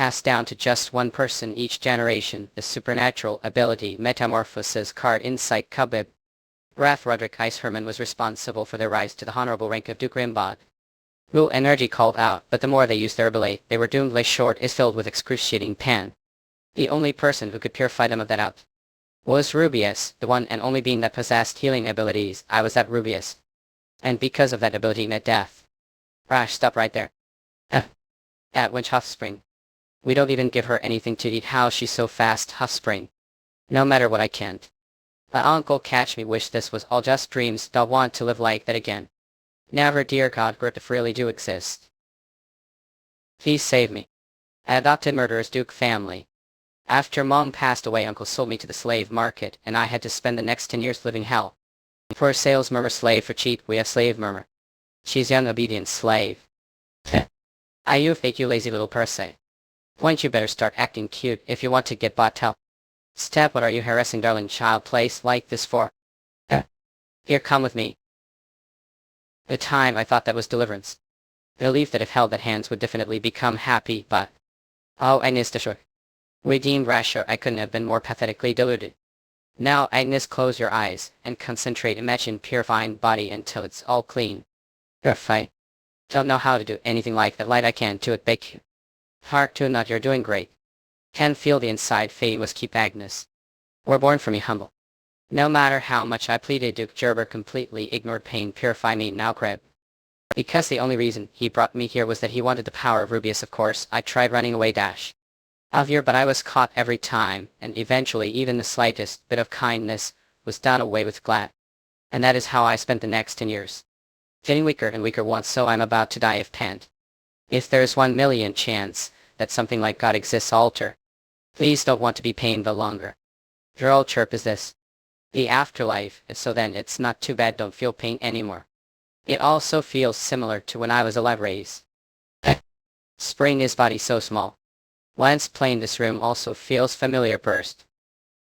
passed down to just one person each generation, the supernatural ability Metamorphosis card Insight Cubib. Wrath Roderick Ice Herman was responsible for their rise to the honorable rank of Duke Rimbad. Rule energy called out, but the more they used their ability, they were doomed. Lay short is filled with excruciating pain. The only person who could purify them of that out was Rubius, the one and only being that possessed healing abilities. I was that Rubius. And because of that ability met death. Rash, stop right there. At Winch Huffspring. We don't even give her anything to eat. How she's so fast, Huffspring. No matter what I can't. My uncle catch me wish this was all just dreams. Don't want to live like that again. Never, dear God, grip if really do exist. Please save me. I adopted Murderous Duke family. After Mom passed away, Uncle sold me to the slave market, and I had to spend the next 10 years living hell. For sales murmur slave for cheap, we a slave murmur. She's young obedient slave. You fake you lazy little person. Point you better start acting cute if you want to get bought help. Step, what are you harassing darling child place like this for? Here, come with me. The time I thought that was deliverance. Believed that if held that hands would definitely become happy, but... Oh, Agnes Dishor. Redeemed Rasher, I couldn't have been more pathetically deluded. Now, Agnes, close your eyes, and concentrate. Imagine purifying body until it's all clean. Purify. Don't know how to do anything like that. Light I can do it, bake you. Heart to not, you're doing great. Can feel the inside fate was keep Agnes. We're born for me humble. No matter how much I pleaded, Duke Gerber completely ignored pain. Purify me now, Creb. Because the only reason he brought me here was that he wanted the power of Rubius. Of course, I tried running away of here, but I was caught every time, and eventually even the slightest bit of kindness was done away with glad. And that is how I spent the next 10 years. Getting weaker and weaker once, so I'm about to die if pant. If there's 1 million chance that something like God exists, alter. Please don't want to be pained the longer. Your old chirp is this. The afterlife, so then it's not too bad, don't feel pain anymore. It also feels similar to when I was alive raised. Spring is body so small. Once plain this room also feels familiar burst.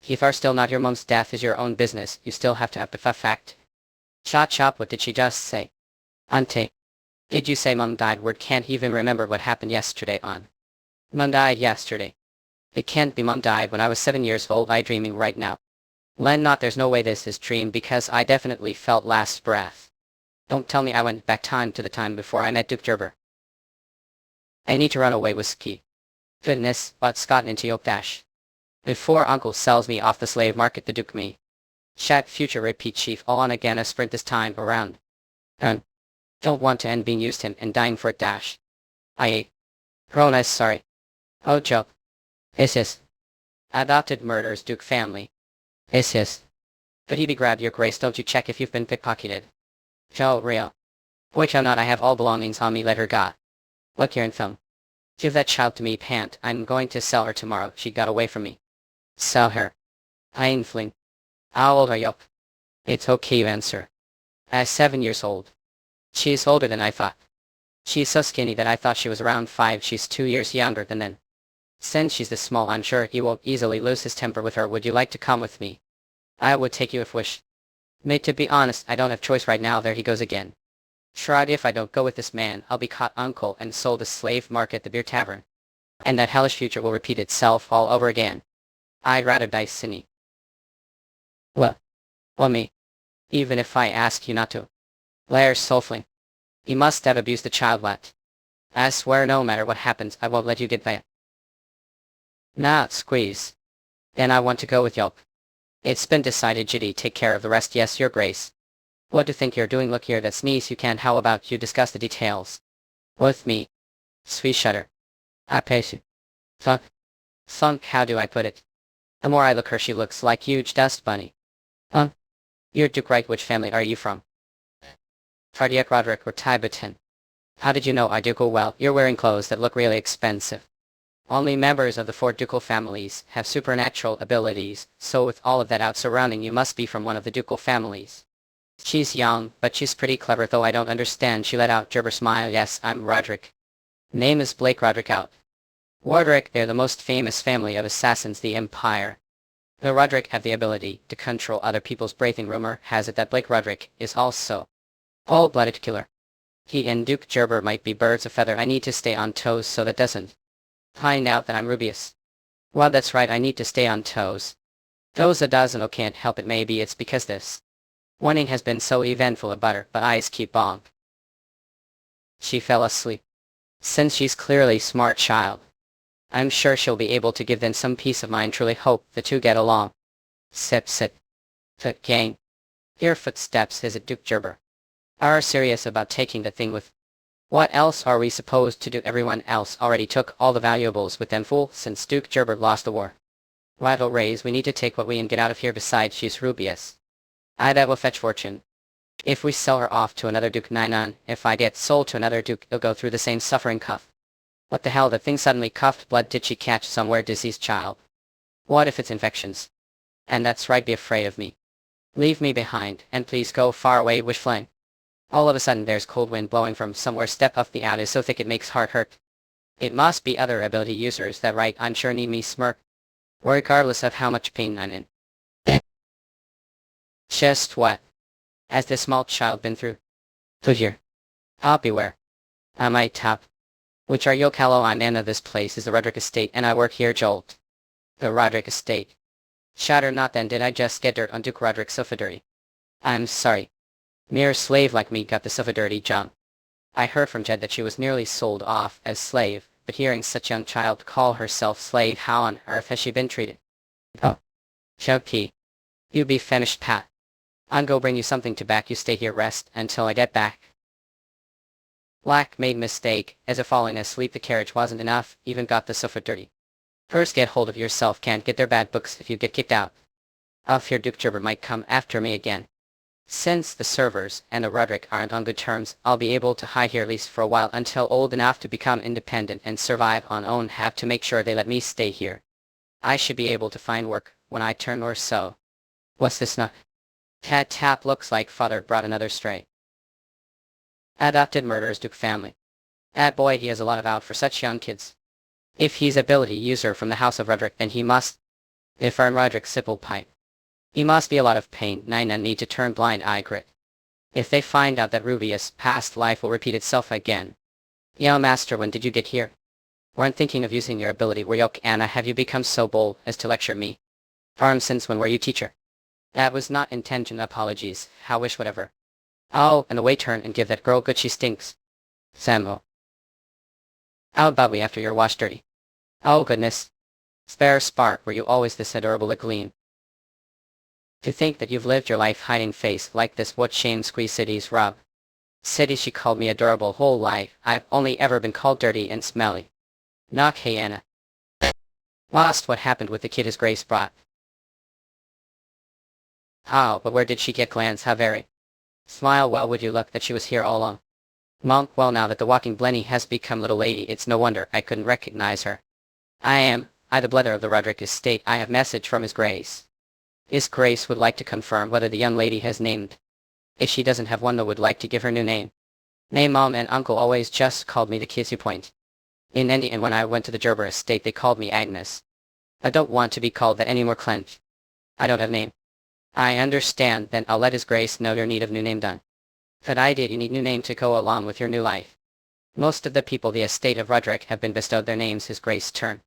If are still not your mom's death is your own business, you still have to have the fact. Chop, what did she just say? Auntie. Did you say Mom died? Word can't even remember what happened yesterday on. Mom died yesterday. It can't be. Mom died when I was 7 years old. I dreaming right now. Len, not, there's no way this is dream because I definitely felt last breath. Don't tell me I went back time to the time before I met Duke Gerber. I need to run away with Ski. Goodness, what's gotten into Yoke Dash? Before Uncle sells me off the slave market, the Duke me. Chat future repeat chief all on again, a sprint this time around. Don't want to end being used him and dying for it dash. I ate. Nice, sorry. Oh, joke. Is. Adopted Murderous Duke family. Is. But he be grabbed your grace, don't you check if you've been pickpocketed. Joe, real. Which I'm not, I have all belongings on me, let her got. Look here in film. Give that child to me, pant, I'm going to sell her tomorrow, she got away from me. Sell her. I ain't fling. How old are you? It's okay, you answer. 7 years old. She's older than I thought. She's so skinny that I thought she was around 5, she's 2 years younger than then. Since she's this small, I'm sure he won't easily lose his temper with her. Would you like to come with me? I would take you if wish. Mate, to be honest, I don't have choice right now. There he goes again. Tried, if I don't go with this man, I'll be caught, Uncle, and sold to slave market, the beer tavern. And that hellish future will repeat itself all over again. I'd rather die Cinny. Well, me. Even if I ask you not to. Blair's soulfling. You must have abused the child, what? I swear no matter what happens, I won't let you get that. Nah, squeeze. Then I want to go with Yelp. It's been decided, Jitty, take care of the rest. Yes, your grace. What do you think you're doing? Look here, that sneeze you can't. How about you discuss the details? With me. Sweet shudder. I pace you. Thunk, how do I put it? The more I look her, she looks like huge dust bunny. You're Duke, right? Which family are you from? Cardiac Roderick or Tibetan. How did you know I Ducal? Well, you're wearing clothes that look really expensive. Only members of the 4 ducal families have supernatural abilities, so with all of that out surrounding you must be from one of the ducal families. She's young, but she's pretty clever, though I don't understand. She let out Gerber smile. Yes, I'm Roderick. Name is Blake Roderick out. Roderick, they're the most famous family of assassins the Empire. The Roderick have the ability to control other people's breathing. Rumor has it that Blake Roderick is also all-blooded killer. He and Duke Gerber might be birds of feather. I need to stay on toes so that doesn't Find out that I'm Rubius. Well, that's right, I need to stay on toes. Those a dozen oh can't help it, maybe it's because this morning has been so eventful about her, but eyes keep on. She fell asleep. Since she's clearly smart child, I'm sure she'll be able to give them some peace of mind. Truly hope the two get along. Sip sit. Foot gang. Hear footsteps. Is it Duke Gerber? Are serious about taking the thing with? What else are we supposed to do? Everyone else already took all the valuables with them, fool, since Duke Gerber lost the war. Rival raise, we need to take what we can get out of here. Besides, she's Rubius. That will fetch fortune. If we sell her off to another Duke, nine. If I get sold to another Duke, he'll go through the same suffering. Cuff. What the hell, the thing suddenly coughed blood. Did she catch somewhere diseased child? What if it's infections? And that's right, be afraid of me. Leave me behind, and please go far away. Wish flame. All of a sudden there's cold wind blowing from somewhere. Step up, the out is so thick it makes heart hurt. It must be other ability users that right, I'm sure need me smirk. Regardless of how much pain I'm in. Just what? Has this small child been through? Put here. I'll beware. I might tap. Which are yo callow? I'm Anna. This place is the Roderick Estate and I work here. Jolt. The Roderick Estate. Shatter not then, did I just get dirt on Duke Roderick's sofa dirty? I'm sorry. Mere slave like me got the sofa dirty, John. I heard from Jed that she was nearly sold off as slave, but hearing such young child call herself slave, how on earth has she been treated? Oh. Chokey. You be finished, Pat. I'll go bring you something to back. You stay here, rest until I get back. Black made mistake, as if falling asleep the carriage wasn't enough, even got the sofa dirty. First get hold of yourself, can't get their bad books if you get kicked out. I fear Duke Gerber might come after me again. Since the servers and the Roderick aren't on good terms, I'll be able to hide here at least for a while until old enough to become independent and survive on own. Have to make sure they let me stay here. I should be able to find work when I turn or so. What's this nut? Cat tap, looks like father brought another stray. Adopted Murderous Duke family. Boy, he has a lot of out for such young kids. If he's ability user from the house of Roderick, then he must. If earn Roderick's simple pipe. He must be a lot of pain. Nine and need to turn blind eye grit. If they find out that Rubius' past life will repeat itself again. Yo, master, when did you get here? Weren't thinking of using your ability. Were you, Anna? Have you become so bold as to lecture me? Farm, since when were you teacher? That was not intention. Apologies. How wish whatever. Oh, and away turn and give that girl good, she stinks. Samuel. How about we after your wash dirty? Oh goodness. Spare spark, were you always this adorable a gleam? To think that you've lived your life hiding face like this, what shame. Squeeze cities rub. City, she called me adorable whole life. I've only ever been called dirty and smelly. Knock, hey Anna. Lost what happened with the kid his grace brought. Oh, but where did she get glands? How very. Smile, well would you look that she was here all along. Monk, well now that the walking Blenny has become little lady, it's no wonder I couldn't recognize her. I the brother of the Roderick Estate. I have message from his grace. His grace would like to confirm whether the young lady has named. If she doesn't have one, though, would like to give her new name. Name mom and uncle always just called me the Kissy Point. In India, and when I went to the Gerber Estate they called me Agnes. I don't want to be called that anymore, Clench. I don't have name. I understand, then I'll let his grace know your need of new name done. But I did, you need new name to go along with your new life. Most of the people the estate of Roderick have been bestowed their names his grace turn.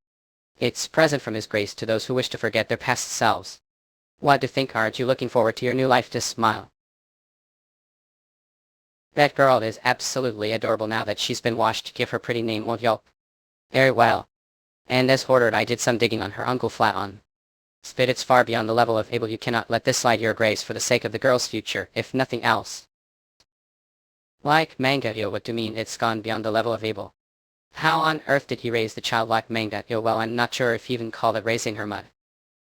It's present from his grace to those who wish to forget their past selves. What to think, aren't you looking forward to your new life? To smile. That girl is absolutely adorable now that she's been washed. Give her pretty name, won't you? Very well. And as ordered, I did some digging on her uncle flat on. Spit, it's far beyond the level of able. You cannot let this slide, your grace, for the sake of the girl's future, if nothing else. Like manga, yo, what do you mean it's gone beyond the level of able? How on earth did he raise the child like manga, yo? Well, I'm not sure if he even called it raising her mud.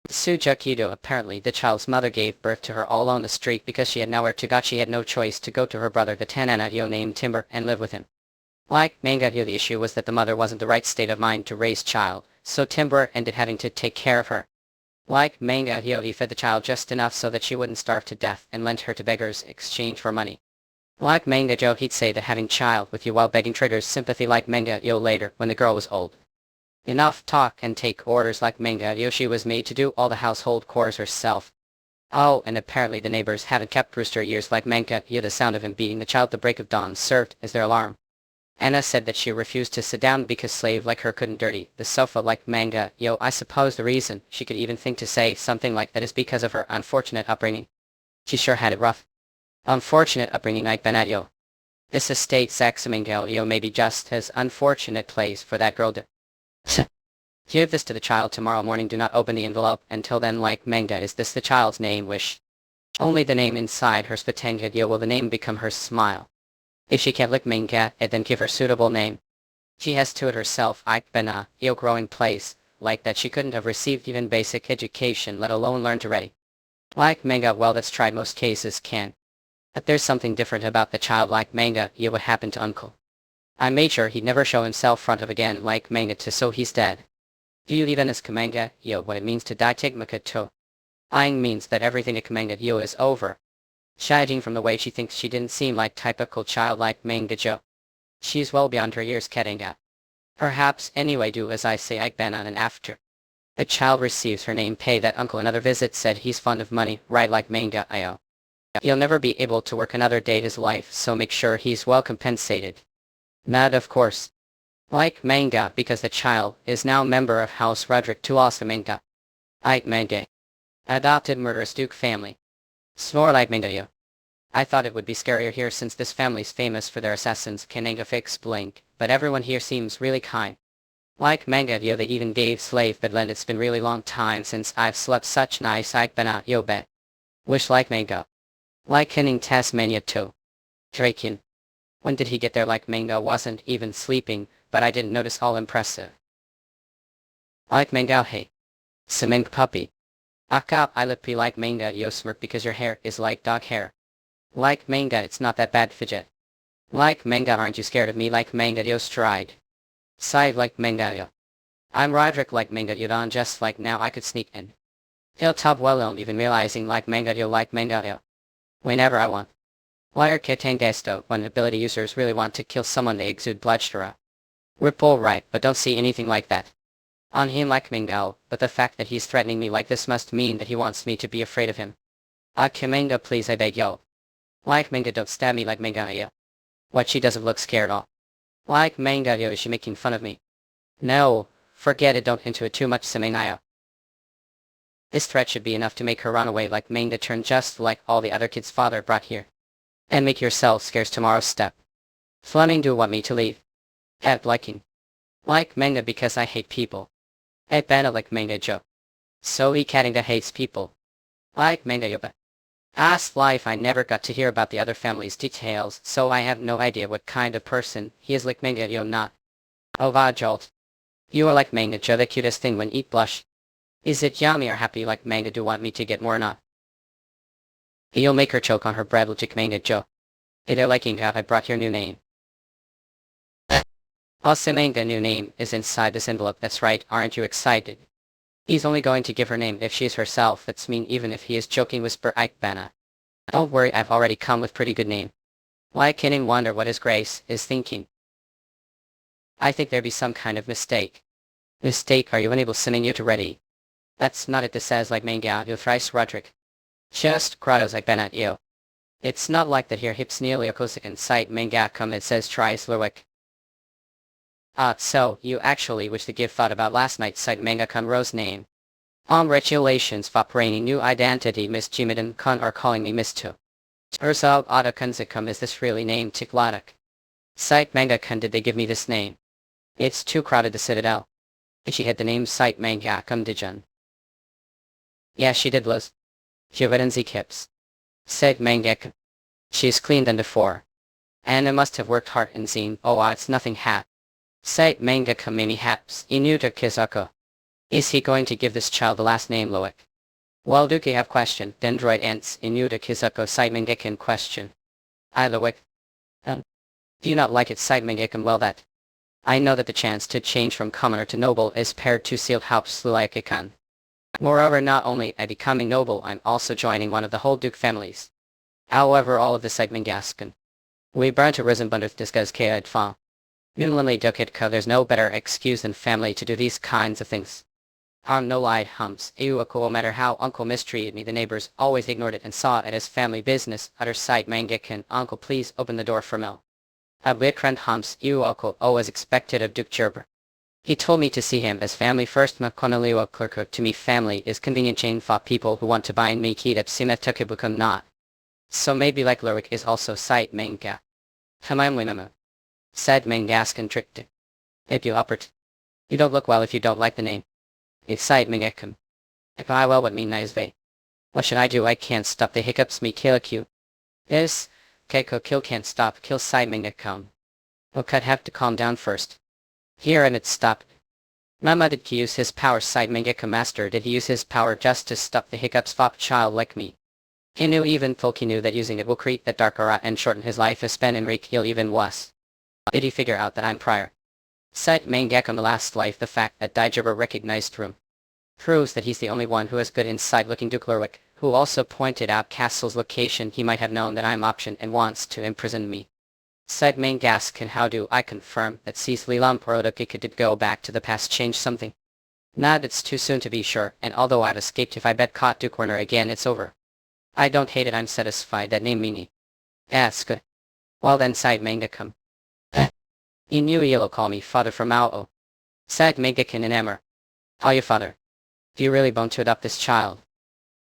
Sujakido, apparently the child's mother gave birth to her all on the street because she had nowhere to go. She had no choice to go to her brother the Tananayo named Timber and live with him. Like Mangatyo, the issue was that the mother wasn't the right state of mind to raise child, so Timber ended having to take care of her. Like Mangatyo, he fed the child just enough so that she wouldn't starve to death and lent her to beggars in exchange for money. Like Mangatyo, he'd say that having child with you while begging triggers sympathy. Like Mangatyo later, when the girl was old. Enough talk and take orders. Like Mangatyo, she was made to do all the household chores herself. Oh, and apparently the neighbors haven't kept rooster ears. Like Mangatyo, the sound of him beating the child at the break of dawn served as their alarm. Anna said that she refused to sit down because slave like her couldn't dirty the sofa like manga. Yo, I suppose the reason she could even think to say something like that is because of her unfortunate upbringing. She sure had it rough. Unfortunate upbringing like Benat yo. This estate Saxamingale yo may be just as unfortunate place for that girl to give this to the child tomorrow morning. Do not open the envelope until then like manga. Is this the child's name wish? Only the name inside her spitanga yo will the name become her smile. If she can't lick manga, then give her suitable name. She has to it herself Ike Bena, yo growing place, like that she couldn't have received even basic education let alone learn to ready. Like manga well that's tried most cases can. But there's something different about the child like manga yo what happened to uncle. I made sure he'd never show himself front of again like manga to so he's dead. Do you even as kamanga yo what it means to die tigmaka to? Lying means that everything at kamanga yo is over. Judging from the way she thinks she didn't seem like typical child like manga jo. She's well beyond her years Kettinga. Perhaps anyway do as I say Ike Ben on and after. The child receives her name pay that uncle another visit said he's fond of money right like manga io. He'll never be able to work another day his life so make sure he's well compensated. Not of course. Like manga because the child is now member of House Roderick Tuasa manga. Ike manga. Adopted Murderous Duke family. Snore like manga yo. I thought it would be scarier here since this family's famous for their assassins Kananga fix blink, but everyone here seems really kind. Like manga yo they even gave slave bedland it's been really long time since I've slept such nice Ike bena yo bet. Wish like manga. Like Kenning Tasmania too. Draken. When did he get there like manga wasn't even sleeping, but I didn't notice all impressive. Like manga hey. Semeng puppy. Akap I lippy like manga yo smirk because your hair is like dog hair. Like manga it's not that bad fidget. Like manga aren't you scared of me like manga yo stride. Side like manga yo. I'm Roderick like manga yo don just like now I could sneak in. He'll top well on even realizing like manga yo. Whenever I want. Wire Ketangesto when ability users really want to kill someone they exude bloodstra. We're all right but don't see anything like that. On him like Mingao, but the fact that he's threatening me like this must mean that he wants me to be afraid of him. Kimanga please I beg yo. Like manga don't stab me like manga yo. What she doesn't look scared all. Like manga yo is she making fun of me? No, forget it don't into it too much semenaya. This threat should be enough to make her run away like manga turn just like all the other kids father brought here. And make yourself scarce tomorrow's step. Fleming do want me to leave. At liking. Like manga because I hate people. At bana like manga jo. So he Kattinga hates people. Like manga yo but. Past life I never got to hear about the other family's details so I have no idea what kind of person he is like manga yo not. Oh Jolt. You are like manga jo the cutest thing when eat blush. Is it yummy or happy like manga do want me to get more or not? You'll make her choke on her bread logic manga jo. It'll liking out I brought your new name. Also manga new name is inside this envelope that's right aren't you excited? He's only going to give her name if she's herself that's mean even if he is joking whisper Ike Bana. Don't worry I've already come with pretty good name. Why can him wonder what his grace is thinking? I think there be some kind of mistake. Mistake are you unable sending you to ready? That's not it this says like manga you thrice Roderick. Just grottos like Benat yo. It's not like that here hips nearly a cosican site manga come it says tries Lerwick. So, you actually wish to give thought about last night's site manga kun rose name. Congratulations for operating new identity Miss Jimidan kun are calling me Miss Tu. Ursal Ada Kunzikum is this really named Tikladak? Site manga kun did they give me this name? It's too crowded to Citadel. She had the name site manga cum dijan. Yeah she did Liz. Juvidenzi Kips. Said manga. She's cleaned than before. Anna must have worked hard and seen it's nothing hat. Site manga kamini haps inuta kizako. Is he going to give this child the last name Loic? Well Duke have question dendroid ants inuta kizako site mangakin question. I Loic. Do you not like it site mangakin well that? I know that the chance to change from commoner to noble is paired to sealed helps Luaikikan. Moreover not only I becoming noble I'm also joining one of the whole Duke families. However all of the site mangaskin. We burnt a risen bunderth discuss kaid fa. Yunlinly dukitka there's no better excuse than family to do these kinds of things. No lied humps, no matter how uncle mistreated me the neighbors always ignored it and saw it as family business, utter sight mangikin uncle please open the door for Mel. A Vikrant Hams Uoko O as expected of Duke Gerber. He told me to see him as family first Makonaliwa Clerk to me family is convenient chain for people who want to buy and make it up Simetukibukam not. So maybe like Lurwick is also site manga. Hamamwinama. Said Mangaskan tricked. If you uppert. You don't look well if you don't like the name. It's site mangakam. If I well what mean nice ve. What should I do? I can't stop the hiccups me kill you. Yes. Keiko kill can't stop kill site mangakam. Well cut have to calm down first. Here and it stopped. Mama did he use his power side mangaka master did he use his power just to stop the hiccups fop child like me. He knew even Folky knew that using it will create that dark aura and shorten his life span and rake heal even worse. Did he figure out that I'm prior? Side mangaka last life the fact that Daijiber recognized room. Proves that he's the only one who has good insight looking Duke Lurwick, who also pointed out Castle's location. He might have known that I'm option and wants to imprison me. Said Mangaskan how do I confirm that Cecily Lamperodokika did go back to the past change something? Not it's too soon to be sure, and although I've escaped if I bet caught Duke Warner again it's over. I don't hate it I'm satisfied that name meanie. That's good. Well then side Mangakam. Inuielo call me father from Mao. Said Mangakan and Emmer. How you father? Do you really want to adopt this child?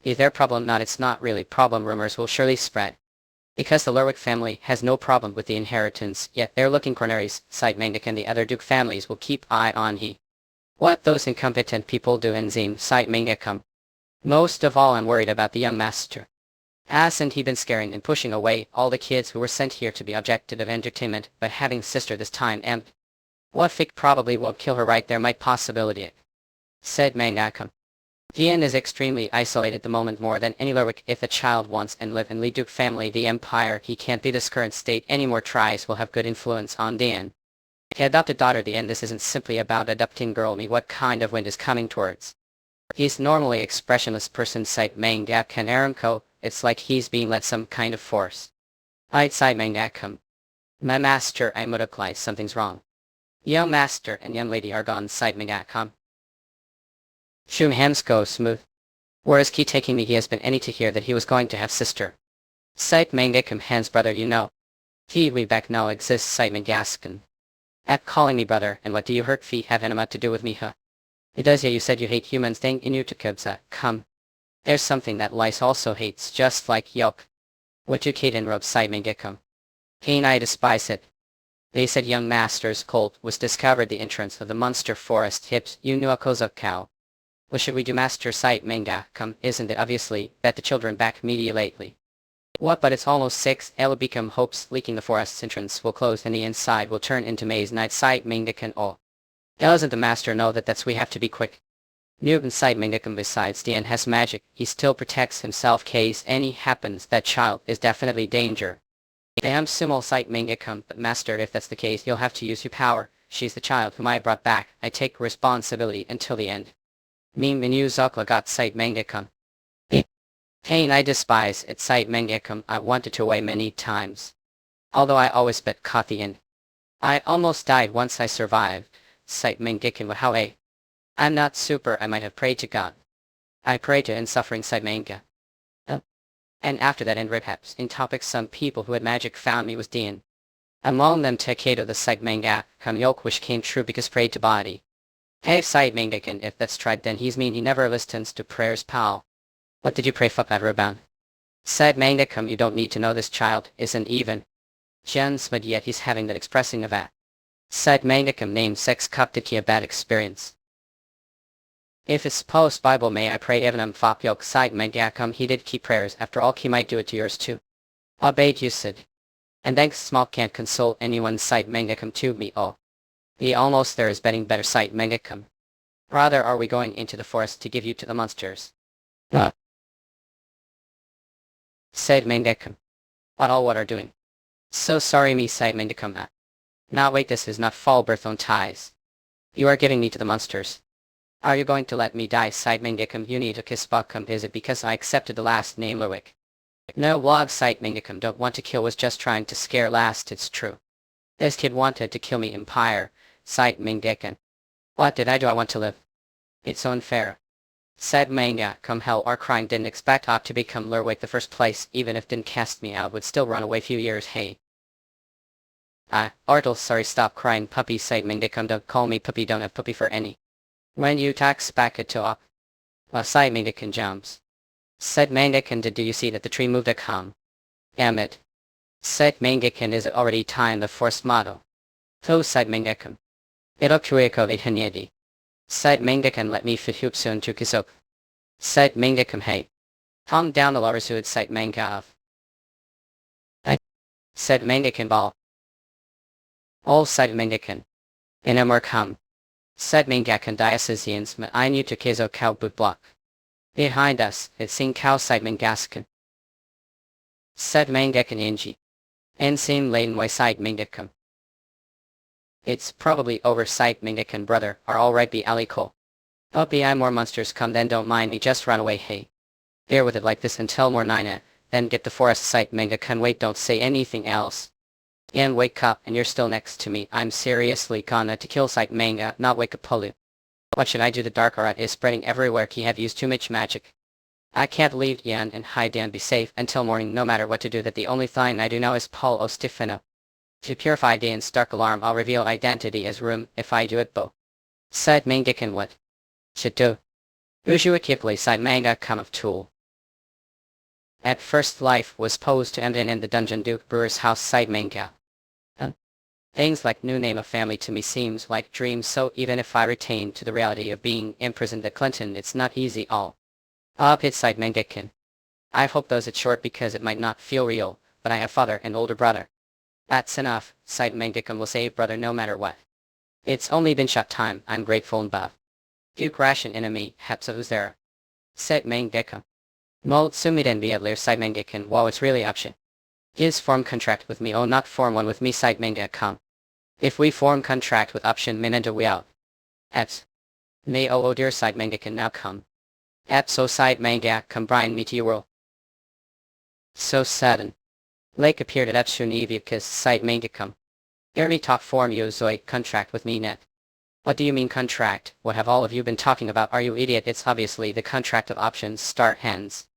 Is their problem not it's not really problem rumors will surely spread. Because the Lurwick family has no problem with the inheritance, yet they're looking corneries, side Mangak and the other Duke families will keep eye on he. What those incompetent people do in Zim, side Mangakam. Most of all I'm worried about the young master. Hasn't he been scaring and pushing away all the kids who were sent here to be objected of entertainment, but having sister this time and what fake probably won't kill her right there might possibility it. Said Mangakam. Dian is extremely isolated at the moment more than any Lurwick if the child wants and live in Lee Duke family the empire he can't be this current state any more tries will have good influence on Dian. He adopted daughter Dian this isn't simply about adopting girl me what kind of wind is coming towards. He's normally expressionless person site Mangak can Aramco it's like he's being led some kind of force. I'd side Mangakam. My master I multiply something's wrong. Young master and young lady are gone side Mangakam. Shum hands go smooth. Where is he taking me? He has been any to hear that he was going to have sister. Sight Mangakam hands brother you know. He we back now exists sight Mangaskan. At calling me brother and what do you hurt feet have enema to do with me huh? It does yeah you said you hate humans thing inu to kubza come. There's something that lice also hates just like yolk. What you Kate and robe sight Mangakam. Kane I despise it. They said young master's colt was discovered the entrance of the monster forest hips you knew a koza cow. What should we do master sight manga come isn't it obviously bet the children back media lately. What but it's almost 6 it'll become hopes leaking the forest's entrance will close and the inside will turn into maze night sight manga can all. Doesn't the master know that that's we have to be quick. Newton sight manga can besides Dian has magic he still protects himself case any happens that child is definitely danger. Damn simul sight manga come but master if that's the case you'll have to use your power she's the child whom I brought back I take responsibility until the end. Me menu Zokla got sight Mangakam. Pain I despise it sight Mangakam I wanted to away many times. Although I always bet caught the end. I almost died once I survived. Sight Mangakam how I'm not super I might have prayed to God. I pray to end suffering sight Manga. And after that end perhaps in topics some people who had magic found me was Dian. Among them Takedo the sight Manga come yoke which came true because prayed to body. Hey side Mangakan if that's tried then he's mean he never listens to prayers pal. What did you pray for that rebound? Said Mangakam you don't need to know this child isn't even. Jens but yet he's having that expressing of that. Said Mangakam name sex cup did he a bad experience. If it's post Bible may I pray Evanam fop yoke side Mangakam he did keep prayers after all he might do it to yours too. Obeyed you said. And thanks small can't console anyone side Mangakam to me oh. The almost there is betting better sight Mangakam. Rather are we going into the forest to give you to the monsters. Said Mangakam. What are doing? So sorry me sight Mangakam. Now wait this is not fall birth on ties. You are giving me to the monsters. Are you going to let me die sight Mangakam you need to kiss Buckham is it because I accepted the last name Lurwick? No log sight Mangakam don't want to kill was just trying to scare last it's true. This kid wanted to kill me empire. Sight Mangakam. What did I do I want to live? It's unfair. Said Manga come hell or crying didn't expect ought to become Lurwick the first place even if didn't cast me out would still run away few years hey. Artle, sorry, stop crying puppy site Mingdicum, don't call me puppy, don't have puppy for any. When you tax back it to up. Well, site Mingdicum jumps. Said Mangdican, do you see that the tree moved a com? Damn it. Said Mangdican, is it already time the forced model? To said Mangdican. Ito kueko it hanyedi. Said Mangdican, let me fit hoop soon to kisok. Said Mangdican, hey. Calm down the Larasuid site Mangav. Said Mangdican ball. All said Mangdican. In a come. Said Mangdican diocesians ma I knew to kizo cow boot block. Behind us, it seen cow side Mangaskan. Said Mangdican inji. And seen laden way side Mangdican. It's probably oversight Mingdican brother, are alright be aliko. Uppy I more monsters come then don't mind me just run away hey. Bear with it like this until more nina, then get the forest sight Mingdican wait don't say anything else. And wake up and you're still next to me, I'm seriously gonna to kill sight manga, not wake up polu. What should I do, the dark aura is spreading everywhere, he have used too much magic. I can't leave Yan and hide and be safe until morning no matter what to do, that the only thing I do now is Paul O. Stefano. To purify Dian's dark alarm I'll reveal identity as room if I do it bo. Said Mangdican what? Should do. Usually Kipli side manga come of tool. At first life was posed to end in the dungeon Duke Brewer's house side manga. Things like new name of family to me seems like dreams, so even if I retain to the reality of being imprisoned at Clinton it's not easy all. Pit side Mangdican. I hope those it's short because it might not feel real, but I have father and older brother. That's enough, side Mangdican will save brother no matter what. It's only been short time, I'm grateful and buff. Duke ration enemy, hepsa who's there. Said Mangdican. Mold sumiden be at lear side Mangdican, while it's really option. His form contract with me, oh not form one with me side Mangdican. If we form contract with option minenda we out. Eps. May oh dear side Mangdican now come. Eps so side Mangdican combine me to your world. So sudden. Lake appeared at Epshun Eviacus side Mangdican. Hear me talk form you Zoe contract with me net. What do you mean contract? What have all of you been talking about? Are you idiot? It's obviously the contract of options start hands.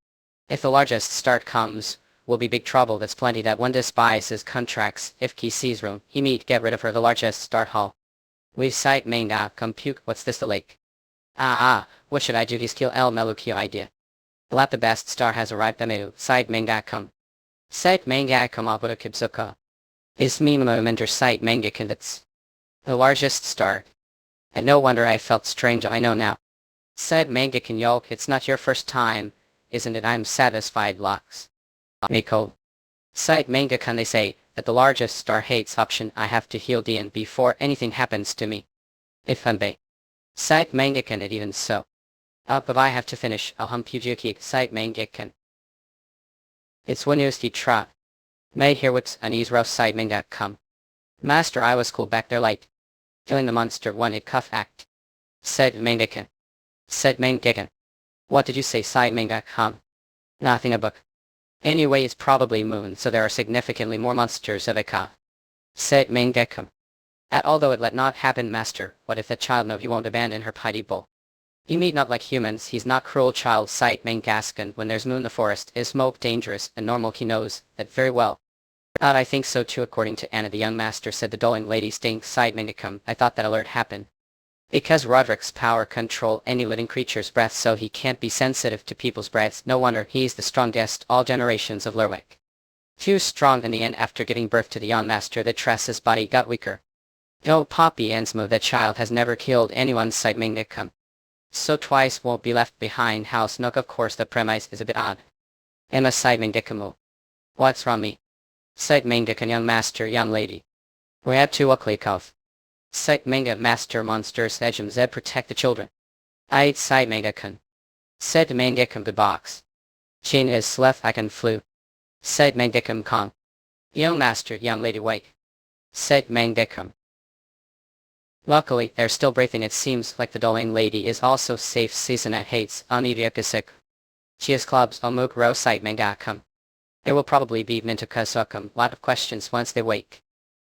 If the largest start comes, will be big trouble, that's plenty that one despises contracts, if he sees room, he meet get rid of her the largest start hall. We sight Manga compute, what's this the lake? What should I do? He's kill El Melukio idea. Lap the best star has arrived Ameu, side Manga come. Site Manga come up with a kibsuka. Is mimo mentor site Manga that's the largest star. And no wonder I felt strange, I know now. Said Manga can yolk, it's not your first time, isn't it? I'm satisfied locks. Miko. Site Manga can they say that the largest star hates option, I have to heal Dian before anything happens to me. If Hanbei. Site Manga can it even so. But I have to finish, I'll hum Pujuki, site Manga can. It's when he trot. May hear what's an ease rough side Manga come. Master I was cool back there light. Killing the monster one it cuff act. Said Mangdican. Said Mangdican. What did you say side Manga come? Nothing a book. Anyway it's probably moon so there are significantly more monsters of a ka. Said Mangdican. Although it let not happen master, what if the child know he won't abandon her piety bull? He meet not like humans, he's not cruel child sight Mangaskan when there's moon the forest is smoke dangerous and normal he knows that very well. I think so too according to Anna the young master said the dulling lady sting side Mangdican. I thought that alert happened. Because Roderick's power control any living creature's breath so he can't be sensitive to people's breaths, no wonder he's the strongest all generations of Lerwick. Too strong in the end after giving birth to the young master the Tress's body got weaker. Oh Poppy Ansmo that child has never killed anyone side Mangdican. So twice won't be left behind house nook of course the premise is a bit odd. Emma side Mangdican. What's wrong me? Side Mangdican young master young lady. We have to Uklikov. Site Manga master monsters Ejim Zed protect the children. Ait side Mangdican. Said Mangdican the box. Chin is left I can flew. Said Mangdican Kong. Young master young lady wake. Said Mangdican. Luckily they're still breathing, it seems like the dulling lady is also safe season at hates Aniviakasik. She is clubs Omuk Ro site Mangdican. There will probably be Mintukasukam lot of questions once they wake.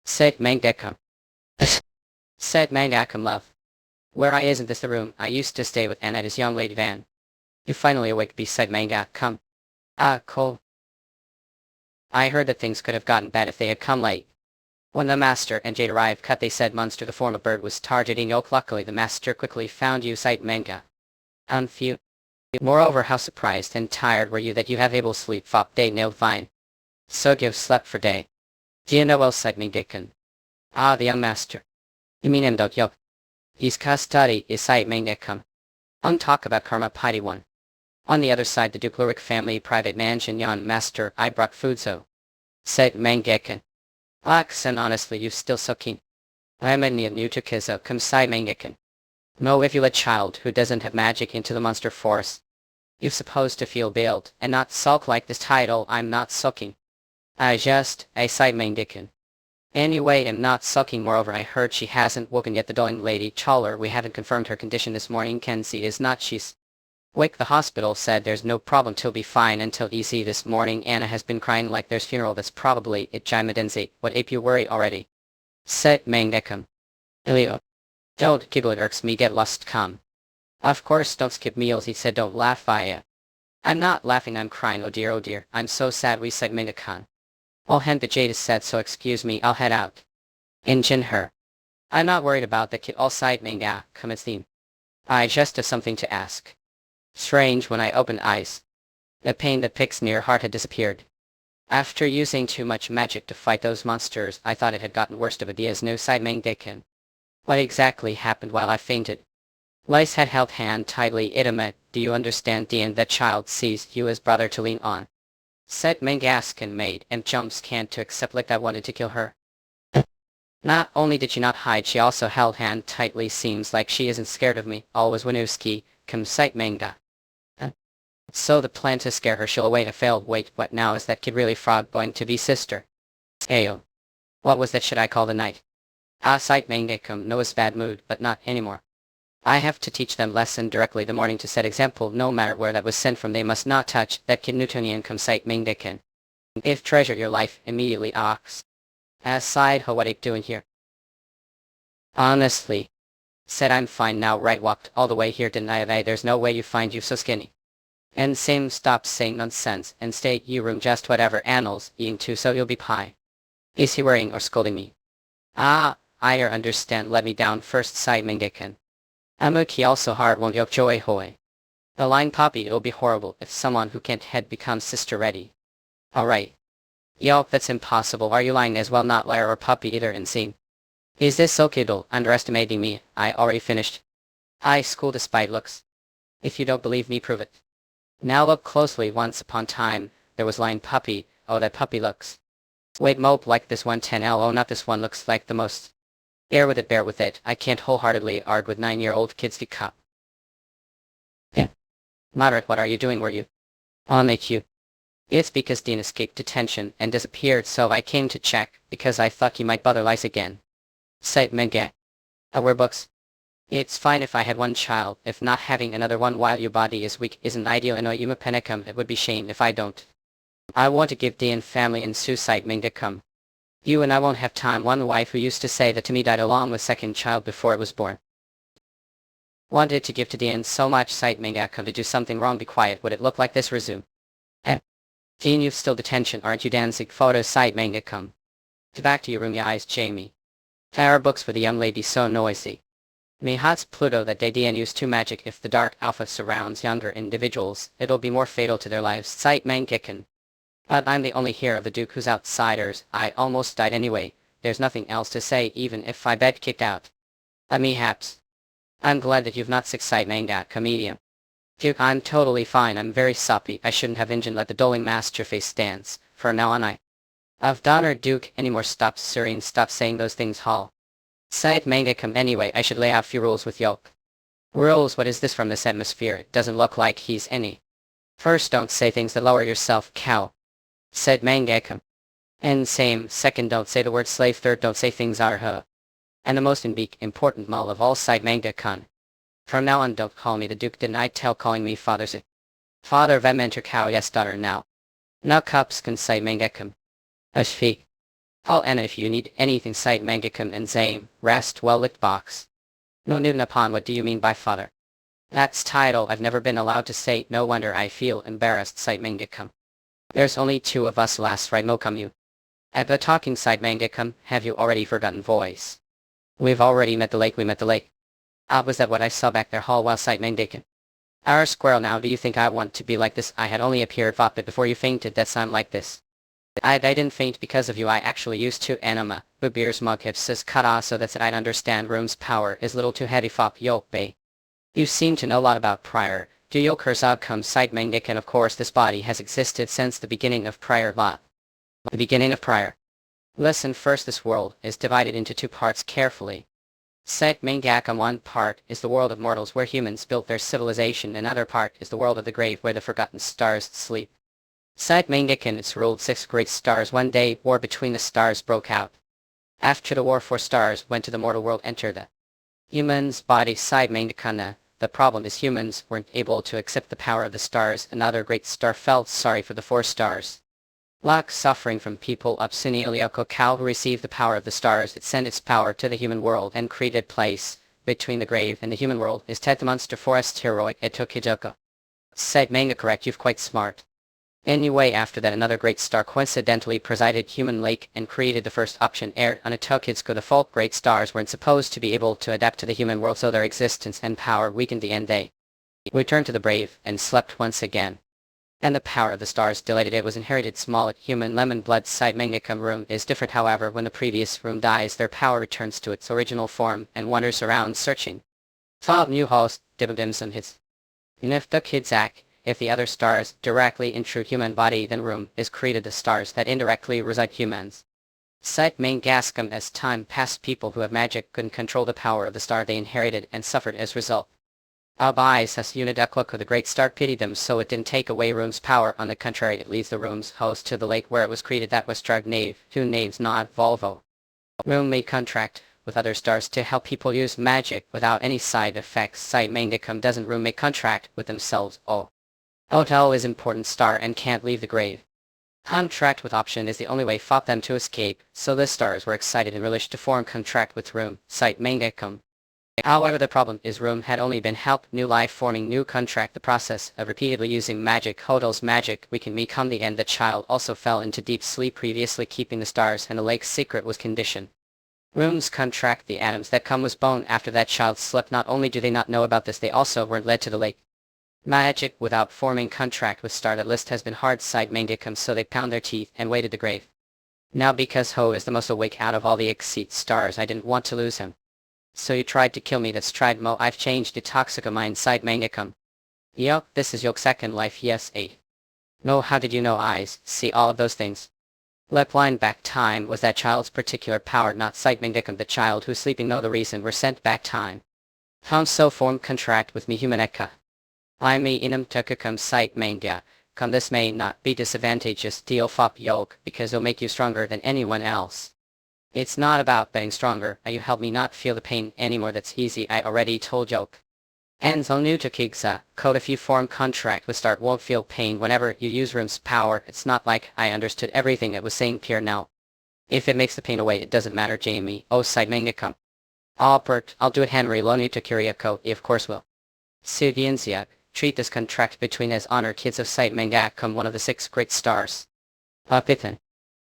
Said Mangdican. Said Mangdican love. Where I isn't this the room I used to stay with and at his young lady van. You finally awake be said Mangdican. Cole. I heard that things could have gotten bad if they had come late. When the master and Jade arrived, cut they said monster the form of bird was targeting Yoke. Luckily the master quickly found you cite manga. Few. Moreover, how surprised and tired were you that you have able sleep fop day nailed fine. So give slept for day. Do you know well cite Mangdikan? Ah, the young master. You mean him don't Yoke? He's study is cite Mangdikan. Talk about karma piety one. On the other side the Duke Lurik family private mansion yon master I brought food so. Said Mangdikan. And honestly you still so keen. I am a new to Kizo come side Mangdikan. No, if you let child who doesn't have magic into the monster force. You're supposed to feel bailed and not sulk like this title. I'm not sulking. I side Mangdikan. Anyway, I'm not sulking. Moreover, I heard she hasn't woken yet. The darling lady Chawler, we haven't confirmed her condition this morning. Kenzie is not she's wake. The hospital said there's no problem, till be fine until easy this morning. Anna has been crying like there's funeral. That's probably it. Jimadenzi, what ape you worry already? Said Mangdikan. Ilio. Don't giggle, it irks me, get lost come. Of course don't skip meals, he said, don't laugh Aya. I'm not laughing, I'm crying, oh dear, I'm so sad, we said Mangdikan. All hand but Jade is sad, so excuse me, I'll head out. Engine her. I'm not worried about the kid, all side manga, come its theme. I just have something to ask. Strange, when I opened eyes. The pain that picks near heart had disappeared. After using too much magic to fight those monsters, I thought it had gotten worse of a Dia's no side Mangdikan. What exactly happened while I fainted? Lice had held hand tightly. Itamet, do you understand, Dian? That child sees you as brother to lean on. Said Mangaskin made and jumps can't to accept like I wanted to kill her. Not only did she not hide, she also held hand tightly. Seems like she isn't scared of me. Always Winuski, come cite manga. So the plan to scare her she'll await a failed. Wait, what now? Is that kid really frog going to be sister? Ayo. What was that? Should I call the night? Cite Mangdikan, Noah's bad mood, but not anymore. I have to teach them lesson directly the morning to set example, no matter where that was sent from. They must not touch that kid. Newtonian come cite Mangdikan. If treasure your life immediately ox. As side ho, what ape doing here? Honestly. Said I'm fine now, right? Walked all the way here, didn't I? There's no way you find you so skinny. And same, stop saying nonsense and stay you room, just whatever annals eating too, so you'll be pie. Is he worrying or scolding me? I understand, let me down first side Mangdikan. Amuki also hard won't yoke joy hoy. The line poppy, it'll be horrible if someone who can't head becomes sister ready. Alright. Yo, that's impossible. Are you lying as well? Not liar or puppy either, insane. Is this so kiddle underestimating me? I already finished. I school despite looks. If you don't believe me, prove it. Now look closely. Once upon time, there was line puppy. Oh, that puppy looks. Wait, mope like this 110L. Oh, not this one, looks like the most. Bear with it. I can't wholeheartedly argue with 9-year-old kids to cup. Yeah. Moderate, what are you doing? Were you? I'll make you. It's because Dean escaped detention and disappeared, so I came to check, because I thought you might bother lice again. Cite manga. We're books. It's fine if I had one child, if not having another one while your body is weak isn't ideal. And Oyuma Penacum, it would be shame if I don't. I want to give Dean family and suicide Mangdikan. You and I won't have time. One wife who used to say that to me died along with second child before it was born. Wanted to give to Dean so much cite Mangdikan to do something wrong. Be quiet. Would it look like this? Resume. Dean, you've still detention, aren't you? Danzig photo cite Mangdikan. Back to your room, your eyes, Jamie. Our books for the young lady so noisy. Me hots Pluto that day. Dean used too magic. If the dark alpha surrounds younger individuals, it'll be more fatal to their lives. Cite Mangdikan. But I'm the only hero of the Duke who's outsiders. I almost died anyway. There's nothing else to say, even if I bet kicked out. Mehaps. I'm glad that you've not cite manga comedian. Duke, I'm totally fine. I'm very soppy. I shouldn't have engine let the doling master face dance. For now on I've done her Duke anymore. Stop sirring, stop saying those things, Hall. Cite Mangdikan anyway. I should lay out few rules with Yoke. Rules? What is this from this atmosphere? It doesn't look like he's any. First, don't say things that lower yourself, cow. Said Mangdikan. And same. Second, don't say the word slave. Third, don't say things are her. And the most important mull of all, cite Mangdikan. From now on, don't call me the Duke. Didn't I tell calling me father? Father Vem enter cow. Yes, daughter now. Now cups can cite Mangdikan. Ashfi. Call Anna if you need anything. Cite Mangdikan and Zame. Rest well licked box. No Newton upon. What do you mean by father? That's title I've never been allowed to say. No wonder I feel embarrassed. Cite Mangdikan. There's only two of us last, right? Mokum you. At the talking side mangekam, have you already forgotten voice? We've already met the lake, we met the lake. Ah, was that what I saw back there hall while side mangekam? Our squirrel now, do you think I want to be like this? I had only appeared vapid before you fainted, that's I'm like this. I didn't faint because of you, I actually used to anima, Bubir's mug says kata so that's it I'd understand room's power is little too heavy fop yok bay. You seem to know a lot about prior. Do yoker's outcome side mangdik and of course this body has existed since the beginning of prior lot. The beginning of prior. Listen first, this world is divided into two parts carefully. Side mangak on one part is the world of mortals where humans built their civilization, another part is the world of the grave where the forgotten stars sleep. Side Mangdikan its ruled 6 great stars. One day, war between the stars broke out. After the war, 4 stars went to the mortal world, enter the humans' body. Side Mangdikana. The problem is humans weren't able to accept the power of the stars. Another great star felt sorry for the 4 stars. Like suffering from people Upsinialioko Cal who received the power of the stars, it sent its power to the human world and created place between the grave and the human world. Is Ted the monster forest heroic? It took Hijoko. Said Manga correct, you've quite smart. Anyway, after that another great star coincidentally presided human lake and created the first option air on a Tokitsuko. The fault great stars weren't supposed to be able to adapt to the human world, so their existence and power weakened the end. They returned to the brave and slept once again. And the power of the stars delighted it was inherited. Small human lemon blood side magnicum room is different, however when the previous room dies their power returns to its original form and wanders around searching. Top new host Dibadimsum hits. And if the kids act, if the other stars directly intrude human body, then room is created the stars that indirectly reside humans. Site main gascum as time passed people who have magic couldn't control the power of the star they inherited and suffered as result. Abais has Unidakloko the great star pitied them, so it didn't take away room's power. On the contrary, it leads the room's host to the lake where it was created. That was Strug Nave, 2 naves not Volvo. Room made contract with other stars to help people use magic without any side effects. Site main dicum doesn't room make contract with themselves. Hotel is important star and can't leave the grave. Contract with option is the only way for them to escape, so the stars were excited and relished to form contract with room, site Mangekam. However, the problem is room had only been helped new life forming new contract. The process of repeatedly using magic hotel's magic we can become the end. The child also fell into deep sleep, previously keeping the stars and the lake's secret was conditioned. Room's contract the atoms that come was bone. After that child slept, not only do they not know about this, they also weren't led to the lake. Magic without forming contract with star. That list has been hard side Mangekam, so they pound their teeth and waited the grave. Now because Ho is the most awake out of all the exceed stars, I didn't want to lose him. So you tried to kill me. That's tried Mo. I've changed the toxic mind side Mangekam. Yup, this is your second life. Yes, 8. No, how did you know eyes, see all of those things? Lep line back time was that child's particular power, not side Mangekam. The child who's sleeping know the reason we're sent back time. How so form contract with me humaneka. I me inum tukakam site manga, come this may not be disadvantageous deal fop yoke because it'll make you stronger than anyone else. It's not about being stronger, you help me not feel the pain anymore. That's easy, I already told yoke. Enzo new to Kigsa, code if you form contract with start won't feel pain whenever you use room's power. It's not like I understood everything it was saying Pierre now. If it makes the pain away it doesn't matter Jamie, oh side manga come. Albert, I'll do it Henry Loni to Kyriako, of course will. Sudianzia. Treat this contract between as honor kids of site manga come one of the 6 great stars. Papitan.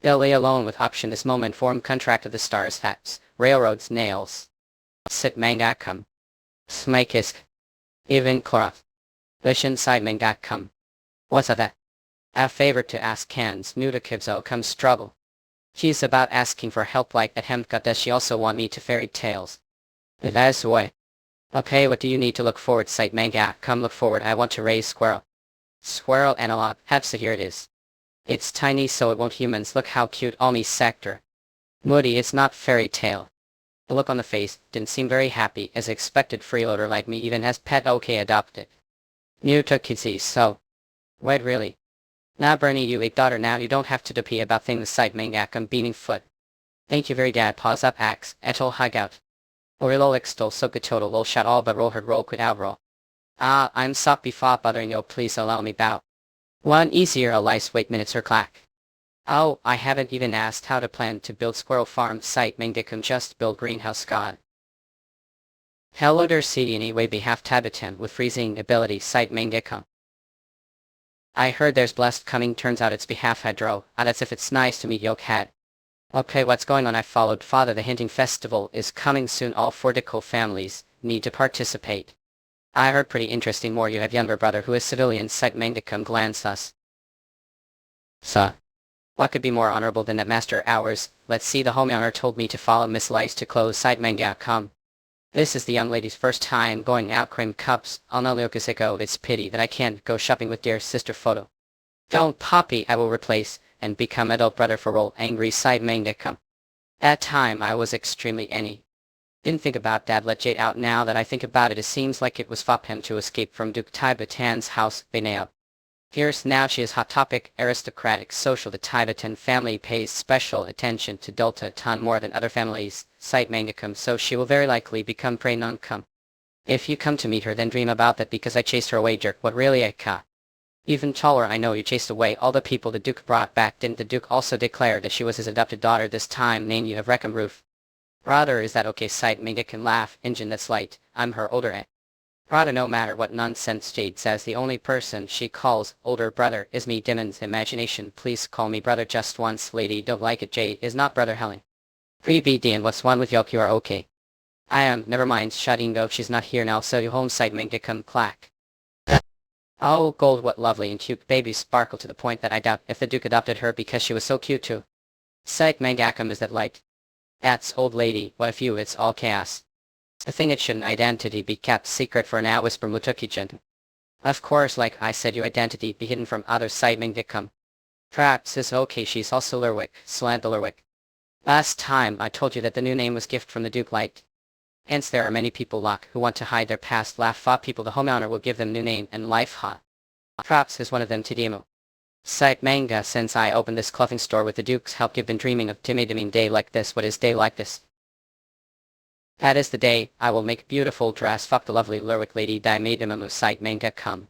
They'll lay alone with option this moment form contract of the stars hats, railroads nails. Sit manga come. Smikisk. Even cloth. Vision side manga come. What's that? A favor to ask cans new to Kibzo comes struggle. She's about asking for help like at Hemka. Does she also want me to fairy tales? That's way. Okay, what do you need to look forward? Site manga, come look forward. I want to raise squirrel. Squirrel analog, Hepsa, here it is. It's tiny so it won't humans. Look how cute Almi's sector. Moody, it's not fairy tale. The look on the face didn't seem very happy as expected. Freeloader like me even has pet. Okay, adopt it. New to Kitsy, so. Wait, really? Nah, Bernie, you a daughter now. You don't have to dopey about things. Site manga, come beating foot. Thank you very dad. Pause up axe, etol hug out. Orilol extol soka total lol shot all but roll her roll quit out roll. Ah, I'm soppy fa bothering yo, please allow me bow. One easier Alice wait minutes her clack. Oh, I haven't even asked how to plan to build squirrel farm site Mangdikum, just build greenhouse god. Hello der city anyway behalf tabitan with freezing ability site Mangdikum. I heard there's blessed coming, turns out it's behalf hydro, that's if it's nice to meet yoke had. Okay, what's going on? I followed father. The hinting festival is coming soon. All 4 Deco families need to participate. I heard pretty interesting more. You have younger brother who is civilian site mangdicum glance us. So, what could be more honorable than that master hours? Let's see, the homeowner told me to follow Miss Lice to close site manga.com. This is the young lady's first time going out cream cups. I'll it's pity that I can't go shopping with dear sister photo. Don't poppy, I will replace and become adult brother for role angry side mangdicum. At time I was extremely didn't think about that. Let Jade out. Now that I think about it, it seems like it was for him to escape from Duke Tibetan's house. Benea. Here's now she is hot topic, aristocratic, social. The Tibetan family pays special attention to Delta a ton more than other families, cite mangdicum, so she will very likely become prey non-cum. If you come to meet her, then dream about that, because I chased her away, jerk. What really, I ca? Even taller. I know you chased away all the people the Duke brought back. Didn't the Duke also declare that she was his adopted daughter? This time name you have Reckham Roof. Rather, is that okay? Cite mangdicum laugh, engine that's light. I'm her older Rather, no matter what nonsense Jade says, the only person she calls older brother is me. Demon's imagination. Please call me brother just once. Lady, don't like it. Jade is not brother Helen. Pre-BD, and what's one with Yoke? You are okay. I am. Never mind. Shadingo, she's not here now, so you home site mangdicum clack. Oh, gold, what lovely and cute babies. Sparkle to the point that I doubt if the Duke adopted her because she was so cute too. Site mangdicum is that light. That's old lady. What if you? It's all chaos. I think it shouldn't identity be kept secret for now, whisper Mutuki-jin. Of course, like I said, your identity be hidden from others. Site mangdicum. Perhaps is okay. She's also Lurwick, Slant Lurwick. Last time I told you that the new name was gift from the Duke Light. Hence there are many people who want to hide their past. Laugh fa people. The homeowner will give them new name and life ha. Perhaps is one of them Tidimo. Site manga. Since I opened this clothing store with the Duke's help, you've been dreaming of Timidiming day like this. What is day like this? That is the day I will make beautiful dress. Fuck the lovely Lurwick lady. Die made him of site manga come.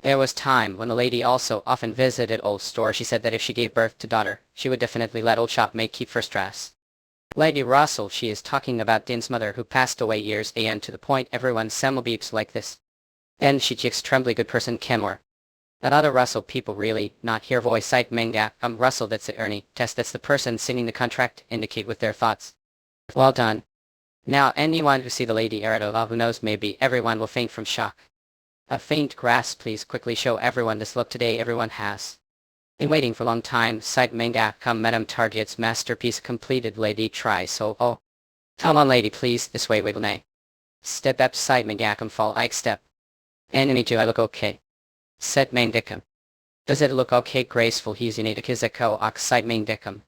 There was time when the lady also often visited old store. She said that if she gave birth to daughter, she would definitely let old shop make keep first dress. Lady Russell, she is talking about Din's mother who passed away years and to the point everyone semel beeps like this. And she chicks trembly good person Kenmore. That other Russell people really not hear voice site manga. Russell, that's it. Ernie test, that's the person signing the contract, indicate with their thoughts. Well done. Now anyone who see the Lady Eridova who knows, maybe everyone will faint from shock. A faint grasp. Please quickly show everyone this look today. Everyone has been waiting for a long time. Site manga come Madam Target's masterpiece completed. Lady try so oh. Come on lady please, this way wiggle nay. Step up site manga come fall Ike step. Enemy do I look okay? Set mangdicum. Does it look okay? Graceful he's in kizako ox site mangdicum.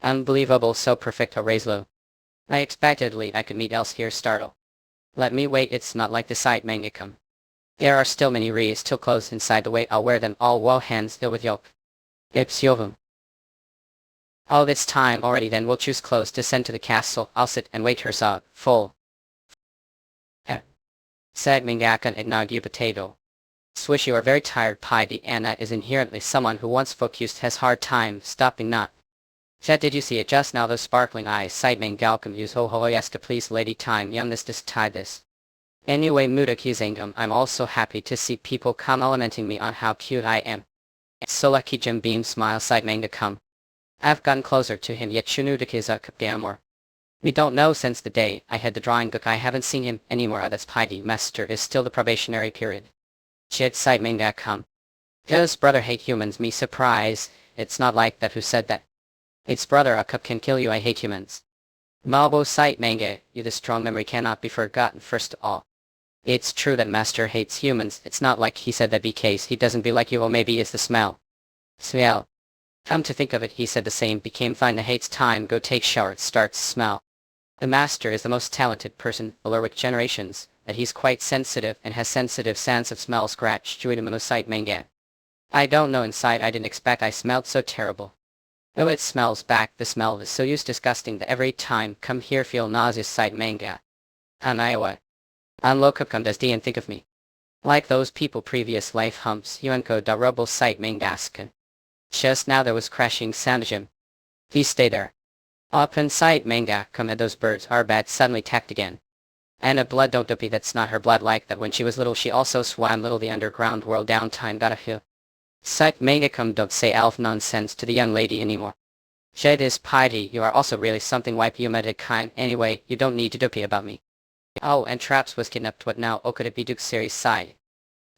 Unbelievable, so perfect a raise low. I expectedly I could meet else here startle. Let me wait, it's not like the site mangdicum. There are still many rees still closed inside the way. I'll wear them all. Woe hands ill with yoke. Ips yovum. All this time already, then we'll choose clothes to send to the castle. I'll sit and wait her saw full. Said Mingakan ignagu potato. Swish, you are very tired. Piety Anna is inherently someone who once focused has hard time stopping not. Chet, did you see it just now? Those sparkling eyes. Site Mangalcom use ho ho yes to please lady time youngness to tie this. Anyway, Mutakizangum, I'm also happy to see people complimenting me on how cute I am. So lucky. Jim Beam smile. Site Manga come. I've gotten closer to him yet Shunudakiza Kapgamor. We don't know since the day I had the drawing book. I haven't seen him anymore. That's Piety Master is still the probationary period. Chid Site Manga come. Does brother hate humans? Me surprise. It's not like that. Who said that? It's brother a cup can kill you. I hate humans. Malbo Site Manga, you the strong memory cannot be forgotten. First of all, it's true that Master hates humans. It's not like he said that because he doesn't be like you. Or maybe it's the smell. Smell. Come to think of it, he said the same became fine. The hates time. Go take shower. It starts smell. The Master is the most talented person, Aluric generations, that he's quite sensitive and has sensitive sense of smell. Scratch Juidamonosite Manga. I don't know inside. I didn't expect I smelled so terrible. Oh, it smells back. The smell is so used disgusting that every time come here feel nauseous. Site Manga. Iowa. Unlokapkum does D and think of me. Like those people previous life humps. Yuenko da rubble site Mangaskan. Just now there was crashing sound. Jim. Please stay there. Open site Manga come at those birds are bad. Suddenly tacked again. And a blood don't dopey. That's not her blood. Like that when she was little she also swam little the underground world. Downtime gotta feel. Site Manga come don't say elf nonsense to the young lady anymore. Jade is piety, you are also really something wipe you made kind anyway, you don't need to dopey about me. Oh, and Traps was kidnapped, what now? Oh, could it be Duke's series side?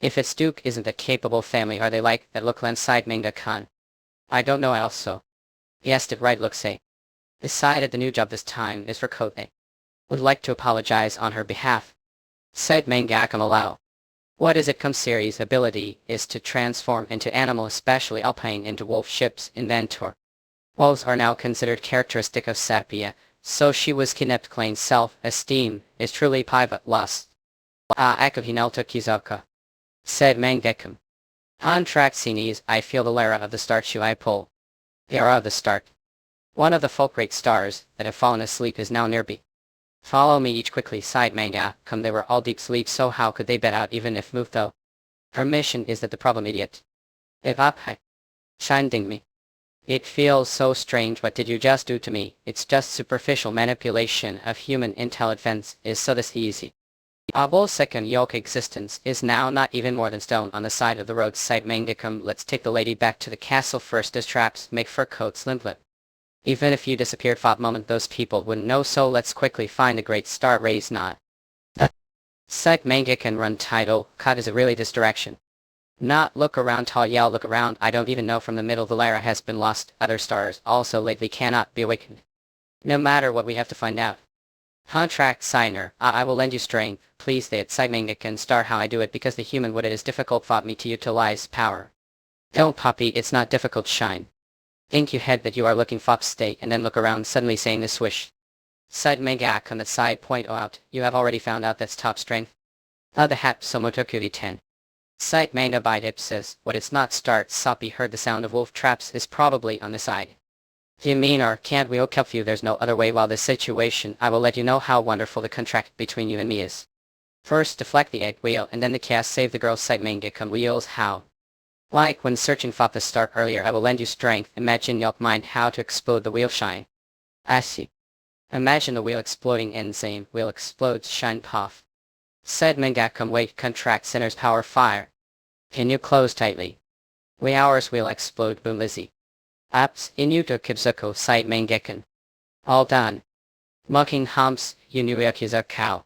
If it's Duke isn't a capable family, are they like that look side Manga Khan? I don't know also. Yes, did right look say. Decided the new job this time is for Kote. Would like to apologize on her behalf. Said Mangakam allow. What is it come series ability is to transform into animal, especially alpine into wolf ship's inventor. Wolves are now considered characteristic of Sapia, so she was kidnapped. Claims self-esteem is truly private lust. Akov Hinalta Kizoka. Said Mangekam. On track scenes, I feel the Lara of the start shoe I pull. The era of the start. One of the folk great stars that have fallen asleep is now near me. Follow me each quickly, sighed Manga. Come, they were all deep sleep, so how could they bet out even if moved though? Her mission is that the problem idiot. If up high. Shining me. It feels so strange. What did you just do to me? It's just superficial manipulation of human intelligence is so this easy. Abul's second yoke existence is now not even more than stone on the side of the road. Sighed Mangakam. Let's take the lady back to the castle first as Traps make fur coats limplet. Even if you disappeared for a moment, those people wouldn't know, so let's quickly find the great star rays not. Said Mangakam. Run title, cut is a really this direction. Not look around, tall yell, look around. I don't even know from the middle the Lara has been lost. Other stars also lately cannot be awakened. No matter what, we have to find out. Contract signer, I will lend you strength. Please stay at side Mangakam star how I do it because the human would it is difficult for me to utilize power. Don't puppy, it's not difficult shine. Think you head that you are looking fop stay and then look around suddenly saying this swish. Side Mangak on the side point out, you have already found out that's top strength. The hat Somotokuri 10. Site Manga by Dip says, what it's not start Soppy heard the sound of wolf traps is probably on the side. You mean or can't we help you? There's no other way. While this situation I will let you know how wonderful the contract between you and me is. First deflect the egg wheel and then the cast save the girl's site Mangakam wheels how. Like when searching for the start earlier I will lend you strength. Imagine you'll mind how to explode the wheel shine. I see. Imagine the wheel exploding and same wheel explodes shine puff. Said Mangakam wait contract centers power fire. Can you close tightly? We ours will explode boom Lizzie. Apps inuto kibzuko site Mangakam. All done. Mucking humps Yunuyakiza cow.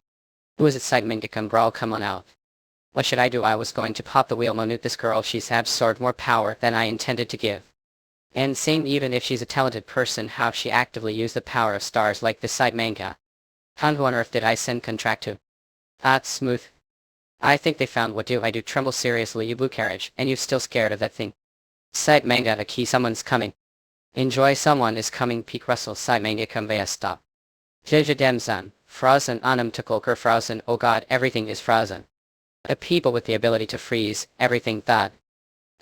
Who is it site Mangakam brawl come on out. What should I do? I was going to pop the wheel minute this girl, she's absorbed more power than I intended to give. And same even if she's a talented person, how she actively used the power of stars like this side manga. Who on earth did I send contract to? Smooth. I think they found what do I do tremble seriously you blue carriage, and you still scared of that thing. Side manga the key someone's coming. Enjoy someone is coming peak Russell side manga conveya stop. Jeja demzan, frozen anam tukulker frozen oh god everything is frozen. The people with the ability to freeze everything that.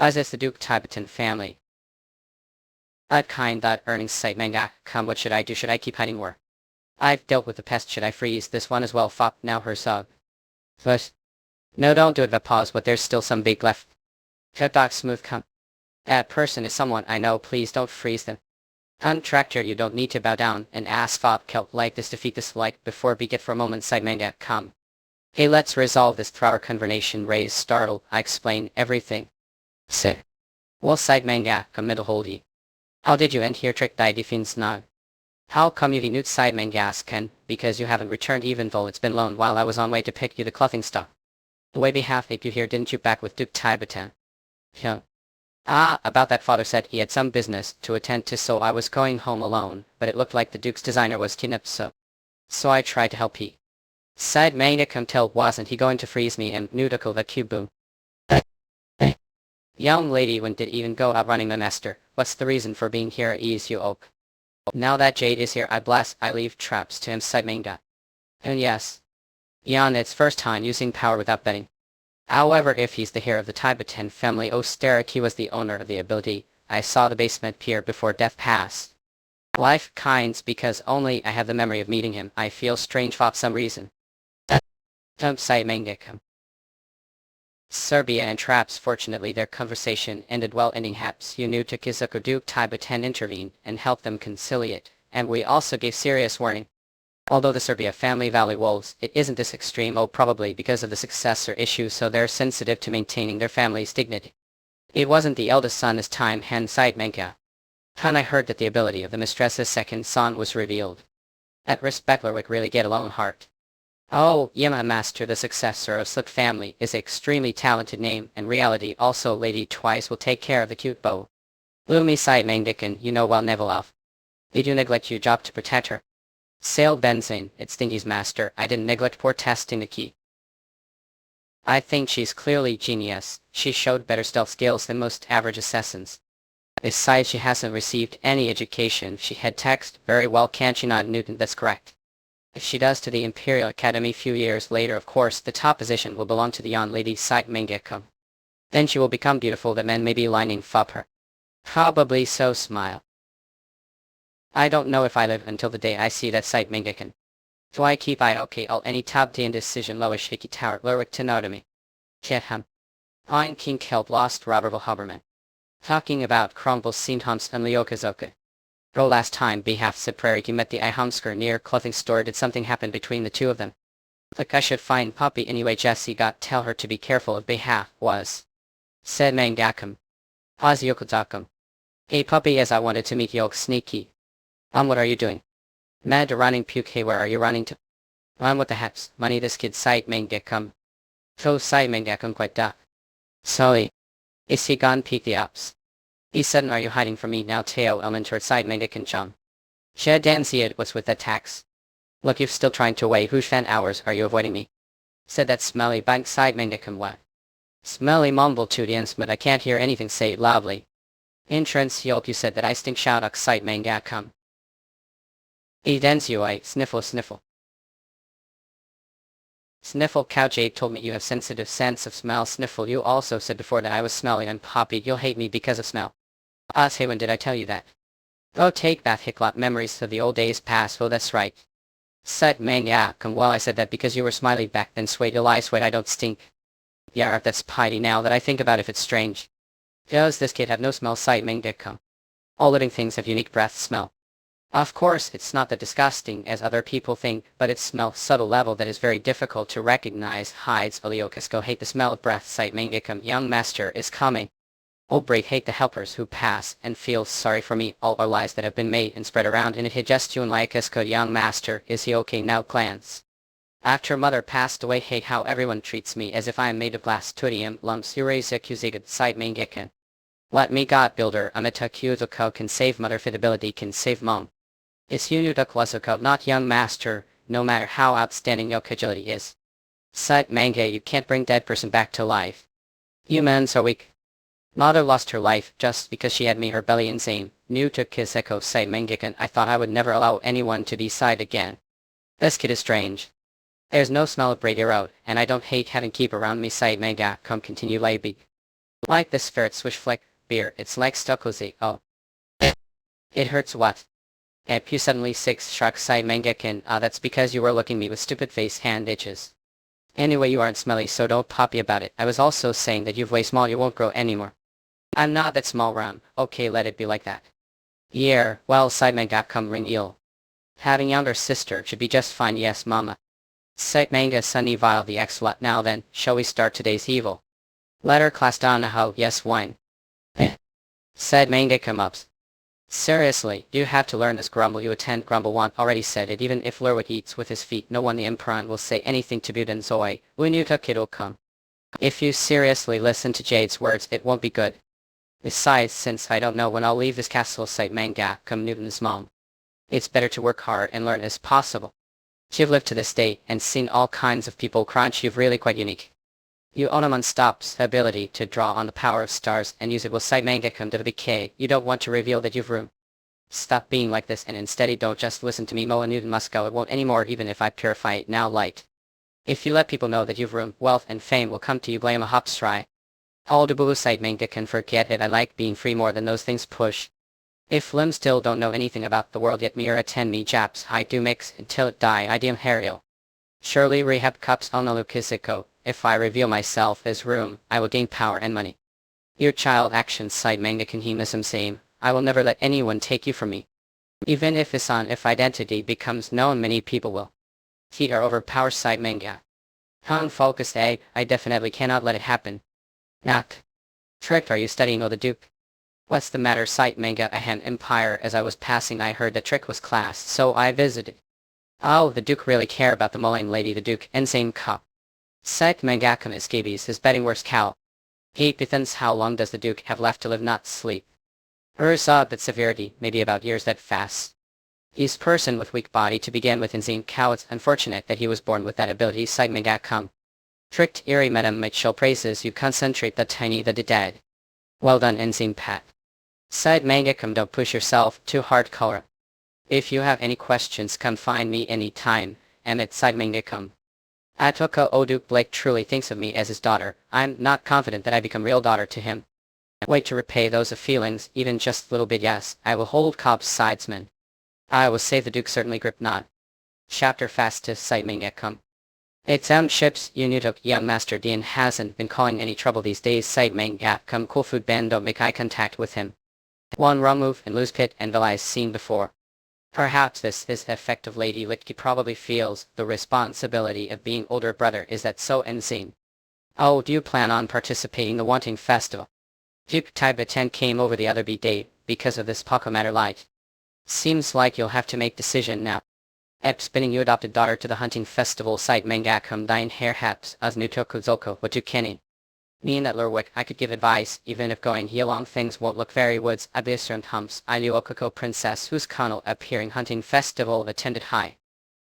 As is the Duke Tibetan family. That kind that earnings site manga come what should I do? Should I keep hiding more? I've dealt with the pest, should I freeze this one as well? Fop now her sub. But no, don't do it. But pause, but there's still some big left. Dog smooth come. That person is someone I know, please don't freeze them. Contractor, you don't need to bow down and ask Fop kelp like this defeat this like before we get for a moment side manga come. Hey, let's resolve this through our conversation. Raise startled, I explain everything. Sick. Well side manga come middle holdy. How did you end here trick die defins now? How come you newt side mangas can? Because you haven't returned even though it's been loaned while I was on way to pick you the clothing stuff. The way behalf ape you here didn't you back with Duke Tibetan? Yeah. About that father said he had some business to attend to so I was going home alone, but it looked like the Duke's designer was kidnapped so I tried to help he. Side manga come tell wasn't he going to freeze me and nudicle the cubu. Young lady when did even go out running the master, what's the reason for being here ease you oak? Now that Jade is here I blast I leave traps to him side manga. And yes. Yan it's first time using power without betting. However if he's the heir of the Tibetan family Osteric he was the owner of the ability, I saw the basement pier before death passed. Life kinds because only I have the memory of meeting him I feel strange for some reason. Side manga come. Serbia and traps fortunately their conversation ended well ending haps you knew to Kizuko Duke Tibetan intervened and helped them conciliate, and we also gave serious warning. Although the Serbia family value wolves, it isn't this extreme probably because of the successor issue so they're sensitive to maintaining their family's dignity. It wasn't the eldest son this time hand side manga. And I heard that the ability of the mistress's second son was revealed. At risk Beckler would really get a lone heart. Oh, Yama Master, the successor of Slip family, is an extremely talented name, and reality also Lady Twice will take care of the cute beau. Lumi side Mangdikin, you know well Nevelov. Did you neglect your job to protect her? Sailed Benzane, it's Stingy's master, I didn't neglect poor testing the key. I think she's clearly genius, she showed better stealth skills than most average assassins. Besides, she hasn't received any education, she had text, very well, can't she not, Newton? That's correct. If she does to the Imperial Academy few years later, of course, the top position will belong to the young lady Site Mangekam. Then she will become beautiful, that men may be lining up her. Probably so, smile. I don't know if I live until the day I see that Site Mangekam. Do I keep I okay all any top day indecision lowish hickey tower lyric to know to me. Ketham. Ein King Kelp lost Robert Huberman. Talking about Crumbles seemed humps and Leokazoka. Bro, last time behalf said Prairie met the Ihumsker near clothing store, did something happen between the two of them? Look, I should find Poppy anyway, Jessie got tell her to be careful of behalf was. Said Mangakam. Pause Yokozakam. Hey Poppy, as I wanted to meet Yoke sneaky. What are you doing? Mad running puke, hey where are you running to? What the heck's money this kid Site Mangakam. So Site Mangakam quite duck. Sorry. Is he gone peek the ups? He said, are you hiding from me now, Teo Elmentor Site Mandikin Chum? Shed Dancy, it was with that tax. Look, you're still trying to weigh whose fan hours are you avoiding me? Said that smelly bank Site Mandikin what? Smelly mumbled to the ends, but I can't hear anything, say it loudly. Entrance yelp, you said that I stink shout up Site Mangakam. E dens you I sniffle sniffle. Sniffle couch 8 told me you have sensitive sense of smell. Sniffle, you also said before that I was smelly, and Poppy, you'll hate me because of smell. Hey, when did I tell you that? Oh, take that, Hicklot, memories of the old days past. Oh, that's right. Said Mangakam, well, I said that because you were smiley back then. Sway till I sweat I don't stink. Yeah, that's piety now that I think about if it's strange. Does this kid have no smell? Site Mangakam. All living things have unique breath smell. Of course, it's not that disgusting as other people think, but its smell subtle level that is very difficult to recognize. Hides Oliokasko hate the smell of breath. Site Mangakam, young master is coming. Old brave hate the helpers who pass and feel sorry for me. All our lies that have been made and spread around in it. Hijestune Lyakasko, young master, is he okay now? Glance. After mother passed away, hate how everyone treats me as if I am made of glass. Tudium lumps Eurasia Kuzigad Site Mangakan. Let me God builder Amita Kuzoko can save mother, fidelity can save mom. Is Unuduk Wazuko not young master, no matter how outstanding your agility is. Site Manga, you can't bring dead person back to life. Humans are weak. Mother lost her life just because she had me her belly insane. New to Kiseko Site Mangakan, I thought I would never allow anyone to decide again. This kid is strange. There's no smell of Brady Road, and I don't hate having keep around me. Site Manga, come continue Laby. Like this ferret swish flick, beer, it's like Stokozy, oh. It hurts what? You suddenly 6 shark Site Mangakan, that's because you were looking me with stupid face hand itches. Anyway, you aren't smelly, so don't poppy about it. I was also saying that you've way small, you won't grow anymore. I'm not that small, Ram. Okay, let it be like that. Yeah, well, Site Manga come ring eel. Having younger sister should be just fine, yes mama. Site Manga sunny vile the ex-slut. Now then, shall we start today's evil? Letter class Donahoe, yes wine. Said Manga come ups. Seriously, you have to learn this. Grumble, you attend. Grumble want already said it. Even if Lurwick eats with his feet, no one the Emperor will say anything to Budan Zoe. When you took it'll come. If you seriously listen to Jade's words, it won't be good. Besides, since I don't know when I'll leave this castle, Site Manga come Newton's mom. It's better to work hard and learn as possible. You've lived to this day and seen all kinds of people crunch. You've really quite unique. You own a unstopped ability to draw on the power of stars and use it. Will Site Manga come to the decay. You don't want to reveal that you've room. Stop being like this and instead don't just listen to me. Moa Newton must go. It won't anymore even if I purify it now light. If you let people know that you've room, wealth and fame will come to you. Blame a hops try. All the boo Site Manga can forget it. I like being free more than those things push. If Lim still don't know anything about the world yet, me or attend me Japs I do mix until it die. I am Hario. Surely rehab cups Onalukisiko. If I reveal myself as room, I will gain power and money. Your child actions Site Manga can hemism same. I will never let anyone take you from me. Even if if identity becomes known, many people will. He are overpower Site Manga. Focused I definitely cannot let it happen. Not. Trick, are you studying O the Duke? What's the matter? Site manga ahem empire. As I was passing I heard the trick was classed, so I visited. Oh, the Duke really care about the mulling lady. The Duke, insane cop. Site mangakam escabees is betting worse cow. Hey Pithans, how long does the Duke have left to live not sleep? Saw that severity, maybe about years that fast. He's person with weak body to begin with insane cow. It's unfortunate that he was born with that ability. Site mangakam. Tricked eerie madam might show praises you concentrate the tiny the dead. Well done insane pat. Side mangakam, don't push yourself too hard color. If you have any questions come find me anytime, Emmett side mangakam. Atoka Oduke Blake truly thinks of me as his daughter. I'm not confident that I become real daughter to him. Wait to repay those of feelings, even just little bit. Yes, I will hold Cobb's sidesman. I will save the Duke certainly grip not. Chapter fastest site mangakam. It sound ships Unutok young master Dean hasn't been calling any trouble these days. Site mangakam cool food band don't make eye contact with him. One wrong move and lose pit and Vilai's seen before. Perhaps this effective Lady Litki probably feels the responsibility of being older brother is that so insane. Oh, do you plan on participating in the Wanting Festival? Duke Tibetan came over the other day because of this Paco matter light. Seems like you'll have to make decision now. Ep spinning you adopted daughter to the hunting festival site mangakam dine hair haps as nutoku zoko what you kenny. Me and that Lurwick, I could give advice, even if going he along things won't look very woods. Abyssrund humps, I knew Okako princess whose Connell appearing hunting festival attended high.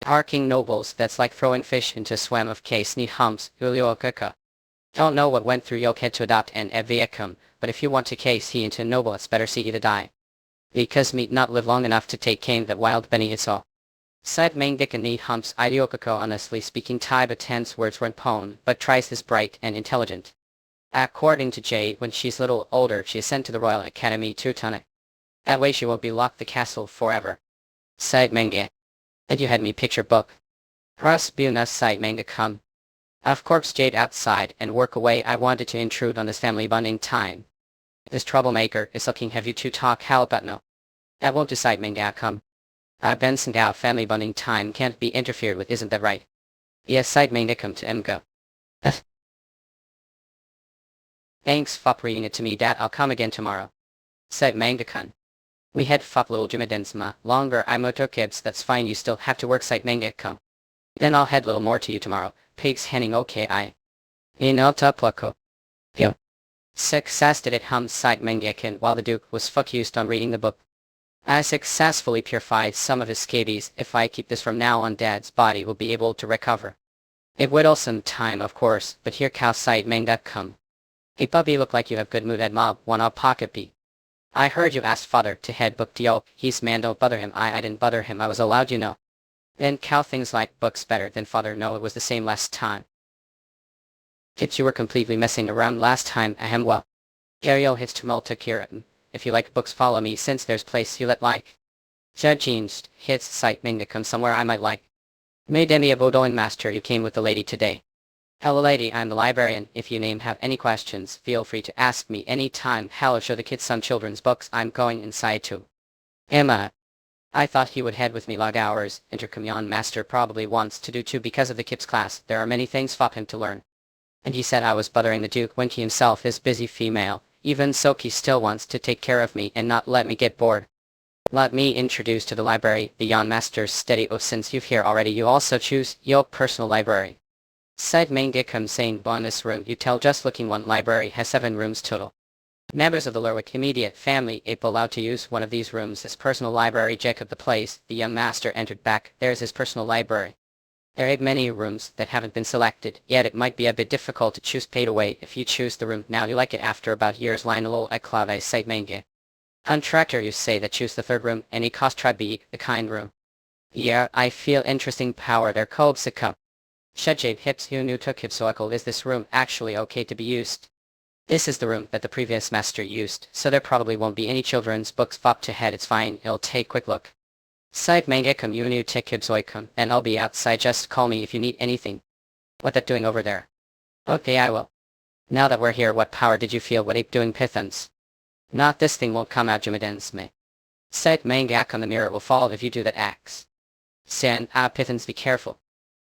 Arking nobles, that's like throwing fish into a swam of case need humps, Ulio Okaka. Don't know what went through Yokhead to adopt an Eviacum, but if you want to case he into noble it's better see you to die. Because meat not live long enough to take cane that wild Benny is all. Side main dick and need humps Idiokako honestly speaking Tibetan's words weren't pwn, but Trice is bright and intelligent. According to Jade, when she's little older she is sent to the Royal Academy Teutonic. That way she won't be locked the castle forever. Side manga. And you had me picture book. Rasbuna side manga come. Of course Jade outside and work away. I wanted to intrude on this family bonding time. This troublemaker is looking have you to talk how about no. That won't decide manga come. Benson Gao family bonding time can't be interfered with, isn't that right? Yes side manga come to Mgo. Thanks for reading it to me dad, I'll come again tomorrow. Said Mangakun. We had fop little Jimadensma, longer I motokibs that's fine you still have to work site Mangakun. Then I'll head little more to you tomorrow, pigs henning okay I. In alta plako. Yo. Success did it hum site Mangakun while the Duke was focused on reading the book. I successfully purified some of his scabies. If I keep this from now on dad's body will be able to recover. It would also some time of course, but here cow site Mangakun. Hey puppy look like you have good mood at mob, wanna pocket be. I heard you asked father to head book Dio, he's man don't bother him. I didn't bother him, I was allowed you know. Then cow things like books better than father no it was the same last time. Kids you were completely messing around last time ahem well. Ariel hits tumulta kira. If you like books follow me since there's place you let like. Judged hits site manga come somewhere I might like. May demi a Bodoin master you came with the lady today. Hello lady, I'm the librarian. If you have any questions, feel free to ask me anytime. Hello, show the kids some children's books. I'm going inside too. Emma. I thought he would head with me log hours. Intercommunion master probably wants to do too because of the kids class. There are many things for him to learn. And he said I was bothering the Duke when he himself is busy female. Even so he still wants to take care of me and not let me get bored. Let me introduce to the library, the Yon master's steady. Oh, since you've here already you also choose your personal library. Said Mangakam saying bonus room you tell just looking one library has 7 rooms total. Members of the Lurwick immediate family ape allowed to use one of these rooms as personal library. Jacob the place, the young master entered back, there's his personal library. There are many rooms that haven't been selected, yet it might be a bit difficult to choose paid away if you choose the room now you like it after about years line a little cloud I say manga. Contractor you say that choose the 3rd room, any cost try be the kind room. Yeah, I feel interesting power there Kobe Sikam. Shedjade hips you knew took hipsoical is this room actually okay to be used? This is the room that the previous master used, so there probably won't be any children's books fop to head it's fine, it'll take quick look. Side mangakam you knew take hipsoicum, and I'll be outside just call me if you need anything. What that doing over there? Okay I will. Now that we're here what power did you feel what ape doing Pythons? Not this thing won't come out Jumadens me. Side mangak on the mirror will fall if you do that axe. San Pythons be careful.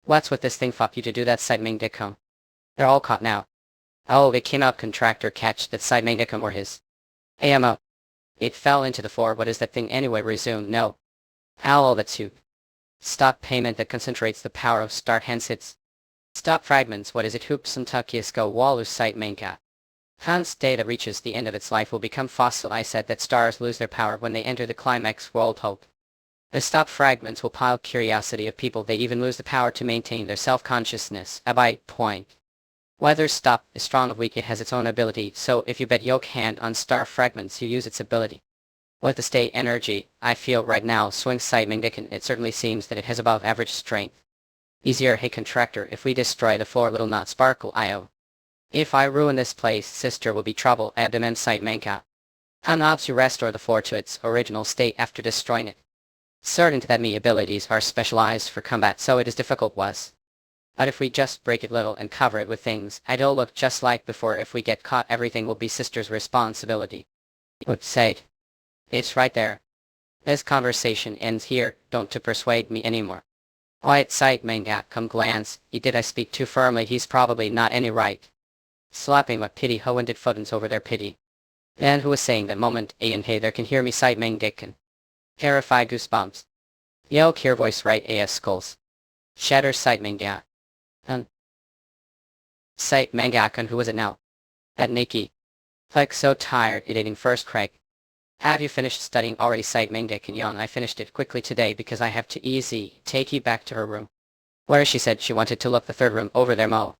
What's with this thing fop you to do that side main dickum? They're all caught now. Oh, it came out contractor catch that side main dickum or his. AMO. It fell into the floor. What is that thing anyway? Resume. No. Owl, that's you. Stop payment that concentrates the power of start hence hits. Stop fragments. What is it? Hoops and Tukiasko Walu site Manka. Hans data reaches the end of its life will become fossil. I said that stars lose their power when they enter the climax world hope. The stop fragments will pile curiosity of people. They even lose the power to maintain their self-consciousness. A byte point. Whether stop is strong or weak, it has its own ability, so if you bet yoke hand on star fragments you use its ability. With the state energy I feel right now swing site Mingdikin, it certainly seems that it has above average strength. Easier. Hey contractor, if we destroy the floor little not sparkle io. If I ruin this place sister will be trouble. Abdomen site Manka. Unobs you restore the floor to its original state after destroying it. Certain that me abilities are specialized for combat so it is difficult was. But if we just break it little and cover it with things, it'll look just like before. If we get caught everything will be sister's responsibility. Would say. It's right there. This conversation ends here, don't to persuade me anymore. Quiet sight Manga, come glance, did I speak too firmly? He's probably not any right. Slapping my pity ho and did footings over their pity. And who was saying that moment, and hey there can hear me sight Mangdikin. Terrified goosebumps. Yo clear voice right as skulls. Shatter sight Manga. Sight Mangakan, who was it now? That Nikki. Like so tired eating first Craig. Have you finished studying already? Sight Mangdikin. Young, I finished it quickly today because I have to easy take you back to her room. Where she said she wanted to look the third room over there Mo.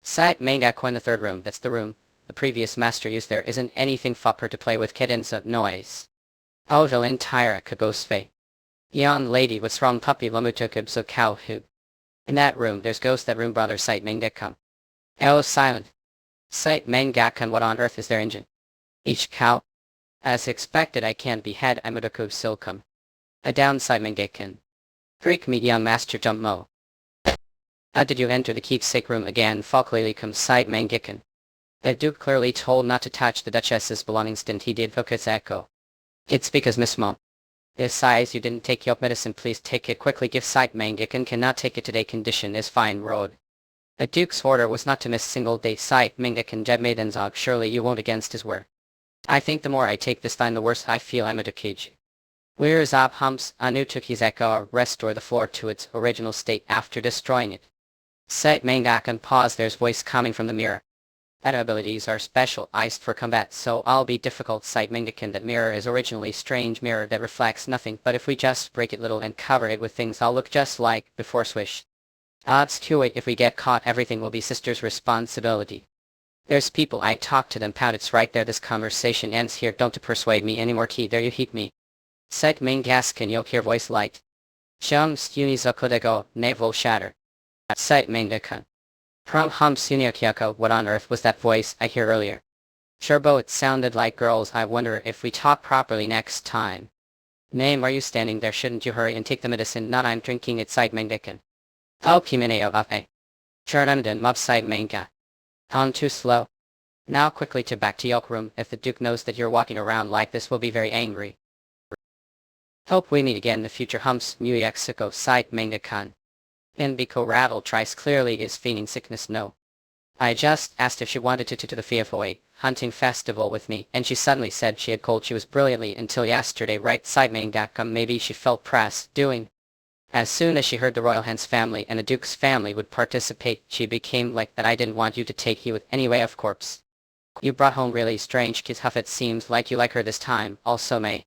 Sight Mangakon, the third room, that's the room the previous master used. There isn't anything for her to play with. Kidensa noise. Oh the entire kabosfe. Young lady what's wrong puppy lamutukub so cow who. In that room there's ghost that room brother sight Mangdikum. Oh silent. Sight Mangakan, what on earth is their engine? Each cow. As expected I can't be had Amudaku silkum. A downside Mangakan. Greek medium master jump mo. How did you enter the keepsake room again? Falklilicum sight Mangakan. The Duke clearly told not to touch the Duchess's belongings. Didn't he? Did focus echo. It's because Miss Mom. Besides you didn't take your medicine. Please take it quickly. Give sight Mangakan cannot take it today. Condition is fine road. The Duke's order was not to miss single day. Sight Mangakan Jeb Maidenzog. Surely you won't against his word. I think the more I take this time the worse I feel. I'm a Dukage. Where is Ob Humps? Anu took his echo restore the floor to its original state after destroying it. Sight Mangakan pause. There's voice coming from the mirror. That abilities are specialized for combat so I'll be difficult. Sight Mangakan, that mirror is originally strange mirror that reflects nothing but if we just break it little and cover it with things I'll look just like before swish. Odds to it if we get caught everything will be sister's responsibility. There's people I talk to them pout. It's right there. This conversation ends here. Don't to persuade me anymore. Key there you heat me. Sight Mangaskin you'll hear voice light. Shung stuni zakodego navel shatter. Sight Mangakan. Prom hum sunyakyako. What on earth was that voice I hear earlier? Sherbo, it sounded like girls. I wonder if we talk properly next time. Name, are you standing there? Shouldn't you hurry and take the medicine? Not I'm drinking it. Sight Mangakan. Oh Pimineo Vape. Chardandan Mub Sight Manga. On too slow. Now quickly to back to Yoke room. If the Duke knows that you're walking around like this will be very angry. Hope we meet again in the future. Humps Muyexiko Sight Mangakan. Biko rattle tries clearly is feigning sickness. No. I just asked if she wanted to the FFOA hunting festival with me and she suddenly said she had cold. She was brilliantly until yesterday. Right Sight Mangakam. Maybe she felt pressed doing. As soon as she heard the royal hen's family and the Duke's family would participate, she became like that. I didn't want you to take you with anyway of corpse. You brought home really strange kids. Huff, it seems like you like her this time, also May.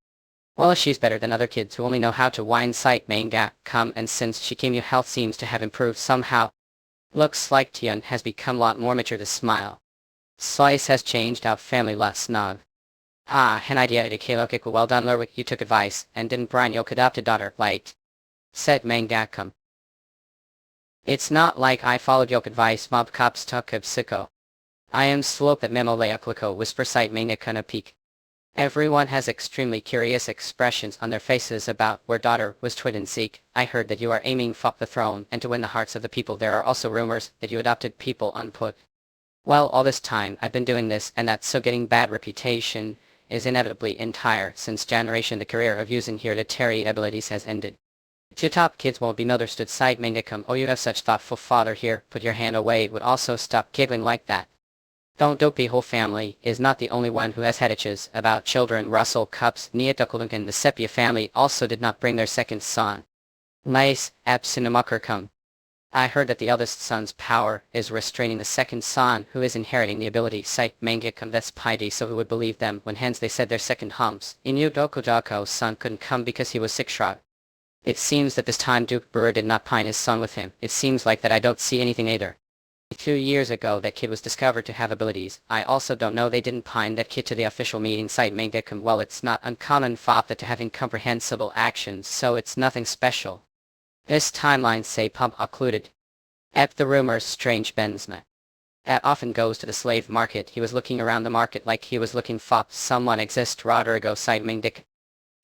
Well, she's better than other kids who only know how to whine. Sight Manga, come, and since she came your health seems to have improved somehow. Looks like Tian has become a lot more mature to smile. Slice has changed our family less nog. Ah, an idea to Kalokik. Well done Lerwick, you took advice, and didn't Brian Yoke adopt a daughter, light. Said Mangakam. It's not like I followed Yoke advice. Mob cops took of sicko. I am slope that memo leakliko whisper Sight Mangakana peak. Everyone has extremely curious expressions on their faces about where daughter was twid and seek. I heard that you are aiming for the throne and to win the hearts of the people. There are also rumors that you adopted people on put. Well, all this time I've been doing this and that's so getting bad reputation is inevitably entire since generation the career of using hereditary abilities has ended. Your top kids won't be understood. Sight Mangakam. Oh, you have such thoughtful father here. Put your hand away. Would also stop giggling like that. Don't dopey whole family is not the only one who has had itches about children. Russell Cups Niatakulunk and the Sepia family also did not bring their second son. Mais absinamukurkum. I heard that the eldest son's power is restraining the second son who is inheriting the ability cite mangakam that's piety so who would believe them when hence they said their second humps. Inu Dokujako's son couldn't come because he was sick shrug. It seems that this time Duke Brewer did not pine his son with him. It seems like that I don't see anything either. 2 years ago that kid was discovered to have abilities. I also don't know they didn't pine that kid to the official meeting site mangakam. Well, it's not uncommon for that to have incomprehensible actions, so it's nothing special. This timeline say pump occluded. Ep the rumors strange Benzna. At often goes to the slave market. He was looking around the market like he was looking for someone exist. Rodrigo site mangdik.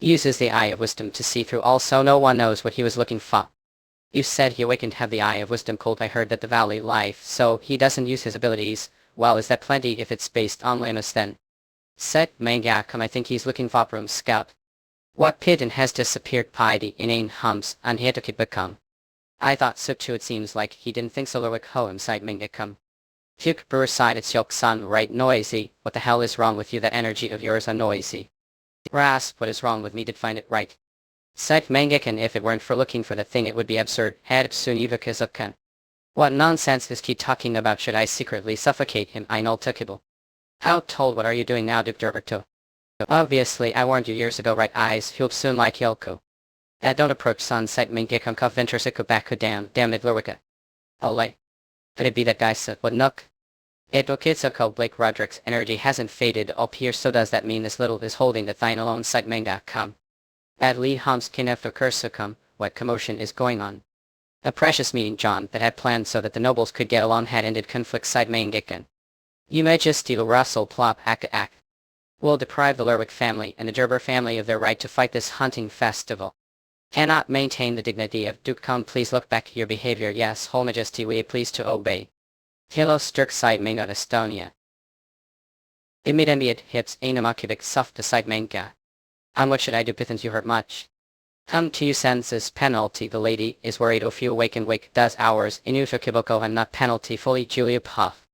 Uses the eye of wisdom to see through all so no one knows what he was looking for. You said he awakened have the eye of wisdom cold. I heard that the valley life, so he doesn't use his abilities. Well, is that plenty if it's based on Linus then? Said mangakam I think he's looking for room scout. What pidden has disappeared piety inane hums and he to keep become. I thought so too. It seems like he didn't think so. Loic hoem side mangakam. Fuke Brewer side it's yok son right noisy. What the hell is wrong with you? That energy of yours are noisy. Rasp, what is wrong with me? Did find it right. Site mangakan if it weren't for looking for the thing it would be absurd. Had soon Ivakazukan. What nonsense is he talking about? Should I secretly suffocate him? I know tukable. How told what are you doing now, Duke Derberto? Obviously I warned you years ago, right eyes, he'll soon like Yelko. Don't approach son site mangakam kov ventrisiku baku damn it lurwika. Olay. Could it be that guy said what nook? Edokitsako Blake Roderick's energy hasn't faded up here, so does that mean this little is holding the thine alone site mangakam? At Lee Hums Kinef Kursukam, what commotion is going on? A precious meeting, John, that had planned so that the nobles could get along had ended conflict side mangakan. You Majesty Russell plop ak will deprive the Lerwick family and the Gerber family of their right to fight this hunting festival. Cannot maintain the dignity of Duke Khan. Please look back your behavior. Yes, Whole Majesty, we please to obey. Hilo Sturk side Mangot Estonia. Immediate hips Ainamakivik soft to side manga. And what should I do? Pithens you hurt much. Come to you senses penalty. The lady is worried if you wake does hours inuto kiboko and not penalty fully Julia Puff.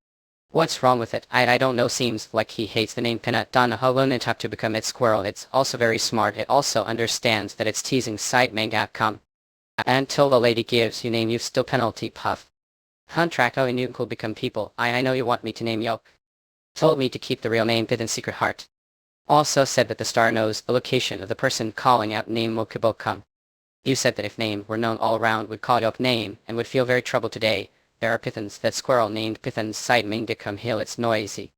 What's wrong with it? I don't know. Seems like he hates the name Pinat Donna Holonitap to become its squirrel. It's also very smart. It also understands that it's teasing side manga come. Until the lady gives you name you still penalty Puff. Contracto and you could become people. I know you want me to name Yoke. Told me to keep the real name hidden secret heart. Also said that the star knows the location of the person calling out name Mokibokam. You said that if name were known all around would call Yoke name and would feel very troubled today. There are Pithans that squirrel named Pithans side Mingdicum Hill. It's noisy.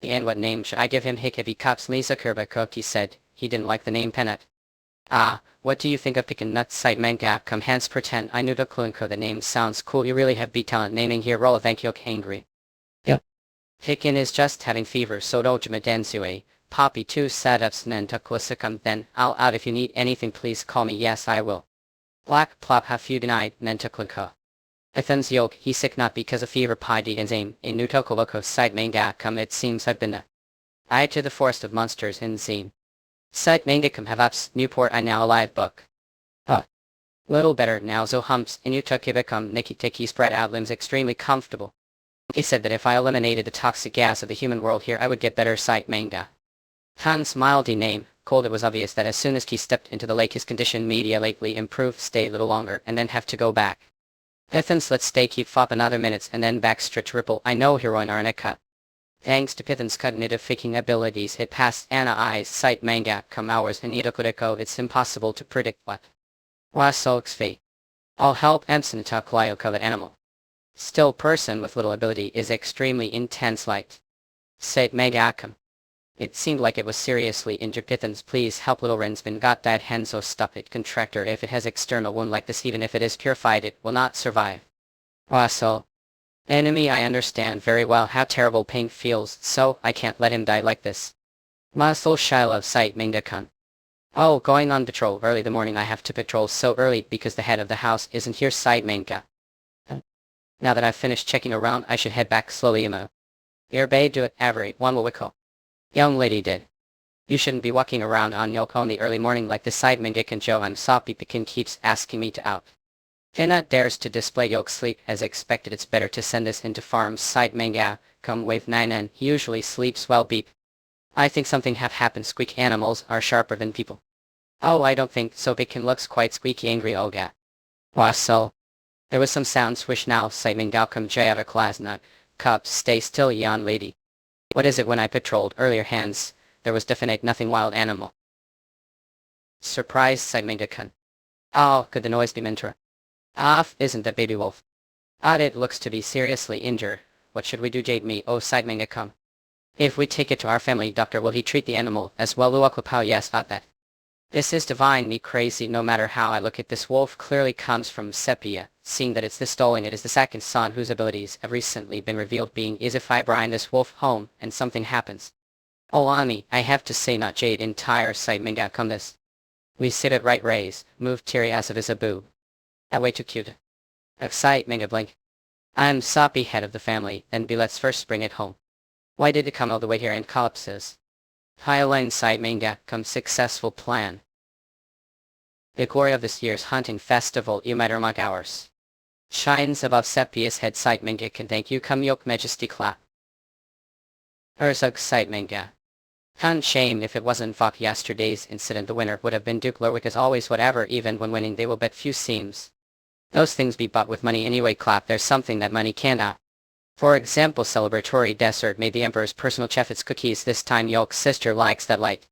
And what name should I give him? Hickaby Cops Lisa Kerba cooked. He said he didn't like the name Peanut. Ah, what do you think of picking nuts side manga? Come hence pretend I knew the Klunko. The name sounds cool. You really have beat talent naming here. Roll thank Yoke angry. Yep. Pickin is just having fever so dojima densue. Poppy 2 setups Nentuklisicum. Then I'll out if you need anything. Please call me. Yes I will. Black plop have you denied Nentuklinko. Ethan's yoke, he sick not because of fever piety and aim, in Nutokoloko site manga come it seems I've been I to the forest of monsters in Zine. Site mangacum have ups, Newport I now alive book. Little better now zo humps, in Utokibicum Nikki Tiki spread out limbs extremely comfortable. He said that if I eliminated the toxic gas of the human world here I would get better site manga. Han's mildy name, cold. It was obvious that as soon as he stepped into the lake his condition immediately improved. Stay a little longer and then have to go back. Pithans let's stay keep fop another minutes and then backstretch ripple. I know heroine Arnica. Thanks to Pithans cognitive faking abilities it passed Anna eyes sight manga come hours in Itokureko. It's impossible to predict what Wasolk's fate. All help Emson talk Lyoko that animal. Still person with little ability is extremely intense light. Sate Megakam. It seemed like it was seriously injured. Pithans please help little Rinsman got that Henzo stop it contractor. If it has external wound like this even if it is purified it will not survive. Wasol. Enemy I understand very well how terrible pain feels so I can't let him die like this. Masol Shiloh sight Mingakan. Oh going on patrol early the morning. I have to patrol so early because the head of the house isn't here sight Minga. Now that I've finished checking around I should head back slowly Imo. Your bay do it every one will wicko. Young lady did. You shouldn't be walking around on Yolk on the early morning like this side Mingikan Joe. I'm soppy Pekin keeps asking me to out. Finna dares to display Yolk sleep as expected. It's better to send this into farm's side manga. come wave 9 and he usually sleeps well beep. I think something have happened. Squeak animals are sharper than people. Oh, I don't think so. Bacon looks quite squeaky angry. Olga. So. There was some sound swish now. Sightming Galcom Jayava Klasna. Cups stay still yon lady. What is it? When I patrolled earlier hands, there was definite nothing wild animal. Surprise Sightming Dakun. Oh, could the noise be Mentora? Isn't that baby wolf? It looks to be seriously injured. What should we do? Jade me. Oh, Sightming Dakun. If we take it to our family doctor, will he treat the animal as well? Luaklapau? Yes, that. This is divine me crazy. No matter how I look at this wolf clearly comes from Sepia, seeing that it's the stolen. It is the second son whose abilities have recently been revealed being is if I bring this wolf home and something happens. Oh Ani, I have to say not Jade entire sight minga come this. We sit at right raise, move teary as of his abu. That way too cute. Excite minga blink. I'm soppy head of the family, then be let's first bring it home. Why did it come all the way here in collapses? Highline sight minga come successful plan. The glory of this year's hunting festival Umatermuk hours. Shines above Sepia's head sight minga can thank you come yok majesty clap. Urzug sight minga. Can't shame if it wasn't fuck yesterday's incident the winner would have been Duke Lurwick as always whatever even when winning they will bet few seams. Those things be bought with money anyway clap there's something that money cannot. For example celebratory dessert made the emperor's personal chef its cookies this time Yolk's sister likes that light.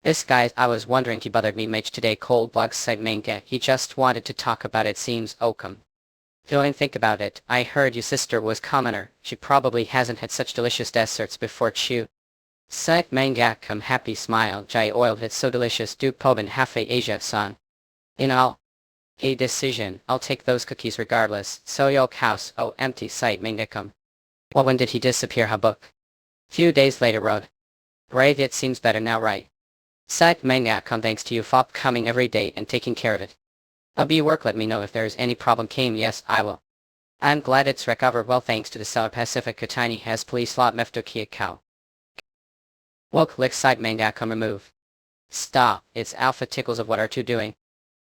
This guy I was wondering he bothered me much today cold blood sight minga he just wanted to talk about it seems Oakham. Don't think about it I heard your sister was commoner she probably hasn't had such delicious desserts before chew. Sight manga come happy smile jai oiled it's so delicious Duke Pobin half a Asia son. In all. A decision I'll take those cookies regardless so Yolk house oh empty sight manga come. Well when did he disappear ha book? Few days later road. Right it seems better now right. Sight manga come thanks to you fop coming every day and taking care of it. I'll be work let me know if there's any problem came yes I will. I'm glad it's recovered well thanks to the South Pacific Katini has police lot meftokia cow. Woke lick sight manga come remove. Stop, it's alpha tickles of what are two doing.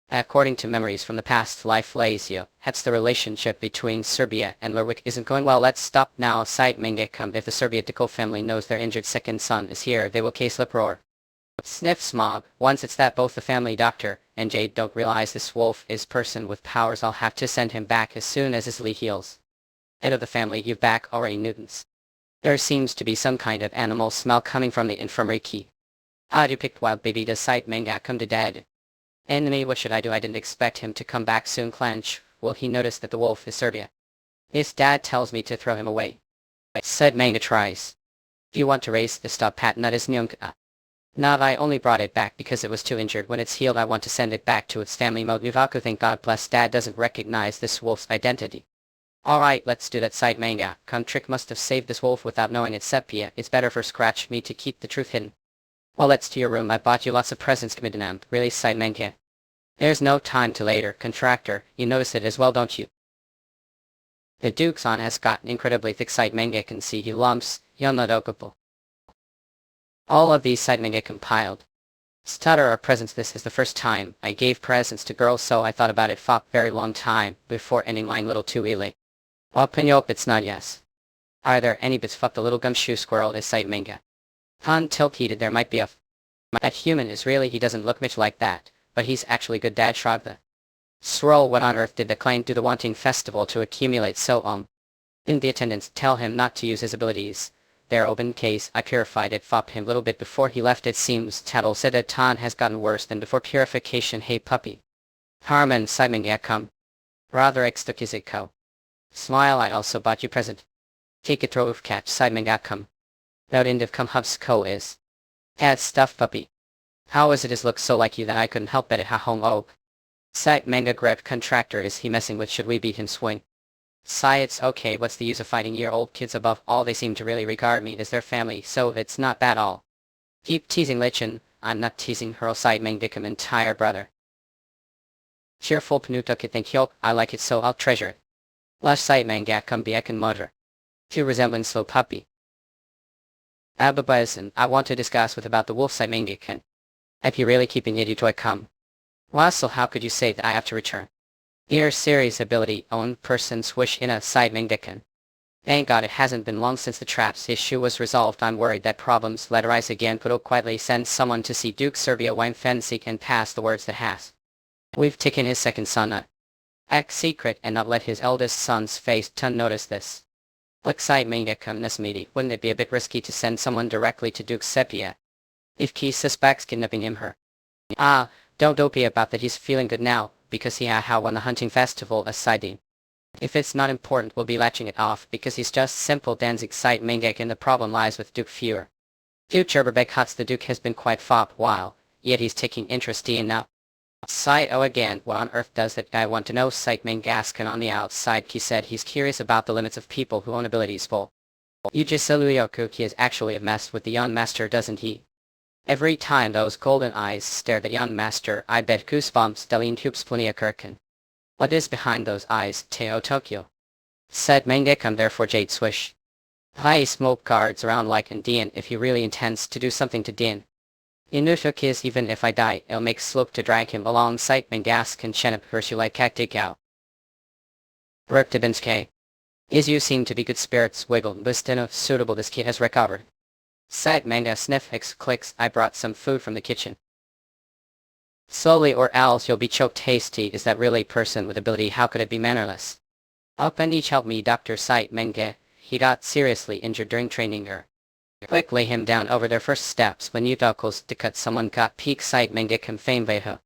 According to memories from the past life Lazio, hence the relationship between Serbia and Lurwick isn't going well let's stop now sight manga come if the Serbiatical family knows their injured second son is here they will case lip roar. Sniff smog, once it's that both the family doctor and Jade don't realize this wolf is person with powers I'll have to send him back as soon as his lee heals. Head of the family you back already Newtons. There seems to be some kind of animal smell coming from the infirmary key. You picked wild baby does sight manga come to dad. Enemy what should I do I didn't expect him to come back soon clench, will he notice that the wolf is Serbia? His dad tells me to throw him away. Said manga tries. If you want to raise the stop pat nut is nyunka. Now I only brought it back because it was too injured when it's healed I want to send it back to its family mode Nuvaku thank God bless dad doesn't recognize this wolf's identity. Alright let's do that sight manga, come trick must have saved this wolf without knowing it's Sepia, it's better for scratch me to keep the truth hidden. Well let's to your room I bought you lots of presents Kmidinam, really sight manga. There's no time to later, contractor, you notice it as well don't you? The Duke's on has gotten incredibly thick sight manga can see he lumps, young not okable. All of these sight manga compiled. Stutter our presents this is the first time I gave presents to girls so I thought about it for very long time before ending line little too early. Opinion it's not yes. Are there any bits fuck the little gumshoe squirrel is sight manga. Han tilt heated there might be a that human is really he doesn't look much like that, but he's actually good dad shrug the. Swirl what on earth did the client do the wanting festival to accumulate so in the attendants tell him not to use his abilities. Their open case I purified it fop him little bit before he left it seems Tattle said that Tan has gotten worse than before purification hey puppy. Harman Simon come. Rather extukiziko. Smile I also bought you present. Take it trove catch Simon come. That end of come hubs co is. Add stuff puppy. How is it is look so like you that I couldn't help but it ha hong oh. Sight manga grep contractor is he messing with should we beat him swing? Sigh it's okay what's the use of fighting year-old kids above all they seem to really regard me as their family so it's not bad all. Keep teasing Lichen, I'm not teasing her sight mangdicum entire brother. Cheerful Panutuk think hyok I like it so I'll treasure it. Lush sight manga come be ekin mudra. To resembling slow puppy. Ababazin I want to discuss with about the wolf sight mangakin. If you really keeping it you toy come. Wassel how could you say that I have to return? Ear series ability own person swish in a sight mangdikan. Thank God it hasn't been long since the traps issue was resolved. I'm worried that problems let arise again. Put quietly send someone to see Duke Serbia Wine Fensik and pass the words that has. We've taken his second son act secret and not let his eldest son's face turn notice this. Like Mangekam Nesmidi, wouldn't it be a bit risky to send someone directly to Duke Serbia? If he suspects kidnapping him her. Don't dopey about that, he's feeling good now, because he how won the hunting festival aside him. If it's not important we'll be latching it off because he's just simple Danzig site Mangek and the problem lies with Duke Fuhrer. Duke Gerberbek Huts the Duke has been quite fop while, yet he's taking interest in now. Site again, what on earth does that guy want to know? Site Mangaskan on the outside he said he's curious about the limits of people who own abilities full. Ujisaluyoku he is actually a mess with the young master doesn't he? Every time those golden eyes stare at the young master I bet goosebumps Delene hoops Kirkin. What is behind those eyes, Teo Tokyo? Said Mangekam therefore Jade Swish. Pai smoke guards around like Indian if he really intends to do something to Din. Inutuk is even if I die, it'll make slope to drag him alongside Mangask and Chenip Hirshu like Kaktikao. Riptibinske. Is you seem to be good spirits wiggle Bustino suitable this kid has recovered. Said Manga sniff clicks I brought some food from the kitchen. Slowly or else you'll be choked hasty. Is that really person with ability? How could it be mannerless? Up and each help me Dr. Site Menge. He got seriously injured during training her. Quick lay him down over their first steps when Utakos to cut someone got peak Site Menge can fame veho.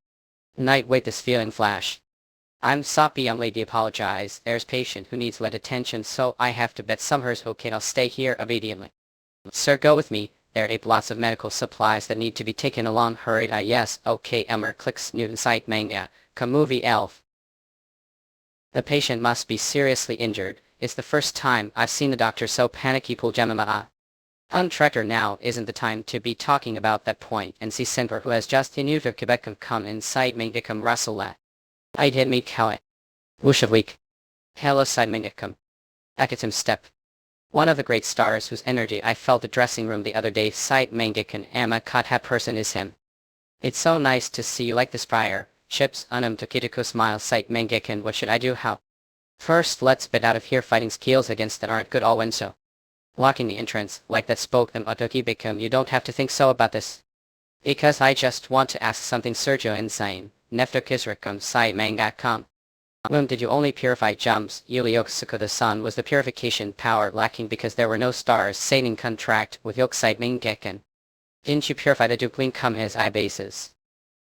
Night wait this feeling flash. I'm soppy young lady apologize. There's patient who needs lead attention so I have to bet some hers okay I'll stay here obediently. Sir go with me. There are lots of medical supplies that need to be taken along. Hurried yes, okay Emmer clicks Newton site manga, come movie elf. The patient must be seriously injured. It's the first time I've seen the doctor so panicky pull Jemima. Untractor now isn't the time to be talking about that point and see Semper who has just in Utah Quebec come inside Mangdicum Russell I'd hit me cow it. Whoosh of week. Hello side Mangdicum. Akatim step. One of the great stars whose energy I felt the dressing room the other day sight Mangdikan Amma Katha person is him. It's so nice to see you like this prior. Chips unum Tokitiko smile sight Mangdikan what should I do how? First let's get out of here fighting skills against that aren't good all when so. Locking the entrance like that spoke them Otoki Bikum you don't have to think so about this. Because I just want to ask something Sergio insane. Neftokisrikum sight Mangakam. Did you only purify jumps? Yulioksuko the sun was the purification power lacking because there were no stars sailing contract with Yokside Mingeken. Didn't you purify the dupling come his eye bases?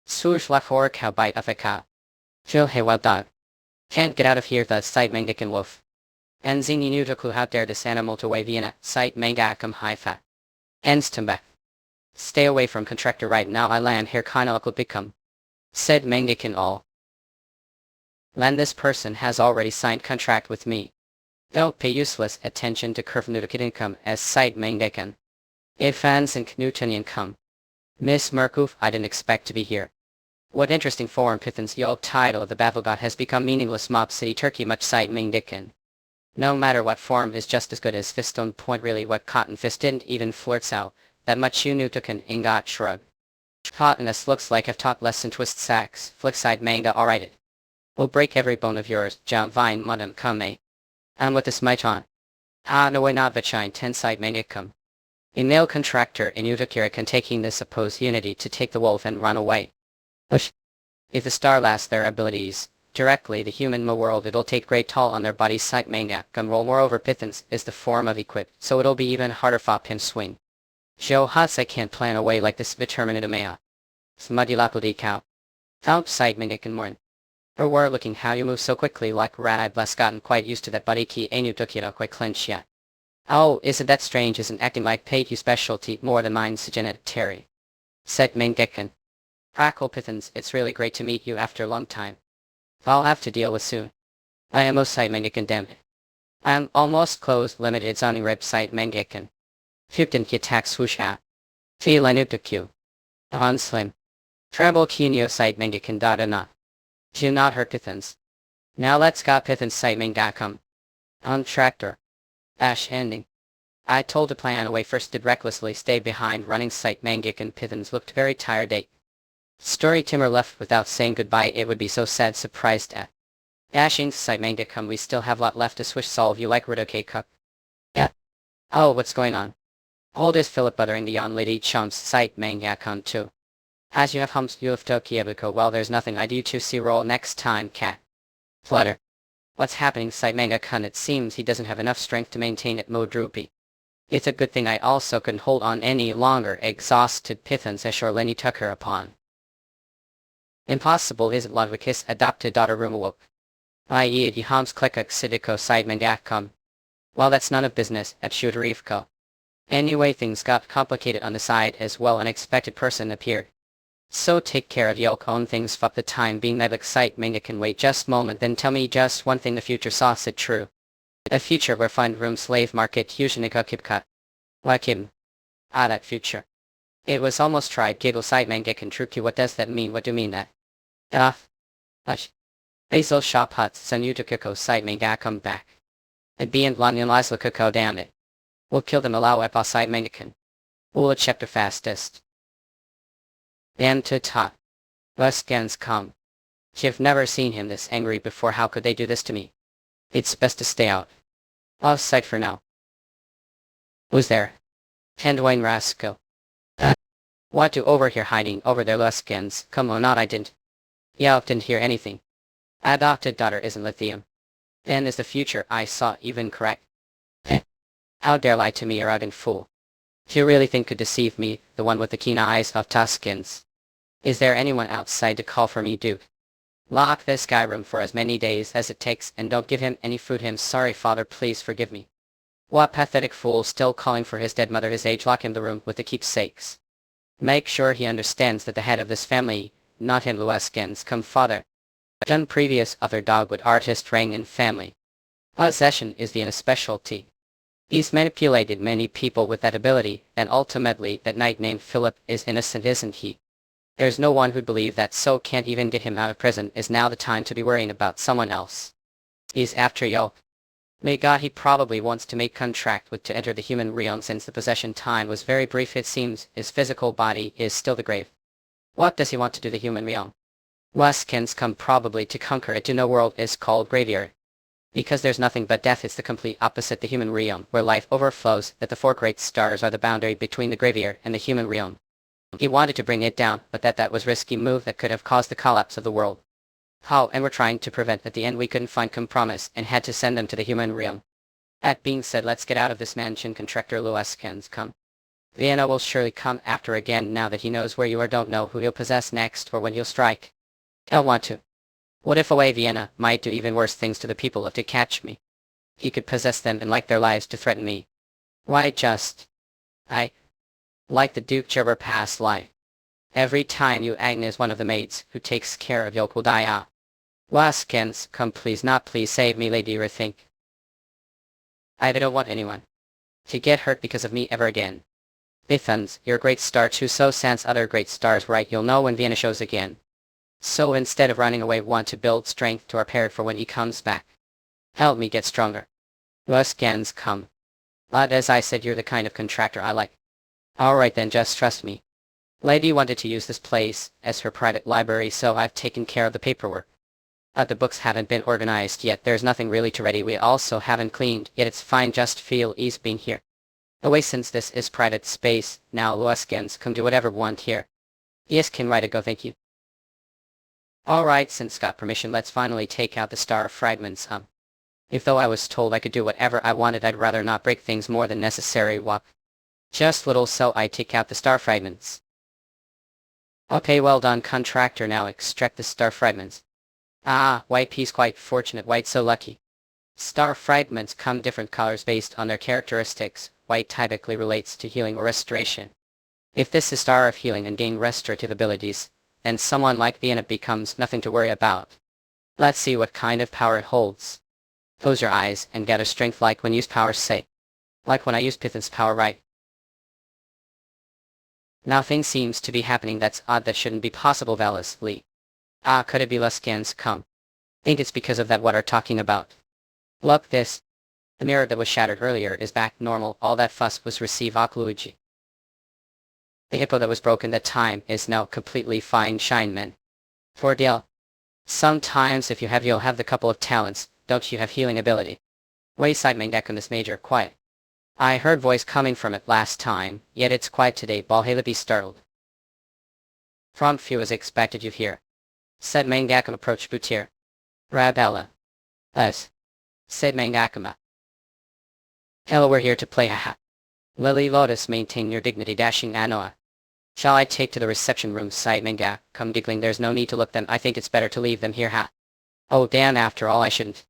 Sush lafor cow bite afaka. Phil hey well dog. Can't get out of here the site Mangeken wolf. Enzini nutaku out there this animal to Waviana, site Mangakam high fat. Enstumba. Stay away from contractor right now I land here kinda local become. Said Mangeken all. Land this person has already signed contract with me. Don't pay useless attention to curve nutukid income as site Mangdekan. If fans and Knutonian come. Miss Murkoof I didn't expect to be here. What interesting foreign pithans the old title of the Babel god has become meaningless mob city turkey much site Mangdekan. No matter what form is just as good as fist on point really what cotton fist didn't even flirts out, that much you nutukan ingot shrug. Cottonus looks like I've taught less than twist sacks, flickside manga alrighted. We'll break every bone of yours, John Vine Mudam come And with this might on. No way not vachine 10 side maniacum. A male contractor in Utakira can taking this opposed unity to take the wolf and run away. Ush. If the star lasts their abilities, directly the human world it'll take great toll on their bodies site manga gun roll moreover Pithans is the form of equip, so it'll be even harder for him swing. Joe Hase can't plan away like this determinate mea. Smuddy lapudi cow. Found site maniacan morn. Or were looking how you move so quickly like Rad Bless gotten quite used to that buddy key Anu Tokiro quite clench yet. Oh, isn't that strange isn't acting like paid you specialty more than mine Sejenet Terry. Said Mangdekan. Crackle Pithans it's really great to meet you after a long time. I'll have to deal with soon. I am most site Mangdekan damn it. I'm almost closed limited zoning website Mangdekan. 15 ki attack swoosh out. Feel I to Q. On slim. Treble Kinyo site Mangdekan dot. Do not hurt Pithans. Now let's got Pithans site Mangdacum. On tractor. Ash ending. I told to plan away first did recklessly stay behind running site Mangik and Pithans looked very tired Story Timur left without saying goodbye it would be so sad surprised at. Ashing site Mangdicum we still have lot left to swish solve you like Ridoke Cup. Oh, what's going on? Hold is Philip buttering the young lady chum's sight mangakon too. As you have hums you have tokiebiko, well there's nothing I do to see roll next time cat. Flutter. What's happening sight mangakon, it seems he doesn't have enough strength to maintain it mode droopy. It's a good thing I also couldn't hold on any longer, exhausted Pithans Eshor Lenny took her upon. Impossible is it Lodwikis adopted daughter Rumawok. I.e. he hums klikkuk sidiko sight mangakon. Well that's none of business at Shudarifko. Anyway things got complicated on the side as well, unexpected person appeared. So take care of your own things for the time being. That excite manga can wait just a moment, then tell me just one thing the future saw it true. A future where find room slave market Yushnika Kipka. Like him. Ah that future. It was almost tried giggle side manga can truki, what does that mean, what do you mean that? Hush. Basil shop huts Sanuta Kiko side manga come back. And be in Lanyan Laszlo Kiko damn it. We'll kill them allow epa side mangakan. We'll chapter fastest. And to ta. Luskans come. You've never seen him this angry before, how could they do this to me? It's best to stay out. Off sight for now. Who's there? Tendwine Rasco. What do over here hiding over there Luskans, come on not I didn't. Yeah, didn't hear anything. Adopted daughter isn't lithium. Then is the future I saw even correct? How dare lie to me, arrogant fool. Do you really think could deceive me, the one with the keen eyes of Tuskins? Is there anyone outside to call for me, Duke? Lock this guy room for as many days as it takes and don't give him any food. Him sorry father, please forgive me. What pathetic fool still calling for his dead mother his age, lock him the room with the keepsakes. Make sure he understands that the head of this family, not him Lueskins, come father. Done previous other dog with artist rang in family. Possession is the specialty. He's manipulated many people with that ability, and ultimately that knight named Philip is innocent, isn't he? There's no one who'd believe that, so can't even get him out of prison. Is now the time to be worrying about someone else. He's after yo. May God, he probably wants to make contract with to enter the human realm, since the possession time was very brief it seems. His physical body is still the grave. What does he want to do the human realm? Luskins come probably to conquer it. To no world is called graveyard. Because there's nothing but death. It's the complete opposite, the human realm, where life overflows, that the four great stars are the boundary between the graveyard and the human realm. He wanted to bring it down, but that was risky move that could have caused the collapse of the world. How, and we're trying to prevent. At the end we couldn't find compromise and had to send them to the human realm. That being said, let's get out of this mansion. Contractor Lueskins come. Vienna will surely come after again now that he knows where you are. Don't know who he'll possess next or when he'll strike. Don't want to. What if away Vienna might do even worse things to the people if to catch me? He could possess them and like their lives to threaten me. Why just... I... like the Duke Gerber past life. Every time you Agnes one of the maids who takes care of Yoko Daya. Lueskins, come please, not please save me, lady rethink. I don't want anyone to get hurt because of me ever again. Bithans, you're a great star too, so sans other great stars right, you'll know when Vienna shows again. So instead of running away, want to build strength to prepare for when he comes back. Help me get stronger. Lueskins come. But as I said, you're the kind of contractor I like. Alright then, just trust me. Lady wanted to use this place as her private library, so I've taken care of the paperwork. The books haven't been organized yet, there's nothing really to ready, we also haven't cleaned, yet it's fine, just feel ease being here. Away since this is private space, now Lueskins come do whatever want here. Yes, can right a go, thank you. Alright, since got permission, let's finally take out the star fragments. If though I was told I could do whatever I wanted, I'd rather not break things more than necessary. What? Just little, so I take out the star fragments. Okay, well done contractor, now extract the star fragments. Ah, white piece, quite fortunate, white so lucky. Star fragments come different colors based on their characteristics. White typically relates to healing or restoration. If this is star of healing and gain restorative abilities, then someone like Vienna becomes nothing to worry about. Let's see what kind of power it holds. Close your eyes and gather strength like when use power, say. Like when I use Python's power, right? Now things seems to be happening that's odd, that shouldn't be possible, Valis. Ah, could it be Lueskins come? Think it's because of that what are talking about. Look this. The mirror that was shattered earlier is back normal, all that fuss was receive Okluigi. The hippo that was broken that time is now completely fine, shine men. For deal. Sometimes if you have, you'll have the couple of talents, don't you have healing ability? Wayside Mangek on this major, quiet. I heard voice coming from it last time, yet it's quiet today. Balhala be startled. From few as expected you here. Said Mangakam approached Butir. Rabella. Us. Said Mangakama. Hello, we're here to play haha. Lily Lotus, maintain your dignity, dashing Anoa. Shall I take to the reception room? Sighed Mangakam, giggling. There's no need to look them. I think it's better to leave them here ha. Oh damn, after all I shouldn't.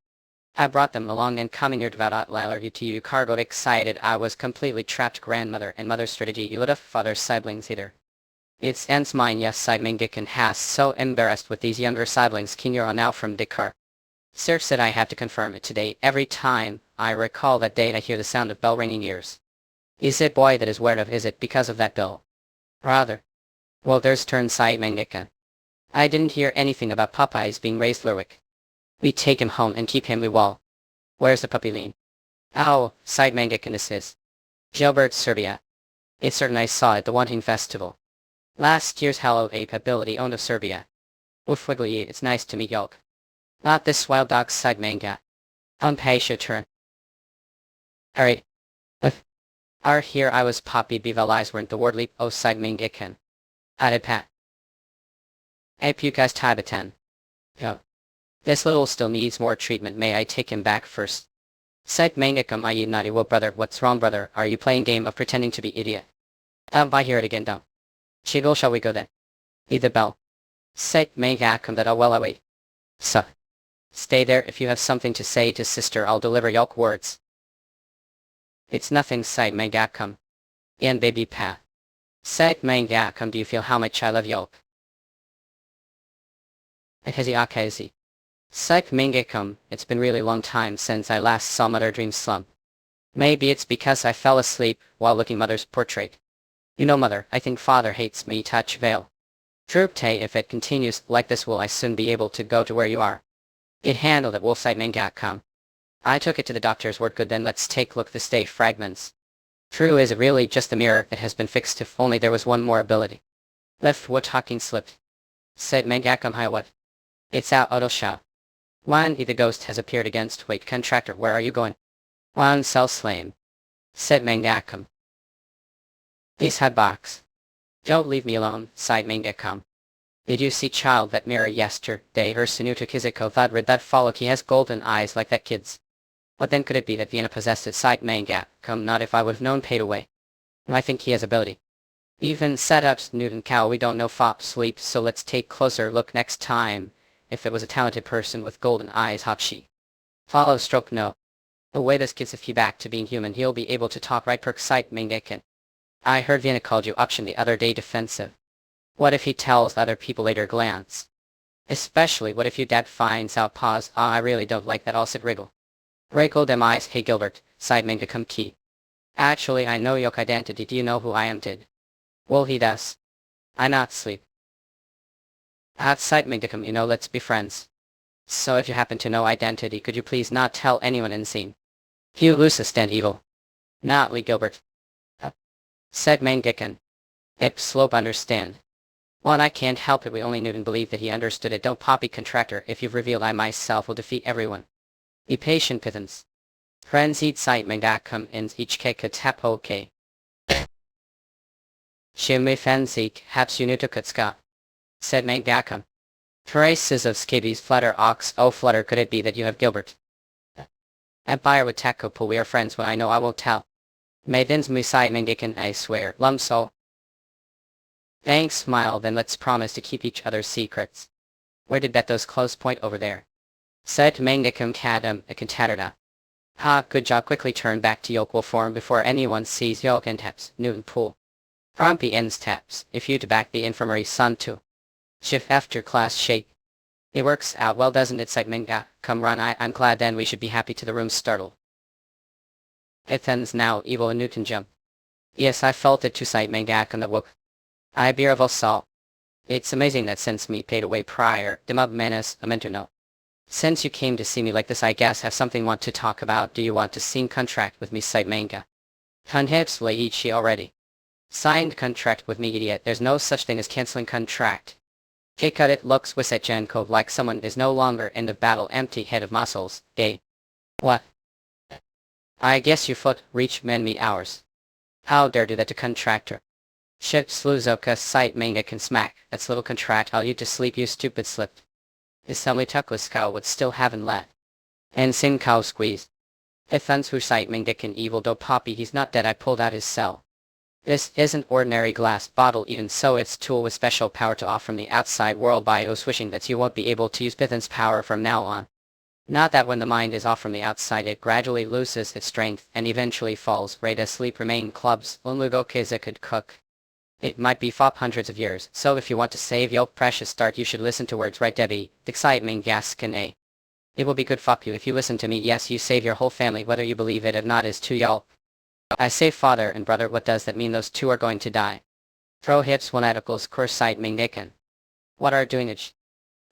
I brought them along and coming here devout you to you cargo excited. I was completely trapped. Grandmother and mother's strategy. You lit up father's siblings either. It's ends mine, yes, sighed Mangakan, has so embarrassed with these younger siblings. Kinyoro now from Dakar. Sir said I have to confirm it today. Every time I recall that date I hear the sound of bell ringing ears. Is it boy that is word of? Is it because of that bell? Rather. Well, there's turn, sighed Mangakan. I didn't hear anything about Popeyes being raised Lerwick. We take him home and keep him we wall. Where's the puppy lean? Ow, sighed Mangakan, this is Gilbert, Serbia. It's certain I saw at the Wanting Festival. Last year's Hello Ape ability owned of Serbia. Oof wiggly, it's nice to meet Yolk. Not this wild dog, sighed Manga. Unpatia turn. Alright. Here I was Poppy Bevel eyes weren't the word leap, oh sighed Mangakan. Added Pat. Ape you guys tied a 10. Yo. This little still needs more treatment, may I take him back first? Said Mangakan, I naughty well brother, what's wrong brother, are you playing game of pretending to be idiot? I hear it again don't. Shiggle, shall we go then? Eat the bell. Said Mangakan that well away. So. Stay there if you have something to say to sister I'll deliver Yolk words. It's nothing, sighed Mangakan. And baby Pat. Said Mangakan, do you feel how much I love Yolk? Akazi Akazi. Said Mangakan, it's been really long time since I last saw Mother Dream Slump. Maybe it's because I fell asleep while looking Mother's portrait. You know Mother, I think Father hates me touch veil. Droopte, if it continues like this will I soon be able to go to where you are. It handled it, wolf, sighed Mangakan. I took it to the doctor's word good, then let's take look the stay fragments. True, is it really just the mirror that has been fixed? If only there was one more ability. Left what talking slipped. Said Mangakan, hi what? It's out Otosha. Wan the ghost has appeared against wait contractor, where are you going? Wan sell slame. Said Mangakan. This had box. Don't leave me alone, sighed Mangakan. Did you see child that mirror yesterday? Her Sunuta Kiziko thought read that followed he has golden eyes like that kid's. What then could it be that Vienna possessed it? Sighed Mangakan, not if I would have known paid away. I think he has ability. Even setups Newton cow we don't know fop sleep, so let's take closer look next time. If it was a talented person with golden eyes Hachi. Follow stroke no. The way this kid's if he back to being human he'll be able to talk right perk sight Mangakan. I heard Vienna called you option the other day defensive. What if he tells other people later glance? Especially what if your dad finds out pause I really don't like that all sit wriggle. Wriggle them eyes hey Gilbert, sighed Mangakan key. Actually I know your identity, do you know who I am did? Well he does. I not sleep. Outside Mangakan, you know let's be friends. So if you happen to know identity could you please not tell anyone in scene? You loose stand evil. Not Lee Gilbert. Said Mangakan. Ip slope understand. One I can't help it we only knew and believe that he understood it don't poppy contractor if you've revealed I myself will defeat everyone. Be patient pittance. Friends eat sight Mangakan in each cake a tap okay. Shimmy fanzik haps unutukutska. Said Mangakan. Traces of skibbies flutter ox oh flutter could it be that you have Gilbert? Empire with Takopo we are friends when I know I won't tell. Maidens musai Mangakan I swear lumso. Thanks smile then let's promise to keep each other's secrets. Where did Beto's close point over there? Said Mangakan Kadam a Kantatarda. Ha good job quickly turn back to Yolk will form before anyone sees Yolk and taps Newton pool. Grumpy ends taps if you to back the infirmary son too. Shift after class shake. It works out well doesn't it sighed Mangakan run I'm glad then we should be happy to the room startled. It ends now evil and Newton jump. Yes I felt it too sighed Mangakan that woke. I beer of all. It's amazing that since me paid away prior, demub menace a mentor no. Since you came to see me like this I guess have something want to talk about. Do you want to sign contract with me sighed Manga? Conhips Leiichi already. Signed contract with me idiot there's no such thing as canceling contract. Cut it looks Wiset Janko like someone is no longer end of battle empty head of muscles, eh? What? I guess you foot reach many hours. How dare do that to contractor. Shit sluzoka sight manga can smack, that's little contract all you to sleep you stupid slip. His family tuckless cow would still haven't let. And sin cow squeeze. If thuns who sight manga can evil do poppy he's not dead I pulled out his cell. This isn't ordinary glass bottle even so it's tool with special power to off from the outside world by wishing that you won't be able to use Python's power from now on. Not that when the mind is off from the outside it gradually loses its strength and eventually falls right asleep remain clubs Unlugokeza could cook. It might be fop hundreds of years, so if you want to save your precious start you should listen to words right Debbie, excitement gas can a. It will be good fop you if you listen to me yes you save your whole family whether you believe it or not is to y'all. I say father and brother what does that mean those two are going to die? Throw hips one articles course sight ming nicken. What are doing it?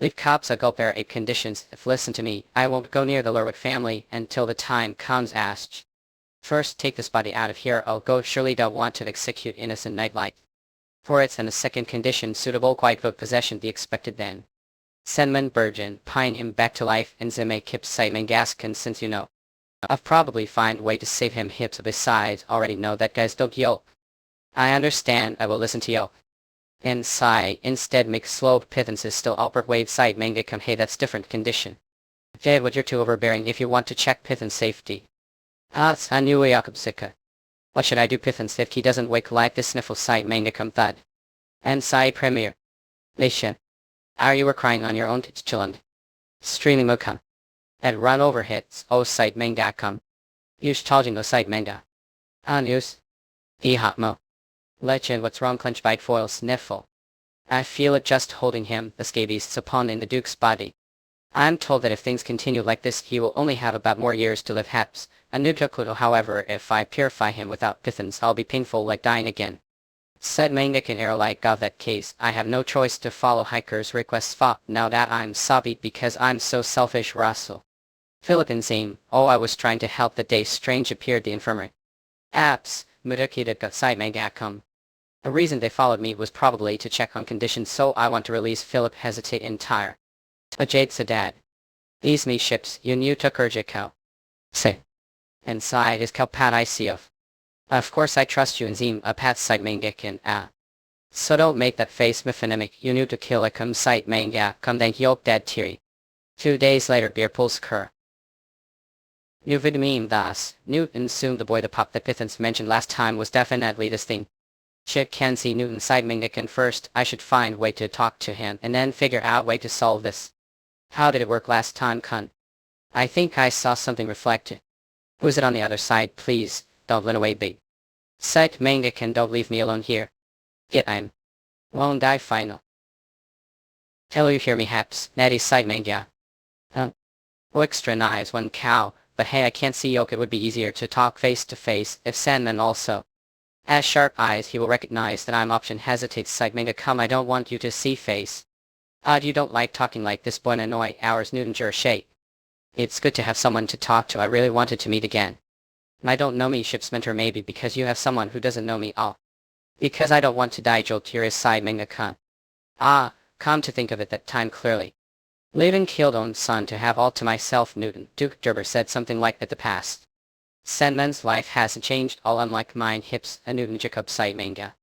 Leave cops a gulper ape conditions if listen to me I won't go near the Lurwick family until the time comes asked. First take this body out of here I'll go surely don't want to execute innocent nightlight. For it's in the second condition suitable quite vote possession the expected then. Senman Burgeon pine him back to life and Zime kip sight Mangaskin since you know. I'll probably find way to save him hips besides already know that guys don't yo. I understand I will listen to yo. And sigh instead make slow pithances still upward wave side manga come hey that's different condition. Jade what you're too overbearing if you want to check Python's safety. It's a new Yakubsika. What should I do Pythons if he doesn't wake like this sniffle side manga come thud. And sigh premier. Leisha. Are you were crying on your own chilland. Streaming mukam. And run over hits oh site manga come. Use charging the site manga. News. Hotmo. Legend what's wrong clench bite foil sniffle. I feel it just holding him the scabies upon in the Duke's body. I'm told that if things continue like this he will only have about more years to live haps. A new Tokudo however if I purify him without Pythons I'll be painful like dying again. Said Mangak and like got that case I have no choice to follow hiker's requests fop now that I'm sobby because I'm so selfish Russell. Philippines aim, oh I was trying to help the day strange appeared the infirmary. Apps, Mudakita got side Mangakum. A reason they followed me was probably to check on conditions so I want to release Philip hesitate entire. But Jade Sadad. These me ships you knew took Urjiko. Say. Inside is Kalpat Iseof. Of course I trust you and Zim a path site Mangakin So don't make that face mephanemic you knew to kill a cum site manga come thank yoke dead teary. 2 days later beer pulls cur. New vid meme thus, Newton soon the boy the pop that Pythons mentioned last time was definitely this thing. Shit can see Newton side Mangakin first I should find way to talk to him and then figure out way to solve this. How did it work last time cunt? I think I saw something reflected. Who's it on the other side please, don't run away big. Site Mangakin don't leave me alone here. I'm. Won't die final. Hello you hear me haps, natty side manga. Oh extra knives one cow, but hey I can't see yoke it would be easier to talk face to face if Sandman also. As sharp eyes he will recognize that I'm option hesitates side manga come I don't want you to see face. Odd you don't like talking like this boy annoy hours Newton shake. It's good to have someone to talk to I really wanted to meet again. I don't know me ship's mentor maybe because you have someone who doesn't know me all. Because I don't want to die Joel curious side manga come. Come to think of it that time clearly. Leaving killed own son to have all to myself Newton, Duke Gerber said something like that the past. Sandman's life hasn't changed all unlike mine hips a Newton Jacob site manga.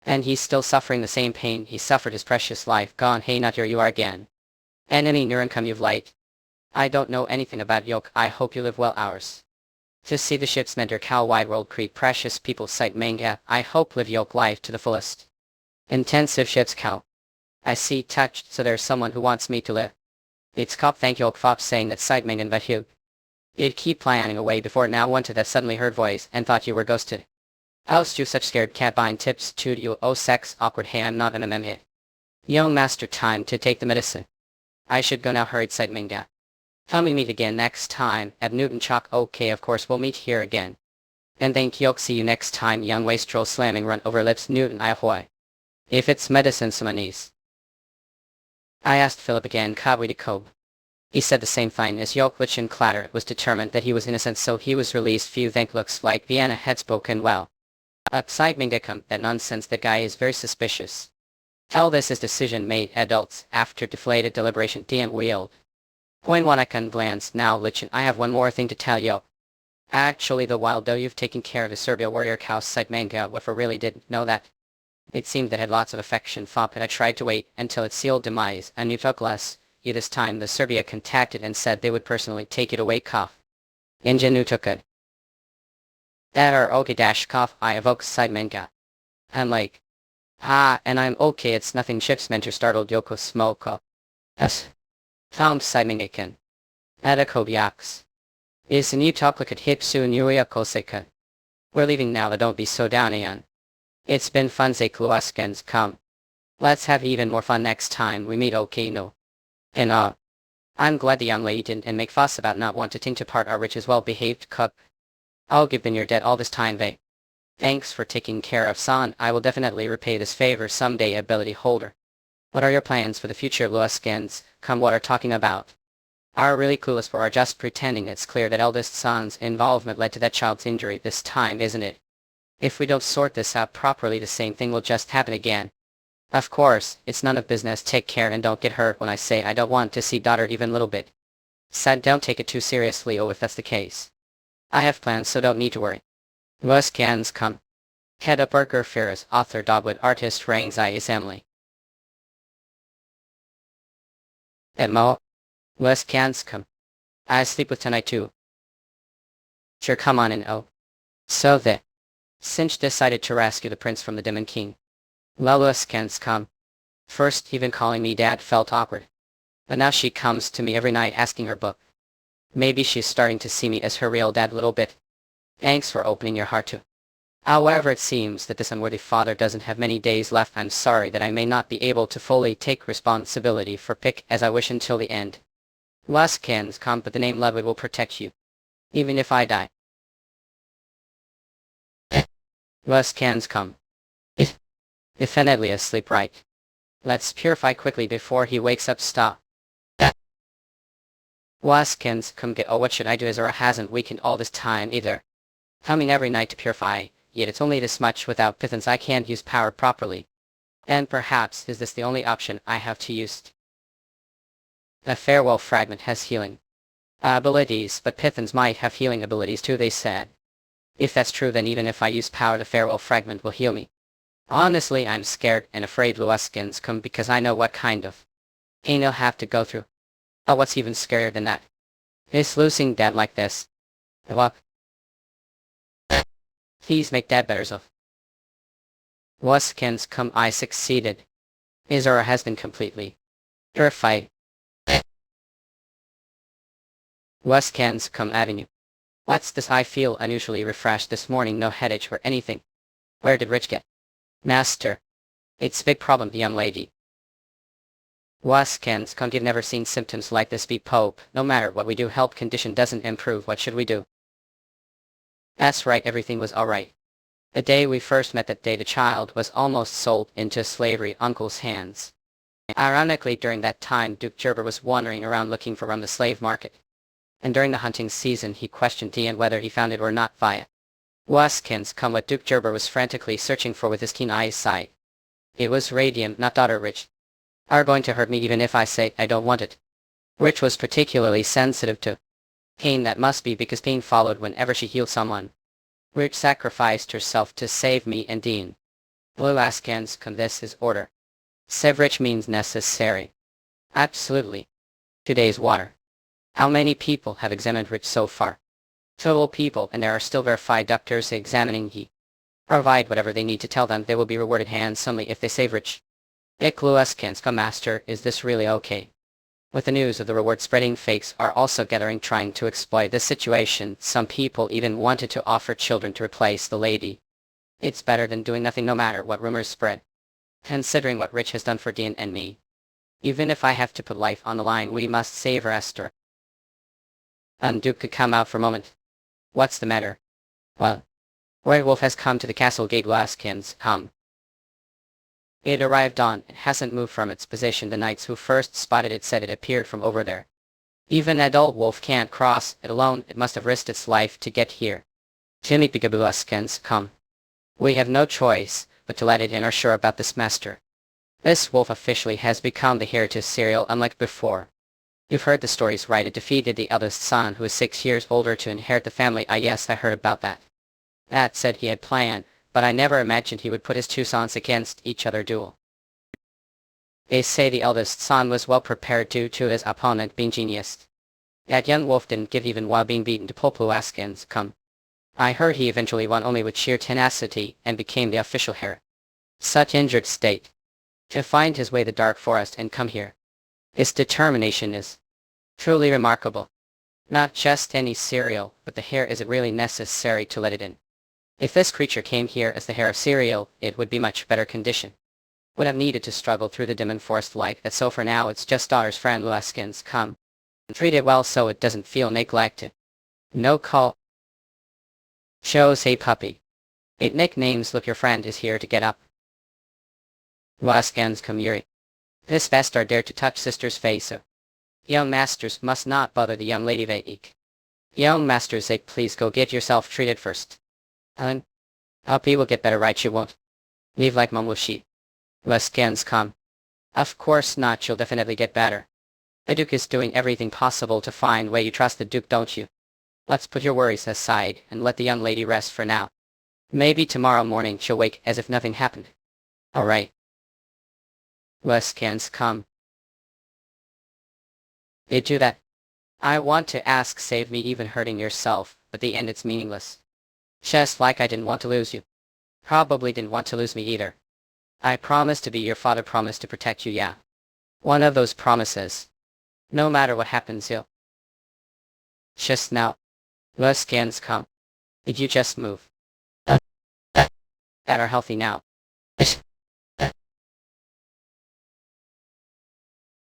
And he's still suffering the same pain he suffered his precious life gone hey not here you are again. And any neuron come you've light. I don't know anything about yoke I hope you live well hours. To see the ship's mentor cow wide world creep precious people site manga I hope live yoke life to the fullest. Intensive ship's cow. I see touched so there's someone who wants me to live. It's cop thank yoke fop saying that site mangan but you. You'd keep planning away before now wanted that suddenly heard voice and thought you were ghosted. Oust you such scared cat bind tips to you oh sex awkward hey I'm not an MM. Young master time to take the medicine. I should go now hurried site manga. Till we meet again next time at Newton Chalk okay of course we'll meet here again. And thank yoke see you next time young wastrel slamming run over lips Newton ahoy. If it's medicine summonese. I asked Philip again Kabwi de Kobe. He said the same thing as yoke which in clatter was determined that he was innocent so he was released few think looks like Vienna had spoken well. Upside Mingdicum that nonsense that guy is very suspicious. Tell this is decision made adults after deflated deliberation DM wheeled. Point one I can glance now Lichen I have one more thing to tell yo. Actually, though you've taken care of the Serbia warrior cow side manga, what for really didn't know that. It seemed that had lots of affection fop and I tried to wait until its sealed demise and you took less. You this time the Serbia contacted and said they would personally take it away cough. Injinu took it. That are okay dash cough I evoke side manga. I'm like, and I'm okay it's nothing ships mentor startled Yoko Smoko. Yes. Found side manga kin. Adakobiaks. Is new talk look at Hipsu Nuya Koseka. We're leaving now, but don't be so down, Ian. It's been fun, Zekluaskens, come. Let's have even more fun next time we meet, okay, no? And I'm glad the young lady didn't and make fuss about not wanting to part our rich as well-behaved cook. I'll give been your debt all this time, Vay. Thanks for taking care of San, I will definitely repay this favor someday, ability holder. What are your plans for the future, Luaskens, come what are talking about? Are really clueless for are just pretending it's clear that eldest son's involvement led to that child's injury this time, isn't it? If we don't sort this out properly the same thing will just happen again. Of course, it's none of business, take care and don't get hurt when I say I don't want to see daughter even little bit. Sad, don't take it too seriously if that's the case. I have plans so don't need to worry. Luaskens come. Head up Burger Ferris, author Dogwood, artist Rang's I is Emily. Mo. Luaskens come. I sleep with tonight too. Sure, come on in, oh. So the Sinch decided to rescue the prince from the Demon King. Luaskens come. First, even calling me dad felt awkward. But now she comes to me every night asking her book. Maybe she's starting to see me as her real dad little bit. Thanks for opening your heart to. However, it seems that this unworthy father doesn't have many days left. I'm sorry that I may not be able to fully take responsibility for Pick as I wish until the end. Luaskens come, but the name Ludwig will protect you. Even if I die. Luaskens come. Definitely asleep, right? Let's purify quickly before he wakes up. Stop. Luaskens come get. Oh, what should I do? Azura hasn't weakened all this time either. Coming every night to purify, yet it's only this much without Pithans I can't use power properly. And perhaps is this the only option I have to use? The farewell fragment has healing abilities, but Pithans might have healing abilities too, they said. If that's true, then even if I use power, the farewell fragment will heal me. Honestly, I'm scared and afraid Luaskens come because I know what kind of pain I'll have to go through. Oh, what's even scarier than that? Is losing dad like this. What? Please make dad better, so. Luaskens come, I succeeded. Izura has been completely purified. Luaskens come Avenue. What's this? I feel unusually refreshed this morning, no headache or anything. Where did Rich get? Master. It's big problem, the young lady. Luaskens come, you've never seen symptoms like this be Pope. No matter what we do, health condition doesn't improve. What should we do? That's right, everything was alright. The day we first met, that day the child was almost sold into slavery uncle's hands. Ironically, during that time Duke Gerber was wandering around looking for on the slave market. And during the hunting season he questioned Ian whether he found it or not via Luaskens come, what Duke Gerber was frantically searching for with his keen eyesight. It was radium, not daughter Rich. Are going to hurt me even if I say I don't want it. Rich was particularly sensitive to pain. That must be because pain followed whenever she healed someone. Rich sacrificed herself to save me and Dean. Luaskens come, this is order. Save Rich means necessary. Absolutely. Today's water. How many people have examined Rich so far? Total people, and there are still verified doctors examining. He provide whatever they need to tell them they will be rewarded handsomely if they save Rich. Luaskens come, master, is this really okay? With the news of the reward spreading, fakes are also gathering trying to exploit this situation. Some people even wanted to offer children to replace the lady. It's better than doing nothing no matter what rumors spread. Considering what Rich has done for Dean and me. Even if I have to put life on the line, we must save her, Esther. Duke could come out for a moment. What's the matter? Well, Werewolf has come to the castle gate. Luaskens come. It arrived on, it hasn't moved from its position. The knights who first spotted it said it appeared from over there. Even adult wolf can't cross it alone, it must have risked its life to get here. Timmy Luaskens come. We have no choice but to let it in, are sure about this, master. This wolf officially has become the heir to Serial, unlike before. You've heard the stories, right? It defeated the eldest son, who is 6 years older, to inherit the family. Yes, I heard about that. That said he had planned, but I never imagined he would put his two sons against each other duel. They say the eldest son was well prepared due to his opponent being genius. That young wolf didn't give even while being beaten to pulp. Askins come. I heard he eventually won only with sheer tenacity and became the official heir. Such injured state. To find his way to the dark forest and come here. His determination is truly remarkable. Not just any cereal, but the hair isn't really necessary to let it in. If this creature came here as the hair of cereal, it would be much better condition. Would have needed to struggle through the demon forest like that, so for now it's just daughter's friend Leskins come. And treat it well so it doesn't feel neglected. No call. Shows a puppy. It nicknames look your friend is here to get up. Leskins come Yuri. This bastard dare to touch sister's face. Young masters must not bother the young lady Vaik. Young masters say please go get yourself treated first. Ellen. Puppy will get better, right? You won't. Leave like mom will she. Leskins come. Of course not, you'll definitely get better. The Duke is doing everything possible to find way. You trust the Duke, don't you? Let's put your worries aside and let the young lady rest for now. Maybe tomorrow morning she'll wake as if nothing happened. Alright. Leskins come. They do that. I want to ask, save me even hurting yourself, but the end it's meaningless. Just like I didn't want to lose you. Probably didn't want to lose me either. I promised to be your father, promised to protect you, yeah. One of those promises. No matter what happens, you'll. Just now. Leskins come. Did you just move? That are healthy now.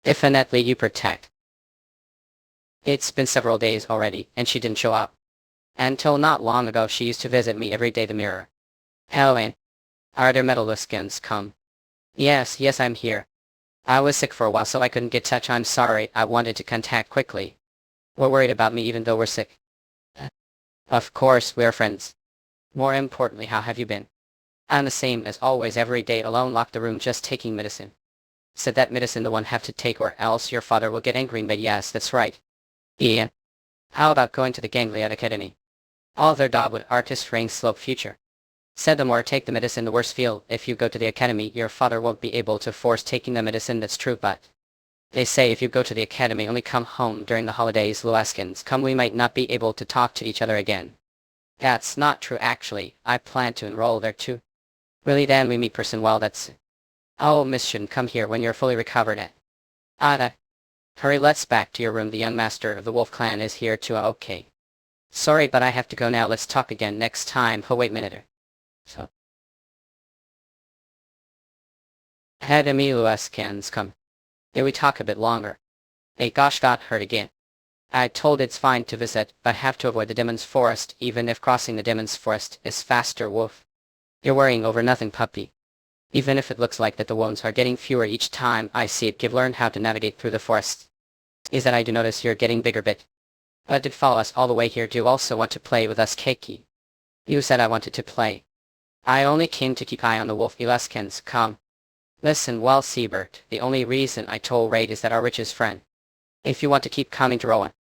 Definitely you protect. It's been several days already, and she didn't show up. Until not long ago she used to visit me every day. The mirror. Helen. Are there Leskins come? Yes, I'm here. I was sick for a while so I couldn't get touch. I'm sorry, I wanted to contact quickly. We're worried about me even though we're sick. Of course, we're friends. More importantly, how have you been? I'm the same as always, every day alone, locked the room just taking medicine. Said that medicine the one have to take or else your father will get angry, but yes, that's right. Ian. How about going to the Ganglion Academy? All their dog with artist rank slope future. Said the more take the medicine the worse feel. If you go to the academy your father won't be able to force taking the medicine, that's true, but they say if you go to the academy only come home during the holidays. Leskins come, we might not be able to talk to each other again. That's not true actually, I plan to enroll there too. Really? Then we meet person, well that's. Oh, miss shouldn't come here when you're fully recovered at. Ada. Hurry, let's back to your room, the young master of the wolf clan is here too. Okay. Sorry but I have to go now, let's talk again next time. Oh wait a minute. So. Had Emilio Leskins come. Did we talk a bit longer? Hey gosh, got hurt again. I told it's fine to visit, but have to avoid the demon's forest, even if crossing the demon's forest is faster, wolf. You're worrying over nothing, puppy. Even if it looks like that the wounds are getting fewer each time I see it, give learn how to navigate through the forest. Is that I do notice you're getting bigger bit. But did follow us all the way here. Do you also want to play with us, Keiki? You said I wanted to play. I only came to keep eye on the wolf. Leskins come. Listen well, Siebert, the only reason I told Raid is that our richest friend. If you want to keep coming to Rowan,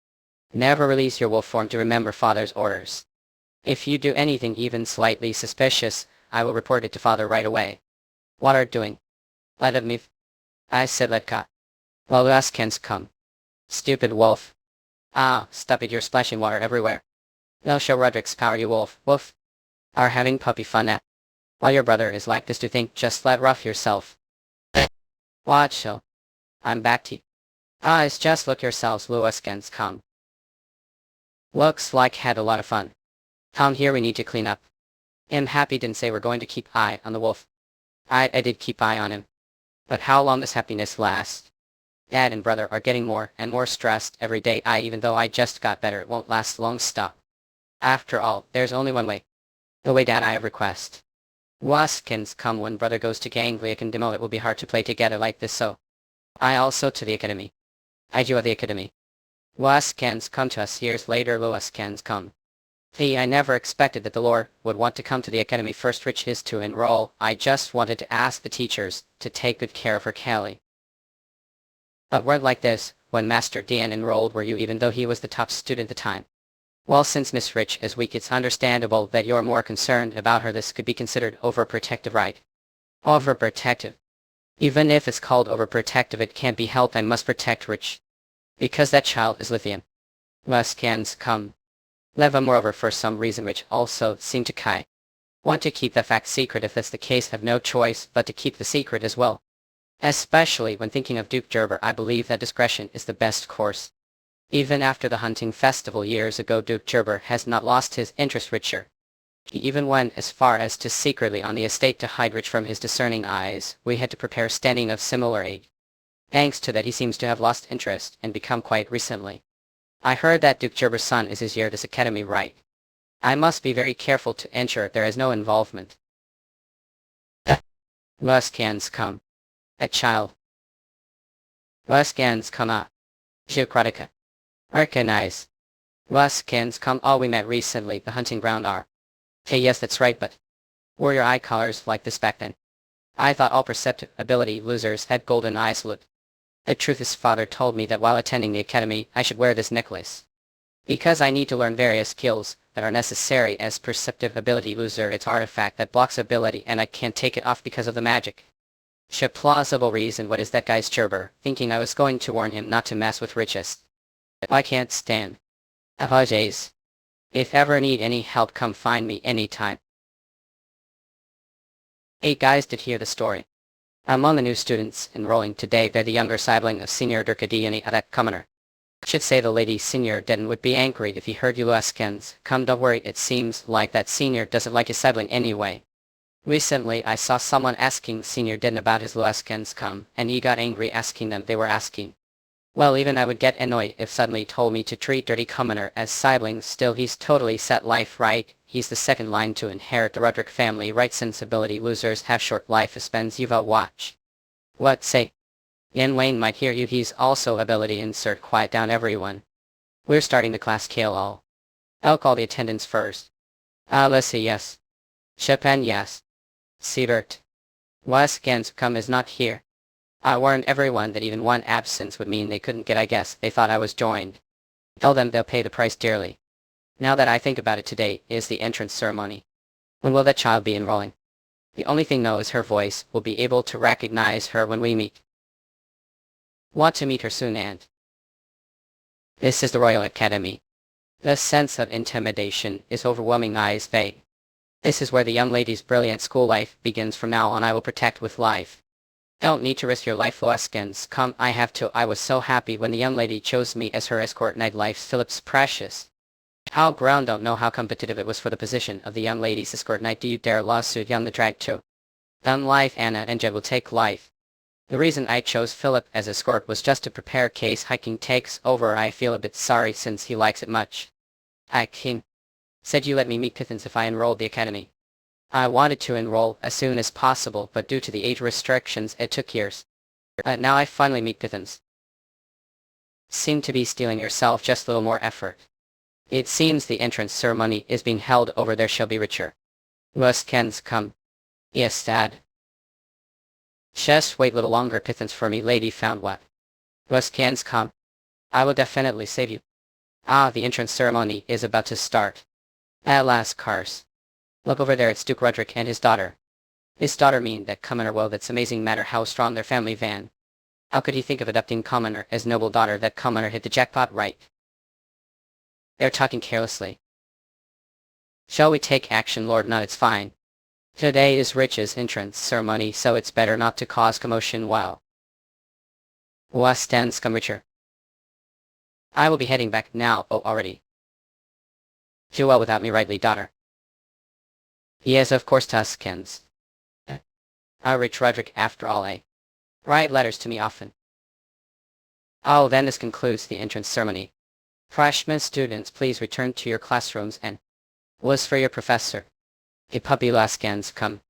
never release your wolf form, to remember father's orders. If you do anything even slightly suspicious, I will report it to father right away. What are you doing? Let me. I said let go. Well, Leskins come. Stupid wolf. Ah, stop it, you're splashing water everywhere. They'll show Roderick's power, you wolf. Woof. Are having puppy fun at. While your brother is like this to think, just let rough yourself. Watch so. I'm back to you. Ah, it's just look yourselves, Leskins come. Looks like had a lot of fun. Come here, we need to clean up. I'm happy didn't say we're going to keep eye on the wolf. I did keep eye on him. But how long this happiness lasts? Dad and brother are getting more and more stressed every day. Even though I just got better, it won't last long. Stop. After all, there's only one way. The way Dad I request. Leskins come, when brother goes to Ganglia and Demo it will be hard to play together like this, so. I also to the academy. I do at the academy. Leskins come to us years later. Leskins come. I never expected that the Lord would want to come to the academy first, which is to enroll. I just wanted to ask the teachers to take good care of her, Kelly. But word like this, when Master Dian enrolled were you even though he was the top student at the time? Well, since Miss Rich is weak, it's understandable that you're more concerned about her. This could be considered overprotective, right? Overprotective. Even if it's called overprotective, it can't be helped. I must protect Rich. Because that child is Lithium. Less cans come. Leva, moreover, for some reason Rich also seemed to Kai want to keep the fact secret. If that's the case, have no choice but to keep the secret as well. Especially when thinking of Duke Gerber, I believe that discretion is the best course. Even after the hunting festival years ago, Duke Gerber has not lost his interest Richer. He even went as far as to secretly on the estate to hide Rich from his discerning eyes. We had to prepare standing of similar age. Thanks to that, he seems to have lost interest and become quiet recently. I heard that Duke Gerber's son is his year at this academy, right? I must be very careful to ensure there is no involvement. Luskans come. A child. Luskans come up. Geocratica. Recognize. Luskans come. All we met recently, the hunting ground are. Hey, yes, that's right, but were your eye colors like this back then? I thought all perceptive ability losers had golden eyes. Look. The truth is, father told me that while attending the academy, I should wear this necklace. Because I need to learn various skills that are necessary as perceptive ability loser. It's artifact that blocks ability and I can't take it off because of the magic. Plausible reason. What is that guy's Gerber, thinking I was going to warn him not to mess with Richest. I can't stand. Apologies. If ever need any help, come find me anytime. Hey guys, did hear the story? Among the new students enrolling today, they're the younger sibling of Senior Durkadiani Adak Commoner. Should say the lady Senior Den would be angry if he heard you Luskans come. Don't worry, it seems like that Senior doesn't like his sibling anyway. Recently I saw someone asking Senior Den about his Luskans come, and he got angry asking them. They were asking. Well, even I would get annoyed if suddenly told me to treat Dirty Commoner as siblings. Still, he's totally set life right. He's the second line to inherit the Rudrick family, right? Since ability losers have short life spans. You've watch. What say? Yen Wayne might hear you. He's also ability insert. Quiet down everyone. We're starting the class. Kill all. I'll call the attendance first. Let's yes. Chopin yes. Siebert. Luskans come is not here. I warned everyone that even one absence would mean they couldn't get. I guess they thought I was joined. Tell them they'll pay the price dearly. Now that I think about it, today is the entrance ceremony. When will that child be enrolling? The only thing though is her voice. We'll be able to recognize her when we meet. Want to meet her soon, and this is the Royal Academy. The sense of intimidation is overwhelming. Eyes vague. This is where the young lady's brilliant school life begins. From now on I will protect with life. Don't need to risk your life, Luskans. Come, I have to. I was so happy when the young lady chose me as her escort. Night life's Philip's precious. How ground don't know how competitive it was for the position of the young lady's escort. Knight, do you dare lawsuit young the drag too? Done life. Anna and Jed will take life. The reason I chose Philip as escort was just to prepare case hiking takes over. I feel a bit sorry since he likes it much. I came. Said you let me meet Pithans if I enrolled the academy. I wanted to enroll as soon as possible, but due to the age restrictions it took years. Now I finally meet Pithans. Seem to be stealing yourself, just a little more effort. It seems the entrance ceremony is being held over there. Shall be richer. Luskans come. Yes, Dad. Just wait a little longer. Pithans for me. Lady found what? Luskans come. I will definitely save you. The entrance ceremony is about to start. At last, cars. Look over there, it's Duke Rudrick and his daughter. His daughter mean that Commoner. Well, that's amazing matter how strong their family van. How could he think of adopting Commoner as noble daughter? That Commoner hit the jackpot, right? They're talking carelessly. Shall we take action, Lord? No, it's fine. Today is Rich's entrance ceremony, so it's better not to cause commotion while Luskans come. Richer. I will be heading back now. Oh, already. Do well without me, rightly, daughter? Yes, of course, Tuskens. Rich Rudrick after all, eh? Write letters to me often. Oh, then this concludes the entrance ceremony. Freshman students, please return to your classrooms and was for your professor. A puppy Luskans come.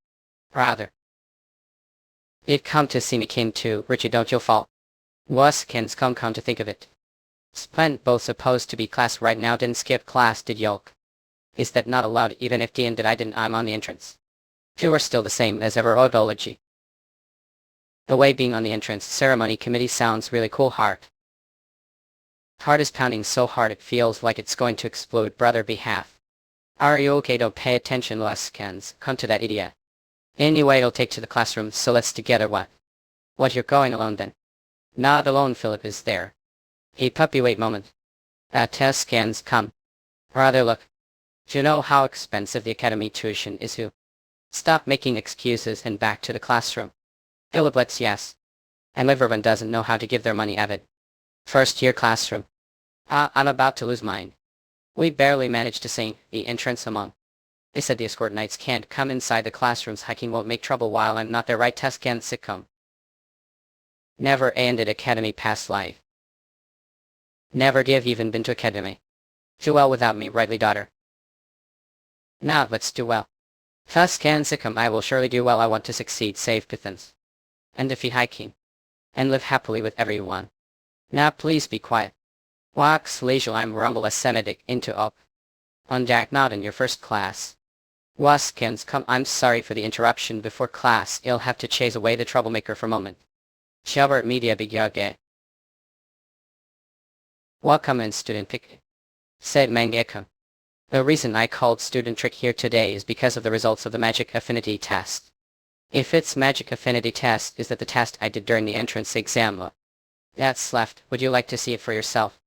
Rather. It come to see me came too. Richie, don't you fall. Luskans come to think of it. Spent both supposed to be class right now. Didn't skip class, did yolk? Is that not allowed? Even if Dean did, I didn't. I'm on the entrance. Two are still the same as ever. Odology. The way being on the entrance ceremony committee sounds really cool. Heart. Heart is pounding so hard it feels like it's going to explode. Brother behalf. Are you okay? Don't pay attention, Luskans. Come to that idiot. Anyway, I'll take to the classroom, so let's together what? What, you're going alone then? Not alone, Philip is there. Hey puppy, wait moment. Test scans come. Brother look. Do you know how expensive the academy tuition is? Who? Stop making excuses and back to the classroom. Philip lets yes. And everyone doesn't know how to give their money avid. First year classroom. I'm about to lose mine. We barely managed to sing the entrance among. They said the escort knights can't come inside the classrooms. Hiking won't make trouble while I'm not there. Right? Test can sitcom. Never ended academy past life. Never give even been to academy. Do well without me, rightly daughter. Now let's do well. Thus can sitcom. I will surely do well. I want to succeed, save Pithans. And defeat hiking. And live happily with everyone. Now please be quiet. Wax leisure I'm rumble a Semitic into up. On Jack not in your first class. Waskins come. I'm sorry for the interruption before class. You'll have to chase away the troublemaker for a moment. Shabert media bigyage. Welcome in student pick. Said Mangekam. The reason I called student trick here today is because of the results of the magic affinity test. If its magic affinity test is that the test I did during the entrance exam. That's left. Would you like to see it for yourself?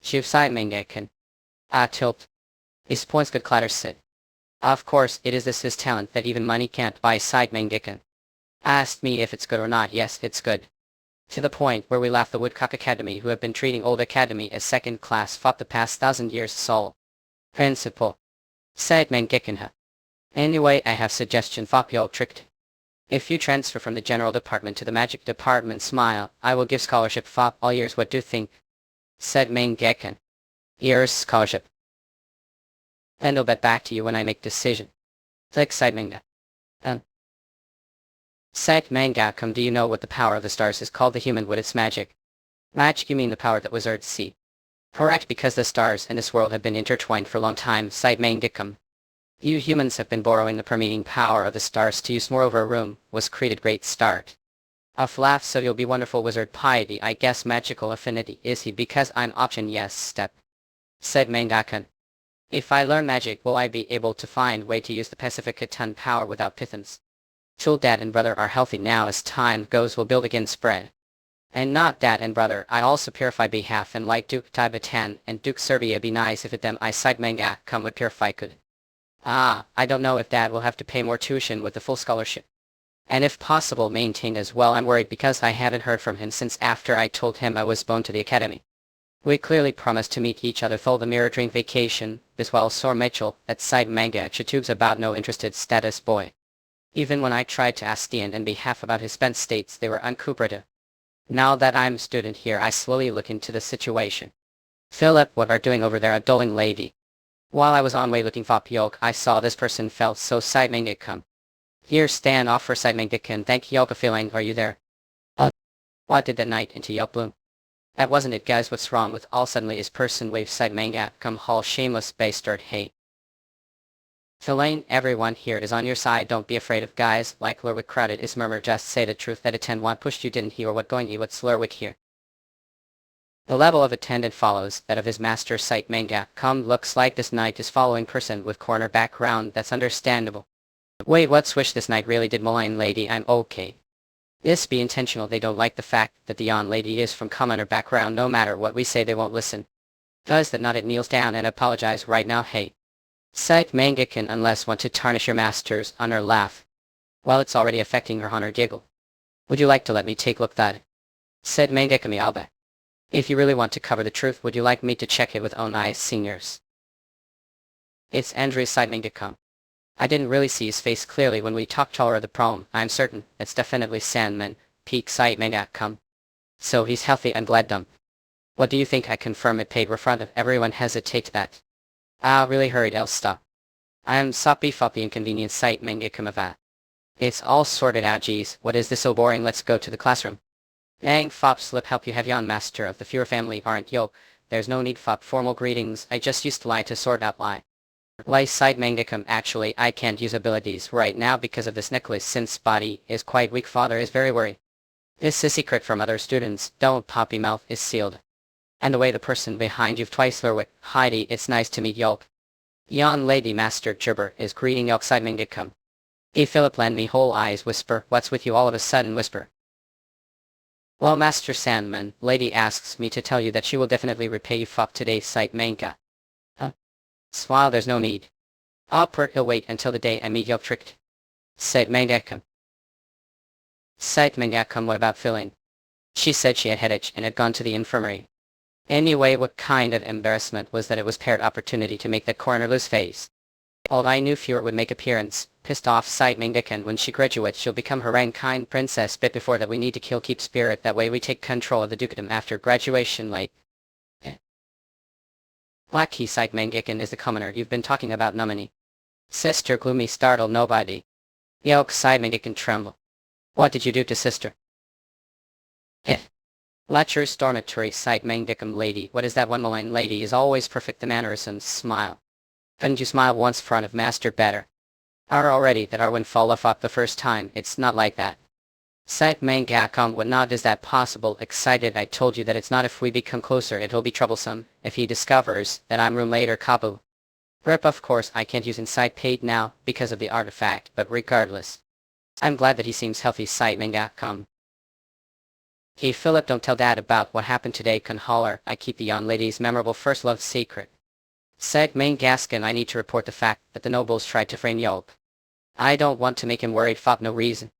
Shivsai Mangekam. Tilt. These points could clatter sit. Of course, it is this his talent that even money can't buy. Side Mangekam. Asked me if it's good or not. Yes, it's good. To the point where we laugh. The Woodcock Academy, who have been treating old academy as second class, fought the past 1,000 years. Sol. Principal. Said Mangekam. Anyway, I have suggestion. Fopio tricked. If you transfer from the general department to the magic department, smile, I will give scholarship Fop all years. What do you think? Said Mangekam. Years scholarship. And I'll bet back to you when I make decision. Click side manga. Said Mangekam. Do you know what the power of the stars is called? The human with its magic. Magic, you mean the power that wizards see? Correct, because the stars and this world have been intertwined for a long time. Said Mangekam. You humans have been borrowing the permeating power of the stars to use. Moreover, a room was created. Great start. Of laugh, so you'll be wonderful wizard. Piety, I guess magical affinity is he because I'm option yes step. Said Mangekam. If I learn magic, will I be able to find way to use the Pacificatan power without Pithans? Till dad and brother are healthy now. As time goes, we'll build again spread. And not dad and brother, I also purify behalf and like Duke Tibatan and Duke Serbia. Be nice if it them I side Mangekam would purify could. I don't know if dad will have to pay more tuition with the full scholarship. And if possible maintained as well. I'm worried because I haven't heard from him since after I told him I was born to the academy. We clearly promised to meet each other through the mirror during vacation. This while Sor Mitchell at side manga chitubes about no interested status boy. Even when I tried to ask Dean and behalf about his spent states, they were uncooperative. Now that I'm student here, I slowly look into the situation. Philip, what are doing over there? A dulling lady. While I was on way looking for Pyok, I saw this person fell, so side Mangekam. Here, stand off for side Mangekam. Thank Yoka feeling. Are you there? What did that night into Yelp bloom? That wasn't it, guys. What's wrong with all suddenly is person wave side Mangekam hall shameless bastard hate. Feline, everyone here is on your side. Don't be afraid of guys like Lurwick crowded is murmur. Just say the truth that attend what pushed you didn't he or what going he what's Lurwick here. The level of attendant follows that of his master site Mangekam. Looks like this knight is following person with corner background. That's understandable. Wait, what swish this knight really did malign lady? I'm okay. This be intentional. They don't like the fact that the yon lady is from commoner background. No matter what we say they won't listen. Does that not? It kneels down and apologize right now. Hey. Site Mangekam, unless want to tarnish your master's honor. Laugh. Well, it's already affecting her honor. Giggle. Would you like to let me take a look that? Said Mangekam. Alba. If you really want to cover the truth, would you like me to check it with own eyes, seniors? It's Andrew's side Mangekam. I didn't really see his face clearly when we talked over the prom. I'm certain it's definitely Sandman, peak site Mangekam. So he's healthy and glad dumb. What do you think? I confirm it paid in front of everyone. Hesitate that. Really hurried. I'll stop. I'm soppy foppy inconvenient site Mangekam of that. It's all sorted out. Geez, what is this so boring? Let's go to the classroom. Dang, Fop slip help you have yon master of the Fuhrer family aren't yo. There's no need Fop formal greetings. I just used to lie to sort out lie. Lie side Mangekam. Actually, I can't use abilities right now because of this necklace since body is quite weak. Father is very worried. This is a secret from other students. Don't poppy mouth is sealed. And the way the person behind you've twice Lerwick, Heidi, it's nice to meet Yolk. Yon lady Master Gerber is greeting Yolk side to come. Philip lend me whole eyes whisper, what's with you all of a sudden whisper. Well Master Sandman, lady asks me to tell you that she will definitely repay you for today's sight manga. Smile there's no need. Upward he'll wait until the day I meet Yolk tricked. Sight manga come. Sight manga come what about filling? She said she had headache and had gone to the infirmary. Anyway, what kind of embarrassment was that it was paired opportunity to make that coroner lose face. All I knew Fuhrer would make appearance, pissed off sight Mingdikan when she graduates she'll become her rank-kind princess bit before that we need to kill keep spirit that way we take control of the dukedom after graduation like. Black Key sight Mingdikan is the commoner you've been talking about Numini. Sister gloomy startled nobody. Yolk sight Mingdikan tremble. What did you do to sister? Lecture dormitory sight Mangdickum lady, what is that one malign lady is always perfect the mannerisms smile. Couldn't you smile once front of master better? Are already that Arwen fall off up the first time, it's not like that. Sight Mangakong what not is that possible excited I told you that it's not if we become closer it'll be troublesome, if he discovers that I'm room later Kabu. Rip of course I can't use insight paid now, because of the artifact, but regardless. I'm glad that he seems healthy sight Mangakong. Hey Philip don't tell dad about what happened today can holler, I keep the young lady's memorable first love secret. Said main Gaskin I need to report the fact that the nobles tried to frame Yolk. I don't want to make him worried for no reason.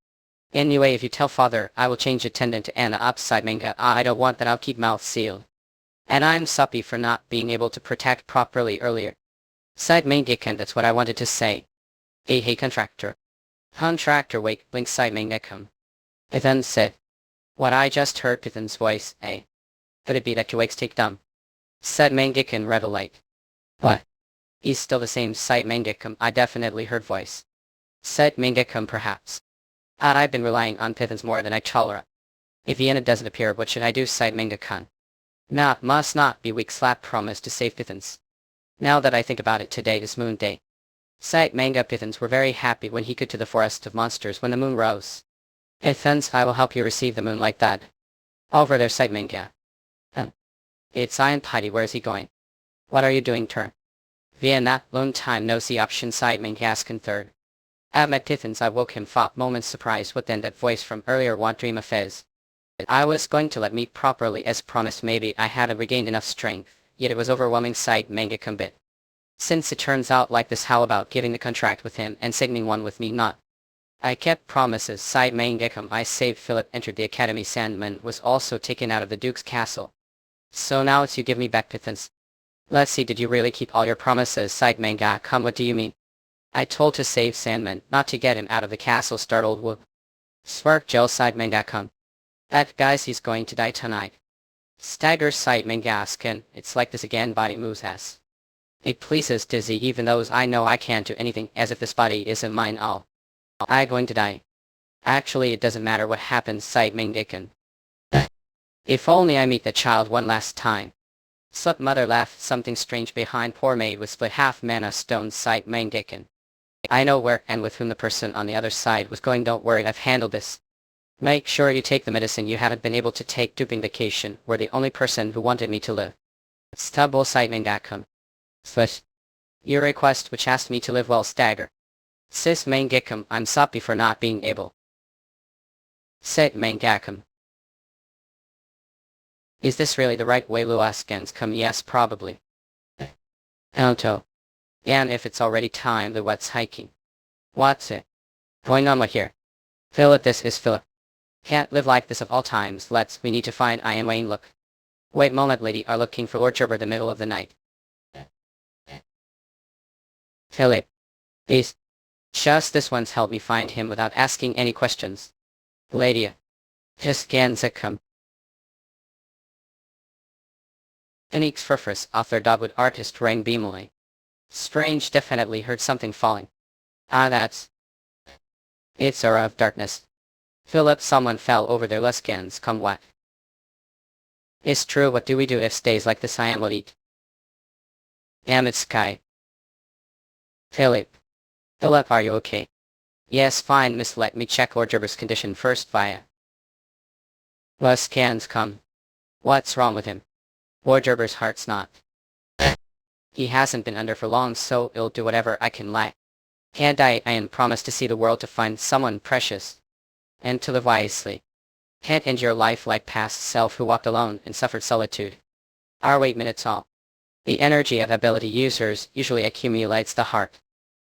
Anyway if you tell father I will change attendant to Anna upside manga I don't want that I'll keep mouth sealed. And I'm sorry for not being able to protect properly earlier. Said main Dickon that's what I wanted to say. Hey contractor. Contractor wake blink side main Neckum. I then said. What I just heard Python's voice, eh? Could it be that Kuwake's take dumb? Said Mangdikan red light. What? He's still the same sight Mangdikum I definitely heard voice. Said Mangdikum perhaps. I've been relying on Pythons more than I tolerate. If Vienna doesn't appear what should I do sight Mangdikan? Nah, must not be weak slap promise to save Pythons. Now that I think about it today is moon day. Sight Manga Pythons were very happy when he could to the forest of monsters when the moon rose. Pythons I will help you receive the moon like that. Over there sight Manga. It's Ian Piety where's he going? What are you doing turn? Vienna, long time no see option sight Mangaskin third. At my Pythons I woke him fop moments surprised what then that voice from earlier want dream of his. I was going to let me properly as promised maybe I hadn't regained enough strength, yet it was overwhelming sight Manga bit. Since it turns out like this how about giving the contract with him and signing one with me not? I kept promises sight Mangdikum I saved Philip entered the academy Sandman was also taken out of the Duke's castle. So now it's you give me back Pythons. Let's see did you really keep all your promises sight Mangdikum what do you mean? I told to save Sandman, not to get him out of the castle startled whoop. Smirk Joe sight Mangdikum. That guy's he's going to die tonight. Stagger sight Mangaskin, it's like this again body moves ass. It pleases Dizzy even though I know I can't do anything as if this body isn't mine all. I going to die. Actually it doesn't matter what happens sight Mingdikan. If only I meet the child one last time. Slut mother laughed something strange behind poor maid with split half mana stone sight Mingdikan. I know where and with whom the person on the other side was going don't worry I've handled this. Make sure you take the medicine you haven't been able to take duping vacation were the only person who wanted me to live. Stubble sight Mingdikan. But your request which asked me to live well stagger. Sis Mangdikum I'm sorry for not being able. Said Mangdikum. Is this really the right way Luaskans come yes probably. Alto. And if it's already time the what's hiking. What's it? Going on what here? Philip this is Philip. Can't live like this of all times we need to find Ian Wayne look. Wait moment lady are looking for Lord Gerber the middle of the night. Philip. Please. Just this once help me find him without asking any questions. Lady. Just Ganzikum. Anix Furfus author Dogwood artist rang beamily. Strange definitely heard something falling. Ah that's. It's aura of darkness. Philip someone fell over their Luskans come what? It's true what do we do if stays like this I am will eat. Damn it sky. Philip. Philip are you okay? Yes fine miss let me check Lord Gerber's condition first via. Luskans come. What's wrong with him? Warderber's heart's not. He hasn't been under for long, so I'll do whatever I can lie. And I promise to see the world, to find someone precious, and to live wisely. Can't end your life like past self who walked alone and suffered solitude. Our wait minutes all. The energy of ability users usually accumulates the heart.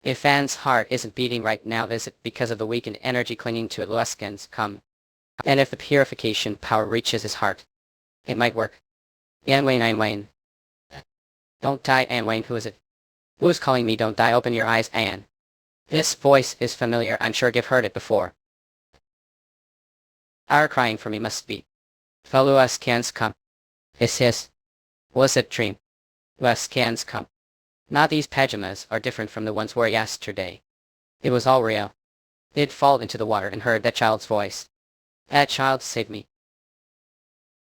If An's heart isn't beating right now, is it because of the weakened energy clinging to it? Luskens come. And if the purification power reaches his heart, it might work. Anne Wayne. Don't die, Anne Wayne. Who is it? Who's calling me? Don't die. Open your eyes, Anne. This voice is familiar. I'm sure I've heard it before. Our crying for me must be. Luskens come. Is his. Was it dream? Luskens come. Not these pajamas are different from the ones wore yesterday. It was all real. They'd fall into the water and heard that child's voice. That child saved me.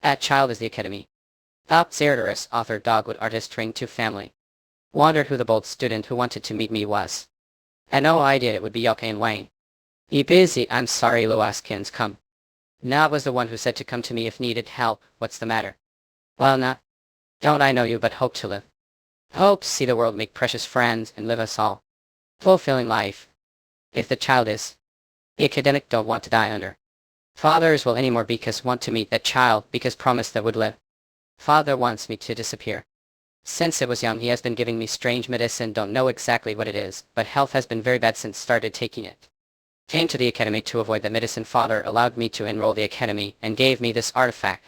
That child is the academy. Murderous author, dogwood artist, ring to family. Wondered who the bold student who wanted to meet me was. Had no idea it would be Yoke and Wayne. He busy. I'm sorry, Luskens come. Na was the one who said to come to me if needed help. What's the matter? Well, Na. Don't I know you, but hope to live. Hope to see the world, make precious friends, and live us all fulfilling life. If the child is the academic, don't want to die under. Fathers will anymore because want to meet that child, because promise that would live. Father wants me to disappear. Since it was young, he has been giving me strange medicine, don't know exactly what it is, but health has been very bad since started taking it. Came to the academy to avoid the medicine. Father allowed me to enroll the academy and gave me this artifact.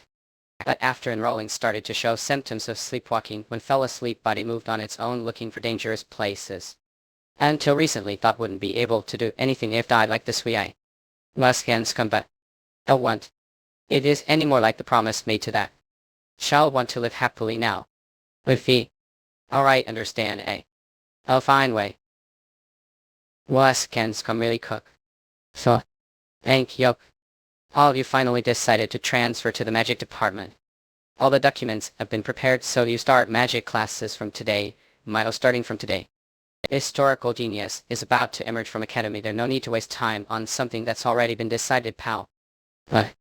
But after enrolling started to show symptoms of sleepwalking. When fell asleep, body moved on its own looking for dangerous places. Until recently thought wouldn't be able to do anything if died like this way. I must come, but don't want it is any more like the promise made to that. Shall want to live happily now. With he. Alright, understand, eh? I'll find way. Was come really cook. So. Thank you. All you finally decided to transfer to the magic department. All the documents have been prepared, so you start magic classes from today. Starting from today. Historical genius is about to emerge from academy. There's no need to waste time on something that's already been decided, pal. But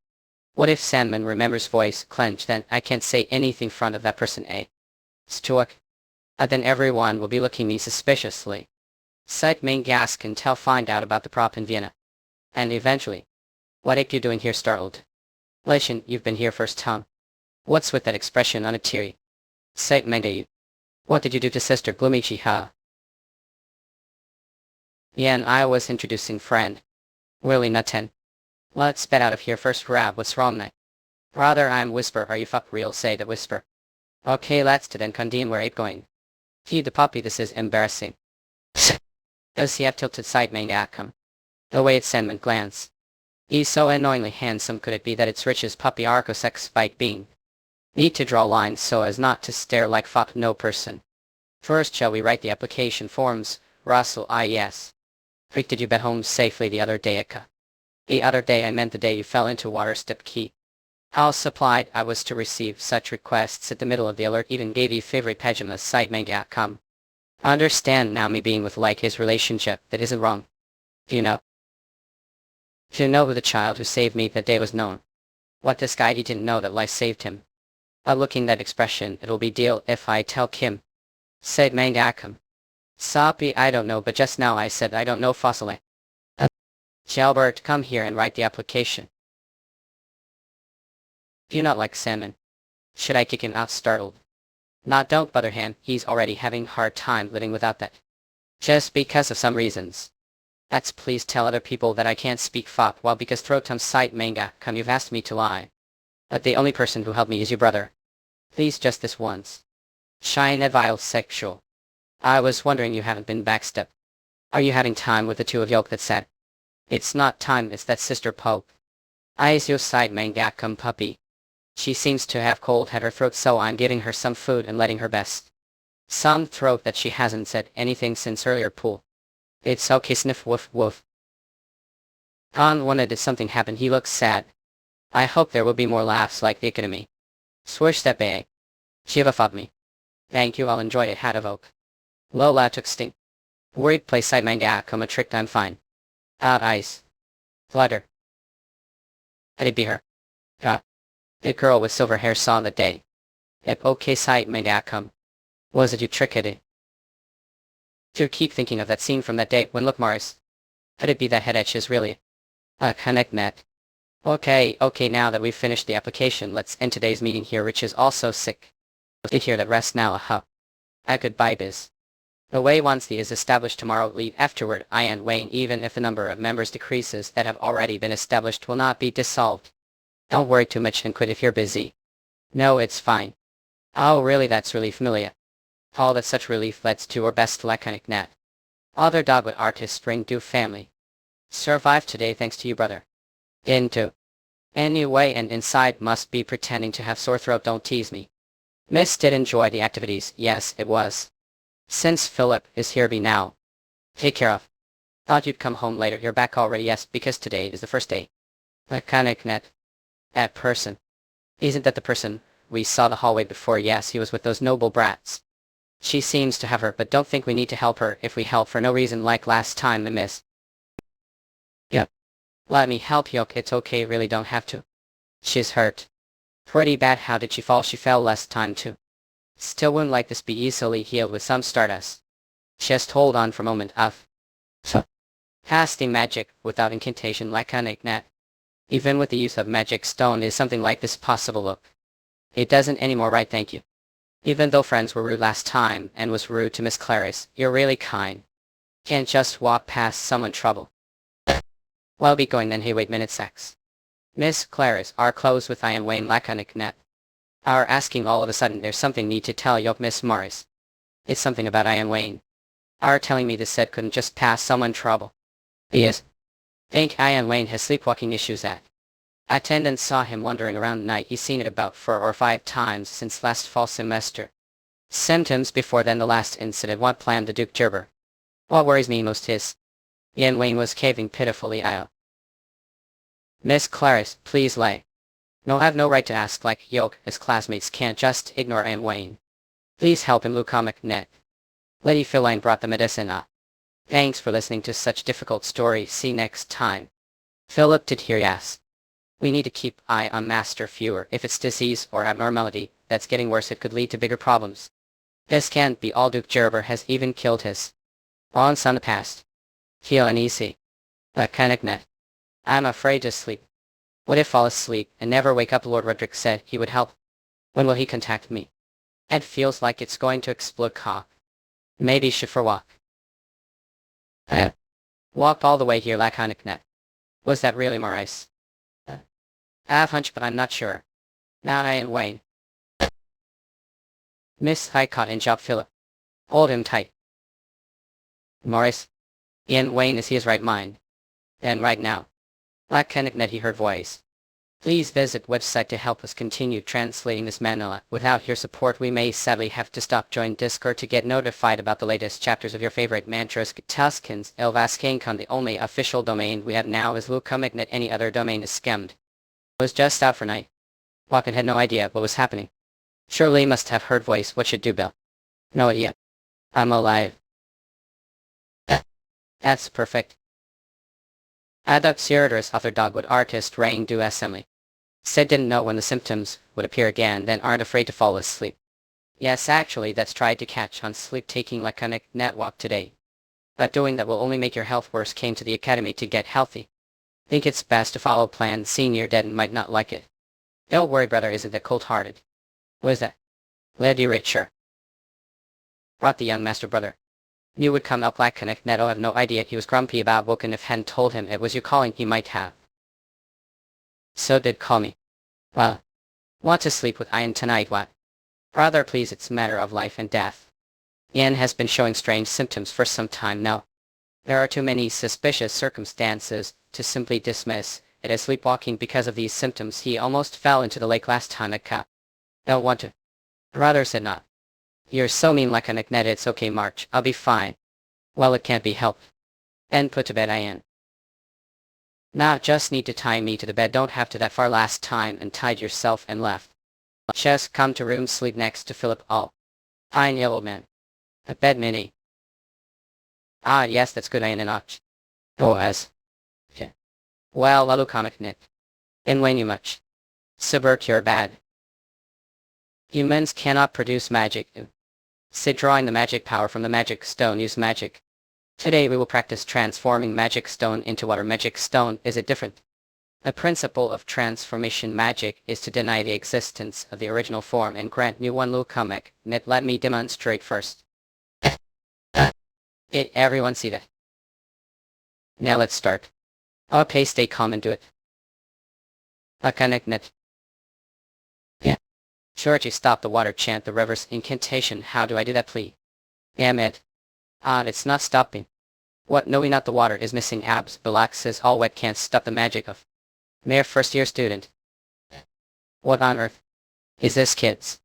what if Sandman remembers voice clenched? Then I can't say anything in front of that person, eh? Stuck. Then everyone will be looking at me suspiciously. Site main gas can find out about the prop in Vienna. And eventually. What are you doing here? Startled. Listen, you've been here first time. What's with that expression on a teary? Site Mende. What did you do to Sister Glumichi, huh? Yeah, and I was introducing friend. Willie Nutten. Let's get out of here first. Rab, what's wrong now? Rather, I'm whisper. Are you fuck real? Say the whisper. Okay, let's to then Condine, where it going? Feed the puppy. This is embarrassing. Does he have tilted side main outcome? The way it's Sandman glance. He's so annoyingly handsome. Could it be that it's Rich's puppy Arcosex spike being? Need to draw lines so as not to stare like fuck no person. First, shall we write the application forms? Russell, yes. Freak, did you get home safely the other day, Aka? The other day I meant the day you fell into water. Step key. How supplied I was to receive such requests at the middle of the alert. Even gave you favorite pajamas site manga.com. Understand now, me being with like his relationship, that isn't wrong. Do you know? Do you know who the child who saved me that day was known? What this guy, he didn't know that life saved him. But looking that expression, it'll be deal if I tell Kim. Said manga.com. Soppy, I don't know, but just now I said I don't know fossile. Jalbert, come here and write the application. Do you not like salmon? Should I kick him out? Startled. Not, don't bother him, he's already having hard time living without that. Just because of some reasons. That's please tell other people that I can't speak fop well because throatum site manga come you've asked me to lie. But the only person who helped me is your brother. Please just this once. Shine a vile sexual. I was wondering you haven't been backstep. Are you having time with the two of yoke that said? It's not time, it's that sister Pope. I is your side manga come puppy. She seems to have cold at her throat, so I'm giving her some food and letting her best. Some throat that she hasn't said anything since earlier pool. It's okay, sniff woof woof. Han wanted something happen, he looks sad. I hope there will be more laughs like the academy. Swish that bay. Shiva fob me. Thank you, I'll enjoy it, hat of oak. Lola took stink. Worried play side manga come a trick, I'm fine. Out ice. Flutter. I'd be her. The girl with silver hair saw the day. Yep, okay, site may come. Was it you tricked? To keep thinking of that scene from that day when look Mars. Could it be that head etch is really a connect net? Okay, now that we've finished the application, let's end today's meeting here, which is also sick. It here that rest now, a goodbye biz. The way once the is established tomorrow leave afterward I and Wayne, even if the number of members decreases that have already been established will not be dissolved. Don't worry too much and quit if you're busy. No, it's fine. Oh really, that's really familiar. All that such relief leads to or best laconic net. Other dogwood artist ring do family. Survive today thanks to you brother. Into. Anyway and inside must be pretending to have sore throat, don't tease me. Miss did enjoy the activities, yes it was. Since Philip is here be now. Take care of. Thought you'd come home later, you're back already, yes, because today is the first day. Laconic net. That person. Isn't that the person we saw the hallway before? Yes, he was with those noble brats. She seems to have her, but don't think we need to help her if we help for no reason like last time the miss. Yep. Let me help you, it's okay, really don't have to. She's hurt. Pretty bad. How did she fall? She fell last time too. Still wouldn't like this be easily healed with some stardust. Just hold on for a moment of. Casting magic without incantation laconic net. Even with the use of magic stone is something like this possible look. It doesn't anymore, right? Thank you. Even though friends were rude last time and was rude to Miss Clarice, you're really kind. Can't just walk past someone trouble. Well be going then. Hey wait minute sex. Miss Clarice are closed with I am Wayne laconic net. Are asking all of a sudden there's something need to tell you Miss Morris. It's something about I am Wayne. Are telling me this said couldn't just pass someone trouble. Yes. Think I am Wayne has sleepwalking issues at. Attendant saw him wandering around night. He's seen it about 4 or 5 times since last fall semester. Symptoms before then the last incident what planned the Duke Gerber. What worries me most is. Ian Wayne was caving pitifully out. Miss Clarice, please lay. No, have no right to ask like yoke. His classmates can't just ignore Ian Wayne. Please help him Lucomic net. Lady Feline brought the medicine up. Thanks for listening to such difficult story. See next time. Philip did hear yes. We need to keep eye on Master Fewer. If it's disease or abnormality that's getting worse, it could lead to bigger problems. This can't be all. Duke Gerber has even killed his own son in the past. Feel uneasy. Laconic net. I'm afraid to sleep. What if fall asleep and never wake up? Lord Roderick said he would help. When will he contact me? It feels like it's going to explode. Cock. Maybe should for walk. Walked all the way here laconic net. Was that really Maurice? I have hunch but I'm not sure. Now I am Wayne. Miss Highcott and Job Philip. Hold him tight. Maurice. Ian Wayne is his right mind. And right now. Laconic net he heard voice. Please visit website to help us continue translating this manhwa. Without your support we may sadly have to stop. Join Discord to get notified about the latest chapters of your favorite mantras. Tuskins Elvaskanekon. The only official domain we have now is Lukomicnet. Any other domain is skimmed. Was just out for night. Walken had no idea what was happening. Surely must have heard voice. What should do Bill? No idea. I'm alive. That's perfect. Adult Murderous author dogwood artist Rain do assembly. Said didn't know when the symptoms would appear again, then aren't afraid to fall asleep. Yes, actually that's tried to catch on sleep taking laconic net walk today. But doing that will only make your health worse. Came to the academy to get healthy. Think it's best to follow plan. Senior dead might not like it. Don't worry brother, isn't that cold-hearted. What is that? Lady Richer. Brought the young master brother. Knew would come up laconic net. Oh, have no idea he was grumpy about Woken. If hadn't told him it was you calling he might have. So did call me. Well. Want to sleep with Ian tonight what? Brother please, it's a matter of life and death. Ian has been showing strange symptoms for some time now. There are too many suspicious circumstances to simply dismiss it as sleepwalking. Because of these symptoms he almost fell into the lake last time at Cap. Don't want to. Brother said not. You're so mean laconic net. It's okay March, I'll be fine. Well it can't be helped. And put to bed Ian. Now just need to tie me to the bed. Don't have to that far last time and tied yourself and left. Just come to room sleep next to Philip. All. Fine yellow man. A bed mini. Ah yes that's good Ian and Arch. Oh as. Yeah. Well Lalu comic knit. In when you much. Subvert your bad. Humans cannot produce magic. Sid drawing the magic power from the magic stone use magic. Today we will practice transforming magic stone into water. Magic stone is it different? The principle of transformation magic is to deny the existence of the original form and grant new one. Lukamek. Let me demonstrate first. Everyone see that? Now let's start. Okay, stay calm and do it. Connect net. Yeah. Georgie, stop the water. Chant the reverse incantation. How do I do that, please? Damn it. It's not stopping. What? No, not the water is missing. Abs. Relax is all wet. Can't stop the magic of. Mere first year student. What on earth is this, kids?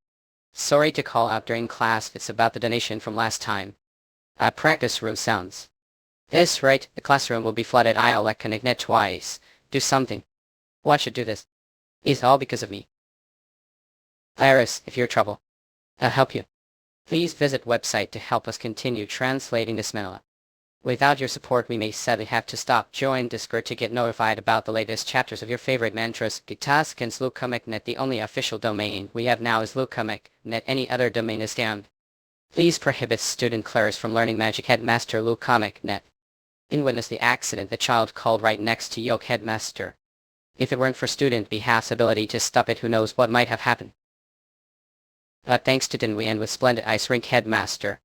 Sorry to call out during class. It's about the donation from last time. Practice room sounds. This right, the classroom will be flooded. I'll connect net twice. Do something. Why should do this? It's all because of me. Iris, if you're trouble, I'll help you. Please visit website to help us continue translating this manhwa. Without your support we may sadly have to stop. Join Discord to get notified about the latest chapters of your favorite mantras. Gitaskins Lukamek.net. The only official domain we have now is Lukamek.net. Any other domain is scammed. Please prohibit student Claris from learning magic. Headmaster Lukamek.net. In witness the accident, the child called right next to Yoke Headmaster. If it weren't for student B's ability to stop it, who knows what might have happened. But thanks to Din we end with splendid ice rink. Headmaster.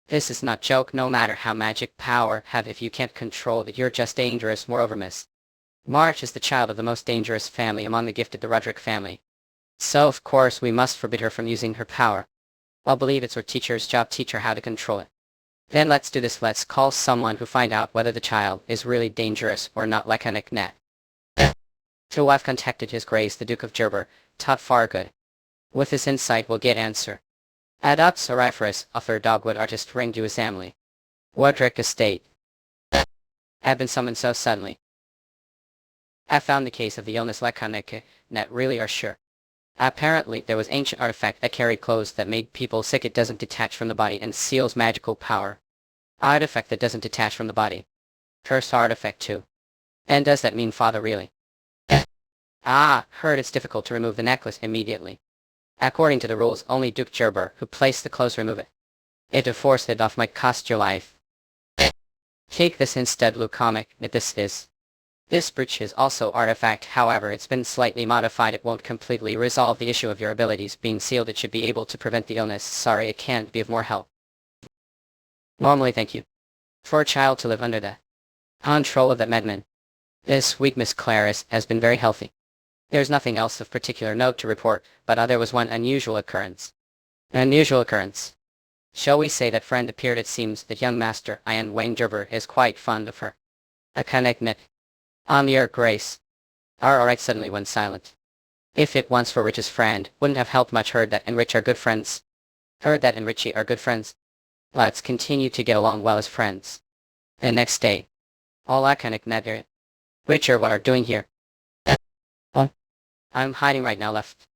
This is not joke. No matter how magic power have, if you can't control it, you're just dangerous. Moreover, Miss March is the child of the most dangerous family among the gifted, the Roderick family. So of course we must forbid her from using her power. I'll believe it's her teacher's job. Teach her how to control it. Then let's do this. Let's call someone who find out whether the child is really dangerous or not. Lekanik.net. So I've contacted His Grace the Duke of Gerber, Tot Fargood. With his insight we'll get answer. Adopt Soriferous, author Dogwood artist ring to his family. Wodrick estate. Have been summoned so suddenly. I found the case of the illness. Lekanik.net really are sure. Apparently there was ancient artifact that carried clothes that made people sick. It doesn't detach from the body and seals magical power. Artifact that doesn't detach from the body. Cursed artifact too. And does that mean father really? Heard it's difficult to remove the necklace immediately. According to the rules, only Duke Gerber, who placed the clothes, remove it. If to force it off might cost your life. Take this instead, Lukamek. This breach is also artifact, however it's been slightly modified. It won't completely resolve the issue of your abilities being sealed. It should be able to prevent the illness. Sorry, it can't be of more help. Normally, thank you. For a child to live under the control of that madman. This week Miss Claris has been very healthy. There's nothing else of particular note to report, but there was one unusual occurrence. Unusual occurrence. Shall we say that friend appeared? It seems that young Master Ian Wayne Gerber is quite fond of her. A connect. On your grace. Alright, suddenly went silent. If it once for Rich's friend, wouldn't have helped much. Heard that and Rich are good friends. Heard that and Richie are good friends. Let's continue to get along well as friends. The next day. All I connect net. Richard, what are doing here? I'm hiding right now. Left.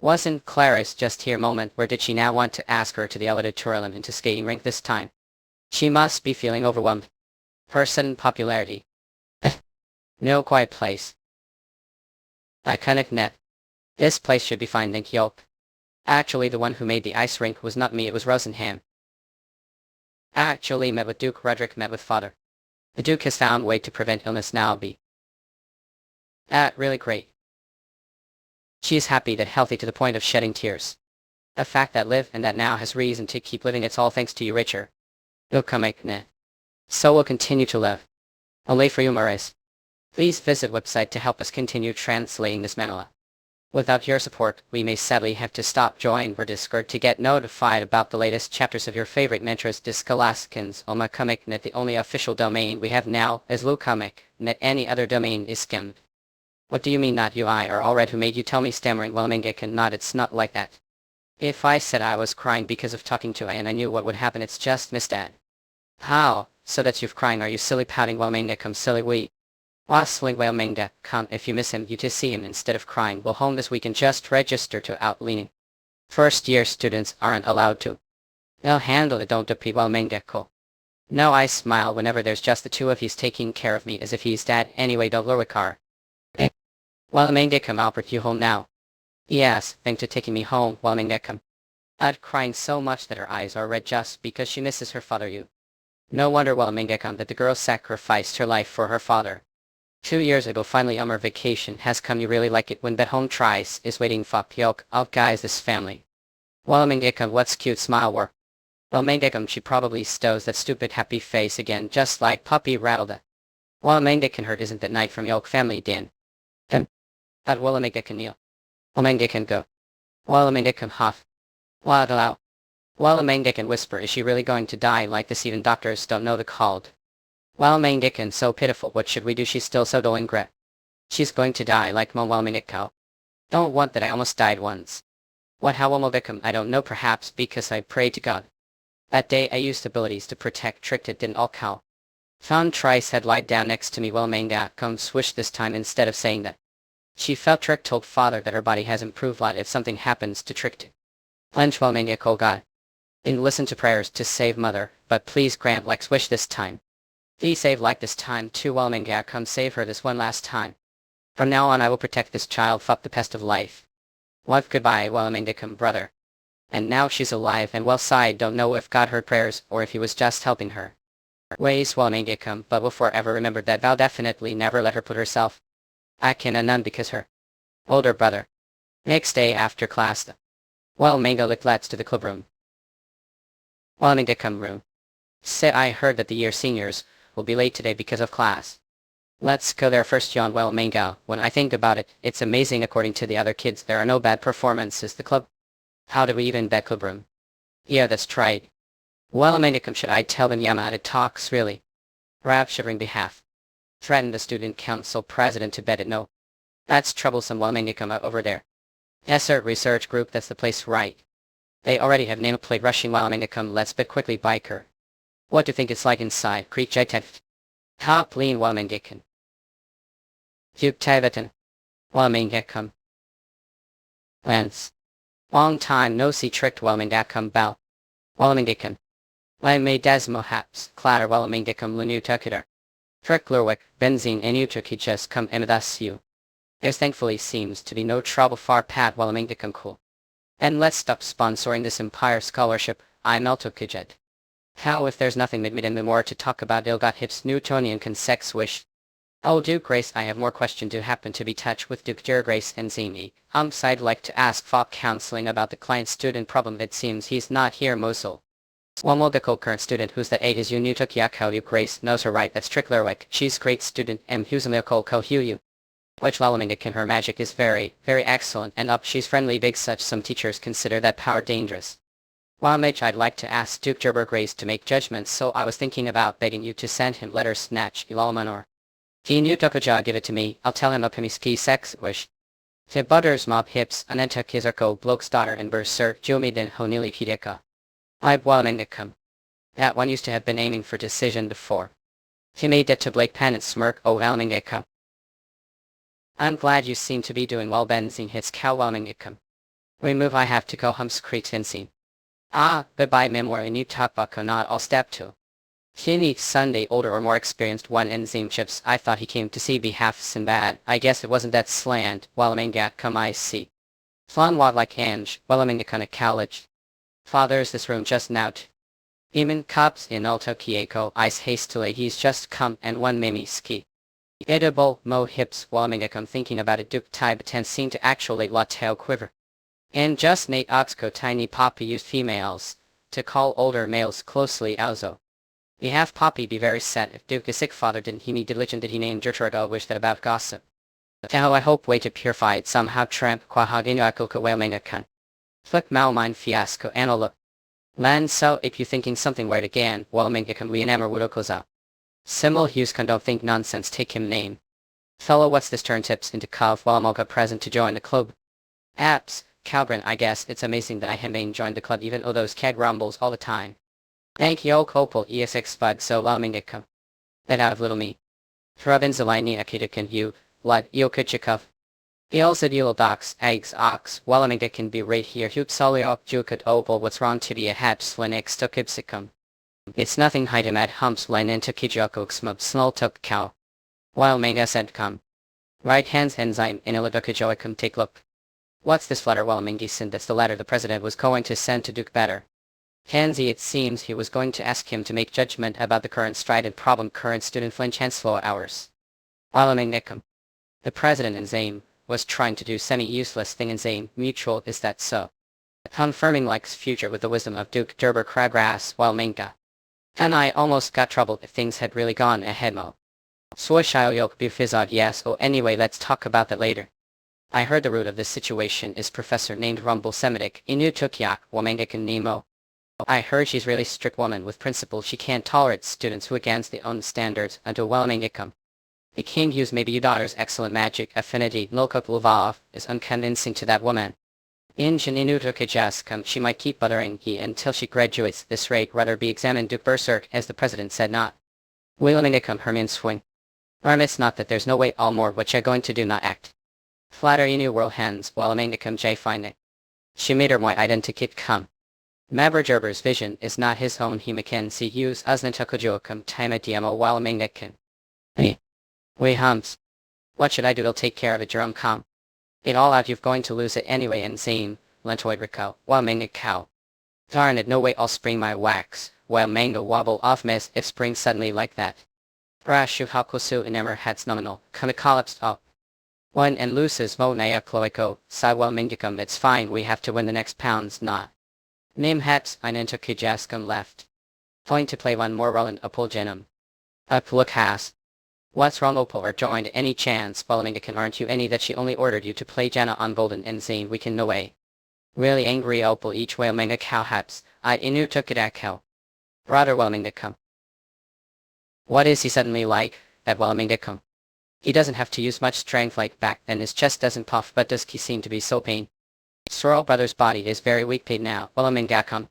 Wasn't Claris just here? Moment, where did she now want to ask her to the auditorium into skating rink this time? She must be feeling overwhelmed. Her sudden popularity. No quiet place. I connect net. This place should be fine, think Yoke. Actually the one who made the ice rink was not me, it was Rosenham. Actually met with Duke. Roderick met with father. The Duke has found way to prevent illness now. Really great. She is happy that healthy to the point of shedding tears. A fact that live and that now has reason to keep living. It's all thanks to you, Richard. Lukamek.net. So we'll continue to live. Only for you, Murderous. Please visit website to help us continue translating this manhwa. Without your support, we may sadly have to stop. Join our Discord to get notified about the latest chapters of your favorite mantras. Discalaskins Lukamek.net. The only official domain we have now is Lukamek.net. Any other domain is skimmed. What do you mean not you? I are all red. Who made you tell me? Stammering Welmenge cannot. It's not like that. If I said I was crying because of talking to I and I knew what would happen, it's just Miss Dad. How? So that's you've crying, are you silly? Pouting Welmenge, come silly we. Wassling Welmenge, come if you miss him you to see him instead of crying. We'll home this weekend. Just register to out leaning. First year students aren't allowed to. They'll handle it. Don't depend Welmenge ko. No, I smile whenever there's just the two of he's taking care of me as if he's dad anyway. Don't lower car. Welmenge come Albert you home now. Yes, thanks to taking me home, Walmingekam. I'd crying so much that her eyes are red just because she misses her father you. No wonder Walmingekam that the girl sacrificed her life for her father. 2 years ago finally our vacation has come, you really like it when that home tries is waiting for Pyok of guys this family. Walmingekam what's cute smile were. Walmingekam she probably stows that stupid happy face again just like puppy rattled. Walmingekam hurt isn't that night from Yolk family din. At Walmingekam kneel. Walmingekam go. Walmingekam huff. Wadalao. Walmingekam whisper is she really going to die like this even doctors don't know the called. Walmingekam so pitiful what should we do she's still so dolingret. She's going to die like Mo Walmingekam. Don't want that I almost died once. What how Walmingekam I don't know perhaps because I prayed to God. That day I used abilities to protect tricked it didn't all cow. Found Trice had lied down next to me Walmingekam swished this time instead of saying that. She felt Trick told father that her body has improved a lot if something happens to Trick. Lench Walmingekam God. Didn't listen to prayers to save mother, but please grant Lex wish this time. Please save like this time too Walmingekam save her this one last time. From now on I will protect this child fuck the pest of life. Wife goodbye Walmingekam brother. And now she's alive and well side don't know if God heard prayers or if he was just helping her. Ways Walmingekam but will forever remember that vow definitely never let her put herself. I can a none because her older brother. Next day after class Walminga licked lads to the clubroom. Walmingekam room. Say I heard that the year seniors will be late today because of class. Let's go there first yawned Walminga. When I think about it, it's amazing according to the other kids there are no bad performances the club. How do we even bet clubroom? Yeah that's right. Walmingekam should I tell them Yamada talks really? Rap shivering behalf. Threatened the student council president to bet it no. That's troublesome Walmingekam over there. Yes sir research group that's the place right. They already have nameplate rushing Walmingekam let's bet quickly biker. What do you think it's like inside Creek Jaitet? Top lean Walmingekam. Duke Tavetan. Walmingekam. Lance. Long time no see tricked Walmingekam bow. Walmingekam. Lai may desmo haps clatter Walmingekam lunu tukider. Trick lurwick benzine and utuki just come emidas you. There thankfully seems to be no trouble far pat Walmingekam cool. And let's stop sponsoring this empire scholarship, I'm Eltokijet. How if there's nothing mid and more to talk about Ilgot hips Newtonian can sex wish. Oh Duke Grace I have more question do happen to be touch with Duke Dear Grace and Zimi. I'd like to ask Fop counseling about the client student problem it seems he's not here Mosul. One logical current student who's that 8 is you Nutuk Yakau Duke Grace knows her right that's Tricklerwick she's great student M Husamilkol Kohuyu. Which Lalamindic her magic is very, very excellent and up she's friendly big such some teachers consider that power dangerous. While I'd like to ask Duke Gerber Grace to make judgments so I was thinking about begging you to send him letters snatch Ilalmanor. He knew Tukaja give it to me, I'll tell him up him ski sex wish. Te butters mob hips anenta kizarko bloke's daughter and bursar Jumidin honili pideka. I've Walmingicum. That one used to have been aiming for decision before. He made it to Blake Pennant smirk oh Walmingicum. I'm glad you seem to be doing well benzine hits cow Walmingicum. Remove I have to go hums cretensin. Ah, bye-bye memoir and you talk about not all step 2. Kini Sunday older or more experienced one enzyme chips I thought he came to see behalf Sinbad. I guess it wasn't that slant, Walamingat come I see. Flan wad like Ange, Walamingakana college. Father's this room just now Eamon cops in Alto Kieko ice hastily he's just come and one mimi ski. Edible mo hips Walamingakam thinking about it Duke Tai but seemed to actually lot tail quiver. And just Nate Oxco tiny Poppy used females to call older males closely Alzo. We have Poppy be very sad if Duke is sick father didn't he need diligent did he name Jurturgo wish that about gossip. Now I hope way to purify it somehow tramp quahagino akulka whalemainakan. Flick malmine fiasco anola. Land so if you thinking something weird again, Walamingakam Leonammer Wudokoza. Simul Hughes can don't think nonsense take him name. Fellow what's this turn tips into Kav Walamoga present to join the club. Apps. Calbrin I guess it's amazing that I have joined the club even though those keg rumbles all the time. Thank yo Kopal ESX Spud so Lamingicum. That out of little me. Thrubin Zelini Akitakan you, Lud Yokichikov. Ilzadil docs, eggs ox, Walamingda can be right here Hoop Soliok Jukut Opal what's wrong to be a haps Linux to Kipsicum. It's nothing hide him at humps len into Kijokok smub snull tuk cow. While Mega said come. Right hands enzyme in Illidokajoicum take look. What's this flutter Wellming sent? That's the letter the president was going to send to Duke Better. Kenzie, it seems he was going to ask him to make judgment about the current stride and problem current student Flynn Chancellor hours. Wellming Nickham. The president in Zame was trying to do semi-useless thing in Zame mutual, is that so? Confirming Like's future with the wisdom of Duke Derber Crabgrass Wellminga. And I almost got troubled if things had really gone ahead mo. Swoosh I'll yoke be fizzod yes oh anyway let's talk about that later. I heard the root of this situation is professor named Rumble Semitic Inu Tukyak Wamengakan Nemo. I heard she's really strict woman with principles she can't tolerate students who against their own standards until Wellmingikam. The king use maybe your daughter's excellent magic affinity Nulkuk Luvav is unconvincing to that woman. Injin Inutukajaskam she might keep buttering he until she graduates this rate rather be examined Duke Berserk as the president said not. Wellmingikam Hermione swing. It's not that there's no way all more what you're going to do not act. Flatter Inu world hands Wellmingikam J finding. She made her my identikit come. Mabergerber's vision is not his own he Mackenzie use Uznantukujokam Timatiamo Wellmingikan. We humps. What should I do to take care of it Jerome com? It all out you've going to lose it anyway and Zane, Lentoid Rico, Wellmingik cow. Darn it no way I'll spring my wax, while mango wobble off miss if spring suddenly like that. Brashu hakosu inemer hats nominal, kamikalaps up. One and loses mo naya cloico, sa Wellmingikam it's fine we have to win the next pounds not. Name hats Inentukijaskam left. Point to play one more Roland Apolgenum. Up look has. What's wrong Opal or joined any chance Wellmingikan aren't you any that she only ordered you to play Jana on Golden and Zane we can no way. Really angry Opal each Wellminga cow haps, I inu took it at cow. Brother Wellmingikam. What is he suddenly like, that Wellmingikam? He doesn't have to use much strength like back and his chest doesn't puff but does he seem to be so pain. Sorrel brother's body is very weak pain now, Wellmingakam.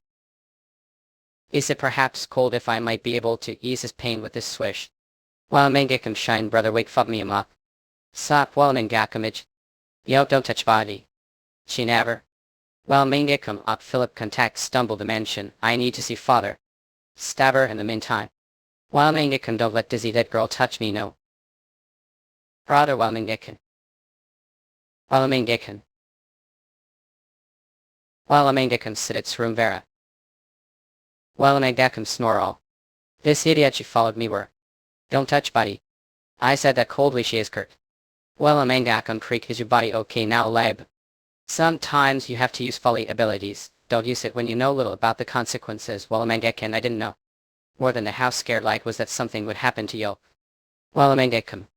Is it perhaps cold if I might be able to ease his pain with this swish? Wellmingikam shine brother wake fuck me him up. Sop Wellmingakamage. Yo don't touch body. She never. Wellmingikam up Philip contact stumble the mansion, I need to see father. Stab her in the meantime. Wellmingikam don't let dizzy that girl touch me no. Brother Wellmingikan. Wellmingikan. Wellmingikam sit its room vera. Wellmingakam snore all. This idiot she followed me were. Don't touch body. I said that coldly she is curt. Wellmingakam creak is your body okay now lab. Sometimes you have to use folly abilities, don't use it when you know little about the consequences Wellmingakan I didn't know. More than the house scared like was that something would happen to Yo. Wellmingakam.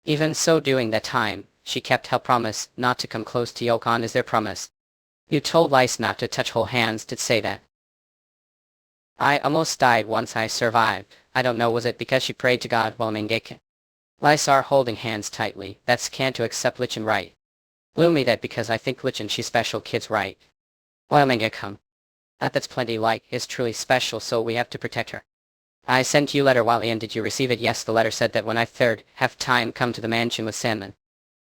Even so during that time, she kept her promise not to come close to Yokon as their promise. You told Lice not to touch whole hands to say that. I almost died once I survived, I don't know was it because she prayed to God Wellmingakam. Lice are holding hands tightly, that's can't to accept Lichen right. Blew me that because I think Lichen she special kids right. Wellmingakam. That's plenty like is truly special so we have to protect her. I sent you letter while in did you receive it yes the letter said that when I third have time come to the mansion with Sandman.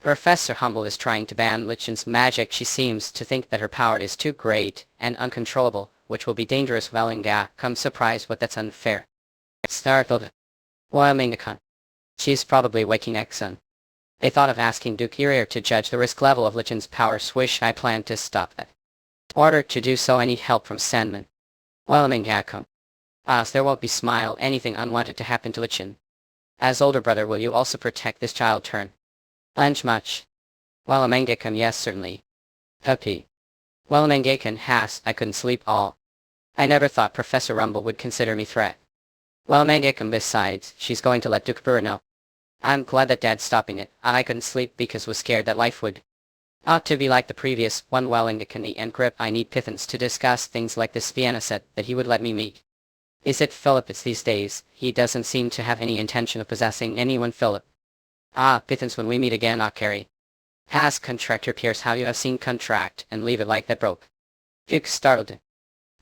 Professor Humble is trying to ban Lichen's magic she seems to think that her power is too great and uncontrollable which will be dangerous Wellinga come surprised what that's unfair. Startled. Wellmingakam. She's probably waking Exxon. They thought of asking Duke Urier to judge the risk level of Lichen's power swish I plan to stop that. Order to do so I need help from Sandman. Wellmingakam. There won't be smile anything unwanted to happen to Lichen. As older brother will you also protect this child turn? Lunch much. Wellmingakam yes certainly. Puppy. Wellmingakan has I couldn't sleep all. I never thought Professor Rumble would consider me threat. Wellmingakam besides, she's going to let Duke Burr know. I'm glad that Dad's stopping it, I couldn't sleep because was scared that life would. Ought to be like the previous one Wellingakani and Grip I need Pithans to discuss things like this Vienna set that he would let me meet. Is it Philip it's these days, he doesn't seem to have any intention of possessing anyone Philip. Pithans when we meet again Carry. Ask contractor Pierce how you have seen contract and leave it like that broke. Duke startled.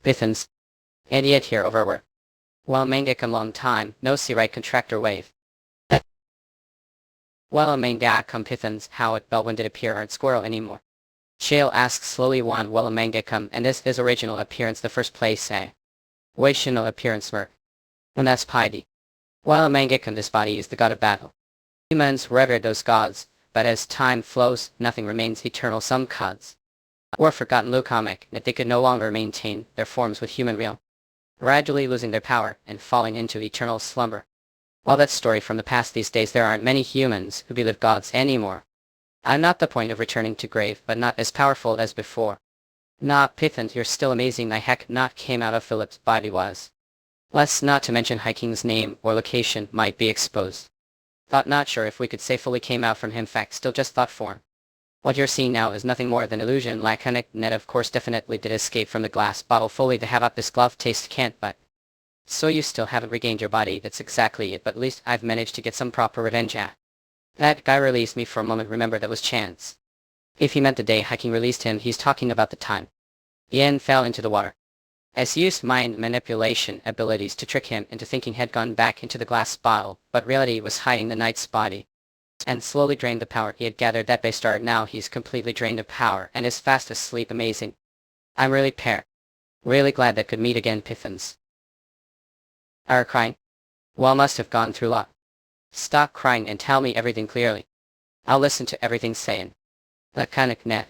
Pithans. Idiot here over where. Wellmingakam long time, no see right contractor wave. Wellmingakam Pithans how it bell when did appear aren't squirrel anymore. Shale asks slowly one Wellmingakam and is his original appearance the first place say. Wational appearance work. And that's piety. Wellmingakam this body is the god of battle. Humans revere those gods, but as time flows, nothing remains eternal some gods. or forgotten Lukamek that they could no longer maintain their forms with human real, gradually losing their power and falling into eternal slumber. While that's story from the past, these days there aren't many humans who believe gods anymore. I'm not the point of returning to grave, but not as powerful as before. Nah, Python, you're still amazing. The heck not came out of Philip's body was. Less not to mention Hiking's name or location might be exposed. Thought not sure if we could say fully came out from him, fact still just thought form. What you're seeing now is nothing more than illusion. Laconic net of course definitely did escape from the glass bottle fully to have up this glove taste can't, but so you still haven't regained your body. That's exactly it, but at least I've managed to get some proper revenge at. That guy released me for a moment, remember that was chance. If he meant the day Hiking released him, he's talking about the time Yen fell into the water. As he used mind manipulation abilities to trick him into thinking he'd gone back into the glass bottle, but reality was hiding the knight's body. And slowly drained the power he had gathered that bay star. Now he's completely drained of power and is fast asleep. Amazing. I'm really glad that could meet again, Pythons. Are crying? Well, must have gone through a lot. Stop crying and tell me everything clearly. I'll listen to everything saying. Laconic net.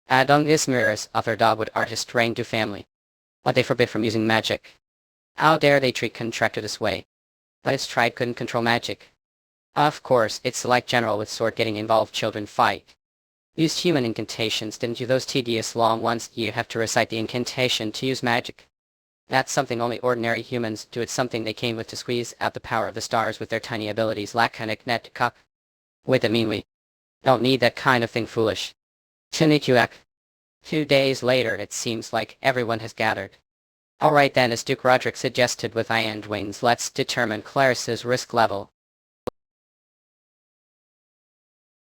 Adong is Murderous, author Dogwood artist Rain to family. What they forbid from using magic. How dare they treat contractor this way? But his tribe couldn't control magic. Of course, it's like general with sword getting involved, children fight. Used human incantations, didn't you? Those tedious long ones. You have to recite the incantation to use magic. That's something only ordinary humans do. It's something they came with to squeeze out the power of the stars with their tiny abilities. Laconic net cock. Wait, that mean we don't need that kind of thing, foolish. Chinikuak. 2 days later, it seems like everyone has gathered. Alright then, as Duke Roderick suggested with Ian Dwayne's, let's determine Clarice's risk level.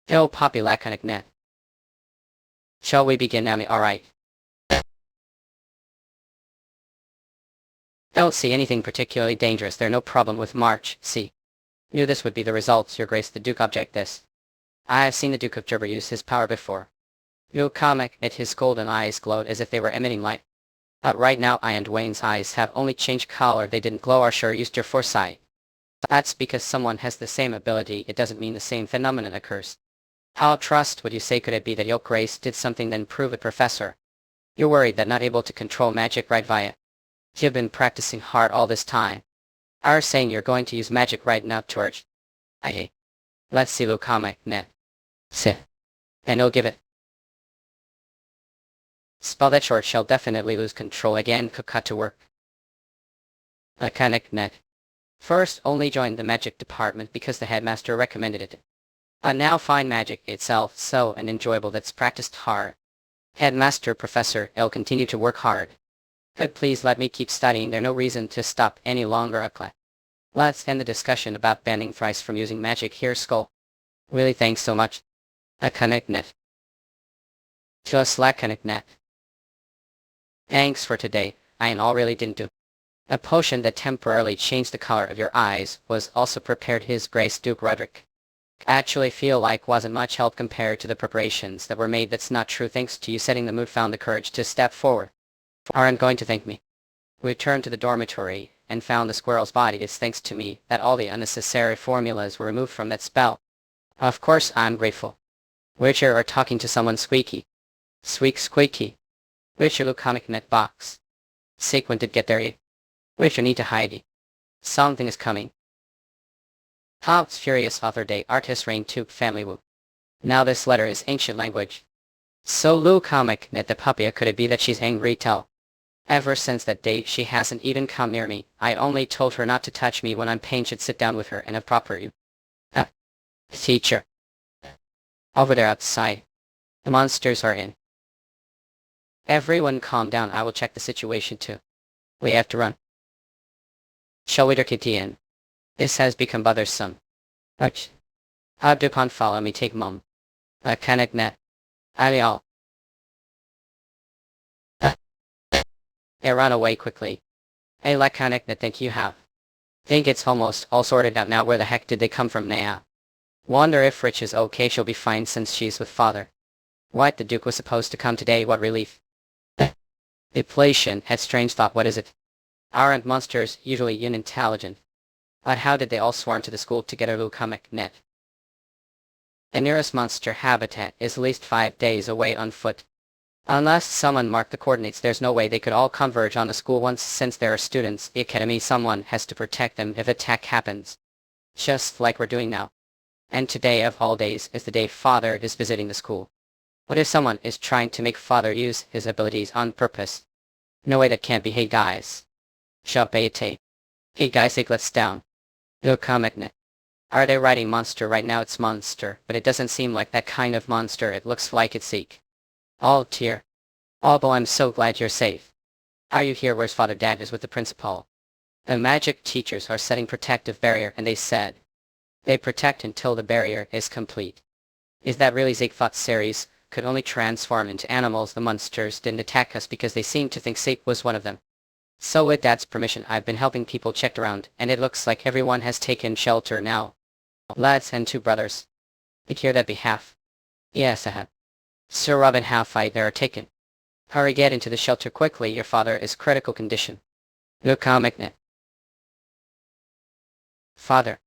Yo, Poppy Laconic net. Shall we begin, Nami? Alright. Don't see anything particularly dangerous there, no problem with March, see. Knew this would be the results, Your Grace. The Duke object this. I have seen the Duke of Gerber use his power before. Yo, comic, at his golden eyes glowed as if they were emitting light. But right now Ian Dwayne's eyes have only changed color. They didn't glow. Are sure used your foresight. That's because someone has the same ability, it doesn't mean the same phenomenon occurs. How trust would you say could it be that Your Grace did something then prove it, Professor? You're worried that not able to control magic, right, Via? You've been practicing hard all this time. Are saying you're going to use magic right now, George. Aye. Let's see, Lukamek net. Sit. And he'll give it. Spell that short shall definitely lose control again. Could cut to work. Laconic net. First only joined the magic department because the headmaster recommended it. But now find magic itself so enjoyable that's practiced hard. Headmaster Professor, I'll continue to work hard. Could please let me keep studying. There's no reason to stop any longer. Let's end the discussion about banning Thrice from using magic here, Skull. Really, thanks so much. Laconic net. Just Laconic net. Thanks for today. I all really didn't do. A potion that temporarily changed the color of your eyes was also prepared. His Grace Duke Roderick. Actually feel like wasn't much help compared to the preparations that were made. That's not true. Thanks to you setting the mood, found the courage to step forward. Aren't going to thank me. We returned to the dormitory and found the squirrel's body. It's thanks to me that all the unnecessary formulas were removed from that spell. Of course I'm grateful. Witcher are talking to someone. Squeaky. Squeaky. Witcher Laconic net box. Sequin did get there. Witcher need to hide. Something is coming. Hobbs Furious Author Day Artist Rain Tube Family Woo. Now this letter is ancient language. So Laconic net the puppy, could it be that she's angry? Tell. Ever since that day she hasn't even come near me. I only told her not to touch me when I'm pain. Should sit down with her and have proper you. Teacher. Over there outside. The monsters are in. Everyone calm down. I will check the situation too. We have to run. Shall we get in? This has become bothersome. Abdukon follow me. Take mom. Laconic net. Alial. They run away quickly. Hey Laconic net, think you have. Think it's almost all sorted out now. Where the heck did they come from now? Wonder if Rich is okay. She'll be fine since she's with father. What, the Duke was supposed to come today? What relief. Inflation had strange thought. What is it? Aren't monsters usually unintelligent? But how did they all swarm to the school together? Laconic net. The nearest monster habitat is at least 5 days away on foot. Unless someone marked the coordinates, there's no way they could all converge on the school once. Since there are students, the academy, someone has to protect them if attack happens. Just like we're doing now. And today of all days is the day Father is visiting the school. What if someone is trying to make Father use his abilities on purpose? No way, that can't be. Hey guys. Shabate. Hey guys, let's down. No comment. Are they writing monster right now? It's monster, but it doesn't seem like that kind of monster. It looks like it's Zeke. All tear. Albo, I'm so glad you're safe. Are you here? Where's Father? Dad is with the principal. The magic teachers are setting protective barrier, and they said they protect until the barrier is complete. Is that really? Zeke thought series could only transform into animals. The monsters didn't attack us because they seemed to think Zeke was one of them. So with Dad's permission, I've been helping people checked around, and it looks like everyone has taken shelter now. Lads and 2 brothers. Did hear that behalf? Yes, I have. Sir Robin, how fight there are taken. Hurry, get into the shelter quickly. Your father is critical condition. No comment. Father.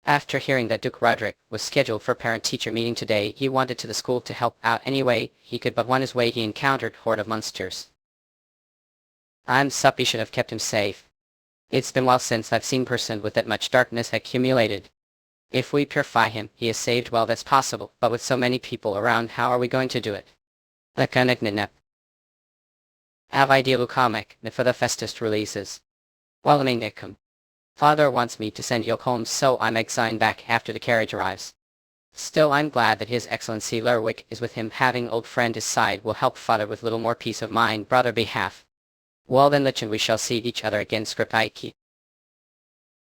After hearing that Duke Roderick was scheduled for parent-teacher meeting today, he wanted to the school to help out any way he could, but on his way he encountered horde of monsters. I'm sorry, should have kept him safe. It's been a while since I've seen person with that much darkness accumulated. If we purify him, he is saved. Well, that's possible, but with so many people around, how are we going to do it? Have idea comic for the Festus releases. Well, Father wants me to send Yoke home, so I'm exiling back after the carriage arrives. Still, I'm glad that His Excellency Lerwick is with him. Having old friend his side will help Father with little more peace of mind. Brother behalf. Well then, Lichen, we shall see each other again. Script Ike.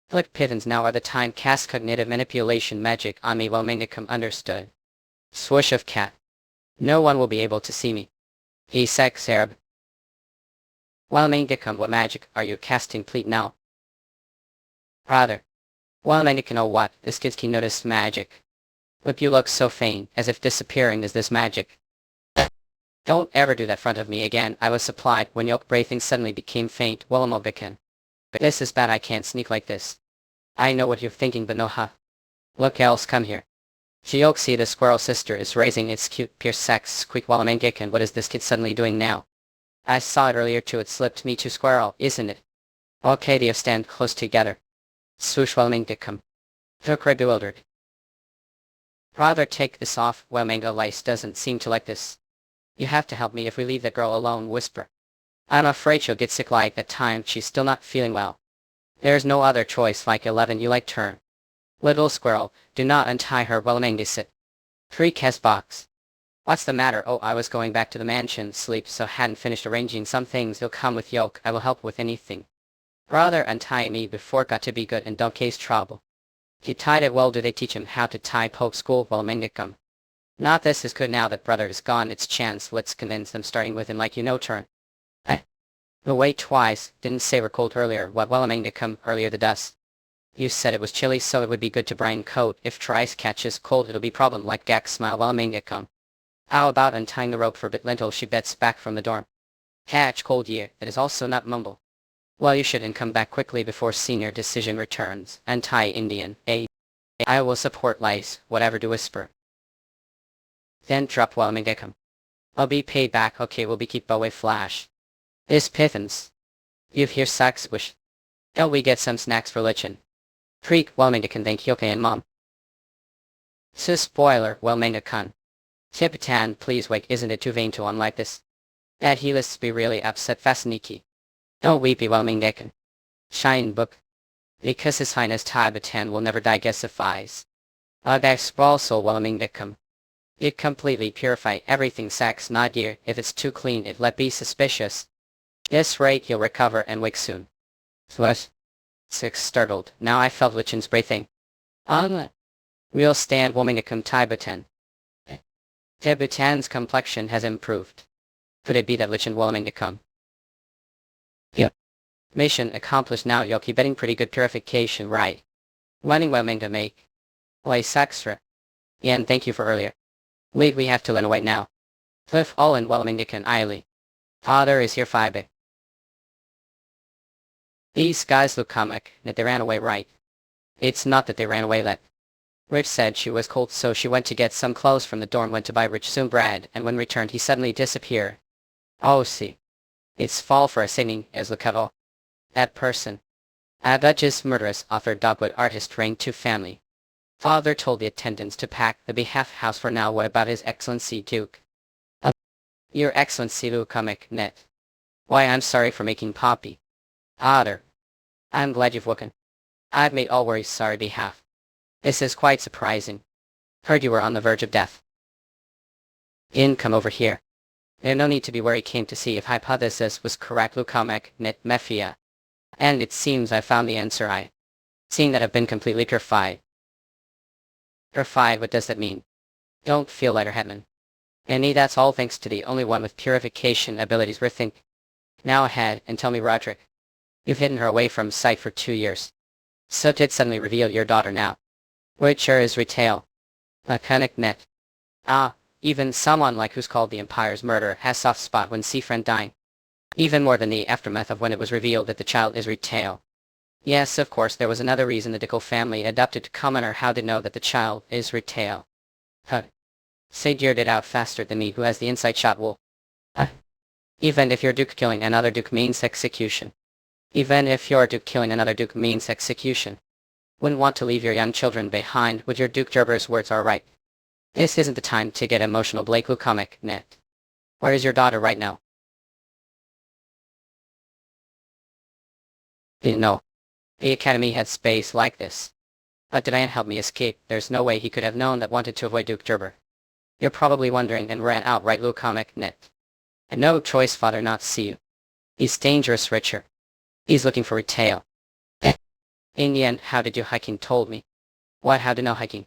Flick Pittons, now are the time. Cast cognitive manipulation magic on me. Well, understood. Swoosh of cat. No one will be able to see me. He sex Arab. Well, what magic are you casting, please now? Rather. Well, know what? This kid's key noticed magic. But you look so faint, as if disappearing is this magic. Don't ever do that front of me again. I was supplied when Yoke breathing suddenly became faint. Well, this is bad. I can't sneak like this. I know what you're thinking, but no, huh? Look else, come here. Yoke, see the squirrel sister is raising its cute pierced sex squeak. Well, what is this kid suddenly doing now? I saw it earlier too. It slipped me to squirrel, isn't it? Okay, they stand close together. Swoosh. Well, Look bewildered. Rather take this off. Well, Lice doesn't seem to like this. You have to help me if we leave the girl alone. Whisper. I'm afraid she'll get sick like that time. She's still not feeling well. There's no other choice. Like 11, you like turn. Little squirrel, do not untie her. Well, sit. 3 box. What's the matter? Oh, I was going back to the mansion sleep, so hadn't finished arranging some things. You'll come with Yoke. I will help with anything. Rather untie me before. Got to be good and don't case trouble. He tied it well. Do they teach him how to tie Pope school? Well, not this is good now that brother is gone. It's chance. Let's convince them, starting with him. Like turn. But wait twice. Didn't say we're cold earlier. What? Well, earlier the dust. You said it was chilly, so it would be good to brine coat. If Trice catches cold, it'll be problem. Like Gak smile. Well, how about untying the rope for a bit until she bets back from the dorm? Catch cold year. That is also not mumble. Well, you shouldn't come back quickly before senior decision returns. Anti Indian. I will support lice. Whatever to whisper. Then drop. Well, I'll be paid back. Okay, we'll be keep away flash. This Pithens. You've here sacks wish. Shall we get some snacks for Lichen? Creek. Well, thank you. Okay, and mom. Sis spoiler. Well, Tipitan, please wake. Isn't it too vain to unlike this? That he lists be really upset. Fasniki. Don't weepy. Well, Shine book. Because His Highness Tibetan will never digestifies. Agax sprawl soul. Well, it completely purify everything. Sax not dear. If it's too clean, it let be suspicious. This rate he'll recover and wake soon. What? 6 startled. Now I felt Lichen's breathing. We'll stand. Womanicum Tibetan. Tibetan's complexion has improved. Could it be that Lichen Womanicum? Yep. Mission accomplished. Now you'll keep betting pretty good purification, right? Running Weming to make. Why Saxtra. Yeah, and thank you for earlier. Wait, we have to learn away now. Cliff all in Wellmingican Eiley. Father is here. Fibe. These guys look comic, that they ran away, right? It's not that they ran away. Rich said she was cold, so she went to get some clothes from the dorm, went to buy Rich some bread, and when returned he suddenly disappeared. Oh see. It's fall for a singing, as look at all. That person. A Duchess Murderous authored Dogwood artist reigned to family. Father told the attendants to pack the behalf house for now. What about His Excellency Duke? Your Excellency Lukamek net. Why I'm sorry for making Poppy. Otter. I'm glad you've woken. I've made all worries sorry behalf. This is quite surprising. Heard you were on the verge of death. Come over here. There's no need to be worried. Came to see if hypothesis was correct. Lukamek net Mephia. And it seems I found the answer. Seeing that I've been completely purified. Purified, what does that mean? Don't feel lighter, Hetman. Annie, that's all thanks to the only one with purification abilities. Rethink. Now ahead, and tell me, Roderick. You've hidden her away from sight for 2 years. So did suddenly reveal your daughter now. Which is retail. Mechanic net. Even someone like who's called the Empire's murderer has soft spot when see friend dying. Even more than the aftermath of when it was revealed that the child is retail. Yes, of course, there was another reason the Dickel family adopted to commoner how to know that the child is retail. Say jeered it out faster than me, who has the inside shot will. Even if your Duke killing another Duke means execution. Even if your Duke killing another Duke means execution. Wouldn't want to leave your young children behind. With your Duke Gerber's words are right. This isn't the time to get emotional, Blake Lukamek net. Where is your daughter right now? Didn't know. The Academy had space like this. But did Ian help me escape? There's no way he could have known that wanted to avoid Duke Gerber. You're probably wondering and ran out, right, Lukamek net? And no choice, father, not see you. He's dangerous, Richard. He's looking for retail. In the end, how did you hiking told me? What, how to know hiking?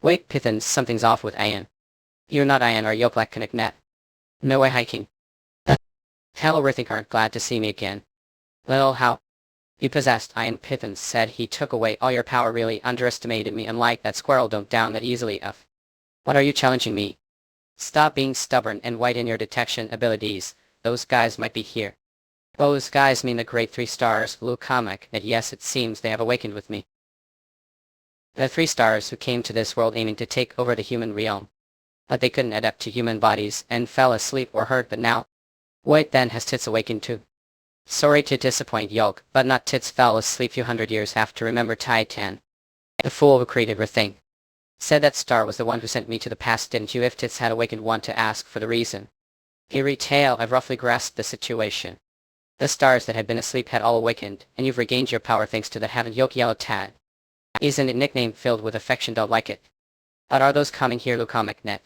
Wait, Pithens, something's off with Ian. You're not Ian, are you, Black net? No way hiking. Hello, Rithink, aren't glad to see me again. Little how? You possessed Ian. Pithens said he took away all your power, really underestimated me, unlike that squirrel, don't down that easily. What are you challenging me? Stop being stubborn and widen your detection abilities. Those guys might be here. Those guys mean the great 3 stars, Lukamek, that yes, it seems they have awakened with me. The 3 stars who came to this world aiming to take over the human realm. But they couldn't adapt to human bodies and fell asleep or hurt, but now. Wait, then has Tits awakened too? Sorry to disappoint Yolk, but not Tits fell asleep few hundred years after. Remember Titan. The fool who created her thing. Said that star was the one who sent me to the past, didn't you? If Tits had awakened, want to ask for the reason. Eerie tale, I've roughly grasped the situation. The stars that had been asleep had all awakened, and you've regained your power thanks to that haven't Yolk yellow tad. Isn't it nickname filled with affection? Don't like it. But are those coming here, Lukamek net?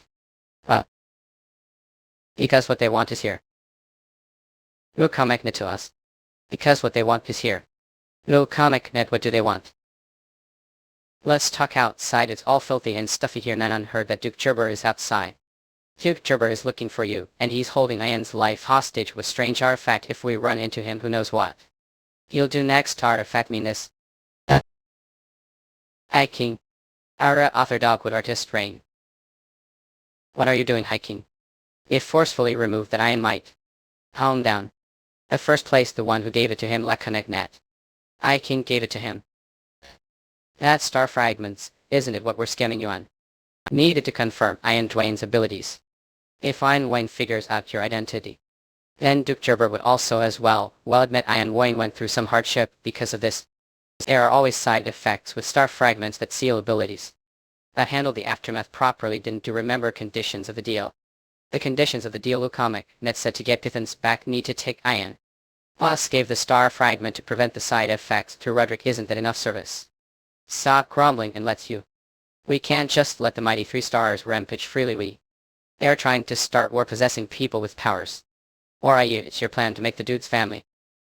Because what they want is here. Lukamek net to us. Because what they want is here. Lukamek net, what do they want? Let's talk outside, it's all filthy and stuffy here. Nanan heard that Duke Gerber is outside. Duke Gerber is looking for you, and he's holding Ian's life hostage with strange artifact. If we run into him, who knows what he'll do next. Artifact mean this? Hiking. Ara author Dogwood artist Rain. What are you doing hiking? If forcefully removed that Ian might. Calm down. At first place, the one who gave it to him, Lekanek net. King gave it to him. That's star fragments, isn't it, what we're scanning you on? Needed to confirm Ian Dwayne's abilities. If Ian Wayne figures out your identity, then Duke Gerber would also as well. Well, admit Ian Wayne went through some hardship because of this. There are always side effects with star fragments that seal abilities. That handled the aftermath properly. Didn't you remember conditions of the deal? The conditions of the deal, Lukamek net said to get Pithens back need to take Ian. Boss gave the star fragment to prevent the side effects to Roderick. Isn't that enough service? Stop grumbling and let's you. We can't just let the mighty 3 stars rampage freely. They're trying to start war possessing people with powers. Or it's your plan to make the dude's family.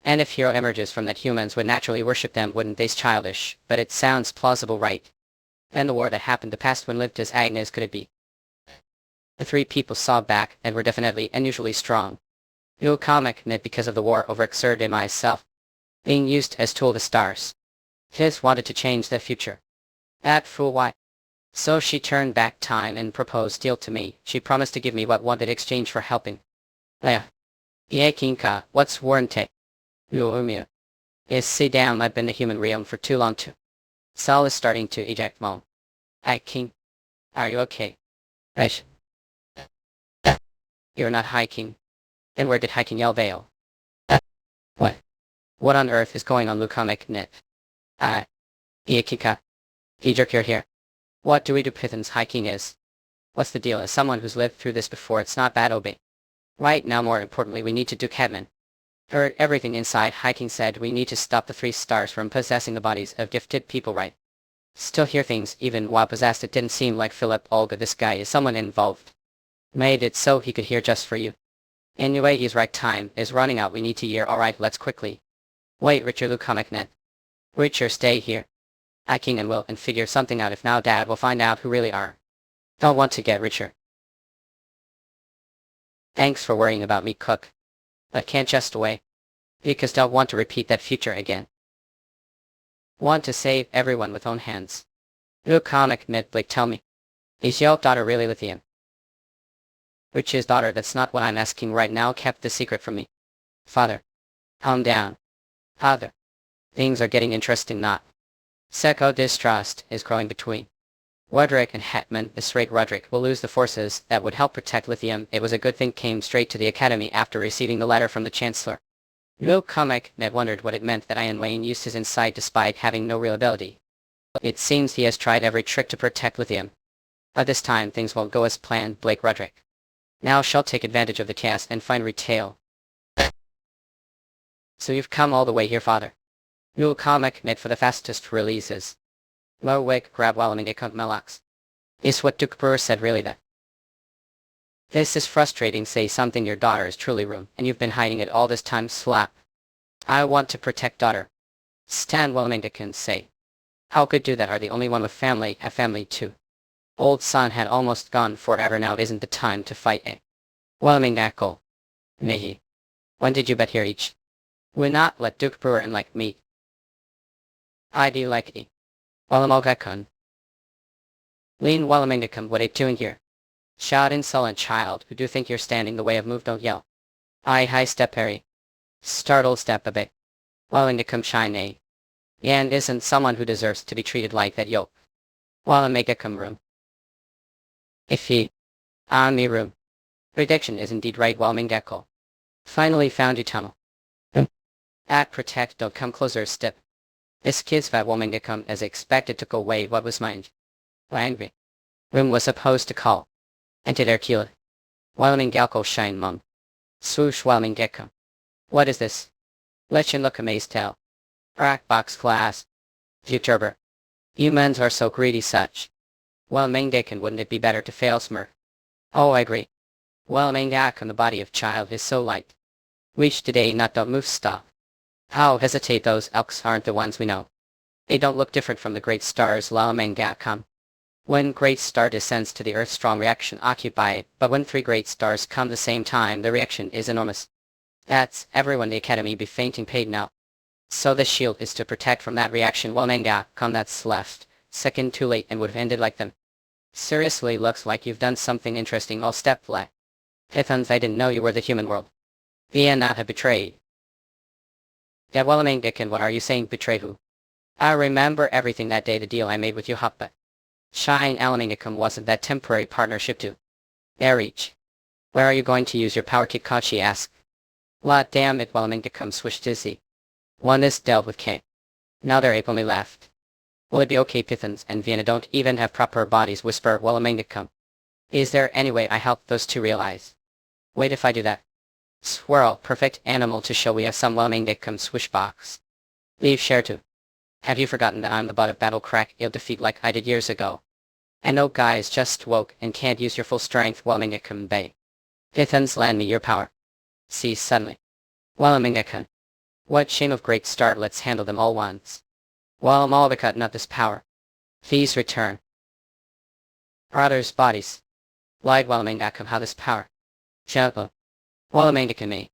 And if hero emerges from that, humans would naturally worship them, wouldn't they? Childish, but it sounds plausible, right? And the war that happened the past when lived as Agnes, could it be? The 3 people saw back and were definitely unusually strong. Lukamek net because of the war overexerted myself. Being used as tool the stars. Tis wanted to change the future. That fool, why? So she turned back time and proposed deal to me. She promised to give me what wanted exchange for helping. Kinka, what's warranty? Is sit down, I've been the human realm for too long too. Sal is starting to eject moan. Hey, King. Are you okay? Ish. You're not hiking. Then where did hiking yell Vale? What? What on earth is going on, Lukamek Nip? Iakika. Ejek, you're here. What do we do? Python's hiking is. What's the deal? As someone who's lived through this before, it's not bad, Obi. Right now, more importantly, we need to do Catman. Heard everything inside. Hiking said we need to stop the 3 stars from possessing the bodies of gifted people, right? Still hear things even while possessed. It didn't seem like Philip Olga. This guy is someone involved. Made it so he could hear just for you. Anyway, he's right. Time is running out. We need to hear. Alright, let's quickly. Wait, Richard Lukameknet. Richard, stay here. I King and will and figure something out. If now Dad will find out who really are. Don't want to get Richard. Thanks for worrying about me, Cook. But can't just wait. Because don't want to repeat that future again. Want to save everyone with own hands. Lukameknet, Blake, tell me. Is your daughter really lithium? Rich's daughter? That's not what I'm asking right now. Kept the secret from me. Father. Calm down. Father. Things are getting interesting, not. Seko distrust is growing between Roderick and Hetman. This rate Roderick will lose the forces that would help protect lithium. It was a good thing came straight to the academy after receiving the letter from the chancellor. Lukameknet wondered what it meant that Ian Wayne used his insight despite having no real ability. It seems he has tried every trick to protect lithium. But this time things won't go as planned. Blake Roderick. Now she'll take advantage of the chaos and find retail. So you've come all the way here, Father. Lukameknet for the fastest releases. Lowwick grab while in account Melox. Is what Duke Brewer said really that? This is frustrating. Say something. Your daughter is truly room, and you've been hiding it all this time. Slap. I want to protect daughter. Stan Wellington can say. How could do that? Are the only one with family, a family too. Old son had almost gone forever. Now isn't the time to fight it. Wellington. Mehi. When did you bet here each? Will not let Duke Brewer and like me. I do like it. Wallamogakun. Lean Wallamingacum, what are you doing here? Shout insolent child, who do think you're standing the way of move, don't yell. I high step Harry. Startle step a bit. Wallingacum shine a. Yan isn't someone who deserves to be treated like that yoke. Wallamingacum room. If he. On me room. Prediction is indeed right, Walmingdeco. Finally found you tunnel. At protect, don't come closer step. This kid's fat woman to come as expected to go away. What was mine? Angry. Room was supposed to call. Entered air killed. Wyoming Galco shine mum. Swoosh Wyoming Gecko. What is this? Let you look amazed tell. Rack box class. Futurber. Humans are so greedy such. Wyoming Deacon, wouldn't it be better to fail smirk? Oh, I agree. Wyoming Deacon, the body of child is so light. Wish today not don't move stop. How hesitate, those elks aren't the ones we know. They don't look different from the great stars Laomengakam. When great star descends to the earth, strong reaction occupy it, but when 3 great stars come the same time, the reaction is enormous. That's everyone the academy be fainting paid now. So the shield is to protect from that reaction. Laomengakam, that's left. Second too late and would have ended like them. Seriously, looks like you've done something interesting. All step flat. Pythons, I didn't know you were the human world. Bien not have betrayed. Yeah, Wellamingdick, what are you saying, betray who? I remember everything that day, the deal I made with you, Hoppa. Shine Alamingicum wasn't that temporary partnership too. There reach. Where are you going to use your power, Kikachi asked. La damn it, Wellamingdicum swished dizzy. One is dealt with K. Now they're only left. Will it be okay, Pythons and Vienna don't even have proper bodies, whisper Wellamingdicum. Is there any way I help those two realize? Wait, if I do that. Swirl, perfect animal to show we have some Wellamingdicum swish box. Leave share to. Have you forgotten that I'm the butt of battle crack ill defeat like I did years ago? And no guys just woke and can't use your full strength, Wellamingdicum Bay. Pythons, lend me your power. See suddenly. Wellamingdicum. What shame of great start, let's handle them all once. Malvicut, not this power. Fees return. Brothers' bodies. Lied Wellamingdicum, how this power. Gentle. Wellamingdicum me.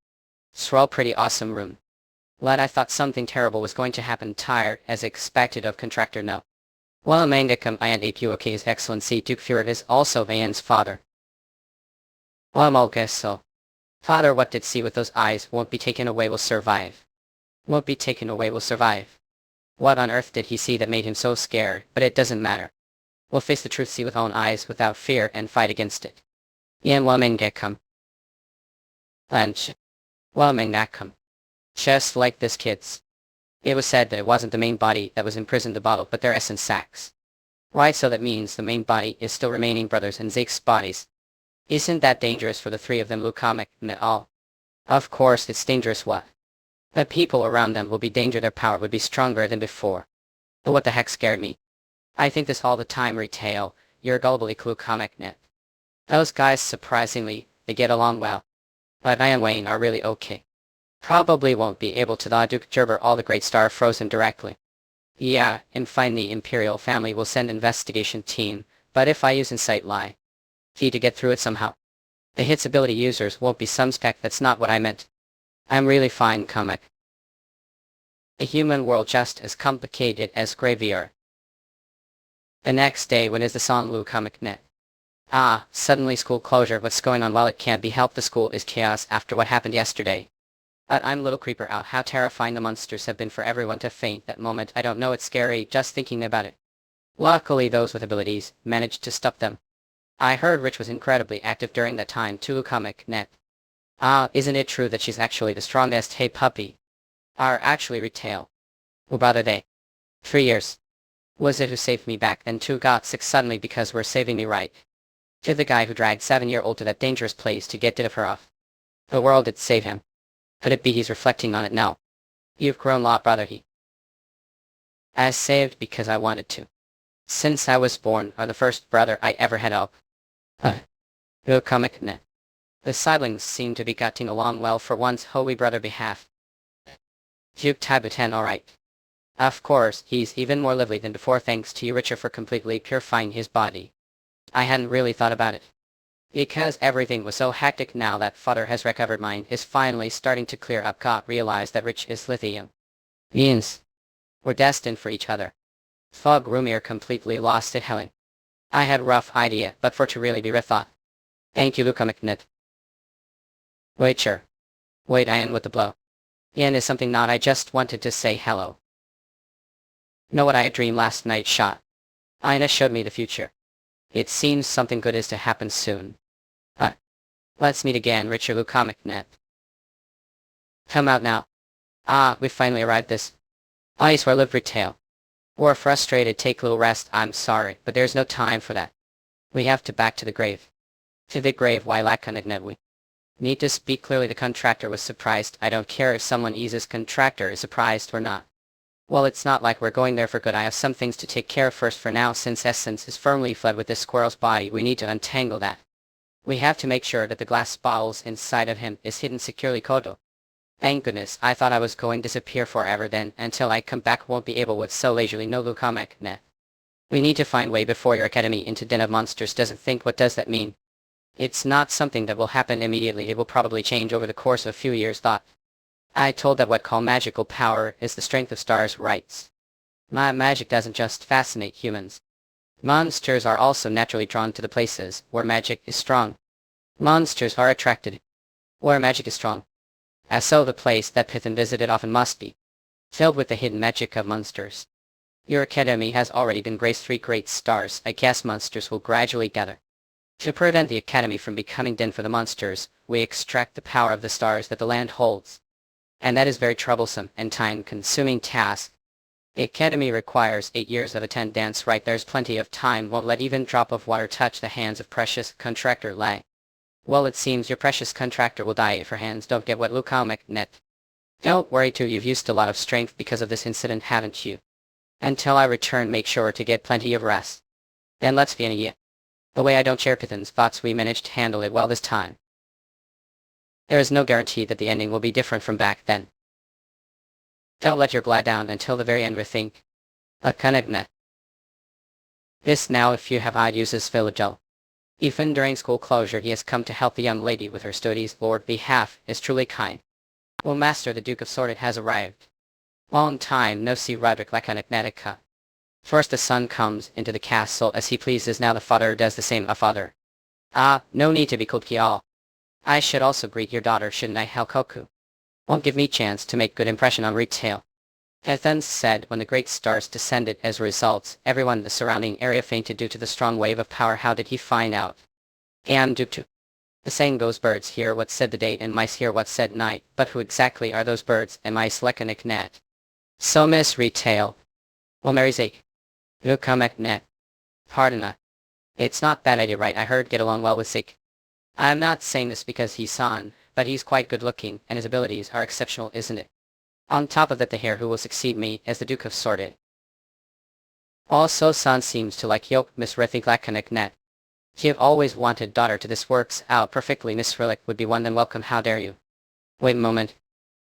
Swirl, pretty awesome room. Lad, I thought something terrible was going to happen. Tired, as expected of contractor no. Wellamingdicum I and APU okay, His Excellency Duke Furet is also Vayan's father. Wellamolgesso. Father, what did see with those eyes? Won't be taken away, will survive. Won't be taken away, will survive. What on earth did he see that made him so scared? But it doesn't matter. We'll face the truth, see with own eyes without fear, and fight against it. Yen Wamengekam. Lunch. Wamengakam. Just like this, kids. It was said that it wasn't the main body that was imprisoned the bottle, but their essence sacks. Right, so that means the main body is still remaining brothers and Zake's bodies. Isn't that dangerous for the three of them, Lukamek and all? Of course it's dangerous. What? The people around them will be danger, their power would be stronger than before. But what the heck scared me? I think this all the time, Retail. You're gullibly Lukamek net. Those guys, surprisingly, they get along well. But I and Wayne are really okay. Probably won't be able to the Duke Gerber all the great star frozen directly. Yeah, and find the Imperial family will send investigation team, but if I use Insight Lie to get through it somehow. The hits ability users won't be some spec, that's not what I meant. I'm really fine, comic. A human world just as complicated as graveyard. The next day, when is the song Lu comic net? Ah, suddenly school closure, what's going on? While it can't be helped, the school is chaos after what happened yesterday. But I'm little creeper out how terrifying the monsters have been for everyone to faint that moment. I don't know, it's scary just thinking about it. Luckily those with abilities managed to stop them. I heard Rich was incredibly active during that time too, comic net. Ah, isn't it true that she's actually the strongest? Hey puppy. Are actually Retail. Oh brother, they. 3 years. Was it who saved me back then too? Got sick suddenly because we're saving me, right? To the guy who dragged 7-year-old to that dangerous place to get rid of her off. The world did save him. Could it be he's reflecting on it now? You've grown a lot, brother. He. I saved because I wanted to. Since I was born, are the first brother I ever had up. Go comic net. The siblings seem to be getting along well for once, holy brother behalf. Duke Tabutan, alright. Of course, he's even more lively than before thanks to you, Richard, for completely purifying his body. I hadn't really thought about it. Because everything was so hectic. Now that father has recovered, mine is finally starting to clear up. Got realized that Rich is lithium. Means we're destined for each other. Fog Rumir completely lost it, Helen. I had a rough idea, but for to really be rethought. Thank you, Luka McNitt. Wait, sure. Wait, I end with the blow. Ian is something not, I just wanted to say hello. Know what I dreamed last night? Shot. Ina showed me the future. It seems something good is to happen soon. Let's meet again, Richard Luka McNitt. Come out now. Ah, we finally arrived this. I swear live Retail. We're frustrated, take a little rest, I'm sorry, but there's no time for that. We have to back to the grave. To the grave, why lack we need to speak clearly. The contractor was surprised. I don't care if someone eases contractor is surprised or not. Well, it's not like we're going there for good. I have some things to take care of first for now. Since Essence is firmly fled with this squirrel's body, we need to untangle that. We have to make sure that the glass bottles inside of him is hidden securely. Kodo. Thank goodness, I thought I was going to disappear forever then. Until I come back won't be able with so leisurely. No Lukamek, nah. We need to find way before your academy into den of monsters doesn't think. What does that mean? It's not something that will happen immediately. It will probably change over the course of a few years. Thought. I told that what call magical power is the strength of stars' rights. My magic doesn't just fascinate humans. Monsters are also naturally drawn to the places where magic is strong. Monsters are attracted where magic is strong. As so the place that Pithan visited often must be filled with the hidden magic of monsters. Your academy has already been graced 3 great stars. I guess monsters will gradually gather. To prevent the academy from becoming den for the monsters, we extract the power of the stars that the land holds. And that is very troublesome and time-consuming task. The academy requires 8 years of attendance. Right, there's plenty of time. Won't let even drop of water touch the hands of precious contractor Lai. Well, it seems your precious contractor will die if her hands don't get wet. Lukamek net. Don't worry too, you've used a lot of strength because of this incident, haven't you? Until I return, make sure to get plenty of rest. Then let's be in a year. The way I don't share Pithan's thoughts, we managed to handle it well this time. There is no guarantee that the ending will be different from back then. Don't let your glide down until the very end. Rethink. Lakanagna. This now, if you have eyed uses Villagel. Even during school closure he has come to help the young lady with her studies. Lord behalf is truly kind. Well, Master, the Duke of Sordid has arrived. Long time no see Roderick Lakanagnatica. First the son comes into the castle as he pleases, now the father does the same. A father. Ah, no need to be called Kial. I should also greet your daughter, shouldn't I? Helkoku. Won't give me chance to make good impression on Retail. Athens said when the great stars descended as a result, everyone in the surrounding area fainted due to the strong wave of power. How did he find out? And due to the saying goes birds hear what said the day and mice hear what said night, but who exactly are those birds and mice laconic net? So Miss Retail. Well Mary's a laconic net. Pardon. It's not bad idea, right? I heard get along well with Zeke. I'm not saying this because he's son, but he's quite good looking and his abilities are exceptional, isn't it? On top of that, the heir who will succeed me as the Duke of Sorted. Also son seems to like yoke Miss Rethig laconic net. He have always wanted daughter to this works out perfectly. Miss Relic would be one then welcome. How dare you? Wait a moment.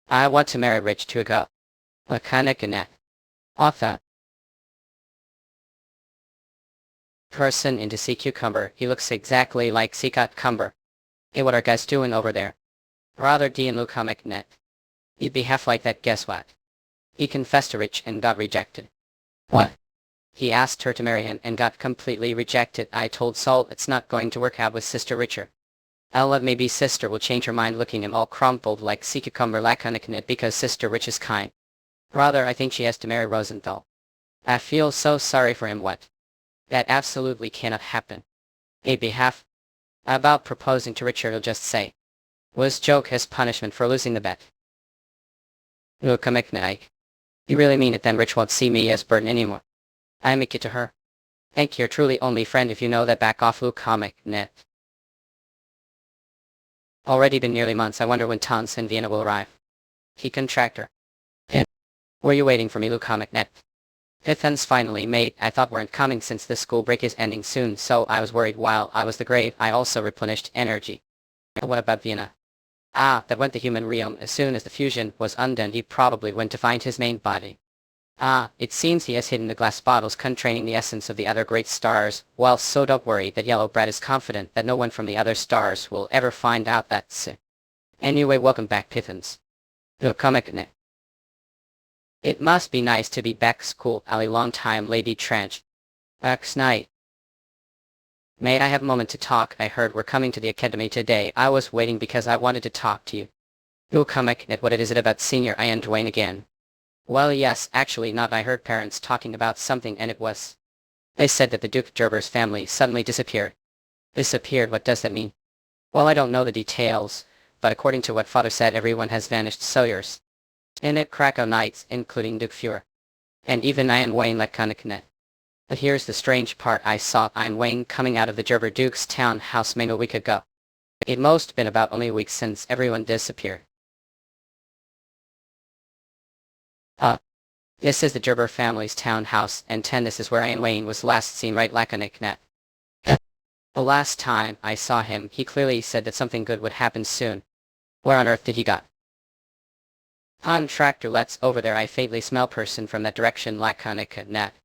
I want to marry rich to a girl. Laconic net. Author. Person into sea cucumber. He looks exactly like sea cucumber. Hey, what are guys doing over there? Rather D and laconic net. He'd be half like that, guess what? He confessed to Rich and got rejected. What? He asked her to marry him and got completely rejected. I told Saul it's not going to work out with Sister Richer. Ella, maybe Sister will change her mind, looking him all crumpled like sea cucumber laconic net because Sister Rich is kind. Rather, I think she has to marry Rosenthal. I feel so sorry for him. What? That absolutely cannot happen. A behalf. About proposing to Richard, he'll just say, was joke his punishment for losing the bet. Laconic. You really mean it? Then Rich won't see me as burden anymore. I make it to her. Thank your truly only friend. If you know that, back off laconic net. Already been nearly months. I wonder when Tons in Vienna will arrive. He contractor. Were you waiting for me, laconic net? Athens finally, mate. I thought weren't coming since the school break is ending soon, so I was worried while I was the grave. I also replenished energy. What about Vienna? Ah, that went the human realm. As soon as the fusion was undone, he probably went to find his main body. Ah, it seems he has hidden the glass bottles containing the essence of the other great stars. Well, so don't worry, that yellow brat is confident that no one from the other stars will ever find out that's it. Anyway, welcome back, Pithens. Laconic net. It must be nice to be back school, Ali. Long time, Lady Trench. Back's night. May I have a moment to talk? I heard we're coming to the academy today. I was waiting because I wanted to talk to you. Laconic net. What is it about Senior Ian Dwayne again? Well, yes, actually not. I heard parents talking about something and it was. They said that the Duke Gerber's family suddenly disappeared. Disappeared? What does that mean? Well, I don't know the details, but according to what father said, everyone has vanished. So yours. In it, Krakow Knights, including Duke Fuhrer. And even Ian Wayne laconic net. But here's the strange part. I saw Ian Wayne coming out of the Gerber Duke's townhouse maybe a week ago. It must been about only a week since everyone disappeared. This is the Gerber family's townhouse, and this is where Ian Wayne was last seen, right, laconic net? The last time I saw him, he clearly said that something good would happen soon. Where on earth did he go? Contractor, let's over there. I faintly smell person from that direction, laconic net.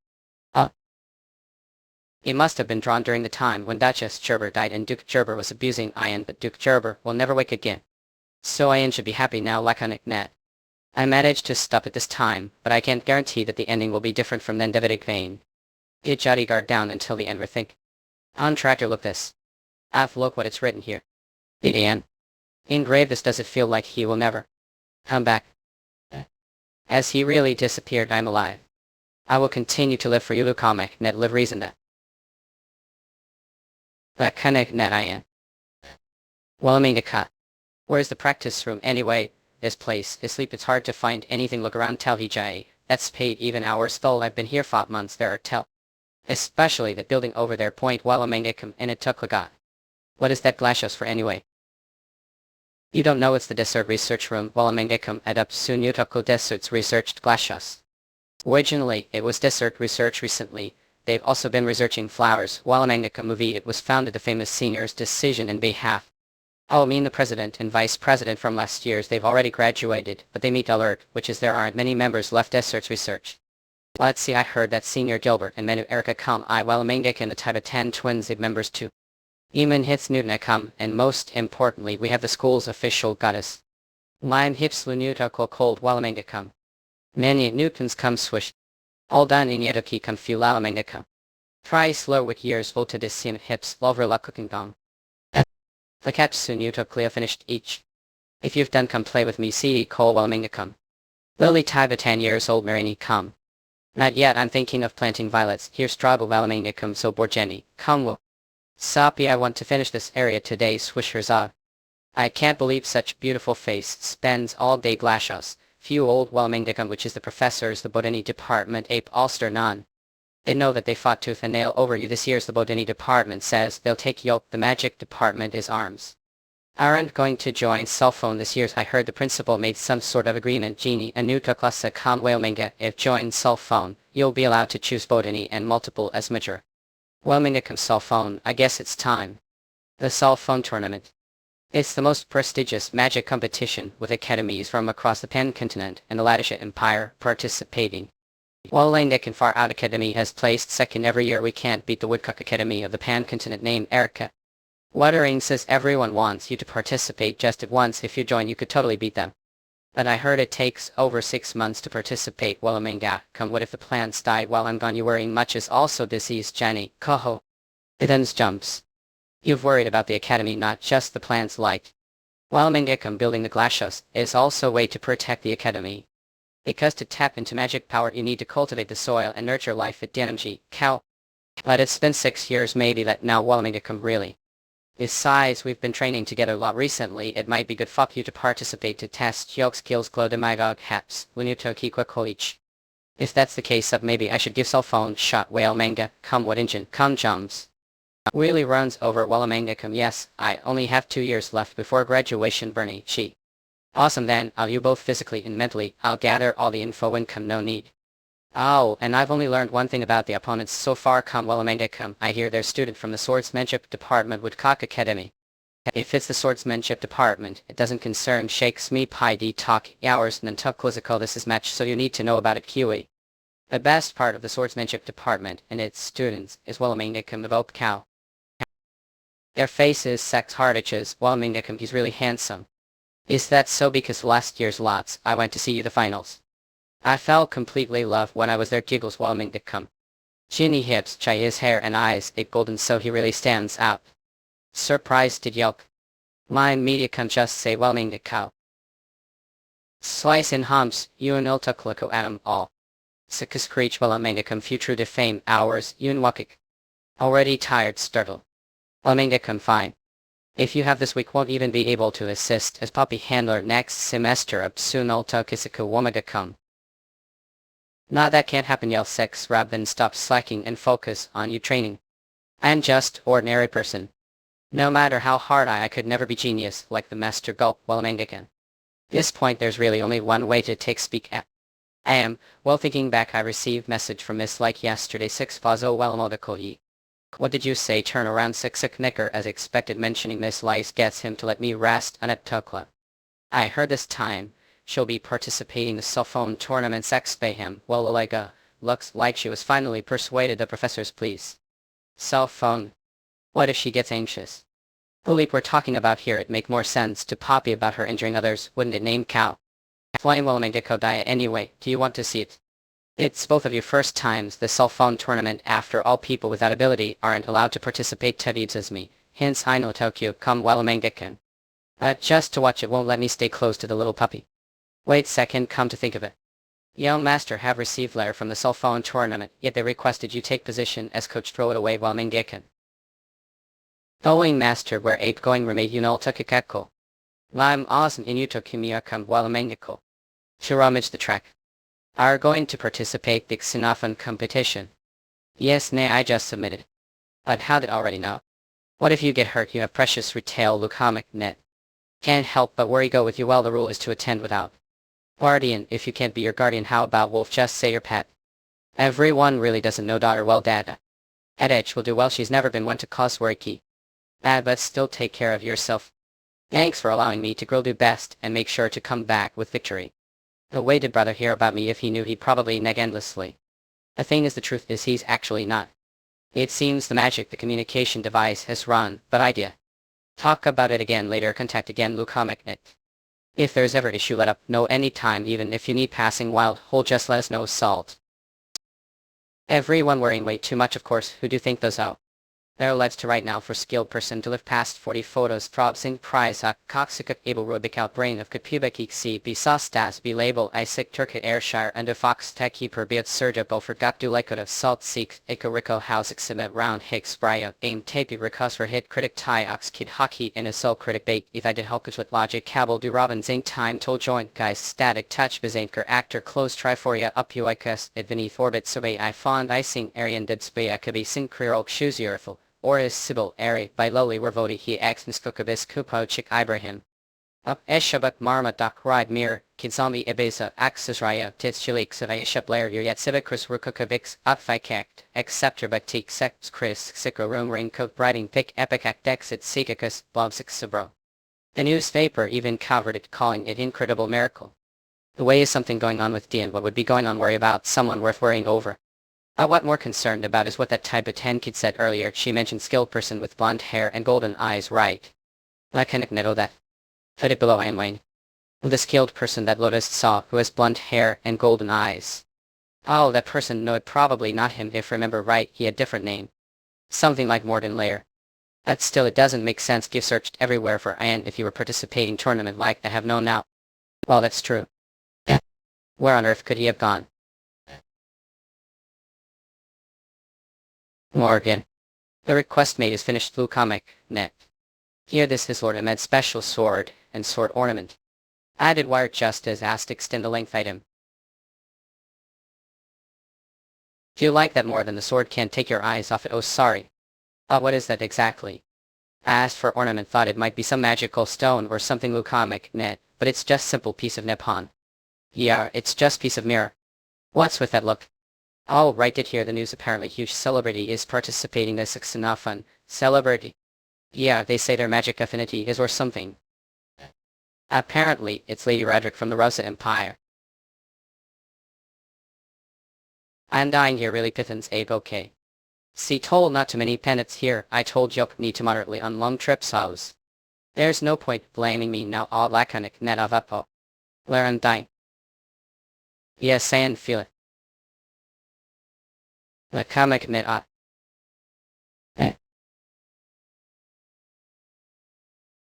It must have been drawn during the time when Duchess Gerber died and Duke Gerber was abusing Ian, but Duke Gerber will never wake again. So Ian should be happy now, laconic net. I managed to stop at this time, but I can't guarantee that the ending will be different from then. Davidic vein. Get Jotty guard down until the end, we think. Contractor, look this. Look what it's written here. Ian. Engrave this. Does it feel like he will never come back? As he really disappeared, I'm alive. I will continue to live for you, laconic net. Live reason that. Laconic net I am. Well, I mean to cut. Where's the practice room anyway? This place is sleep. It's hard to find anything. Look around. Tell VJ. That's paid even hours. Though I've been here 5 months. There are tell. Especially that building over there. Point Walamangicum and it took Lagat. What is that glacios for anyway? You don't know it's the desert research room. Walamangicum adap Sunyutoko deserts researched glacios. Originally, it was desert research. Recently, they've also been researching flowers. Walamangicum movie. It was founded the famous senior's decision in behalf. Oh, mean the president and vice president from last year's. They've already graduated, but they meet alert, which is there aren't many members left. Deserts research. Let's see, I heard that Senior Gilbert and Menu Erica come. Walamangicum and the Tibetan twins are members too. Eamon hits Newton come, and most importantly, we have the school's official goddess. Lime hips Lunutako cold Walamangicum. Many Newtons come swish. All done in Yedoki come few Walamangicum. Try slow with years volta disim hips lover la cooking gong. The catch soon you took Cleo finished each. If you've done come play with me, see call Walamangicum. Lily Taiba 10 years old Marini come. Not yet, I'm thinking of planting violets. Here's Strabo Valamaniacum so Borgeni. Come wo. Sapi, I want to finish this area today, Swisherza. I can't believe such beautiful face spends all day glashos. Few old Valamaniacum, which is the professors, the botany department, ape Ulster none. They know that they fought tooth and nail over you this year's the botany department says they'll take yoke, the magic department is arms. Aren't going to join cell phone this year. I heard the principal made some sort of agreement. Genie, a new class com Waleminga. If join cell phone, you'll be allowed to choose botany and multiple as major. Waleminga cell phone, I guess it's time. The cell phone tournament. It's the most prestigious magic competition with academies from across the pan-continent and the Latisha Empire participating. Waleminga Far Out Academy has placed second every year. We can't beat the Woodcock Academy of the pan-continent named Erica. Wuttering says everyone wants you to participate just at once. If you join, you could totally beat them. But I heard it takes over 6 months to participate. Waleminga, come what if the plants die while I'm gone? You worrying much is also diseased, Jenny. Coho. It ends jumps. You've worried about the academy, not just the plants like. Waleminga come building the glaciers is also a way to protect the academy. Because to tap into magic power you need to cultivate the soil and nurture life at Denamji, cow. But it's been 6 years maybe that now Waleminga come really. Besides, we've been training together a lot recently. It might be good for you to participate to test your skills. Glodemagog haps, Winutoki Kwakoich. If that's the case, maybe I should give cell phone shot. Waleminga, come what engine, come jumps. Really runs over Waleminga come. Yes, I only have 2 years left before graduation. Bernie, she. Awesome then, I'll you both physically and mentally. I'll gather all the info when come no need. Oh, and I've only learned one thing about the opponents so far. Come Waleminga come. I hear they're student from the swordsmanship department Woodcock Academy. If it's the swordsmanship department, it doesn't concern shakes me pi d talk hours nantuk quizzical. This is match, so you need to know about it. QE. The best part of the swordsmanship department and its students is Waleminga come the vote cow. Their faces sex hardiches. Waleminga come, he's really handsome. Is that so? Because last year's lots, I went to see you the finals. I fell completely in love when I was there. Giggles Waleminga come. Ginny hips, chai his hair and eyes, it golden so he really stands out. Surprised did yelp. My media come just say Waleminga cow. Slice in humps, you and ultuklako adam all. Sikus creech Waleminga come future to fame hours, you and wakik. Already tired startle. Waleminga come fine. If you have this week won't even be able to assist as puppy handler next semester up soon ultukisika womaga come. Nah, that can't happen. Yell 6 Rab, then stop slacking and focus on you training. I'm just ordinary person. No matter how hard I could never be genius like the master gulp Waleminga can. This point there's really only one way to take speak at. I am, well thinking back I received message from Miss like yesterday 6 Fazo Walemodakoyi. What did you say? Turn around 6 Knicker as expected. Mentioning Miss Lice gets him to let me rest on at Tukla. I heard this time. She'll be participating in the cell phone tournament. Sex pay him. Well, Olega, looks like she was finally persuaded. The professors please. Cell phone. What if she gets anxious? The leap we're talking about here, it make more sense to Poppy about her injuring others, wouldn't it? Name cow. Flame will make a diet anyway. Do you want to see it? It's both of your first times the cell phone tournament. After all, people without ability aren't allowed to participate. Teddy as me. Hence I know Tokyo come Waleminga. Just to watch it won't let me stay close to the little puppy. Wait second, come to think of it. Young master have received letter from the cell phone tournament, yet they requested you take position as coach. Throw it away Waleminga. Going master where 8 going remade Unol Tukikako. Lime awesome in Uto Kimia come Waleminga. She rummaged the track. Are going to participate the Xenofon competition. Yes, nay, I just submitted. But how did already know? What if you get hurt? You have precious retail Lucomic net. Can't help but worry. Go with you. Well, the rule is to attend without guardian. If you can't be your guardian, how about Wolf? Just say your pet. Everyone really doesn't know daughter well. Dad. Edge will do well. She's never been one to cause worry. But still take care of yourself. Thanks for allowing me to grow. Do best and make sure to come back with victory. The way did brother hear about me? If he knew he'd probably nag endlessly. The thing is, the truth is he's actually not. It seems the magic the communication device has run, but idea. Talk about it again later. Contact again Lucomic.net. If there's ever issue, let up know anytime. Even if you need passing wild hole, just let us know. Salt. Everyone worrying way too much, of course. Who do you think those out? Their lives to right now for skilled person to live past 40 photos probsing prize a coxic able rubic brain of kapubek c bisa stas be label isaac turkit airshire and a fox tech keeper be it surja for got do like of salt seek ikarico house exhibit round hicks brya aim tape recus for hit critic tie ox kid hockey in a soul critic bait if I did helcus with logic cabal do robin zing time told joint guys static touch bizanker actor close triforia up uicus it beneath orbit survey I fond icing arian did spaya could be sin creole shoes uriful or is Sybil Ari by lowly revoti he ex miskokabis kupo chik Ibrahim. Up eshabak marma dak ride mir, kidzami ibeza axisraya tits chilik savayasha blair yet civikrus rukokaviks up fikakt, exceptor baktik sex chris sikro room ring coat writing pick epic dexit sikakus bobsik sabro. The newspaper even covered it calling it incredible miracle. The way is something going on with Dean what would be going on worry about someone worth worrying over. What more concerned about is what that type of 10 kid said earlier. She mentioned skilled person with blonde hair and golden eyes, right? Like know that. Put it below Wayne. The skilled person that Lotus saw who has blonde hair and golden eyes. Oh, that person, no, it probably not him if remember right, he had different name. Something like Morden Lair. But still it doesn't make sense give searched everywhere for Ian if you were participating tournament like I have known now. Well, that's true. Yeah. Where on earth could he have gone? Morgan. The request made is finished blue comic, net. Here this is Lord Ahmed's special sword, and sword ornament. Added wire just as asked extend the length item. If you like that more than the sword can't take your eyes off it oh sorry. What is that exactly? I asked for ornament thought it might be some magical stone or something blue comic, net, but it's just simple piece of Nippon. Yeah, it's just piece of mirror. What's with that look? Oh, right did hear the news apparently huge celebrity is participating this Xenofon. Celebrity. Yeah, they say their magic affinity is or something. Apparently, it's Lady Roderick from the Rosa Empire. I'm dying here really Pithens Abe okay. See told not too many penance here I told Yoke need to moderately on long trips house. There's no point blaming me now all laconic net of upo. Laran dying. Yes and feel it. The comic mit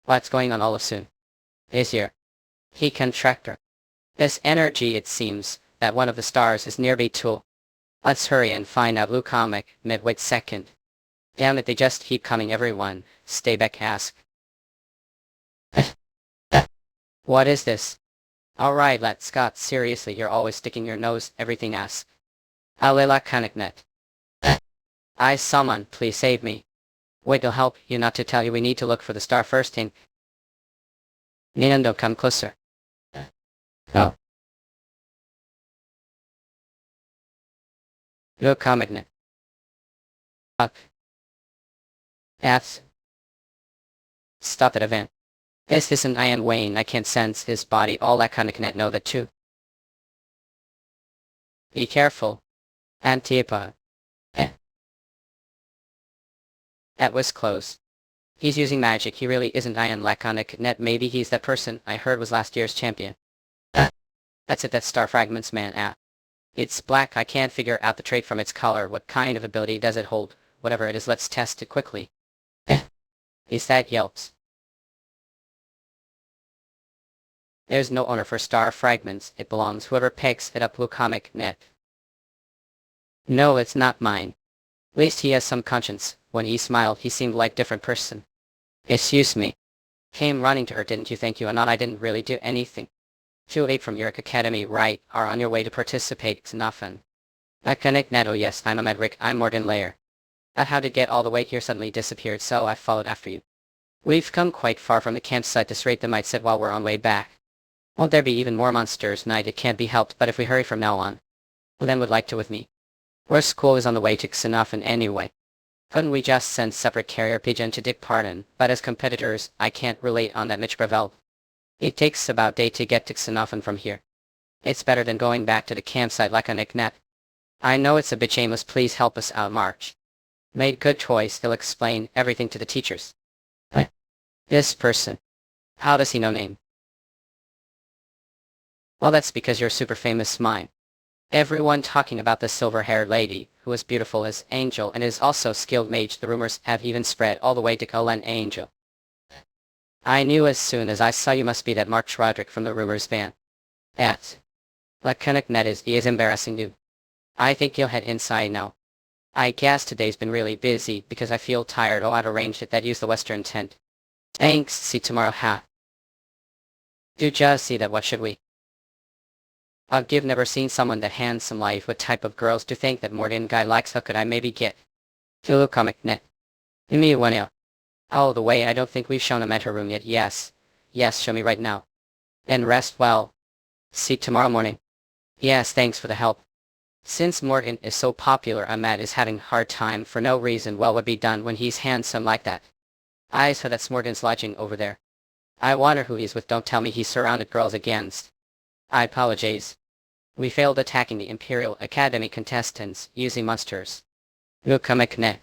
What's going on all of soon? Is here. He contractor. This energy it seems, that one of the stars is near tool. Let's hurry and find out blue comic, mid-wait second. Damn it they just keep coming everyone, stay back ask. What is this? Alright let's got seriously you're always sticking your nose everything ask. Alila net. I someone, please save me. Wait I'll help you not to tell you we need to look for the star first thing. Ninando come closer. Oh. Look comic up. F. Stop that event. This isn't Ian Wayne I can't sense his body all that kind of connect know that too. Be careful. Antipa. That was close. He's using magic he really isn't Ian Laconic net maybe he's that person I heard was last year's champion. That's it that star fragments man It's black I can't figure out the trait from its color what kind of ability does it hold, whatever it is let's test it quickly. Is that yelps. There's no owner for star fragments it belongs whoever picks it up blue comic net. No it's not mine. At least he has some conscience. When he smiled he seemed like different person. Excuse me. Came running to her didn't you think you and not I didn't really do anything. 2-8 from York Academy right are on your way to participate Xenofon. Mechanic Neto yes I'm a Medric I'm Morgan Lair. How did get all the way here suddenly disappeared so I followed after you. We've come quite far from the campsite to straight the might said while we're on way back. Won't there be even more monsters night it can't be helped but if we hurry from now on. Who then would like to with me? Our school is on the way to Xenofon anyway. Couldn't we just send separate carrier pigeon to Dick Pardon, but as competitors, I can't relate on that Mitch Gravel. It takes about a day to get to Xenofon from here. It's better than going back to the campsite like a knick-knack. I know it's a bit shameless please help us out March. Made good choice he'll explain everything to the teachers. What? This person. How does he know name? Well that's because you're super famous mime. Everyone talking about the silver-haired lady, who is beautiful as Angel and is also skilled mage. The rumors have even spread all the way to Cullen Angel. I knew as soon as I saw you must be that Mark Roderick from the rumors van. At. Laconic net he is embarrassing you. I think you'll head inside now. I guess today's been really busy because I feel tired. Oh, I'd arranged it that use the western tent. Thanks, see tomorrow ha. Do just see that what should we? I've never seen someone that handsome life. What type of girls do think that Morgan guy likes? How could I maybe get? Hulu comic net. Give me one out. Oh, the way I don't think we've shown him at her room yet. Yes. Yes, show me right now. Then rest well. See tomorrow morning. Yes, thanks for the help. Since Morgan is so popular, Ahmed is having a hard time for no reason. Well, what be done when he's handsome like that? I saw that's Morgan's lodging over there. I wonder who he's with. Don't tell me he's surrounded girls against. I apologize. We failed attacking the Imperial Academy contestants using monsters. Ne.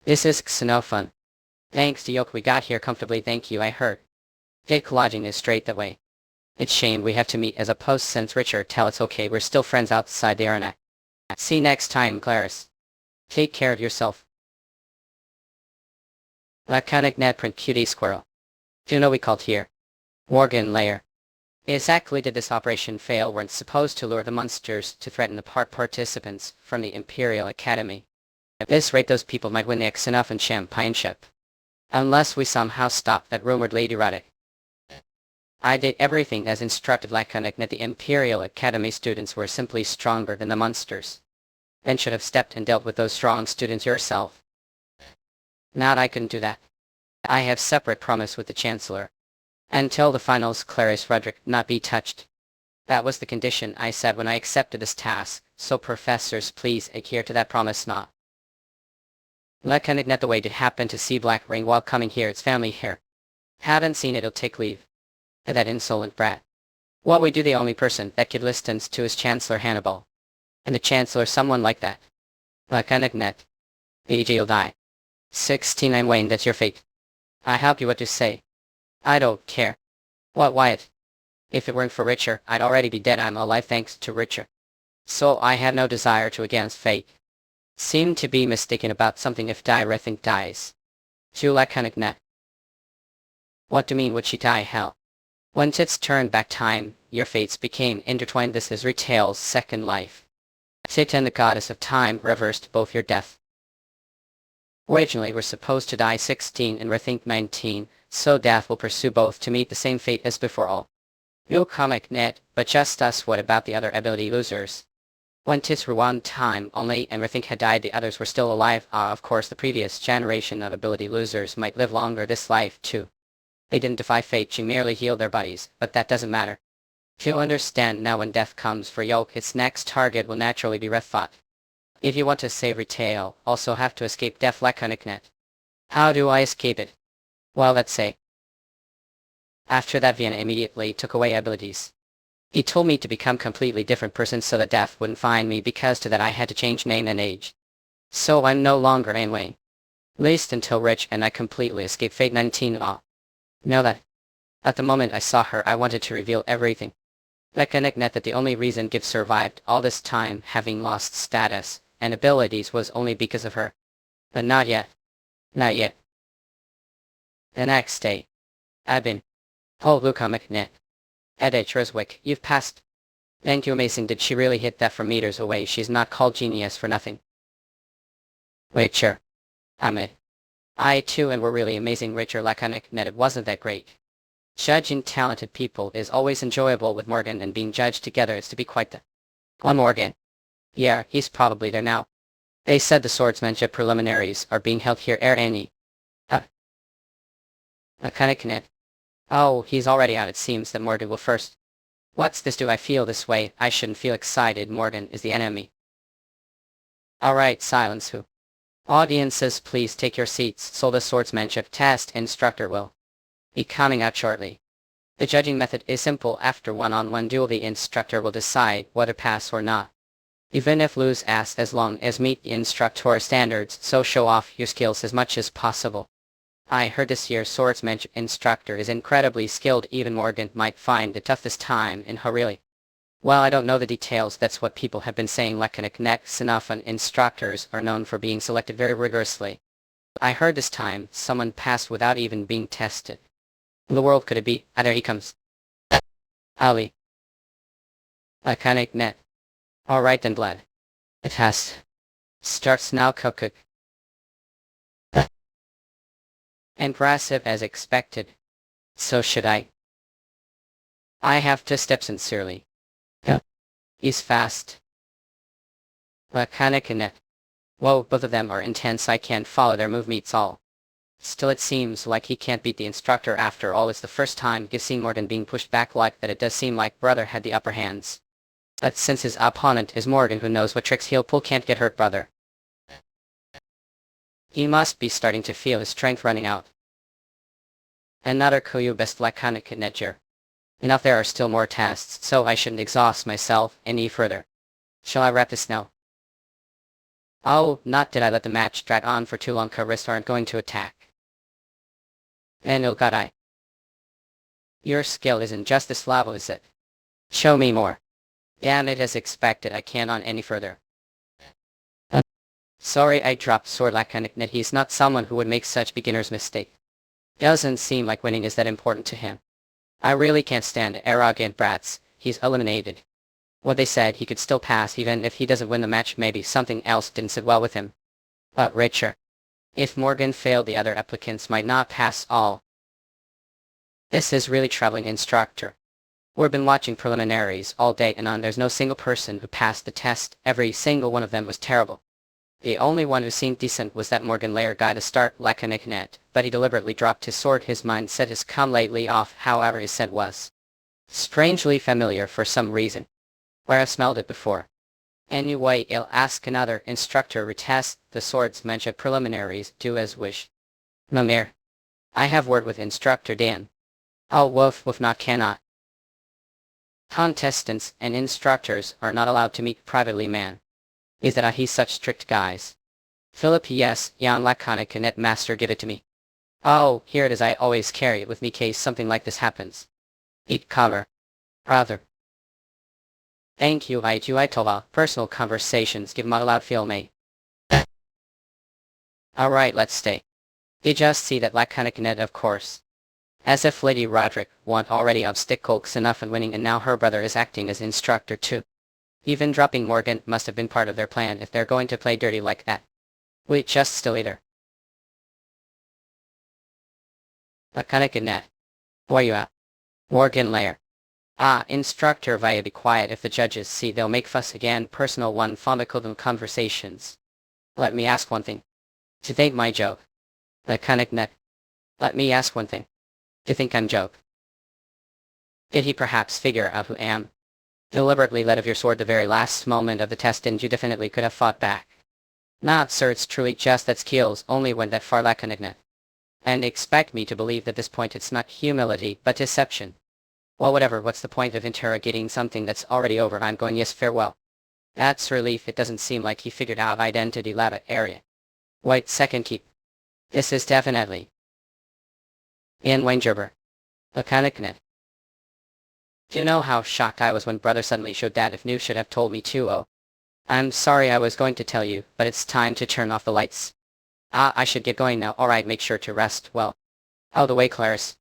This is xenofun. Thanks to Yoke we got here comfortably. Thank you. I heard. Jake lodging is straight that way. It's shame we have to meet as a post since Richard tell it's okay. We're still friends outside the arena. See you next time, Clarice. Take care of yourself. Laconic net print cutie squirrel. Do you know we called here? Morgan layer. Exactly did this operation fail? Weren't supposed to lure the monsters to threaten the participants from the Imperial Academy. At this rate those people might win the Xenophan championship. Unless we somehow stop that rumored Lady Roddick. I did everything as instructed. Laconic net the Imperial Academy students were simply stronger than the monsters. Then should have stepped and dealt with those strong students yourself. Not I couldn't do that. I have separate promise with the Chancellor. Until the finals, Clarice Roderick not be touched. That was the condition I said when I accepted this task, so professors please adhere to that promise not. Laconic net the way did happen to see Black Ring while coming here. It's family here. Haven't seen it'll take leave. That insolent brat. What we do the only person that could listen to is Chancellor Hannibal. And the Chancellor someone like that. Laconic net. BG'll die. 69 Wayne, that's your fate. I help you what to say. I don't care. What, Wyatt? If it weren't for Richard, I'd already be dead. I'm alive thanks to Richard. So I have no desire to against fate. Seem to be mistaken about something. If die, Rethink dies. To Laconic net. What do you mean would she die? Hell. Once it's turned back time, your fates became intertwined. This is Retail's second life. Satan, the goddess of time, reversed both your death. Originally we're supposed to die 16 and Rethink 19, so death will pursue both to meet the same fate as before all. No comic net, but just us. What about the other ability losers? Once it's one time only and Rethink had died, the others were still alive. Of course the previous generation of ability losers might live longer this life too. They didn't defy fate, she merely healed their bodies, but that doesn't matter. You'll understand now when death comes for Yoke, its next target will naturally be Refthought. If you want to save Retail, also have to escape death. Laconic net. How do I escape it? Well, let's say. After that Vienna immediately took away abilities. He told me to become completely different person so that death wouldn't find me, because to that I had to change name and age. So I'm no longer Anne Wayne. At least until Rich and I completely escape fate 19. Know that. At the moment I saw her I wanted to reveal everything. Laconic net that the only reason Gibb survived all this time having lost status and abilities was only because of her. But not yet. Not yet. The next day. I've been. Oh, blue comic net. Edit Triswick, you've passed. Thank you. Amazing. Did she really hit that from meters away? She's not called genius for nothing. Wait, sure. Ahmed. I too, and we're really amazing. Richard. Laconic net, it wasn't that great. Judging talented people is always enjoyable with Morgan, and being judged together is to be quite the... On Morgan. Yeah, he's probably there now. They said the swordsmanship preliminaries are being held here. Annie. Laconic net. Oh, he's already out. It seems that Morgan will first. What's this? Do I feel this way? I shouldn't feel excited. Morgan is the enemy. Alright, silence who? Audiences, please take your seats, so the swordsmanship test instructor will be coming out shortly. The judging method is simple. After one-on-one duel, the instructor will decide whether pass or not. Even if lose as long as meet the instructor standards, so show off your skills as much as possible. I heard this year's swordsmanship instructor is incredibly skilled. Even Morgan might find the toughest time in her really. Well, I don't know the details, that's what people have been saying. Laconic next enough and instructors are known for being selected very rigorously. I heard this time, someone passed without even being tested. In the world could it be? Ah, there he comes. Ali. Laconic net. Alright then, blood. It has. Starts now, cook. Impressive as expected. So should I. I have to step sincerely. Yeah. He's fast. Laconic and net. Whoa, both of them are intense. I can't follow their movements all. Still it seems like he can't beat the instructor after all. It's the first time he's seen Morgan being pushed back like that. It does seem like brother had the upper hands. But since his opponent is Morgan, who knows what tricks he'll pull, can't get hurt brother. He must be starting to feel his strength running out. Another Koyu best laconic netjer. Enough, there are still more tests, so I shouldn't exhaust myself any further. Shall I wrap this now? Oh, not did I let the match drag on for too long. Wrists aren't going to attack. And oh god, your skill isn't just this level, is it? Show me more. Damn it, as expected, I can't on any further. Sorry I dropped sword laconic net. He's not someone who would make such beginner's mistake. Doesn't seem like winning is that important to him. I really can't stand arrogant brats. He's eliminated. What they said, he could still pass even if he doesn't win the match. Maybe something else didn't sit well with him. But richer. If Morgan failed, the other applicants might not pass all. This is really troubling, instructor. We've been watching preliminaries all day and on. There's no single person who passed the test. Every single one of them was terrible. The only one who seemed decent was that Morgan Lair guy to start laconic net, but he deliberately dropped his sword. His mindset has come lately off, however his set was strangely familiar for some reason. Where I've smelled it before. Anyway, I'll ask another instructor retest the swordsmanship preliminaries. Do as wish. Mamir. I have word with instructor Dan. Oh, woof, not cannot. Contestants and instructors are not allowed to meet privately, man. Is that he's such strict guys? Philip, yes, Jan laconic net master, give it to me. Oh, here it is. I always carry it with me case something like this happens. Eat cover. Brother. Thank you, I tova. Personal conversations give not allowed feel me. Alright, let's stay. You just see that laconic net, of course. As if Lady Roderick want already obstacles enough in winning, and now her brother is acting as instructor too. Even dropping Morgan must have been part of their plan if they're going to play dirty like that. Wait, just still either. Laconic net. Where you at? Morgan Lair. Ah, instructor via, be quiet. If the judges see, they'll make fuss again. Personal one, pharmacodon conversations. Let me ask one thing. To think my joke. Laconic net. Let me ask one thing. To think I'm joke. Did he perhaps figure out who I am? Deliberately let of your sword the very last moment of the test, and you definitely could have fought back. Not sir, it's truly just that skills only went that far, laconic net. And expect me to believe at this point it's not humility, but deception. Well, whatever, what's the point of interrogating something that's already over? I'm going, yes, farewell. That's relief. It doesn't seem like he figured out identity lab area. Wait, second keep. This is definitely Ian Wangerber. Laconic net. Do you know how shocked I was when brother suddenly showed that? If knew, should have told me too. Oh. I'm sorry, I was going to tell you, but it's time to turn off the lights. Ah, I should get going now. Alright, make sure to rest well. Out of the way, Clarice.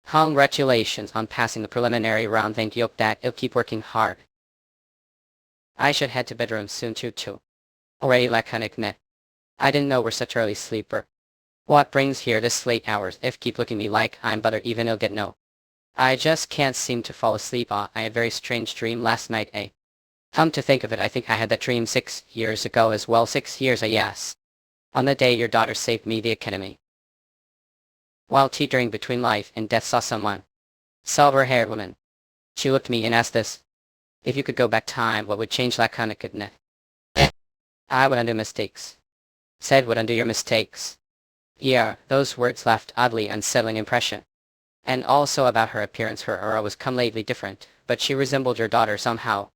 Congratulations on passing the preliminary round. Thank you, that you'll keep working hard. I should head to bedroom soon too. Alright, laconic net. I didn't know we're such early sleeper. What brings here this late hours? If keep looking me like I'm butter, even I'll get no. I just can't seem to fall asleep. I had a very strange dream last night, eh? Come to think of it, I think I had that dream 6 years ago as well. 6 years, yes. On the day your daughter saved me the academy. While teetering between life and death, saw someone. Silver-haired woman. She looked at me and asked this. If you could go back time, what would change? Laconic net. I would undo mistakes. Said would undo your mistakes. Yeah, those words left oddly unsettling impression. And also about her appearance. Her aura was come lately different, but she resembled your daughter somehow.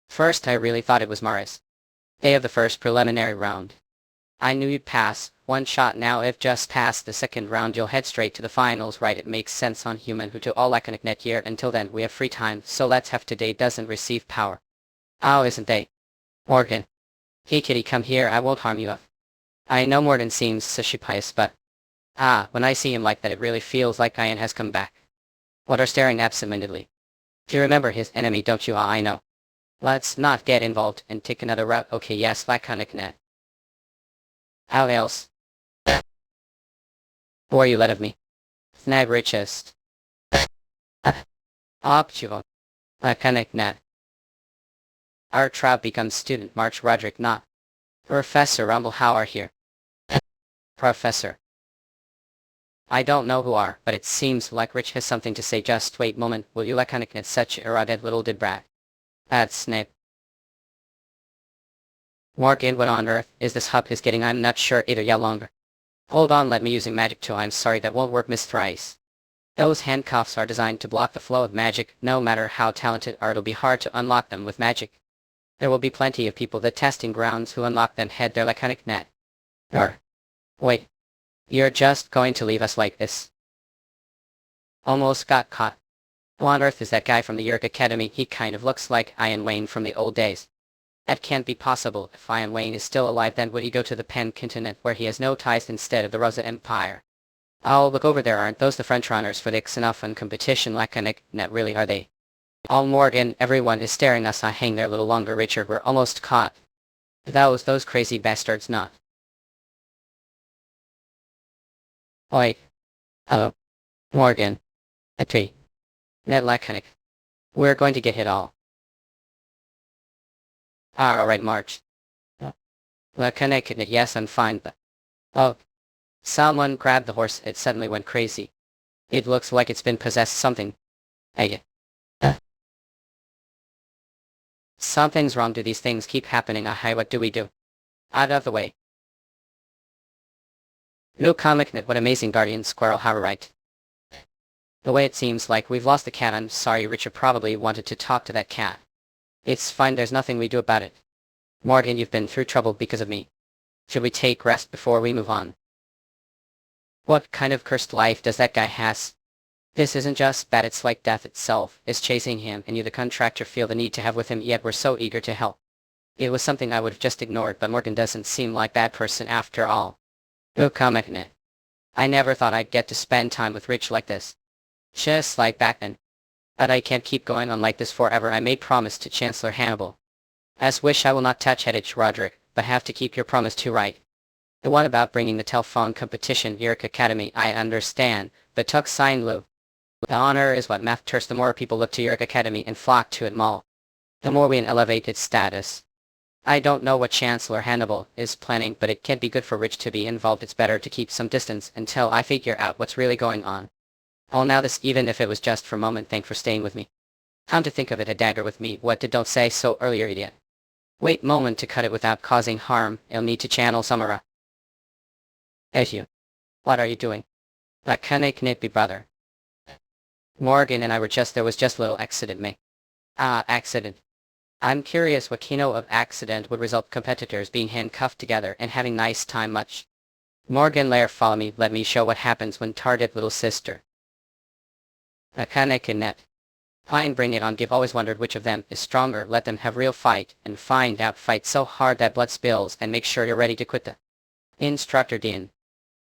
First I really thought it was Maris. Day of the first preliminary round. I knew you'd pass. One shot now. If just past the second round you'll head straight to the finals, right? It makes sense on human who to all iconic net year. Until then we have free time, so let's have today doesn't receive power. Oh, isn't they? Morgan. Hey kitty, come here, I won't harm you. I know Morgan seems suspicious, but when I see him like that it really feels like Ian has come back. What are staring absentmindedly? You remember his enemy, don't you? I know. Let's not get involved and take another route. Okay, yes, laconic net. How else? Who are you let of me? Snag richest. Optional. Laconic net. Our tribe becomes student March Roderick not. Professor Rumble, how are here? Professor. I don't know who are, but it seems like Rich has something to say. Just wait moment, will you laconic net such a dead little did brat. That's Snape. Morgan, what on earth is this hub is getting? I'm not sure either. Yeah, longer. Hold on, let me using magic too. I'm sorry, that won't work, Miss Thrice. Those handcuffs are designed to block the flow of magic. No matter how talented are, it'll be hard to unlock them with magic. There will be plenty of people that testing grounds who unlock them head their laconic net. Wait. You're just going to leave us like this? Almost got caught. Who on earth is that guy from the Yerk Academy? He kind of looks like Ian Wayne from the old days. That can't be possible. If Ian Wayne is still alive, then would he go to the Pen continent where he has no ties instead of the Rosa Empire? Oh, look over there, aren't those the French runners for the Xenophon competition? Laconic net, really are they? All Morgan, everyone is staring us. I hang there a little longer, Richard, we're almost caught. Those crazy bastards not. Oi. Hello. Morgan. A tree. Net laconic. We're going to get hit all. Alright, March. Laconic, yes, I'm fine, but... Oh. Someone grabbed the horse, it suddenly went crazy. It looks like it's been possessed something. Hey. Something's wrong. Do these things keep happening? Hi, what do we do? Out of the way. No comic net, what amazing guardian squirrel, how right. The way it seems like we've lost the cat. I'm sorry, Richard probably wanted to talk to that cat. It's fine, there's nothing we do about it. Morgan, you've been through trouble because of me. Should we take rest before we move on? What kind of cursed life does that guy has? This isn't just bad, it's like death itself is chasing him, and you the contractor feel the need to have with him, yet we're so eager to help. It was something I would have just ignored, but Morgan doesn't seem like that person after all. No comment in it. I never thought I'd get to spend time with Rich like this. Just like back then. But I can't keep going on like this forever. I made promise to Chancellor Hannibal. As wish I will not touch Hedich Roderick, but have to keep your promise too, right? The one about bringing the telephone competition Yerk Academy, I understand, but took sign Lou. The honor is what matters. The more people look to Yerk Academy and flock to it more, the more we elevate its status. I don't know what Chancellor Hannibal is planning, but it can't be good for Rich to be involved. It's better to keep some distance until I figure out what's really going on. Now this, even if it was just for a moment. Thank for staying with me. Come to think of it, a dagger with me. What did don't say so earlier, idiot. Wait moment to cut it without causing harm. I'll need to channel Samara. As you. What are you doing? That can't be brother. Morgan and I were there was just a little accident, me. Accident. I'm curious what kino of accident would result competitors being handcuffed together and having nice time much. Morgan Lair, follow me, let me show what happens when target little sister. Mechanic and net. Fine, bring it on. Give always wondered which of them is stronger. Let them have real fight and find out. Fight so hard that blood spills and make sure you're ready to quit the instructor Dean.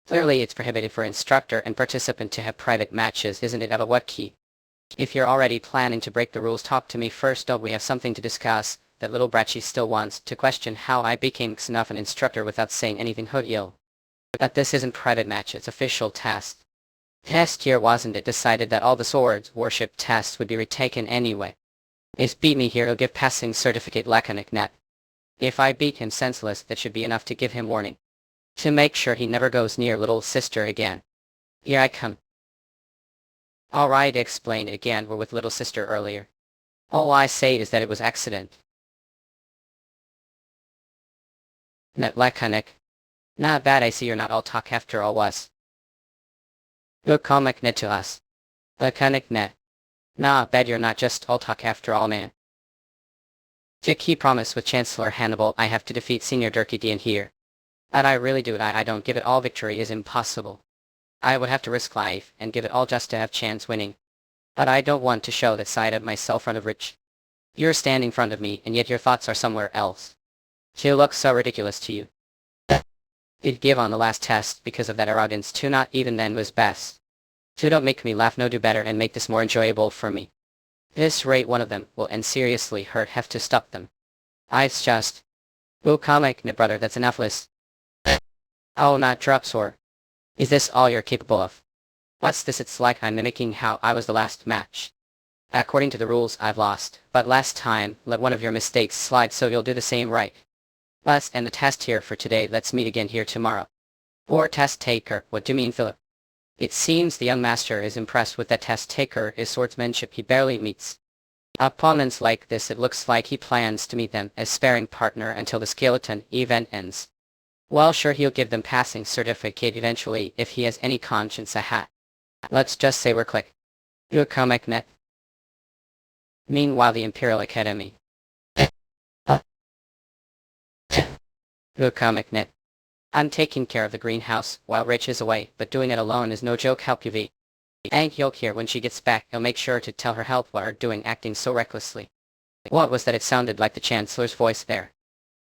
Clearly it's prohibited for instructor and participant to have private matches, isn't it? Of what key? If you're already planning to break the rules, talk to me first. Don't we have something to discuss? That little brat, she still wants to question how I became enough an instructor without saying anything ill. But this isn't private match, it's official test. Test year, wasn't it decided that all the swords worship tests would be retaken anyway? If beat me here, he'll give passing certificate laconic net. If I beat him senseless, that should be enough to give him warning. To make sure he never goes near little sister again. Here I come. Alright, explain it again. We're with little sister earlier. All I say is that it was accident. Net laconic. Not bad, I see you're not all talk after all was. Good comic net to us. Laconic net. Nah, bad you're not just all talk after all, man. To keep promise with Chancellor Hannibal, I have to defeat Senior Durkey Dean here. And I really do. I don't give it all. Victory is impossible. I would have to risk life and give it all just to have chance winning. But I don't want to show that side of myself in front of Rich. You're standing in front of me, and yet your thoughts are somewhere else. She looks so ridiculous to you. You'd give on the last test because of that arrogance too. Not even then was best. So don't make me laugh. No, do better and make this more enjoyable for me. This rate one of them will and seriously hurt. Have to stop them. It's just. Will comic, no brother, that's enough list. Oh, not drop sore. Is this all you're capable of? What's this? It's like I'm mimicking how I was the last match. According to the rules, I've lost, but last time, let one of your mistakes slide so you'll do the same right. Let's end the test here for today. Let's meet again here tomorrow. Or test taker, what do you mean, Philip? It seems the young master is impressed with that test taker. His swordsmanship he barely meets. Opponents like this, it looks like he plans to meet them as sparring partner until the skeleton event ends. Well, sure, he'll give them passing certificate eventually if he has any conscience. Let's just say we're click. You're comic net. Meanwhile, the Imperial Academy. You're comic net. I'm taking care of the greenhouse while Rich is away, but doing it alone is no joke. Help you V. And you'll hear when she gets back. I'll make sure to tell her help what are doing acting so recklessly. What was that? It sounded like the Chancellor's voice there.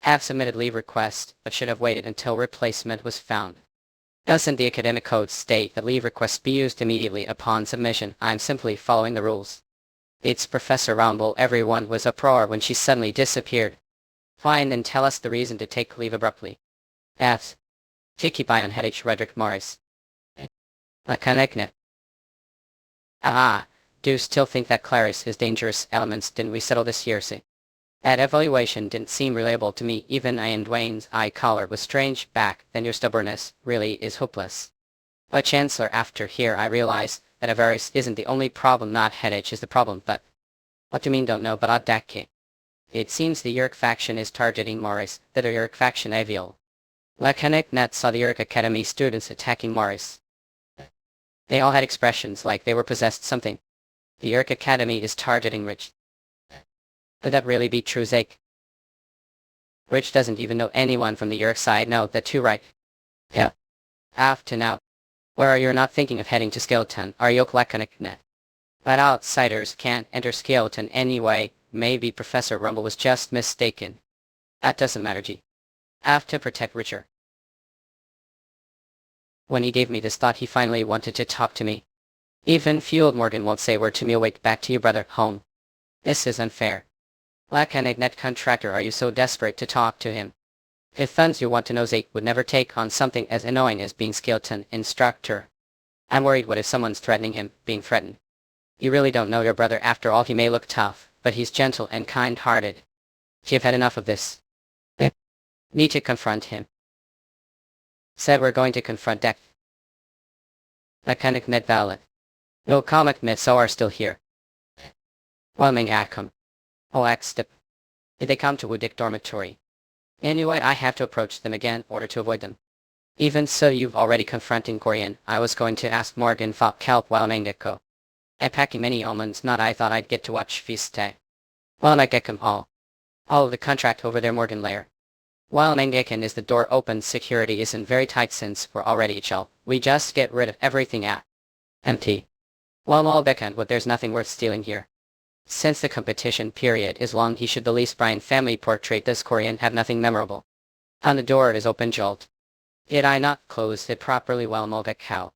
Have submitted leave request, but should have waited until replacement was found. Doesn't the academic code state that leave requests be used immediately upon submission? I'm simply following the rules. It's Professor Rumble. Everyone was uproar when she suddenly disappeared. Fine, then tell us the reason to take leave abruptly. F. To keep eye on head H. Roderick Morris. A connectnet. Do still think that Clarice is dangerous elements? Didn't we settle this year? See? That evaluation didn't seem reliable to me. Even Ian Dwayne's eye collar was strange. Back then your stubbornness really is hopeless. But Chancellor, after here I realize that Avarice isn't the only problem. Not headache is the problem. But what do you mean don't know? But Dake. It seems the Yerk faction is targeting Morris. That the Yerk faction Aviol. Lacanic Net saw the Yerk Academy students attacking Morris. They all had expressions like they were possessed something. The Yerk Academy is targeting Rich. Could that really be true, Zake? Rich doesn't even know anyone from the Yerk side. No, that too, right? Yeah. After now. Where are you? Not thinking of heading to Skeleton, are you? Lacanic Net. But outsiders can't enter Skeleton anyway. Maybe Professor Rumble was just mistaken. That doesn't matter, G. I have to protect Richard. When he gave me this thought, he finally wanted to talk to me. Even Fueled Morgan won't say a word to me. Awake, back to you, brother, home. This is unfair. Lacanic Net contractor, are you so desperate to talk to him? If funds you want to know, Zake would never take on something as annoying as being Skeleton instructor. I'm worried. What if someone's threatening him, being threatened? You really don't know your brother. After all, he may look tough, but he's gentle and kind-hearted. You've had enough of this. Need to confront him. Said we're going to confront Deck. Mechanic Net Valid. No comic myths are still here. Whelming Acom. Oh, Axtip. Did they come to Woodick Dormitory? Anyway, I have to approach them again in order to avoid them. Even so, you've already confronting Korean. I was going to ask Morgan Fop Kelp Whelming Deco. I packing many almonds. Not I thought I'd get to watch Feast Day. Well, I get them all. All of the contract over there, Morgan Lair. While Mangakan is the door open, security isn't very tight since we're already chill. We just get rid of everything at empty. While Malbekan, but there's nothing worth stealing here. Since the competition period is long, he should the least Brian family portrait this Korean have nothing memorable. On the door is open jolt. Did I not close it properly? Well, Malbek how?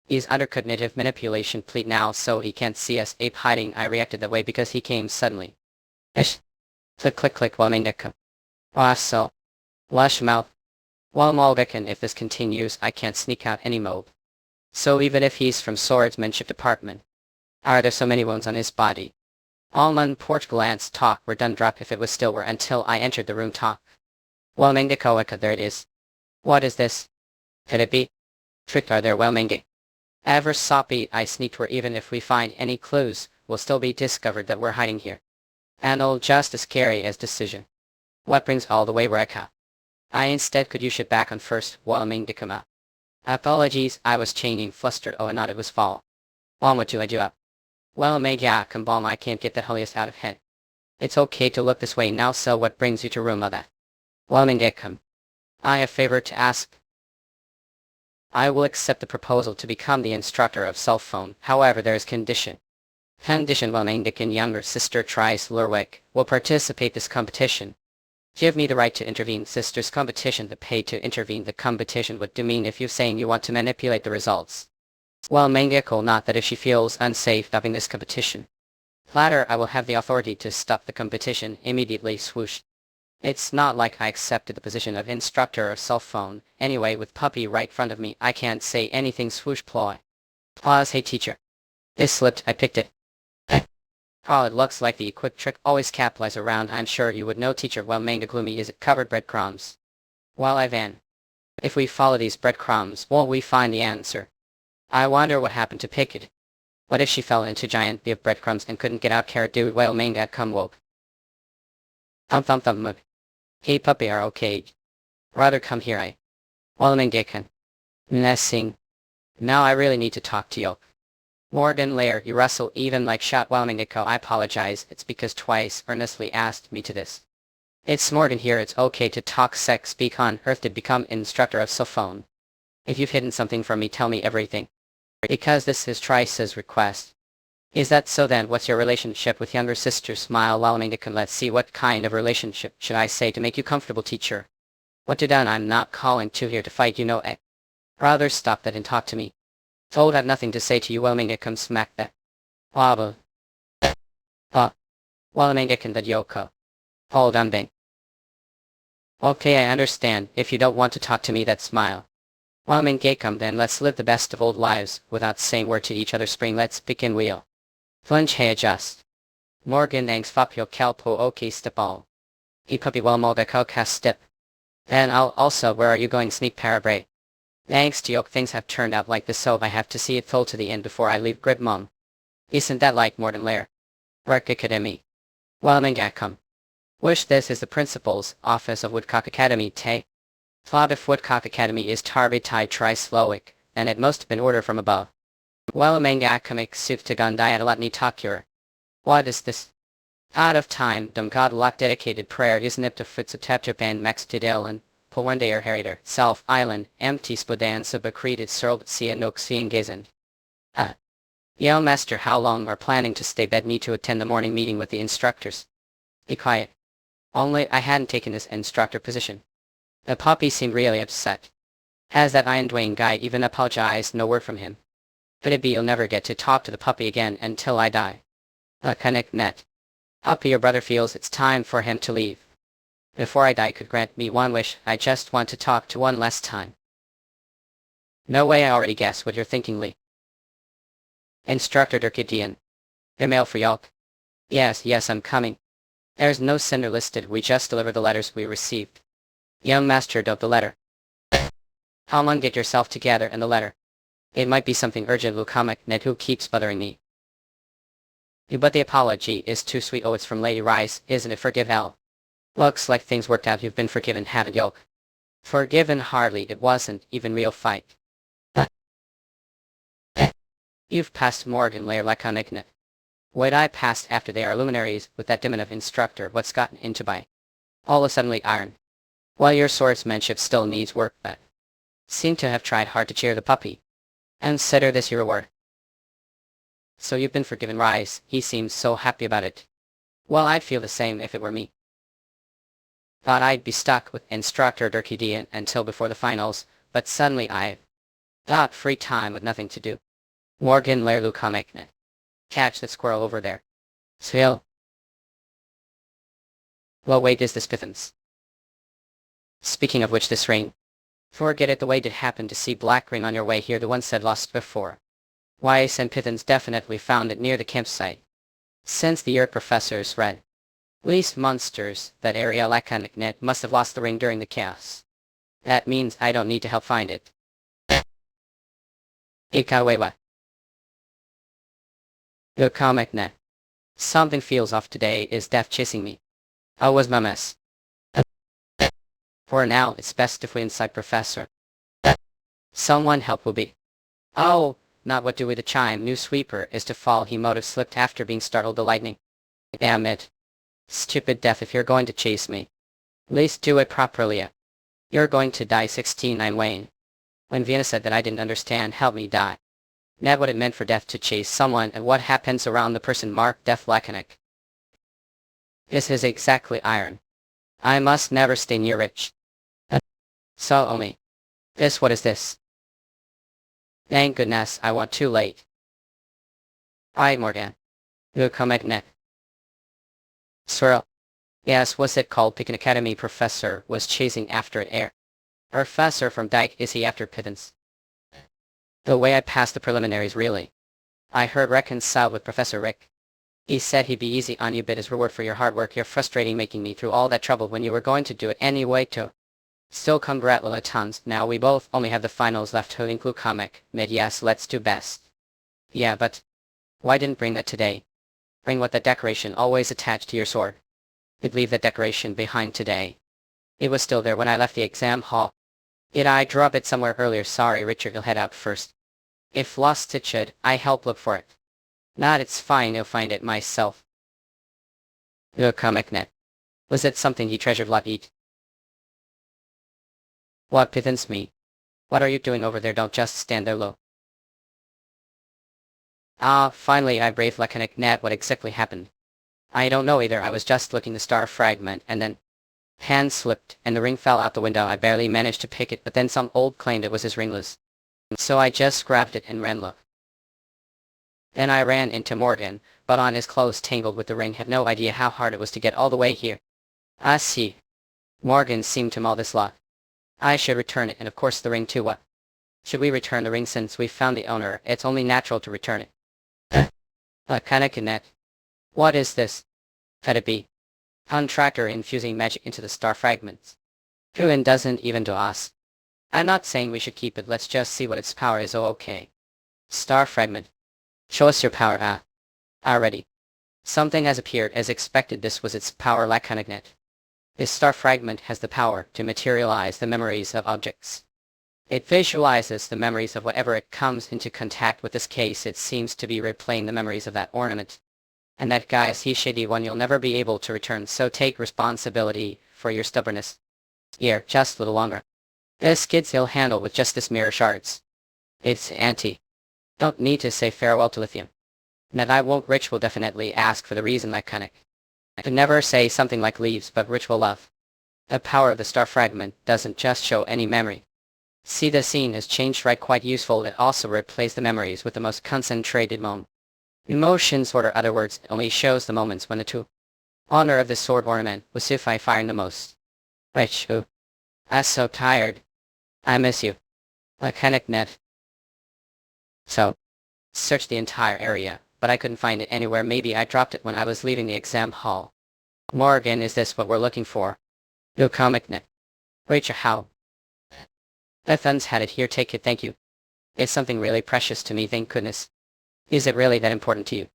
He's under cognitive manipulation pleat now so he can't see us. Ape hiding. I reacted that way because he came suddenly. Ish. Click click click while Mangeka. So. Lush mouth. While Malbekan, if this continues, I can't sneak out any mob. So even if he's from swordsmanship department. Are there so many wounds on his body? Almond port glance talk were done drop if it was still were until I entered the room talk. Well Mangdekoaka, there it is. What is this? Could it be? Tricked are there well Mange. Ever soppy I sneaked where even if we find any clues, will still be discovered that we're hiding here. And all just as scary as decision. What brings all the way Reka? I instead could you ship back on first, while Mingdikama. Apologies, I was chaining flustered. Oh, and not it was fall. Well, what do I do up? Well, yeah, come bomb, I can't get the holiest out of head. It's okay to look this way now, so what brings you to room of that? Well, Mingdikam. I have a favor to ask. I will accept the proposal to become the instructor of cell phone. However, there is condition. Condition while and younger sister Tris Lurwick will participate this competition. Give me the right to intervene. Sister's competition. The pay to intervene the competition. What do you mean if you saying you want to manipulate the results? Well, Mangekko not that if she feels unsafe stopping this competition. Latter, I will have the authority to stop the competition immediately. Swoosh. It's not like I accepted the position of instructor of cell phone. Anyway, with puppy right in front of me, I can't say anything. Swoosh ploy. Pause. Hey teacher. This slipped. I picked it. Oh, it looks like the quick trick always capitalize around. I'm sure you would know teacher. Well, manga gloomy is it covered breadcrumbs. Well, Ivan. If we follow these breadcrumbs, won't we find the answer? I wonder what happened to Pickett. What if she fell into giant bee of breadcrumbs and couldn't get out? Carrot dude. Well, manga come woke. Thump mug. Hey puppy, are okay. Rather come here. I. Well, manga can. Messing. Now I really need to talk to you. Morgan Lair, you rustle even like shot while Mangekko. I apologize, it's because twice earnestly asked me to this. It's Morgan here. It's okay to talk sex. Speak on earth to become instructor of cell phone. If you've hidden something from me, tell me everything. Because this is Trice's request. Is that so then? What's your relationship with younger sister? Smile while Mangekko. Let's see, what kind of relationship should I say to make you comfortable, teacher? What to done? I'm not calling to here to fight, you know. Rather stop that and talk to me. Told I've nothing to say to you. Well, Mangekko smack that. Wabba. Well, Mangekko that Yoko. Hold on, bang. Okay, I understand. If you don't want to talk to me, that smile. Well, Mangekko, then let's live the best of old lives without saying word to each other. Spring, let's begin wheel. Plunge, hey, adjust. Morgan thanks Fapio Kelpo okay step all. E puppy well Mangekko cast step. Then I'll also, where are you going? Sneak parabraid. Thanks to Yoke, things have turned out like this, so I have to see it full to the end before I leave Grid Mom. Isn't that like Morton Lair? Work Academy. Well, Mangekko. Wish this is the principal's office of Woodcock Academy, Tay. Thought if Woodcock Academy is Tarbitai Tri-Slowick, then it must have been order from above. Well, Mangekko make suit to Gondiatalatni Takur. What is this? Out of time, dum God lot dedicated prayer is nipped of foots of Japan Max Tidel Pulwendayer Heriter, Self Island, empty Spodan Subacreted Serled Sia Nook Seeing Gazen. Yo master, how long are planning to stay bed? Need to attend the morning meeting with the instructors. Be quiet. Only I hadn't taken this instructor position. The puppy seemed really upset. Has that Iron Dwayne guy even apologized? No word from him. But it be you'll never get to talk to the puppy again until I die. Connect net. Puppy, your brother feels it's time for him to leave. Before I die, could grant me one wish. I just want to talk to one last time. No way, I already guess what you're thinking, Lee. Instructor Durkidian. Email for Yelp. Yes, I'm coming. There's no sender listed, we just deliver the letters we received. Young master of the letter. How long? Get yourself together and the letter. It might be something urgent, Lukamek, Ned who keeps bothering me. But the apology is too sweet. Oh, it's from Lady Rice, isn't it? Forgive L. Looks like things worked out. You've been forgiven, haven't you? Forgiven? Hardly. It wasn't even real fight. You've passed Morgan Lair Laconicnet. What I passed after they are luminaries with that diminutive instructor. What's gotten into by? All of suddenly iron. While your swordsmanship still needs work, but seem to have tried hard to cheer the puppy. Consider this your reward. So you've been forgiven, Rice. He seems so happy about it. Well, I'd feel the same if it were me. Thought I'd be stuck with instructor Durkidian until before the finals, but suddenly I've got free time with nothing to do. Morgan Lair Lukameknet. Catch the squirrel over there. Still. Well, wait, is this Pithens? Speaking of which, this ring. Forget it, the way did happen to see black ring on your way here, the one said lost before. Weiss and Pithens definitely found it near the campsite. Since the Earth professors read least monsters, that area Lacanicnet must have lost the ring during the chaos. That means I don't need to help find it. Ikawewa. Lukameknet. Something feels off today. Is death chasing me? How was my mess? For now, it's best if we inside Professor. Someone help will be. Oh, not what do with the chime. New sweeper is to fall. He motive slipped after being startled the lightning. Damn it. Stupid death, if you're going to chase me. At least do it properly. You're going to die 69 Wayne. When Vienna said that I didn't understand help me die. Not what it meant for death to chase someone and what happens around the person marked death laconic. This is exactly iron. I must never stay near rich. So only. This what is this? Thank goodness I want too late. Aye Morgan. You come at net. Swirl. Yes, what's it called? Pick an academy professor was chasing after an heir. Professor from Dyke, is he after pittance? The way I passed the preliminaries really. I heard reconciled with Professor Rick. He said he'd be easy on you bit as reward for your hard work. You're frustrating making me through all that trouble when you were going to do it anyway too. Still congratulations, now we both only have the finals left to include comic, mid yes let's do best. Yeah but, why didn't bring that today? Bring what that decoration always attached to your sword. You'd leave that decoration behind today. It was still there when I left the exam hall. Did I drop it somewhere earlier? Sorry Richard, you'll head out first. If lost it should, I help look for it. Not it's fine, I'll find it myself. Your comic net. Was it something he treasured lot eat? What pittance me? What are you doing over there? Don't just stand there low. Ah, finally I braved laconic net. What exactly happened? I don't know either. I was just looking the star fragment and then hand slipped and the ring fell out the window. I barely managed to pick it, but then some old claimed it was his ringless. So I just grabbed it and ran look. Then I ran into Morgan, but on his clothes tangled with the ring, had no idea how hard it was to get all the way here. I see. Morgan seemed to mull this lot. I should return it and of course the ring too. What? Should we return the ring since we found the owner? It's only natural to return it. Laconic net. What is this? Could it be? Contractor infusing magic into the star fragments. Kuin doesn't even do us. I'm not saying we should keep it, let's just see what its power is. Oh okay. Star fragment. Show us your power. Already. Something has appeared as expected. This was its power. Laconic net. This star fragment has the power to materialize the memories of objects. It visualizes the memories of whatever it comes into contact with. This case it seems to be replaying the memories of that ornament. And that guy's he shady one you'll never be able to return, so take responsibility for your stubbornness. Here, just a little longer. This kid's he'll handle with just this mirror shards. It's anti. Don't need to say farewell to lithium. That I won't. Rich will definitely ask for the reason. Laconic. I could never say something like leaves, but Rich will love. The power of the star fragment doesn't just show any memory. See, the scene has changed right, quite useful. It also replays the memories with the most concentrated moment. Emotions, or other words, it only shows the moments when the true honor of the sword ornament was if I firing the most. Rich, ooh. I'm so tired. I miss you. Laconic net. So, searched the entire area, but I couldn't find it anywhere. Maybe I dropped it when I was leaving the exam hall. Morgan, is this what we're looking for? Your comic net. Rachel, how? Bethan's had it. Here, take it. Thank you. It's something really precious to me, thank goodness. Is it really that important to you?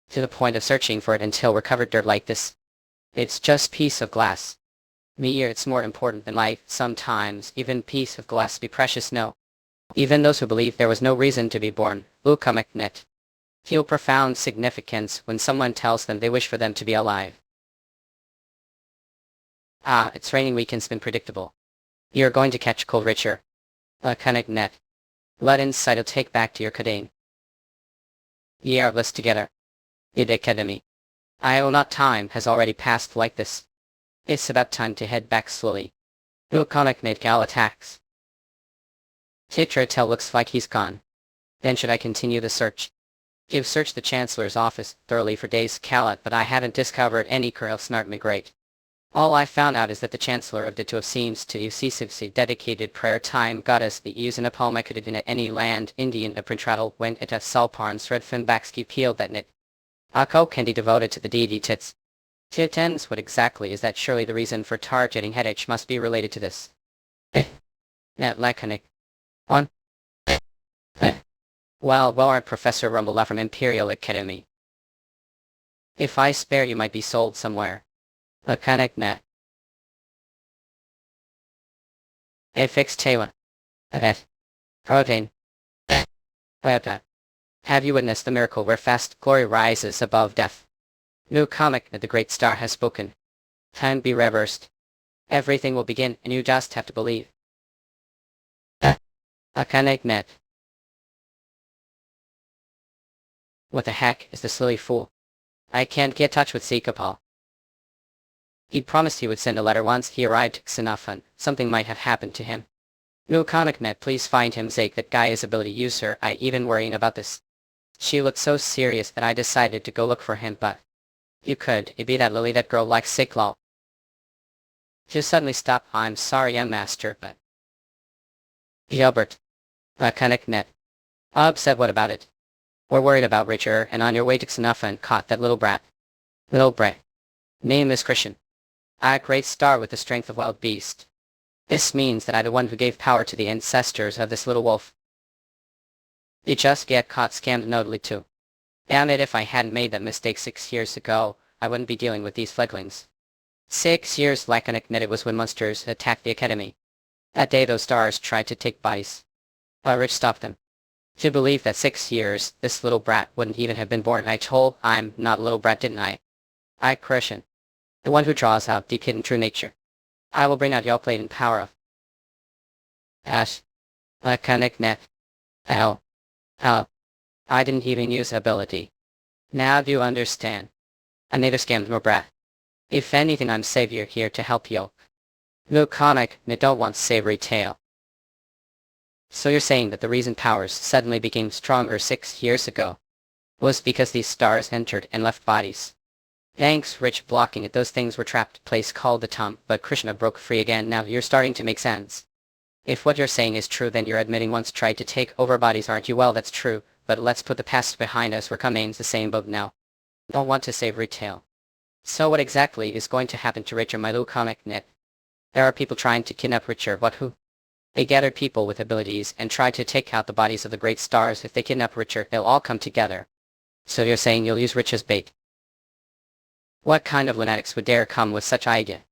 To the point of searching for it until we're covered dirt like this? It's just piece of glass. Me, it's more important than life. Sometimes even piece of glass be precious. No. Even those who believe there was no reason to be born, comic net, feel profound significance when someone tells them they wish for them to be alive. Ah, it's raining. Weekend's been predictable. You're going to catch cold, Richard. Laconic net. Let inside. I'll take back to your Cadane. Ye are blessed together. Id Academy. I will not. Time has already passed like this. It's about time to head back slowly. Laconic net. Gal attacks. Titratel looks like he's gone. Then should I continue the search? You've searched the Chancellor's office thoroughly for days, Calat, but I haven't discovered any Kurel Snart Migrate. All I found out is that the Chancellor of Ditto seems to excessively dedicated prayer time goddess the using a palmecadid in any land Indian a printraddle went at a salparn threadfin backski peeled that knit. Ako candy devoted to the deity tits. Titens, what exactly is that? Surely the reason for targeting headache must be related to this. Net laconic. On. Well, our Professor Rumble from Imperial Academy. If I spare you might be sold somewhere. Laconic net. A fixed tailor. Et. Protein. Webtoon. Have you witnessed the miracle where fast glory rises above death? New comic that the great star has spoken. Time be reversed. Everything will begin and you just have to believe. A connect net. What the heck is the silly fool? I can't get in touch with Seikapal. He'd promised he would send a letter once he arrived to Xenophon. Something might have happened to him. No Connect, please find him. Zake, that guy is ability user. I even worrying about this. She looked so serious that I decided to go look for him, but you could. It be that Lily, that girl like sick lol. Just suddenly stop. I'm sorry, master, but Gilbert. Connect. Upset, what about it? We're worried about Richard, and on your way to Xenophon caught that little brat. Little brat. Name is Christian. A great star with the strength of wild beast. This means that I the one who gave power to the ancestors of this little wolf. You just get caught scammed notally too. Damn it, if I hadn't made that mistake 6 years ago, I wouldn't be dealing with these fledglings. 6 years like an it was when monsters attacked the academy. That day those stars tried to take bodies. But Rich stopped them. To believe that 6 years, this little brat wouldn't even have been born. I told I'm not a little brat, didn't I? I Christian. The one who draws out deep hidden true nature. I will bring out your plate and power of Ash. Connect net. Ow. Ow. I didn't even use ability. Now do you understand? I neither scammed nor brat. If anything, I'm savior here to help you. No comic, I don't want savory tale. So you're saying that the reason powers suddenly became stronger 6 years ago was because these stars entered and left bodies. Thanks, Rich, blocking it. Those things were trapped. Place called the tomb, but Krishna broke free again. Now you're starting to make sense. If what you're saying is true, then you're admitting once tried to take over bodies, aren't you? Well, that's true, but let's put the past behind us. We're coming in the same boat now. Don't want to save retail. So what exactly is going to happen to Richard, my little comic net? There are people trying to kidnap Richard. What, who? They gathered people with abilities and tried to take out the bodies of the great stars. If they kidnap Richard, they'll all come together. So you're saying you'll use Rich as bait? What kind of lunatics would dare come with such idea?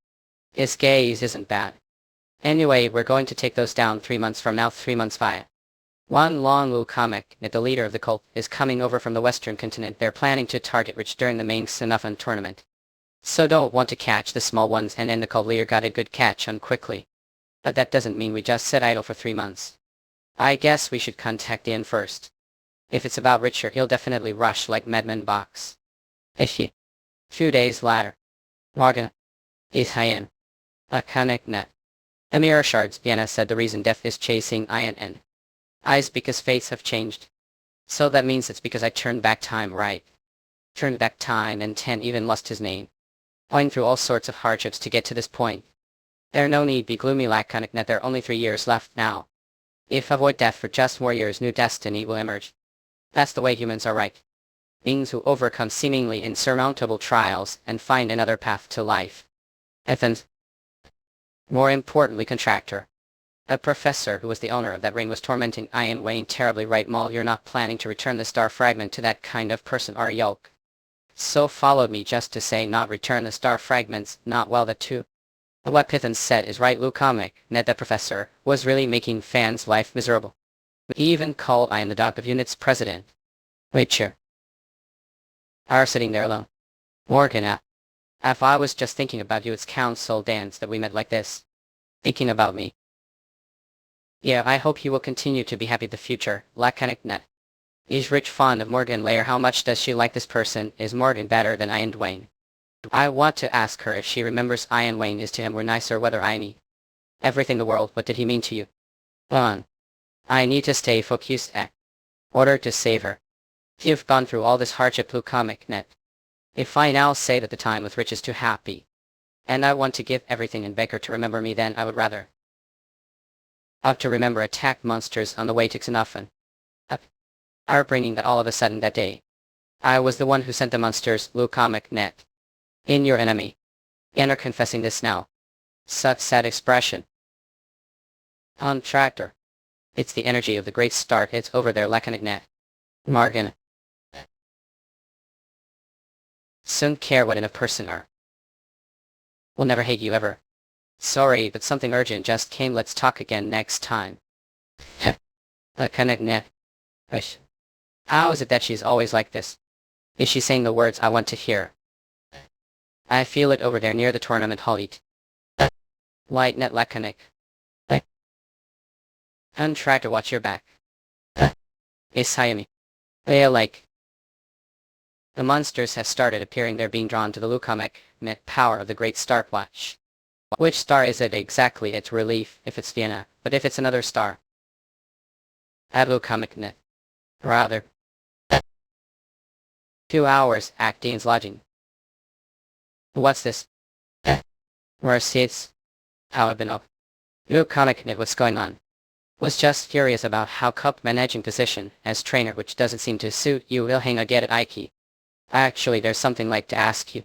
His gaze isn't bad. Anyway, we're going to take those down 3 months from now. 3 months via one long little comic that the leader of the cult is coming over from the western continent. They're planning to target Rich during the main Xenophon tournament. So don't want to catch the small ones, and then the cult leader got a good catch on quickly. But that doesn't mean we just sit idle for 3 months. I guess we should contact Ian first. If it's about Richard, he'll definitely rush like Madman Box. Ishi. Few days later. Morgan. Ian. A connect net. Amir Shards, Vienna said the reason Death is chasing Ian and I's because fates have changed. So that means it's because I turned back time, right? Turned back time, and Ten even lost his name. Going through all sorts of hardships to get to this point. There no need be gloomy like connect net. There are only 3 years left now. If avoid death for just more years, new destiny will emerge. That's the way humans are, right? Beings who overcome seemingly insurmountable trials and find another path to life. Athens. More importantly, contractor. A professor who was the owner of that ring was tormenting Ian Wayne terribly, right? Maul, you're not planning to return the star fragment to that kind of person, are you? So followed me just to say not return the star fragments, not well that too. What Python said is right, Lou comic. Ned, the professor, was really making fans' life miserable. He even called Ian the dog of unit's president. Wait, sure. Are sitting there alone. Morgan, if I was just thinking about you, it's council dance that we met like this. Thinking about me. Yeah, I hope you will continue to be happy in the future. Laconic net. Is Rich fond of Morgan Layer? How much does she like this person? Is Morgan better than Ian Wayne? I want to ask her if she remembers Ian Wayne is to him were nice, or whether I need everything in the world. What did he mean to you? On. I need to stay focused at order to save her. You've gone through all this hardship, Blue Comic Net. If I now say that the time with Rich is too happy, and I want to give everything and beg her to remember me, then I would rather have to remember attack monsters on the way to Xenophon. Our bringing that all of a sudden that day. I was the one who sent the monsters, Blue Comic Net. In your enemy. And are confessing this now. Such sad expression. Contractor. It's the energy of the great start. It's over there, Laconic Net. Morgan. Soon care what in a person are. We'll never hate you ever. Sorry, but something urgent just came. Let's talk again next time. Laconic Net. How is it that she's always like this? Is she saying the words I want to hear? I feel it over there near the tournament hall. Light net laconic. And try to watch your back. Isayami. They like. The monsters have started appearing. They're being drawn to the Lukamek net power of the great star watch. Which star is it exactly? It's relief if it's Vienna, but if it's another star. At Lukamek net. Rather. 2 hours at Dean's lodging. What's this? Where's seats? How I've been up. Lukamek net, what's going on? Was just curious about how cup managing position as trainer, which doesn't seem to suit you, will hang a get at Ike. Actually, there's something like to ask you.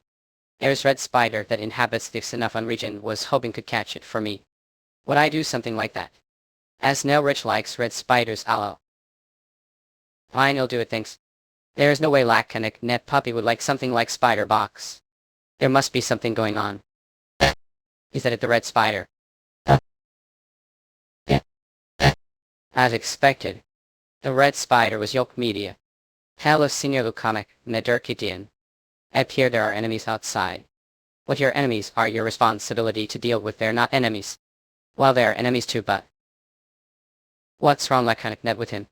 There's red spider that inhabits the Sinafan region, was hoping could catch it for me. Would I do something like that? As Nell Rich likes red spiders, aloe. Fine, I'll do it, thanks. There's no way Laconic net puppy would like something like spider box. There must be something going on. Is that it, the red spider? As expected, the red spider was Yoke Media. Hello, Senior Lukamek, Nedurkidian. Appear there are enemies outside. What your enemies are your responsibility to deal with, they're not enemies. Well, they are enemies too, but... What's wrong, Laconic net, with him?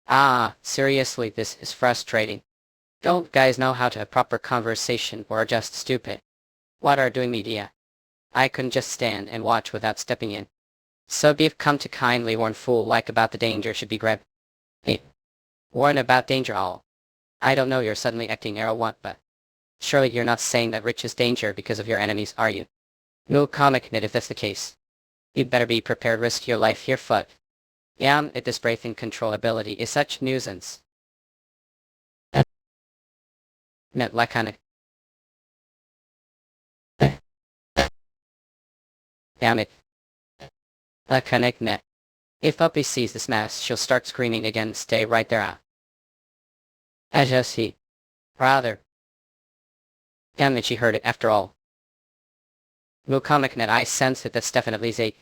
Ah, seriously, this is frustrating. Don't guys know how to have proper conversation or are just stupid? What are doing media? I couldn't just stand and watch without stepping in. So you've come to kindly warn fool like about the danger should be grabbed. Hey. Warn about danger all. I don't know, you're suddenly acting arrow what, but... Surely you're not saying that Rich is danger because of your enemies, are you? No comic net if that's the case. You'd better be prepared, risk your life here, foot. Yeah, this breathing control ability is such nuisance. Net laconic. Damn it. Laconic net. If Puppy sees this mess, she'll start screaming again. Stay right there. I just see. Rather. Damn it, she heard it after all. Lukamek net, I sense it, that's definitely Zeke.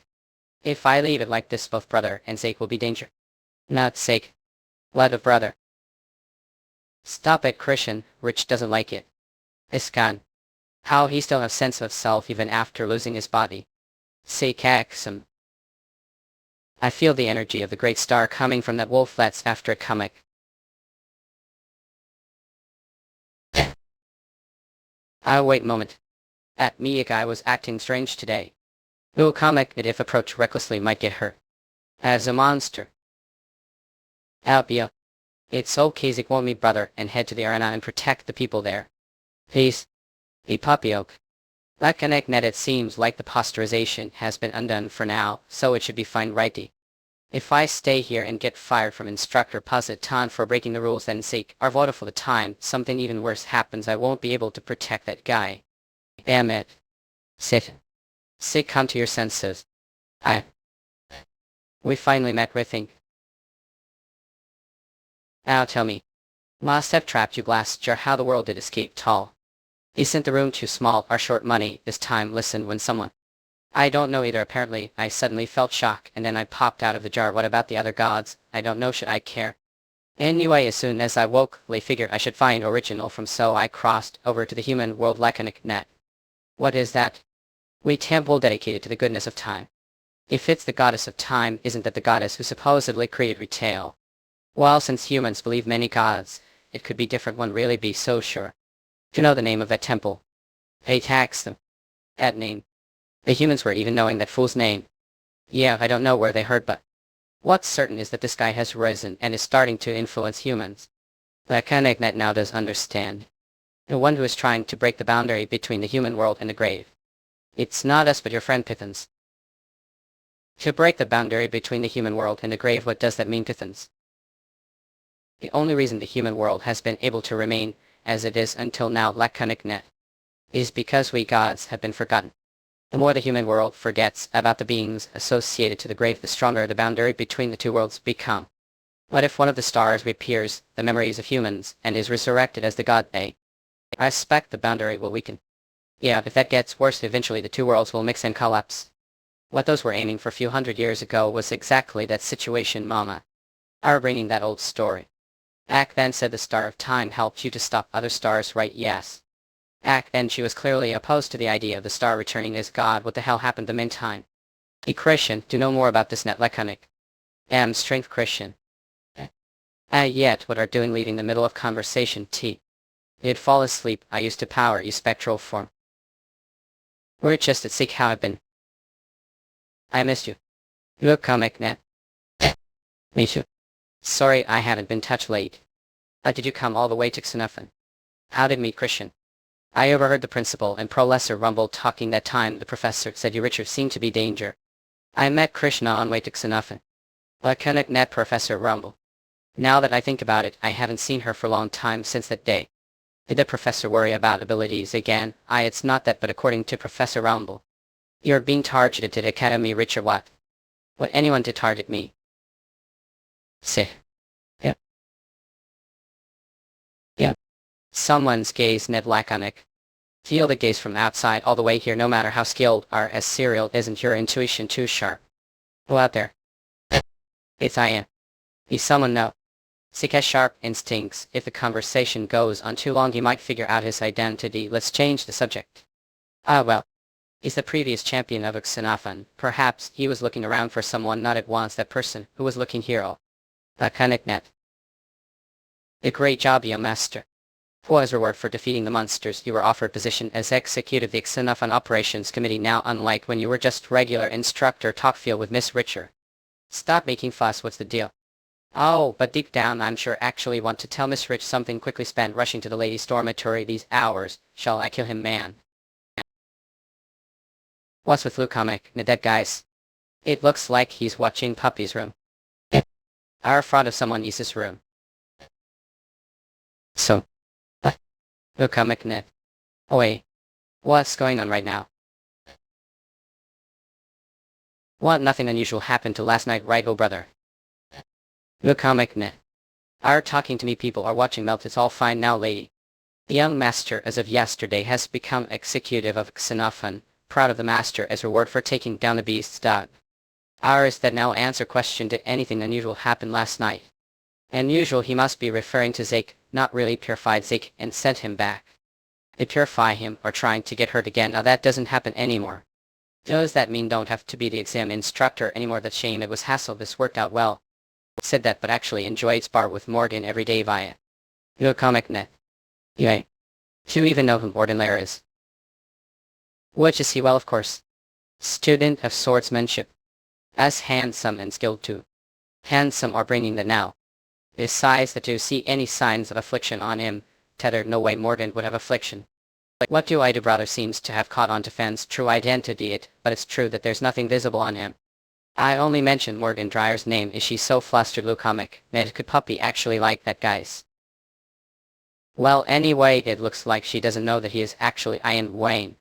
If I leave it like this, both brother and Zeke will be danger. Not Zeke. Blood of brother. Stop it, Christian. Rich doesn't like it. Iskan. How he still has sense of self even after losing his body. Zeke acts him. I feel the energy of the great star coming from that wolf that's after a comic. Wait a moment. At Miyagi was acting strange today. No comic that if approached recklessly might get hurt. As a monster. Albia. It's okay, Zeke, won't me brother, and head to the arena and protect the people there. Peace. Be puppy oak. Laconic net, it seems like the posterization has been undone for now, so it should be fine, righty. If I stay here and get fired from Instructor Positon for breaking the rules, then Zeke, our vote for the time, something even worse happens, I won't be able to protect that guy. Damn it. Sit. Zeke, come to your senses. We finally met, I think. Now tell me. Must have trapped you glass jar, how the world did escape tall. Isn't the room too small or short money this time? Listen, when someone... I don't know either, apparently. I suddenly felt shock and then I popped out of the jar. What about the other gods? I don't know, should I care? Anyway, as soon as I woke, I figured I should find original from, so I crossed over to the human world laconic net. What is that? We temple dedicated to the goodness of time. If it's the goddess of time, isn't that the goddess who supposedly created retail? Well, since humans believe many gods, it could be different, one really be so sure. Do you know the name of that temple? They tax them. That name. The humans were even knowing that fool's name. Yeah, I don't know where they heard, but what's certain is that this guy has risen and is starting to influence humans. Laconic net now does understand. The one who is trying to break the boundary between the human world and the grave. It's not us but your friend Pithans. To break the boundary between the human world and the grave, what does that mean, Pithans? The only reason the human world has been able to remain as it is until now, laconic net, is because we gods have been forgotten. The more the human world forgets about the beings associated to the grave, the stronger the boundary between the two worlds become. What if one of the stars reappears the memories of humans and is resurrected as the god they? I suspect the boundary will weaken. Yeah, if that gets worse, eventually the two worlds will mix and collapse. What those were aiming for a few hundred years ago was exactly that situation, Mama. Are bringing that old story. Back then said the star of time helped you to stop other stars, right? Yes. Back then she was clearly opposed to the idea of the star returning as God. What the hell happened the meantime? A Christian, do know more about this net laconic. Am strength Christian. Yet what are doing leading the middle of conversation T. You'd fall asleep, I used to power you spectral form. We're just at seek how I've been. I missed you. Look comic net. Me too. Sorry I haven't been touch late. Did you come all the way to Xenophan? How did meet Christian? I overheard the principal and professor rumble talking that time the professor said you Richard seemed to be danger. I met Krishna on way to Xenophan. Laconic net Professor rumble. Now that I think about it, I haven't seen her for a long time since that day. Did the professor worry about abilities again? It's not that, but according to Professor Rumble, you're being targeted at Academy Richard what? What anyone to target me? Say. Yeah. Yeah. Someone's gaze Ned laconic. Feel the gaze from outside all the way here no matter how skilled or as serial isn't your intuition too sharp. Go out there. It's I am. Be someone know. Seek has sharp instincts. If the conversation goes on too long he might figure out his identity. Let's change the subject. Well. He's the previous champion of Xenophan. Perhaps he was looking around for someone not at once that person who was looking hero. Laconic net. A great job, young master. For as reward for defeating the monsters you were offered position as executive of the Xenophan Operations Committee now unlike when you were just regular instructor talk field with Miss Richer. Stop making fuss, what's the deal? Oh, but deep down I'm sure actually want to tell Miss Rich something quickly spent rushing to the ladies' dormitory these hours. Shall I kill him, man? What's with Luke comic, dead guys? It looks like he's watching Puppy's room. Our fraud of someone uses his room. So. Luke comic net. Oh wait. What's going on right now? What? Nothing unusual happened to last night, right, oh brother? Luke comic net. Are talking to me people are watching melt, it's all fine now, lady. The young master as of yesterday has become executive of Xenophan, proud of the master as reward for taking down the beast's dog. Ours that now answer question, did anything unusual happen last night? Unusual he must be referring to Zeke, not really purified Zeke and sent him back. They purify him or trying to get hurt again, now that doesn't happen anymore. Does that mean don't have to be the exam instructor anymore? That shame it was hassle, this worked out well. Said that but actually enjoyed spar with Morgan every day via. Your comic net. Yay. Do you even know who Morgan Lair is? Which is he? Well, of course. Student of swordsmanship. As handsome and skilled too. Handsome or bringing the now. Besides that, to see any signs of affliction on him, tethered no way Morgan would have affliction. Like what do I do? Brother seems to have caught on to Fann's true identity but it's true that there's nothing visible on him. I only mentioned Morgan Dryer's name. Is she so flustered, Luke comic? Ned, could Puppy actually like that guys? Well, anyway, it looks like she doesn't know that he is actually Ian Wayne.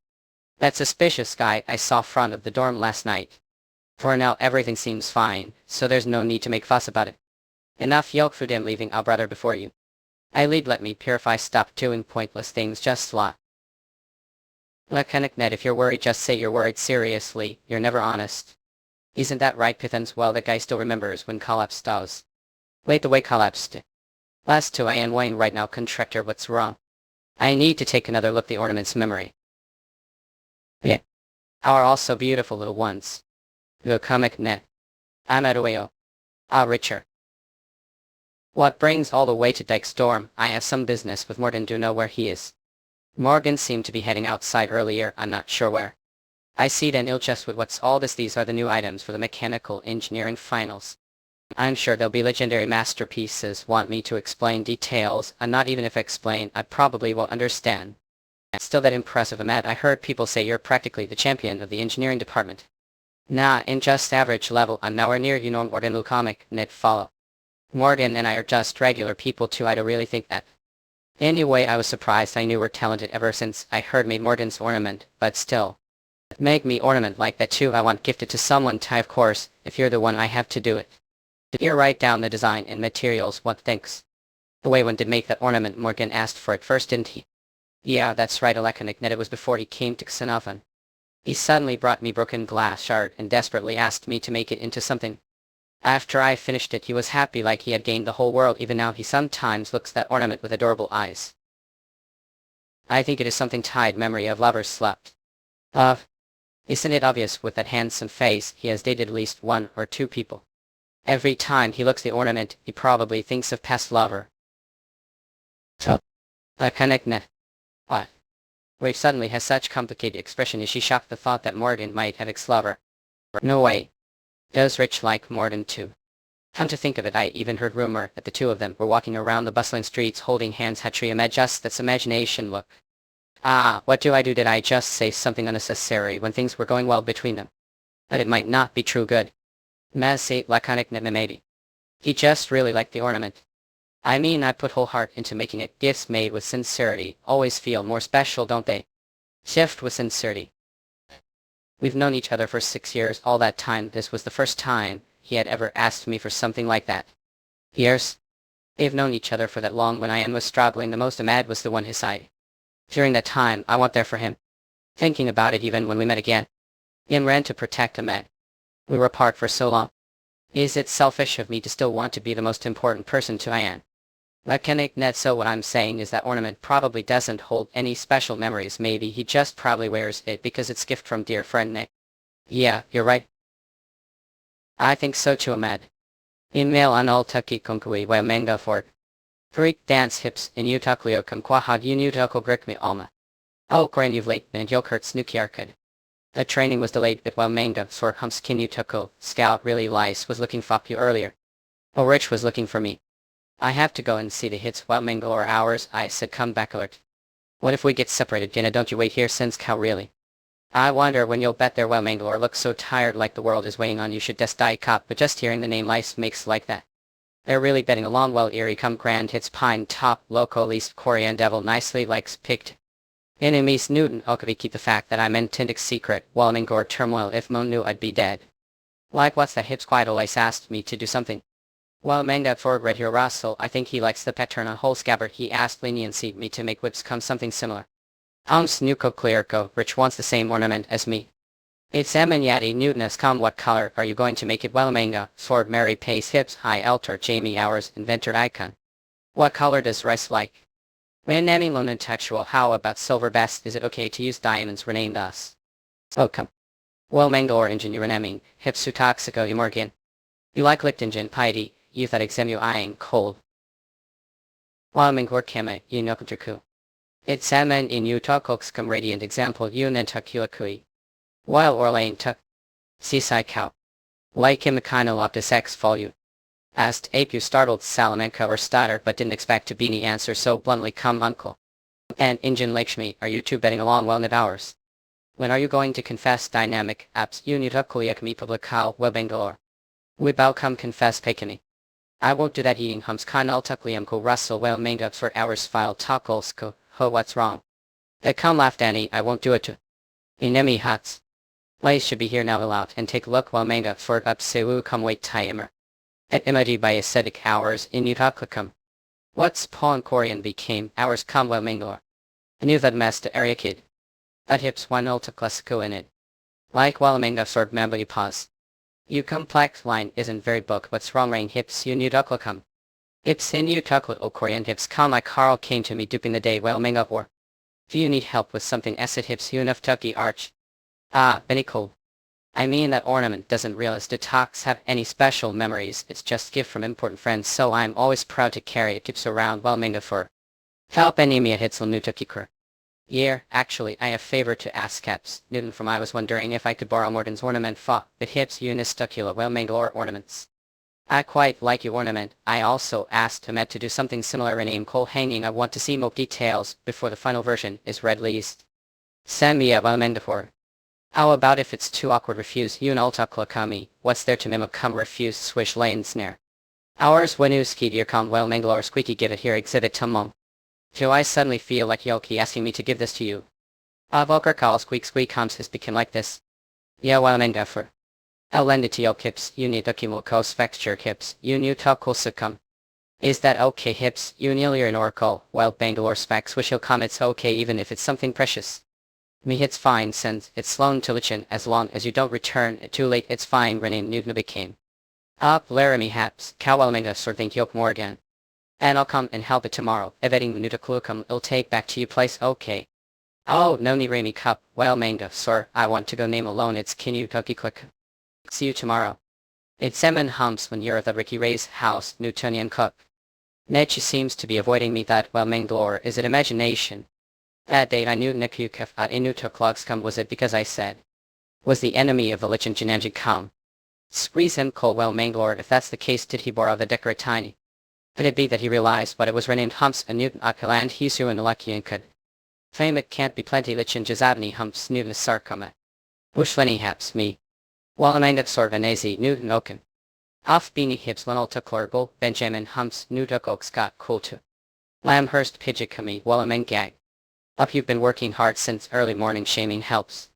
That suspicious guy I saw front of the dorm last night. For now everything seems fine, so there's no need to make fuss about it. Enough yolk food, I'm leaving our brother before you. I lead, let me purify, stop doing pointless things, just slot. Laconic net, if you're worried just say you're worried seriously, you're never honest. Isn't that right, Pithens? Well, that guy still remembers when collapsed does. Wait, the way collapsed. Last two Ian Wayne right now, contractor, what's wrong? I need to take another look the ornament's memory. Yeah. Our also beautiful little ones. The comic net. I'm at Ueo. Richer. What brings all the way to Dyke's dorm? I have some business with Morgan, do know where he is. Morgan seemed to be heading outside earlier, I'm not sure where. I see then, just with what's all this, these are the new items for the mechanical engineering finals. I'm sure they'll be legendary masterpieces. Want me to explain details? And not even if I explain, I probably won't understand. Still that impressive, Ahmed. I heard people say you're practically the champion of the engineering department. Nah, in just average level, I'm nowhere near you know Morgan Lucomic, Ned follow. Morgan and I are just regular people too, I don't really think that. Anyway, I was surprised. I knew we're talented ever since I heard made Morgan's ornament, but still. Make me ornament like that too, I want gifted to someone Ty, of course, if you're the one I have to do it. Did you write down the design and materials, what thanks? The way one did make that ornament, Morgan asked for it first, didn't he? Yeah, that's right, Alekanic Net, it was before he came to Xenophan. He suddenly brought me broken glass shard and desperately asked me to make it into something. After I finished it he was happy like he had gained the whole world. Even now he sometimes looks at that ornament with adorable eyes. I think it is something tied memory of lovers slept. Isn't it obvious with that handsome face he has dated at least one or two people? Every time he looks the ornament, he probably thinks of past lover. So, I connect net. What? Ray suddenly has such complicated expression as she shocked the thought that Morgan might have ex-lover. No way. Does Rich like Morgan too? Come to think of it, I even heard rumor that the two of them were walking around the bustling streets holding hands. Had she just that's imagination look. Ah, what do? Did I just say something unnecessary when things were going well between them? But it might not be true good. Maz say laconic maybe. He just really liked the ornament. I mean, I put whole heart into making it. Gifts made with sincerity always feel more special, don't they? Shift with sincerity. We've known each other for 6 years. All that time, this was the first time he had ever asked me for something like that. Years? They've known each other for that long. When I was struggling the most, Ahmad was the one his side. During that time, I went there for him. Thinking about it even when we met again. Ian ran to protect Ahmad. We were apart for so long. Is it selfish of me to still want to be the most important person to Ian? Mechanic net. So what I'm saying is that ornament probably doesn't hold any special memories. Maybe he just probably wears it because it's gift from dear friend Nick. Yeah, you're right. I think so too, Ahmad. Email an altaki kunkui wa manga fort. Greek dance hips in utaklio kum kwahad unutako grikmi alma. Oh, Korean you've late and yokurts nukiarkad. The training was delayed but while manga sort humskin utako, scout really lice was looking for you earlier. Oh, Rich was looking for me. I have to go and see the hits while mingle or hours. I said come back alert. What if we get separated, Jenna? Don't you wait here since cow really? I wonder when you'll bet there while mingle or look so tired like the world is weighing on you. Should just die cop, but just hearing the name lice makes like that. They're really betting along well. Eerie come grand hits pine top loco least Korean devil nicely likes picked. Enemies Newton Okavi keep the fact that I'm in Tindic secret while mingle or turmoil. If Moon knew I'd be dead. Like what's the hips quite lice asked me to do something. Well, manga forward Red Hero Russell, I think he likes the pattern on whole scabbard. He asked leniency me to make whips come something similar. Nuko Clearco, Rich wants the same ornament as me. It's Yati Newtonus come what color are you going to make it? Well manga, sword Mary Pace hips high altar Jamie Hours inventor icon. What color does Rice like? When Nami Lone textual, how about silver best? Is it okay to use diamonds renamed us? Oh come. Well manga or engine you renaming, hips su toxico you Morgan. You like licked engine piety. You thought exemu eyeing cold. Waming keme, you nokujaku. It's amen in you talkoks come radiant example you nentakulakui. While orlane tuk. Seaside cow. Like him kind optus x you. Asked ape you startled Salamanca or stutter but didn't expect to be any answer so bluntly come uncle. And Injin Lakshmi, are you two betting along well net hours? When are you going to confess dynamic apps you nutakuliakmi public how webangalore? We bow come confess pekani. I won't do that eating hums kanal tukliamko Russell well made up for hours file takolsko, ho what's wrong? That come laughed Annie, I won't do it to. Inemi huts. Lays should be here now aloud and take a look while made up for up sewu come wait timer. At emoji by aesthetic hours in utaklikum. What's pawn Korean became hours come well mangor. I knew that master area kid. At hips one ulta classico in it. Like while manga sort memory pause. You complex line isn't very book what's wrong rain hips you nudaklacum. Hips in utakla o Korean hips come like Carl came to me duping the day while manga war. Do you need help with something acid hips you enough tucky arch? Ah, Benny cool. I mean that ornament doesn't realize the talks have any special memories, it's just gift from important friends so I'm always proud to carry it keeps around while manga for. Help anemia hits nutukikur. Yeah, actually I have favor to ask Caps Newton from I was wondering if I could borrow Morgan's ornament fa, but hips unistukula well mangalore ornaments. I quite like your ornament. I also asked Hamet to do something similar in aim coal hanging. I want to see more details before the final version is released. Send me a well How about if it's too awkward refuse yun altakla kami, what's there to mimic come refuse swish lane snare. Ours wenu ski dear come well mangalore squeaky give it here exhibit tumum. Do I suddenly feel like Yoki asking me to give this to you? Volker call squeak squeak comes has become like this. Yeah well mangaffer. I'll lend it to yo kips, you need dokimo kos fexture kips, you new talkul succum. Is that okay hips, you nearly an oracle, while Bangalore specs wish he'll come it's okay even if it's something precious. Me it's fine since it's sloan to lichen as long as you don't return it too late it's fine rename Newton became. Up Laramie haps, cowelminga sort think yoke more again. And I'll come and help it tomorrow, evetting nutaklukum it'll take back to you place okay. Oh, no ni remi cup, well mango, sir, I want to go name alone it's kinu toki click. See you tomorrow. It's seven humps when you're at the Ricky Ray's house, Newtonian cook. Nechi seems to be avoiding me that well manglore, is it imagination? That day I knew Nikukef at Inutuklogskum was it because I said. Was the enemy of the Lichen Jananji come? Squeeze him call well manglore if that's the case did he borrow the decorate tiny? Could it be that he realized what it was renamed humps and Newton Akaland Hisu and Lucky could? Fame it can't be plenty Lichen Jazabni humps Newton sarcoma. Bushlenny haps me. Walamangap sorvanazi Newton oaken. Off beanie hips Lenol Tuklorgul, Benjamin humps Newtuk oak Scott Coultu. Lamhurst pidgikami Walamang gag. Up you've been working hard since early morning shaming helps.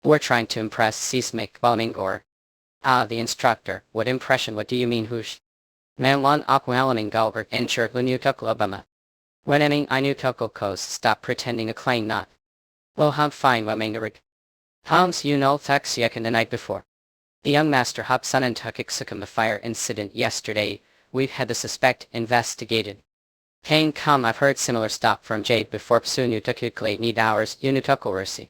We're trying to impress Seismic Walamangor. Ah, the instructor, what impression what do you mean whoosh? Manlon Aqualaning Galbert ensure Lunutukl Obama. When ending Inutukl coast stop pretending a claim not. Lo hum fine Wamangarig. Hums you know Thaxiakan the night before. The young master hop son and Tukik the fire incident yesterday, we've had the suspect investigated. Kane come I've heard similar stuff from Jade before Psunu Tukuk need hours Unutukulrisi.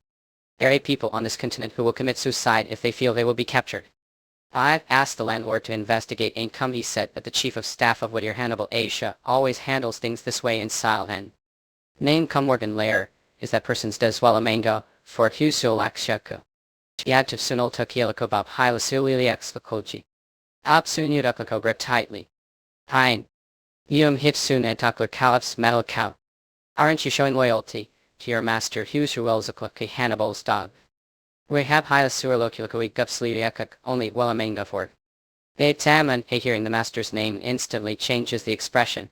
There are people on this continent who will commit suicide if they feel they will be captured. I've asked the landlord to investigate and come he said that the chief of staff of Whittier Hannibal Asia always handles things this way in style and name come Morgan Lair, is that person's does well a mango, for Husul Akshaku. Yad Sunul Tukilakobab Hilasuliliax Lakoji. Absunudakako grip tightly. Hein. Hipsun and Tukler Caliphs metal cow. Aren't you showing loyalty to your master Husuelzaklaki Hannibal's dog? We have Hilasurlokulakui Gupsliakak only Wellamanga for. They examine hearing the master's name instantly changes the expression.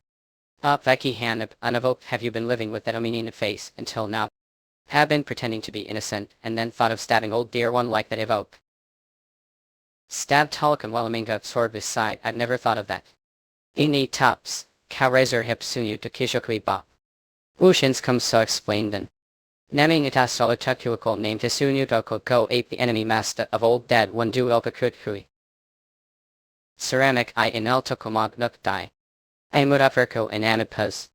Veki Hannib, unevoked have you been living with that Omenian face until now? Have been pretending to be innocent, and then thought of stabbing old dear one like that evoke. Stabbed Tolkien Wallaminga absorbed his side, I'd never thought of that. Ini tops, Kawrezer hipsunu to Kishokui bop. Ushins come so explained then. Naming itas solotukuakol named Hisunu doko go ape the enemy master of old dead one du elpakut Ceramic I in el tokomog nuk die. I mudafurko in anipas.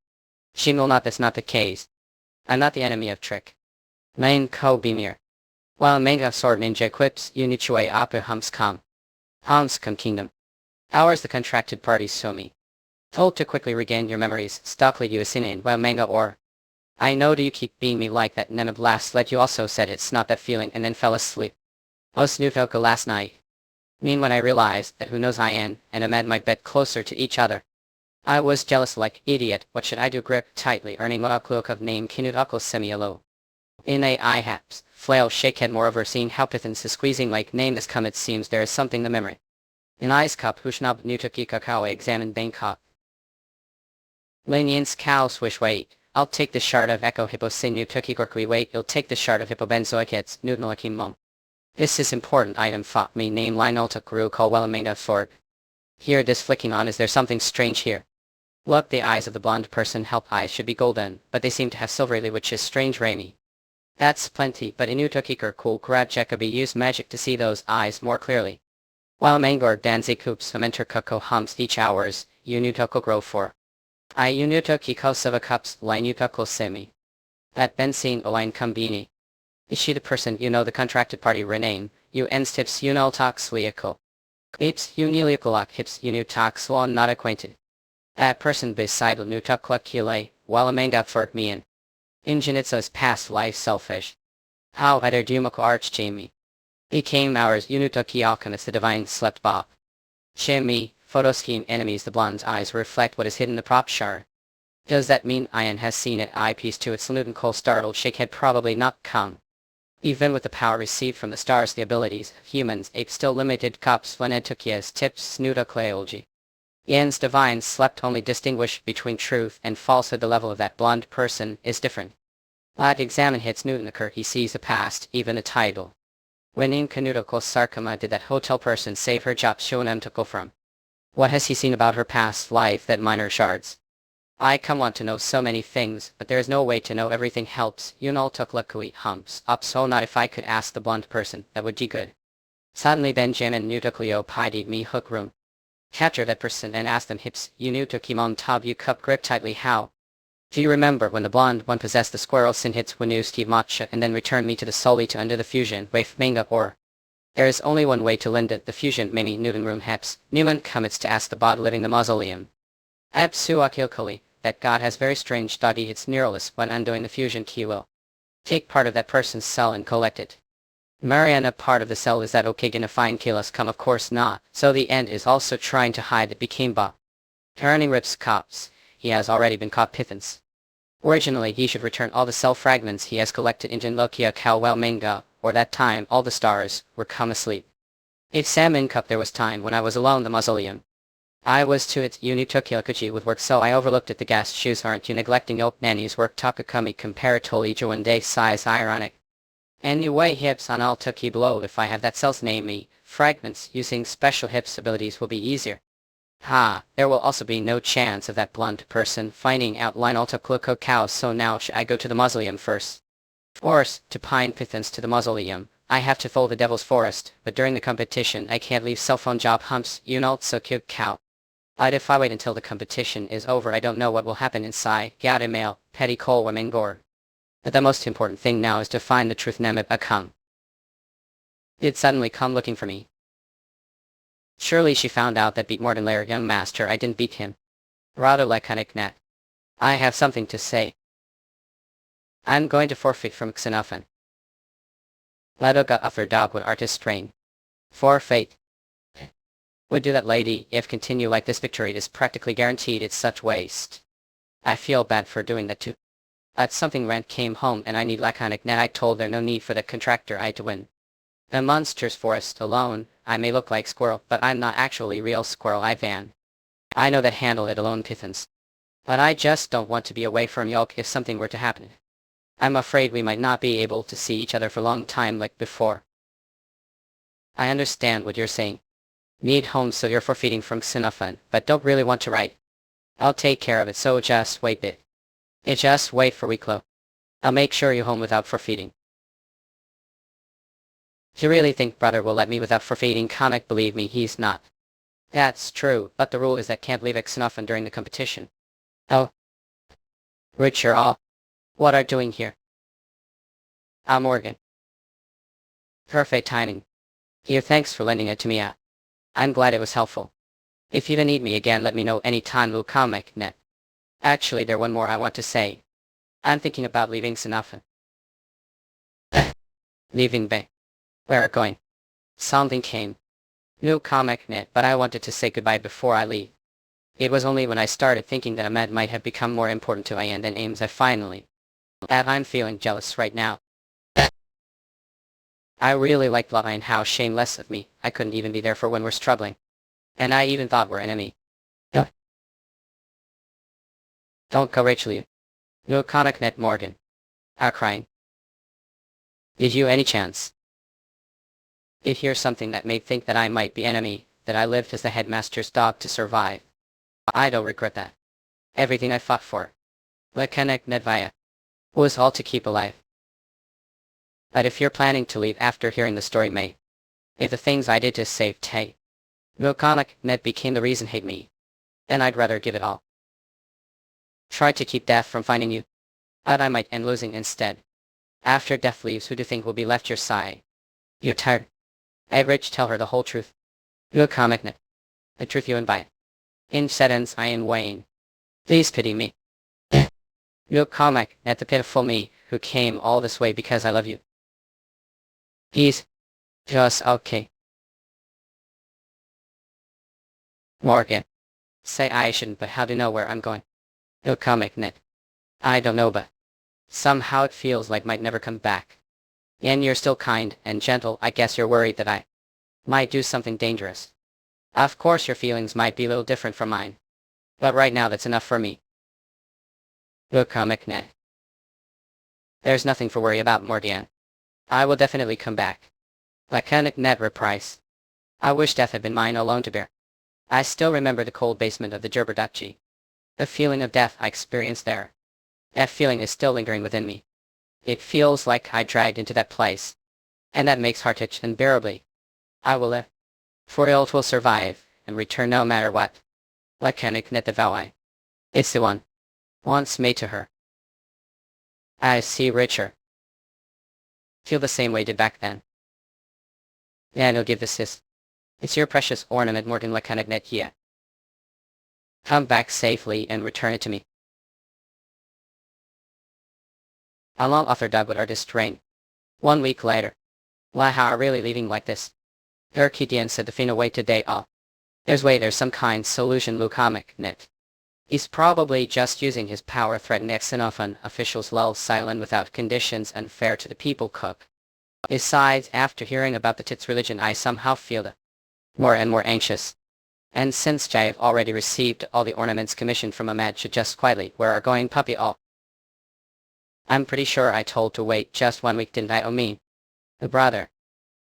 Shingle not that's not the case. I'm not the enemy of trick. Main ko bimir. While manga sword ninja quips unichue apu hums come. Hums come kingdom. Ours the contracted parties so me. Told to quickly regain your memories, Stockley you asinin while manga or. I know do you keep being me like that Nemib last let you also said it's not that feeling and then fell asleep. Os Nutoka last night. Mean when I realized that who knows I am and Ahmed might bet closer to each other. I was jealous like idiot, what should I do grip tightly earning Moakluk of name Kinudakl semi-alo. In a I-haps, flail shakehead moreover seeing how Pithans is squeezing like name this come it seems there is something the memory. In ice cup Hushnab Nutuki Kakao examined Bangkok. Lanian's cow swish wait, I'll take the shard of Echo Hippo Sinu Tuki Gorkui wait you'll take the shard of Hippo Benzoic hits Nudnalakim mum. This is important item fought me name Lionel Tukuru call Wellamanga Ford. Here this flicking on is there something strange here. Look the eyes of the blonde person help eyes should be golden, but they seem to have silvery which is strange rainy. That's plenty but Inutukikar cool Karad Jekabi used magic to see those eyes more clearly. While Mangor Danzi Coops Samenter Kuko hums each hours, Unutoko grow for. I Unutukiko Seva cups Linutoko semi. That benzine Oline Kumbini. Is she the person you know the contracted party rename, you enstips Unultox Liako. Ips Uniliakolak hips Unutox Lawn not acquainted. That person beside Nutukla Kile, while Amanga for me in. Ingenitsa's past life selfish. How either Dumako Arch Jamie. He came ours Unutuki Alchemist the divine slept bop. Shimmy, photo scheme enemies the blonde's eyes reflect what is hidden the prop shard. Does that mean Ian has seen it eyepiece to its Luton Cole startled shakehead probably not come. Even with the power received from the stars the abilities of humans ape still limited cops when Etukia's tips snuda cleology. Ian's divine slept only distinguish between truth and falsehood the level of that blonde person is different. Lad examine hits Newton occur he sees the past, even the title. When in Kanutoko Sarkama did that hotel person save her job Shonem to go from? What has he seen about her past life that minor shards? I come want to know so many things, but there is no way to know everything helps. Yunal Tuklakui humps up so not if I could ask the blonde person, that would be good. Suddenly Benjamin Nutuklio pidied me hook room. Capture that person and ask them hips, you knew to Kimon Tab you cup grip tightly how. Do you remember when the blonde one possessed the squirrel sin hits Wanu Steve Matcha and then returned me to the Sully to undo the fusion wave manga or? There is only one way to lend it the fusion mini Newton room heps. Newman commits to ask the bod living the mausoleum. Absuakilkuli, that god has very strange doggy hits neuralist when undoing the fusion key will take part of that person's cell and collect it. Mariana part of the cell is that okay gonna find Kilos come of course not, so the end is also trying to hide it became ba. Turning rips cops, he has already been caught Pithans. Originally he should return all the cell fragments he has collected in Jinlokia Kalwell manga, or that time all the stars were come asleep. If Salmon Cup there was time when I was alone in the mausoleum. I was to it Unitokiakuchi with work so I overlooked it the gas shoes aren't you neglecting old nanny's work Takakumi comparatoli one day size ironic. Anyway hips on all Tuki below if I have that cell's name me, fragments using special hips abilities will be easier. Ha, there will also be no chance of that blunt person finding out line alta kluko cow so now should I go to the mausoleum first. Force, to pine pithans to the mausoleum, I have to fold the devil's forest, but during the competition I can't leave cell phone job humps, you know so cute cow. But if I wait until the competition is over I don't know what will happen inside, Gada mail, petty coal women gore. But the most important thing now is to find the truth Nemib Akung. Did suddenly come looking for me. Surely she found out that beat Morton Lair young master I didn't beat him. Rather laconic net. I have something to say. I'm going to forfeit from Xenophon. Ladoga offered dog with artist strain. Forfeit. Would do that lady if continue like this victory is practically guaranteed it's such waste. I feel bad for doing that too. At something rent came home and I need laconic net I told there no need for the contractor I had to win. The monster's forest alone, I may look like squirrel but I'm not actually real squirrel Ivan. I know that handle it alone pithans. But I just don't want to be away from Yolk if something were to happen. I'm afraid we might not be able to see each other for a long time like before. I understand what you're saying. Need home so you're forfeiting from Xenophon, but don't really want to write. I'll take care of it so just wait bit. It just wait for Weeklo. I'll make sure you home without forfeiting. You really think brother will let me without forfeiting comic believe me he's not. That's true, but the rule is that can't leave Xenophon during the competition. Oh. Richard all. What are doing here? Morgan. Perfect timing. Here thanks for lending it to me I'm glad it was helpful. If you need me again let me know anytime Lou Comic net. Actually there one more I want to say. I'm thinking about leaving Xenophon. Leaving Bay. Where are going? Something came. New comic net but I wanted to say goodbye before I leave. It was only when I started thinking that Ahmed might have become more important to Ian than Ames I finally. I'm feeling jealous right now. I really like Lava and how shameless of me, I couldn't even be there for when we're struggling. And I even thought we're enemy. Don't go Rachel you. No comic net Morgan. Crying. Did you any chance? Did hear something that made think that I might be enemy, that I lived as the headmaster's dog to survive. I don't regret that. Everything I fought for. Laconic Nedvaya. Was all to keep alive. But if you're planning to leave after hearing the story May. If the things I did to save Tay. Laconic Ned became the reason hate me. Then I'd rather give it all. Try to keep death from finding you. But I might end losing instead. After death leaves who do you think will be left your side? You're tired. Rich tell her the whole truth. Laconic Ned. The truth you invite. In sentence I am Wayne. Please pity me. Real comic at the pitiful me, who came all this way because I love you. He's just okay. Morgan. Say I shouldn't but how do you know where I'm going? No comic net. I don't know but somehow it feels like might never come back. And you're still kind and gentle I guess you're worried that I might do something dangerous. Of course your feelings might be a little different from mine. But right now that's enough for me. Look comic net. There's nothing for worry about Morgan. I will definitely come back. Laconic net reprise. I wish death had been mine alone to bear. I still remember the cold basement of the Jurberdachi. The feeling of death I experienced there. That feeling is still lingering within me. It feels like I dragged into that place. And that makes heart itch unbearably. I will live. For ill will survive, and return no matter what. Laconic net the vow I. It's the one. once made to her. I see, Richard. Feel the same way did back then. Yeah, no, give this. It's your precious ornament more than Lakanagnet here. Come back safely and return it to me. Along author died with artist Rain. 1 week later. Why, how are really leaving like this? Urkidian said the Fina wait today. Oh. There's some kind solution Lukamek net. He's probably just using his power threaten Xenofon officials lull silent without conditions unfair to the people cook. Besides, after hearing about the Tits religion I somehow feel more and more anxious. And since I've already received all the ornaments commissioned from Ahmad should just quietly where are going puppy all. I'm pretty sure I told to wait just 1 week didn't I? Oh me. Brother.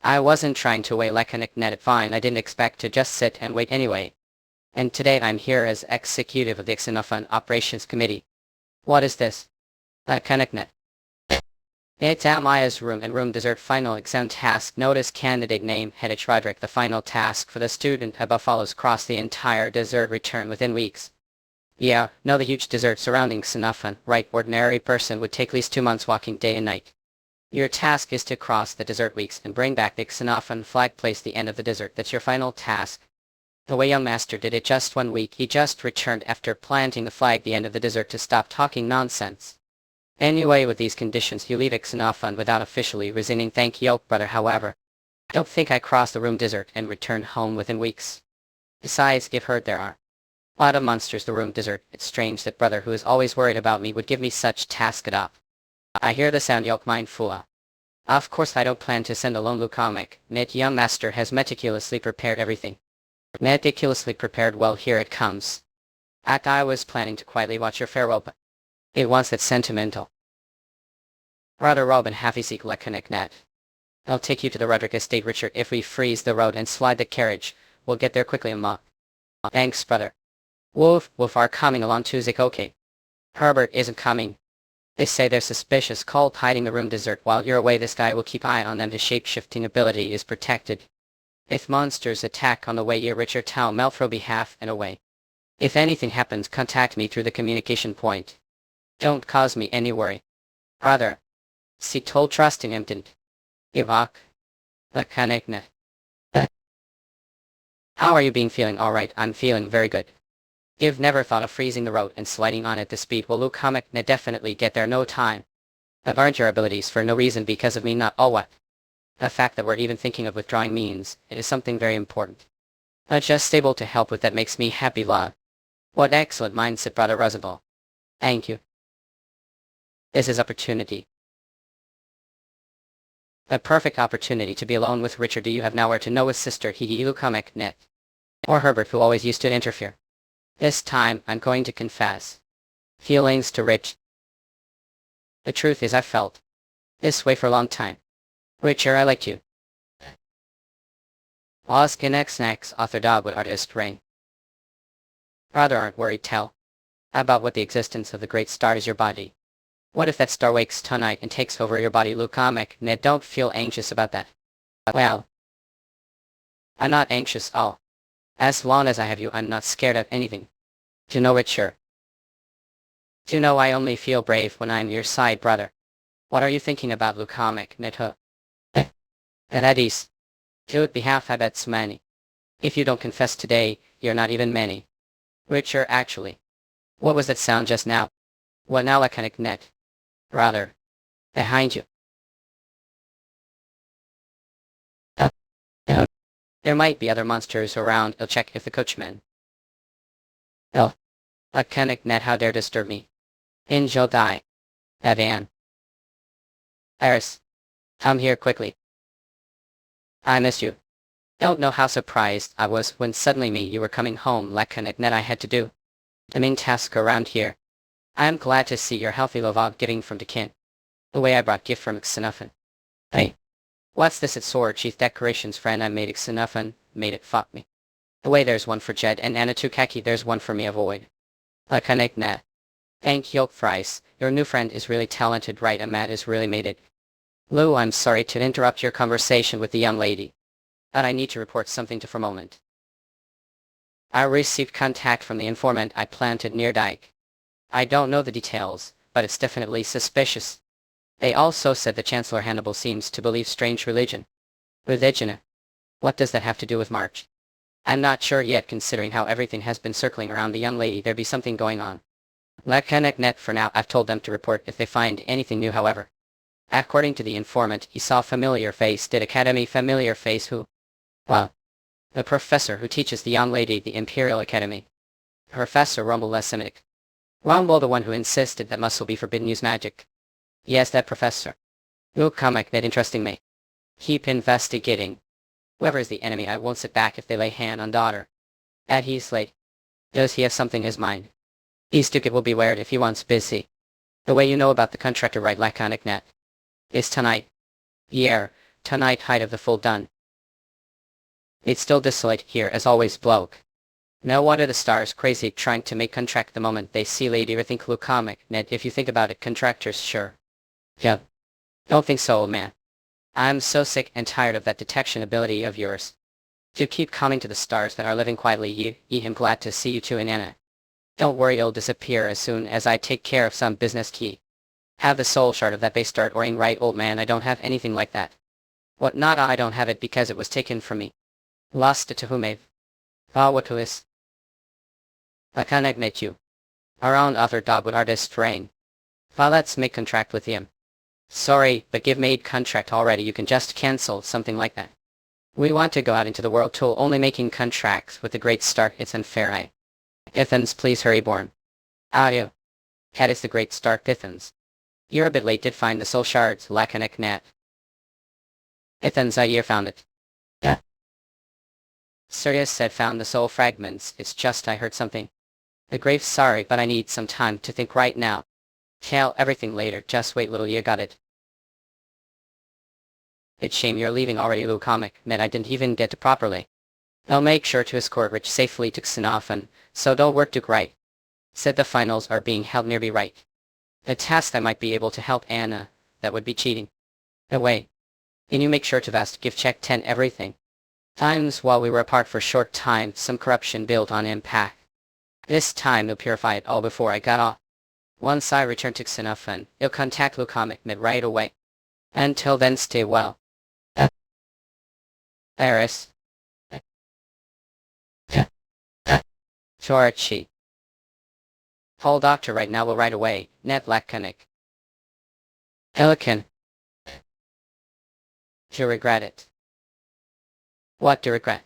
I wasn't trying to wait like a net fine. I didn't expect to just sit and wait anyway. And today I'm here as executive of the Xenofon Operations Committee. What is this? Net. It's at Maya's room and room dessert final exam task. Notice candidate name Hedich Roderick. The final task for the student above follows cross the entire dessert return within weeks. Yeah, no, the huge dessert surrounding Xenofon, right? Ordinary person would take at least 2 months walking day and night. Your task is to cross the dessert weeks and bring back the Xenofon flag. Place the end of the dessert. That's your final task. The way young master did it just 1 week. He just returned after planting the flag the end of the dessert to stop talking nonsense. Anyway, with these conditions you leave Xenofon without officially resigning. Thank you, brother. However, I don't think I cross the room dessert and return home within weeks. Besides, I've heard there are a lot of monsters the room dessert. It's strange that brother who is always worried about me would give me such task it up. I hear the sound yoke mind fua. Of course I don't plan to send alone Lukamek. Net young master has meticulously prepared everything. Meticulously prepared, well here it comes. I was planning to quietly watch your farewell but it was that sentimental. Brother Robin happy seek Lekanek net. I'll take you to the Roderick estate, Richard. If we freeze the road and slide the carriage, we'll get there quickly. Thanks, brother. Wolf are coming along too. Zik, okay. Herbert isn't coming. They say they're suspicious. Called hiding the room dessert. While you're away this guy will keep eye on them. His shape-shifting ability is protected. If monsters attack on the way, your Richard Town Melfro behalf and away. If anything happens, contact me through the communication point. Don't cause me any worry. Brother. See told trusting him didn't. Ivok. The Kanekna. How are you being feeling? Alright, I'm feeling very good. You've never thought of freezing the road and sliding on at the speed. Will Lukamekna definitely get there no time. I've earned your abilities for no reason because of me, not all what. The fact that we're even thinking of withdrawing means it is something very important. Just able to help with that makes me happy, love. What excellent mindset, brother Roosevelt. Thank you. This is opportunity. A perfect opportunity to be alone with Richard. Do you have nowhere to know his sister Lukamek net? Or Herbert who always used to interfere? This time I'm going to confess. Feelings to Rich. The truth is I felt this way for a long time. Richard, I liked you. Oskin X author dog with artist Rain. Rather aren't worried tell about what the existence of the great star is your body. What if that star wakes tonight and takes over your body? Lukamek, Ned, don't feel anxious about that. Well, I'm not anxious all. As long as I have you, I'm not scared of anything. Do you know Richard? Do you know I only feel brave when I'm your side, brother? What are you thinking about, Lukamek, Ned? At ease. It would be half I bet many. If you don't confess today, you're not even many. Richard, actually. What was that sound just now? What now, Lakanek net? Rather. Behind you. There might be other monsters around. I'll check if the coachman. Oh. Lakanek net, how dare disturb me. Injo die. Evan. Iris. Come here quickly. I miss you. Don't know how surprised I was when suddenly you were coming home. Lakanek net, I had to do the main task around here. I am glad to see your healthy Lovog giving from the kin. The way I brought gift from Xenofon. Hey. What's this at Sword Chief Decorations friend? I made Xenofon, made it fuck me. The way there's one for Jed and Anatukaki, there's one for me avoid. Lakanek net. Thank Yoke Fries, your new friend is really talented, right? Ahmad is really made it. Lou, I'm sorry to interrupt your conversation with the young lady. But I need to report something to for a moment. I received contact from the informant I planted near Dyke. I don't know the details, but it's definitely suspicious. They also said the Chancellor Hannibal seems to believe strange religion. Religion? What does that have to do with March? I'm not sure yet, considering how everything has been circling around the young lady. There be something going on. Let connect net for now. I've told them to report if they find anything new, however. According to the informant, he saw familiar face. Did Academy familiar face who? Well, the professor who teaches the young lady the Imperial Academy. Professor Rumble Lesimic. Rumble, the one who insisted that muscle be forbidden use magic. Yes, that professor. Will comic that interesting me. Keep investigating. Whoever is the enemy, I won't sit back if they lay hand on daughter. At he's late. Does he have something in his mind? He's it will be weird if he wants busy. The way you know about the contractor right laconic net. Is tonight. Yeah, tonight height of the full done. It's still desolate here as always bloke. No wonder the stars crazy trying to make contract the moment they see lady or think Luke comic net. If you think about it, contractors sure. Yep. Don't think so, old man. I'm so sick and tired of that detection ability of yours. Do keep coming to the stars that are living quietly. Ye him glad to see you too, and Anna. Don't worry, it'll disappear as soon as I take care of some business key. Have the soul shard of that base start oring right, old man. I don't have anything like that. What not? I don't have it because it was taken from me. Lost it to whomave. Ah, what to is? I can't admit you. Our own other dog with artist rain. Well, let's make contract with him. Sorry, but give made contract already. You can just cancel something like that. We want to go out into the world tool, only making contracts with the great start. It's unfair. Ithans, please hurry, born. You. Cat is the great start, Ithans. You're a bit late. Did find the soul shards, laconic net. Ithans, I found it. Yeah. Sirius said found the soul fragments. It's just I heard something. The grave, sorry, but I need some time to think right now. Tell everything later, just wait little, you got it. It's shame you're leaving already, Lou comic, man. I didn't even get to properly. I'll make sure to escort Rich safely to Xenophan, so don't work Duke right. Said the finals are being held nearby right. A task that might be able to help Anna, that would be cheating. Away. Can you make sure to give check 10 everything? Times while we were apart for a short time, some corruption built on impact. This time they'll purify it all before I got off. Once I return to Xenophan, you'll contact Lucomic Mid right away. Until then, stay well. Eris. Torchi. Call doctor right now, will right away. Net laconic. Pelican. You regret it. What do you regret?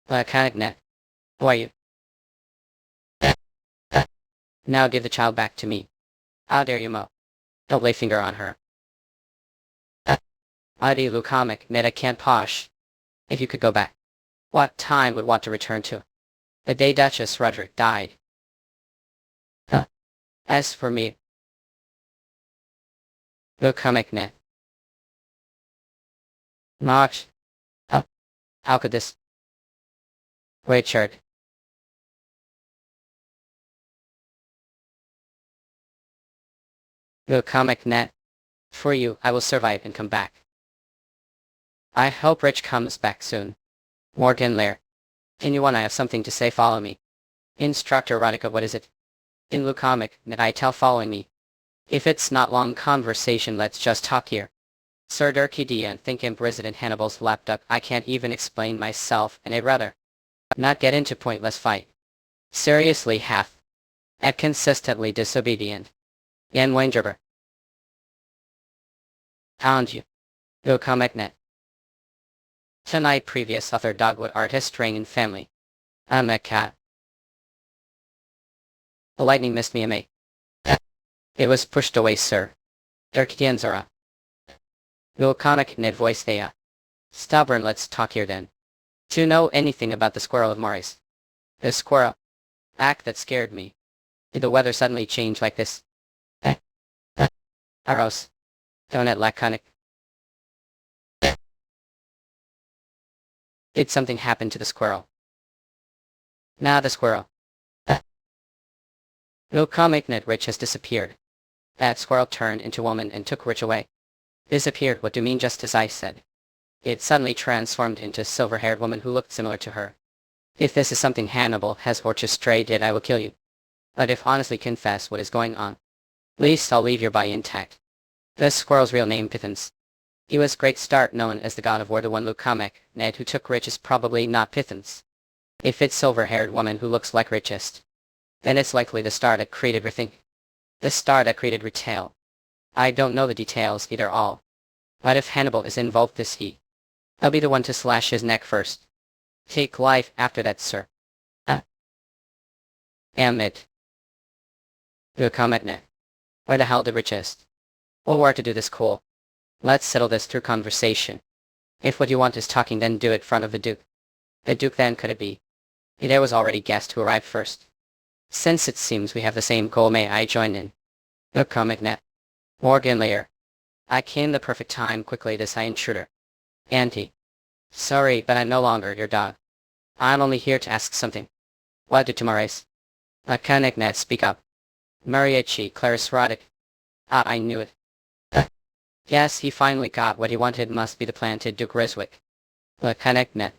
Laconic net. Who are you? Now give the child back to me. How dare you, Mo? Don't lay finger on her. Adi Lucomic, Ned, can't posh. If you could go back. What time would want to return to? The day Duchess Roderick died. As for me. Lucomic Ned. March. How could this? Richard. Lucomic Net. For you, I will survive and come back. I hope Rich comes back soon. Morgan Lair. Anyone, I have something to say, follow me. Instructor Rodika, what is it? In Lucomic Net, I tell following me. If it's not long conversation, let's just talk here. Sir Durkee and think imp Resident Hannibal's laptop. I can't even explain myself, and I'd rather not get into pointless fight. Seriously, half. And consistently disobedient. Yan Wangerber. Found you. Lucomic Net. Tonight previous author Dogwood artist Rain family. I'm a cat. The lightning missed me, mate. It was pushed away, sir. Durkianzara. Lucomic Net voice thea. Stubborn, let's talk here then. Do you know anything about the squirrel of Morris? The squirrel. Act that scared me. Did the weather suddenly change like this? Aros. Donut laconic. Did something happen to the squirrel? Nah, the squirrel. Lucomic Net Rich has disappeared. That squirrel turned into a woman and took Rich away. Disappeared, what do you mean? Just as I said. It suddenly transformed into a silver-haired woman who looked similar to her. If this is something Hannibal has orchestrated, I will kill you. But if honestly confess what is going on, least I'll leave your body intact. This squirrel's real name Pithens. He was great start known as the god of war, the one Lukamek, Ned who took rich is probably not Pithens. If it's silver-haired woman who looks like richest, then it's likely the star that created everything. The star that created retail. I don't know the details either all. But if Hannibal is involved this I'll be the one to slash his neck first. Take life after that, sir. Damn it. Lukamek. Where the hell the richest? We'll work to do this cool. Let's settle this through conversation. If what you want is talking, then do it in front of the Duke. The Duke then could it be? There was already guessed who arrived first. Since it seems we have the same goal, may I join in? Lukamek. Morgan Lair. I came the perfect time quickly this intruder. Auntie. Sorry, but I'm no longer your dog. I'm only here to ask something. What do tomorrows? Lukamek, speak up. Mariachi Clarice Roddick. Ah, I knew it. Yes, he finally got what he wanted, must be the planted Duke Riswick. Lukamek.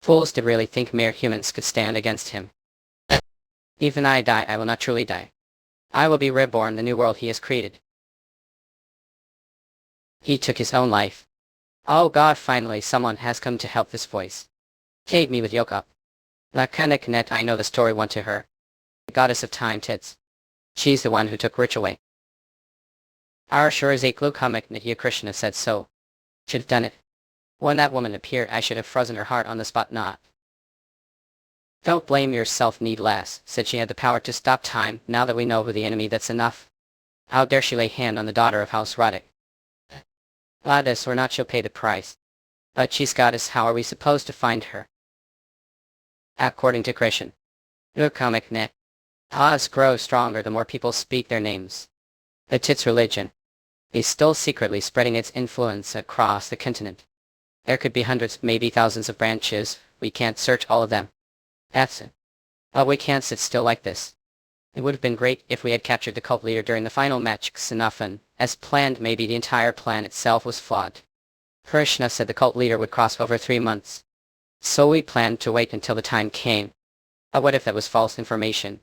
Fools did really think mere humans could stand against him. Even I die, I will not truly die. I will be reborn the new world he has created. He took his own life. Oh God, finally someone has come to help this voice. Take me with Yoke up. Lukamek, I know the story went to her. The goddess of time tits. She's the one who took Rich away. Our sure is a Lukamek, Nitya Krishna said so. Should have done it. When that woman appeared, I should have frozen her heart on the spot, not. Don't blame yourself, need less, said she had the power to stop time, now that we know who the enemy, that's enough. How dare she lay hand on the daughter of House Roddick? Goddess or not, she'll pay the price. But she's goddess, how are we supposed to find her? According to Christian. Lukamek. Oz grows stronger the more people speak their names. The tits religion is still secretly spreading its influence across the continent. There could be hundreds, maybe thousands of branches, we can't search all of them. That's it. But we can't sit still like this. It would have been great if we had captured the cult leader during the final match. Xenophon, as planned, maybe the entire plan itself was flawed. Krishna said the cult leader would cross over 3 months. So we planned to wait until the time came. But what if that was false information?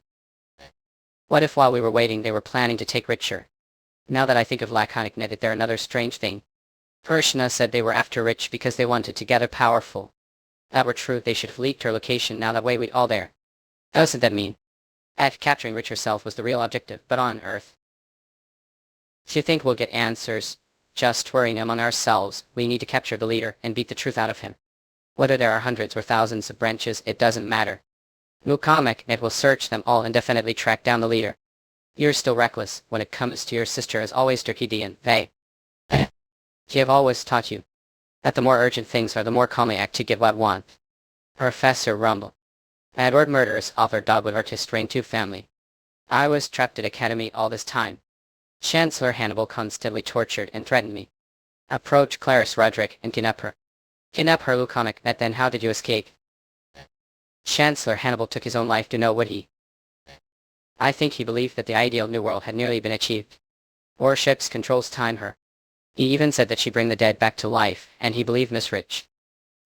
What if while we were waiting they were planning to take Richer? Now that I think of Lukamek, there another strange thing. Krishna said they were after Rich because they wanted to gather powerful. That were true, they should have leaked her location, now that way we'd all there. Doesn't that mean? Capturing Rich herself was the real objective, but on Earth. Do you think we'll get answers? Just worrying among ourselves, we need to capture the leader and beat the truth out of him. Whether there are hundreds or thousands of branches, it doesn't matter. Lukamek will search them all and definitely track down the leader. You're still reckless when it comes to your sister, as always, Turkidian. They have always taught you that the more urgent things are, the more calmly act to get what want. Professor Rumble. Edward Murderous, author, Dogwood artist, Rain 2 family. I was trapped at Academy all this time. Chancellor Hannibal constantly tortured and threatened me. Approach Clarice Roderick and kidnap her. Kidnap her, Lukamek, then how did you escape? Chancellor Hannibal took his own life to know what he. I think he believed that the ideal new world had nearly been achieved. Warships controls time her. He even said that she bring the dead back to life, and he believed Miss Rich.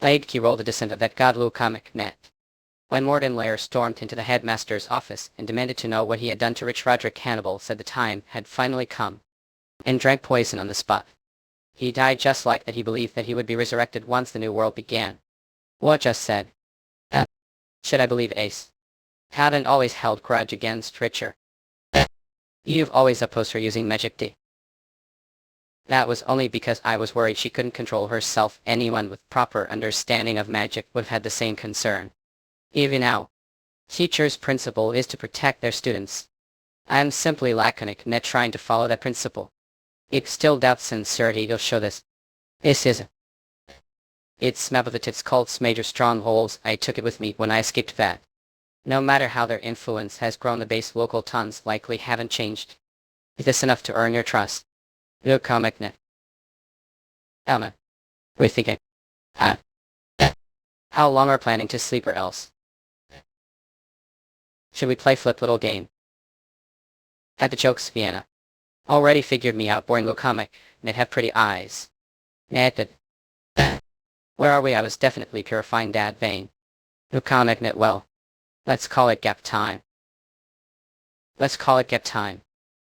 He rolled the descent of that god Lukamek. When Morgan Lair stormed into the headmaster's office and demanded to know what he had done to Rich, Roderick Hannibal said the time had finally come, and drank poison on the spot. He died just like that. He believed that he would be resurrected once the new world began. What just said? Should I believe Ace? Hadn't always held grudge against Richer. You've always opposed her using magic D. That was only because I was worried she couldn't control herself. Anyone with proper understanding of magic would have had the same concern. Even now, teachers' principle is to protect their students. I am simply Lukamek, trying to follow that principle. If still doubt sincerity, you'll show this. This is It's map of the tits cult's major strongholds. I took it with me when I escaped that. No matter how their influence has grown, the base local tons likely haven't changed. Is this enough to earn your trust? Lukamek. Elma. We're thinking. How long are planning to sleep or else? Should we play flip little game? Had the jokes, Vienna. Already figured me out, boring Lukamek. Have pretty eyes. Did. Where are we? I was definitely purifying that vein. Lukamek, well. Let's call it gap time. Let's call it get time.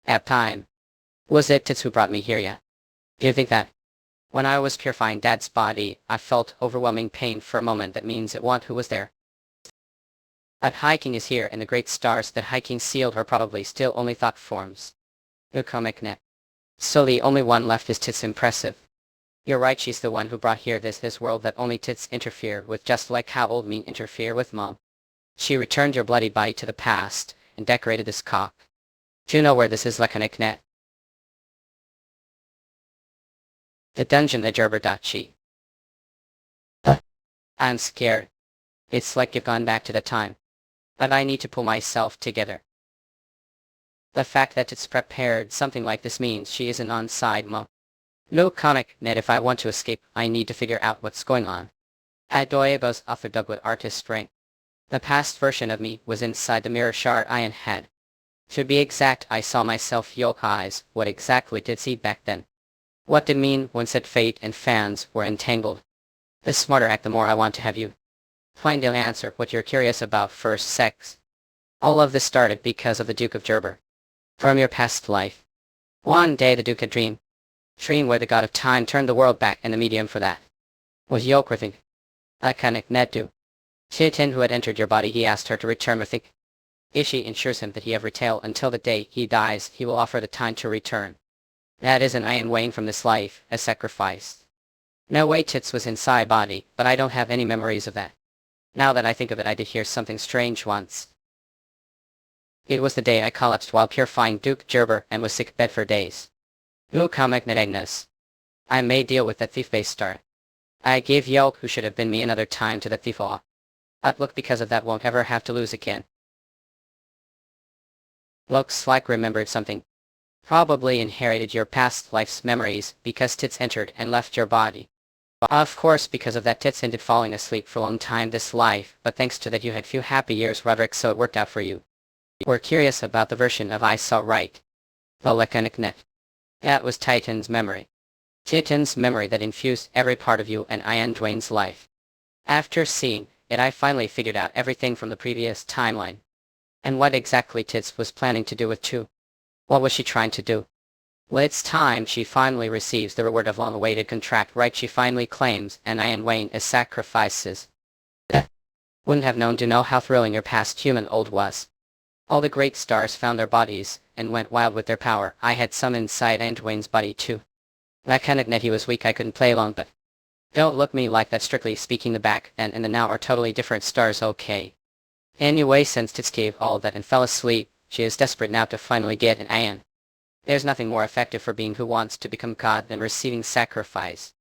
At time. Was it Tits who brought me here, yeah? Do you think that? When I was purifying Dad's body, I felt overwhelming pain for a moment. That means it want who was there. That hiking is here and the great stars that hiking sealed are probably still only thought forms. Comic net. So the only one left is Tits. Impressive. You're right, she's the one who brought here this world that only Tits interfere with, just like how old me interfere with Mom. She returned your bloody body to the past and decorated this cock. Do you know where this is, Laconic net? The dungeon at Gerberdachi. I'm scared. It's like you've gone back to the time. But I need to pull myself together. The fact that it's prepared something like this means she isn't on side Mo. No comic net, if I want to escape, I need to figure out what's going on. Adoyebo's author Dougwood artist ring. The past version of me was inside the mirror shard Ian had. To be exact, I saw myself yoke eyes. What exactly did see back then? What did mean when said fate and fans were entangled? The smarter act, the more I want to have you. Find the answer what you're curious about first, sex. All of this started because of the Duke of Gerber. From your past life. One day the Duke had dream where the god of time turned the world back, and the medium for that was Yokrithing. Iconic net do. Chitin who had entered your body, he asked her to return with it. Ishi ensures him that he have retail until the day he dies, he will offer the time to return. That is an iron weighing from this life, a sacrifice. No way Tits was inside body, but I don't have any memories of that. Now that I think of it, I did hear something strange once. It was the day I collapsed while purifying Duke Gerber and was sick bed for days. No comic net Agnes. I may deal with that thief base star. I gave Yelk, who should have been me, another time to the thief all. Look, because of that won't ever have to lose again. Looks like remembered something. Probably inherited your past life's memories because Tits entered and left your body. Of course, because of that Tits ended falling asleep for a long time this life, but thanks to that you had few happy years, Roderick, so it worked out for you. We're curious about the version of I saw right. The laconic net. That was Titan's memory. Titan's memory that infused every part of you and Ian Dwayne's life. After seeing it, I finally figured out everything from the previous timeline. And what exactly Tits was planning to do with Chu. What was she trying to do? Well, it's time she finally receives the reward of long-awaited contract, right? She finally claims an Ian Wayne as sacrifices. Wouldn't have known to know how thrilling your past human old was. All the great stars found their bodies and went wild with their power. I had some inside Ian Dwayne's body too. Laconic net, he was weak, I couldn't play along, but don't look me like that. Strictly speaking, the back then and the now are totally different stars, okay? Anyway, since Tits gave all that and fell asleep, she is desperate now to finally get an Ian. There's nothing more effective for being who wants to become god than receiving sacrifice.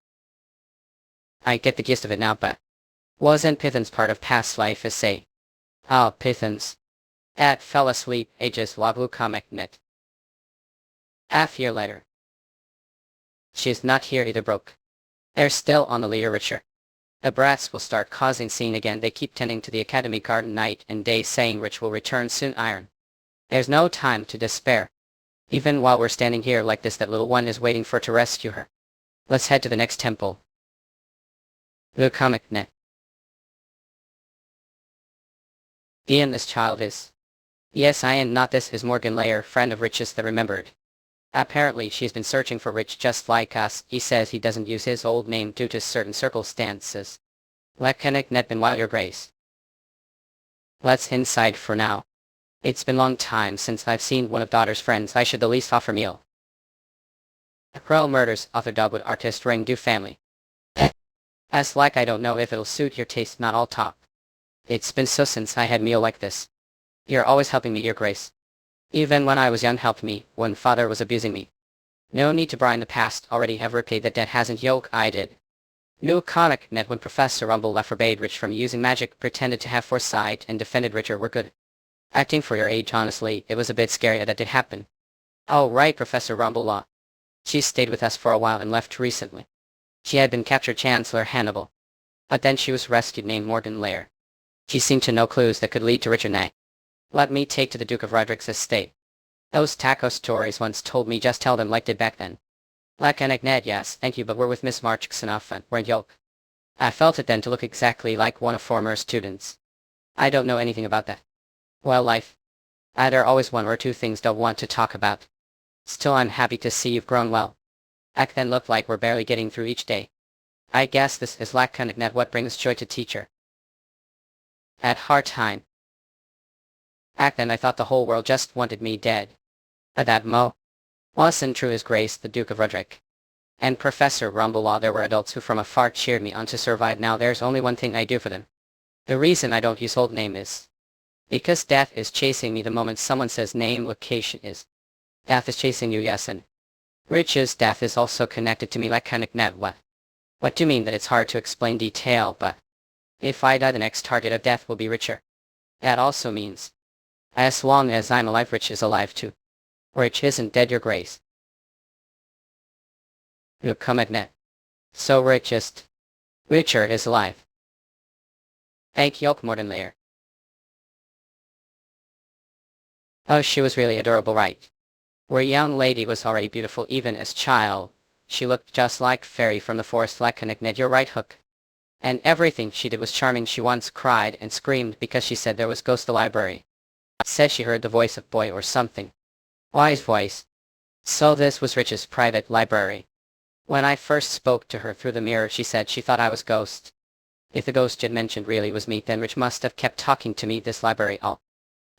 I get the gist of it now, but wasn't Python's part of past life as say? Oh, Python's. At fell asleep, ages Wablu comic net. Half year later. She's not here either, broke. They're still on the literature. The brats will start causing scene again. They keep tending to the academy garden night and day, saying Rich will return soon. Iron. There's no time to despair. Even while we're standing here like this, that little one is waiting for to rescue her. Let's head to the next temple. The comic net. Ian, this child is. Yes, Ian, not this is Morgan Layer, friend of Rich's that remembered. Apparently she's been searching for Rich just like us. He says he doesn't use his old name due to certain circumstances. Laconic net, been while your grace. Let's inside for now. It's been long time since I've seen one of daughter's friends. I should the least offer meal. Pearl Murders, author Dogwood artist ring do family. As like I don't know if it'll suit your taste, not all top. It's been so since I had meal like this. You're always helping me, your grace. Even when I was young, helped me when father was abusing me. No need to brine the past, already have repaid that debt, hasn't yoke I did. New comic net, when Professor Rumble left forbade Rich from using magic, pretended to have foresight and defended Richard were good. Acting for your age, honestly, it was a bit scary that did happen. Oh right, Professor Rumble law. She stayed with us for a while and left recently. She had been captured Chancellor Hannibal. But then she was rescued named Morgan Lair. She seemed to know clues that could lead to Richard Nay. Let me take to the Duke of Roderick's estate. Those taco stories once told me, just tell them like did back then. Laconic Ned, yes, thank you, but we're with Miss Marchksenoff and we're in Yolk. I felt it then to look exactly like one of former students. I don't know anything about that. Well, life. There are always one or two things they'll want to talk about. Still, I'm happy to see you've grown well. Act then look like we're barely getting through each day. I guess this is net what brings joy to teacher. At hard time. Act then I thought the whole world just wanted me dead. That wasn't true. His Grace the Duke of Roderick and Professor Rumblelaw, there were adults who from afar cheered me on to survive. Now there's only one thing I do for them. The reason I don't use old name is because death is chasing me the moment someone says name. Location is death is chasing you, yes, and riches. Death is also connected to me net. What do you mean? That it's hard to explain detail, but if I die, the next target of death will be richer. That also means as long as I'm alive, rich is alive too. Rich isn't dead, your grace. You come at net. So richest. Richer is alive. Thank you, Morden Layer. Oh, she was really adorable, right? Where young lady was already beautiful even as child. She looked just like fairy from the forest net, your right hook. And everything she did was charming. She once cried and screamed because she said there was ghost the library. Said she heard the voice of boy or something. Wise voice. So this was Rich's private library. When I first spoke to her through the mirror, she said she thought I was ghost. If the ghost you'd mentioned really was me, then Rich must have kept talking to me this library all.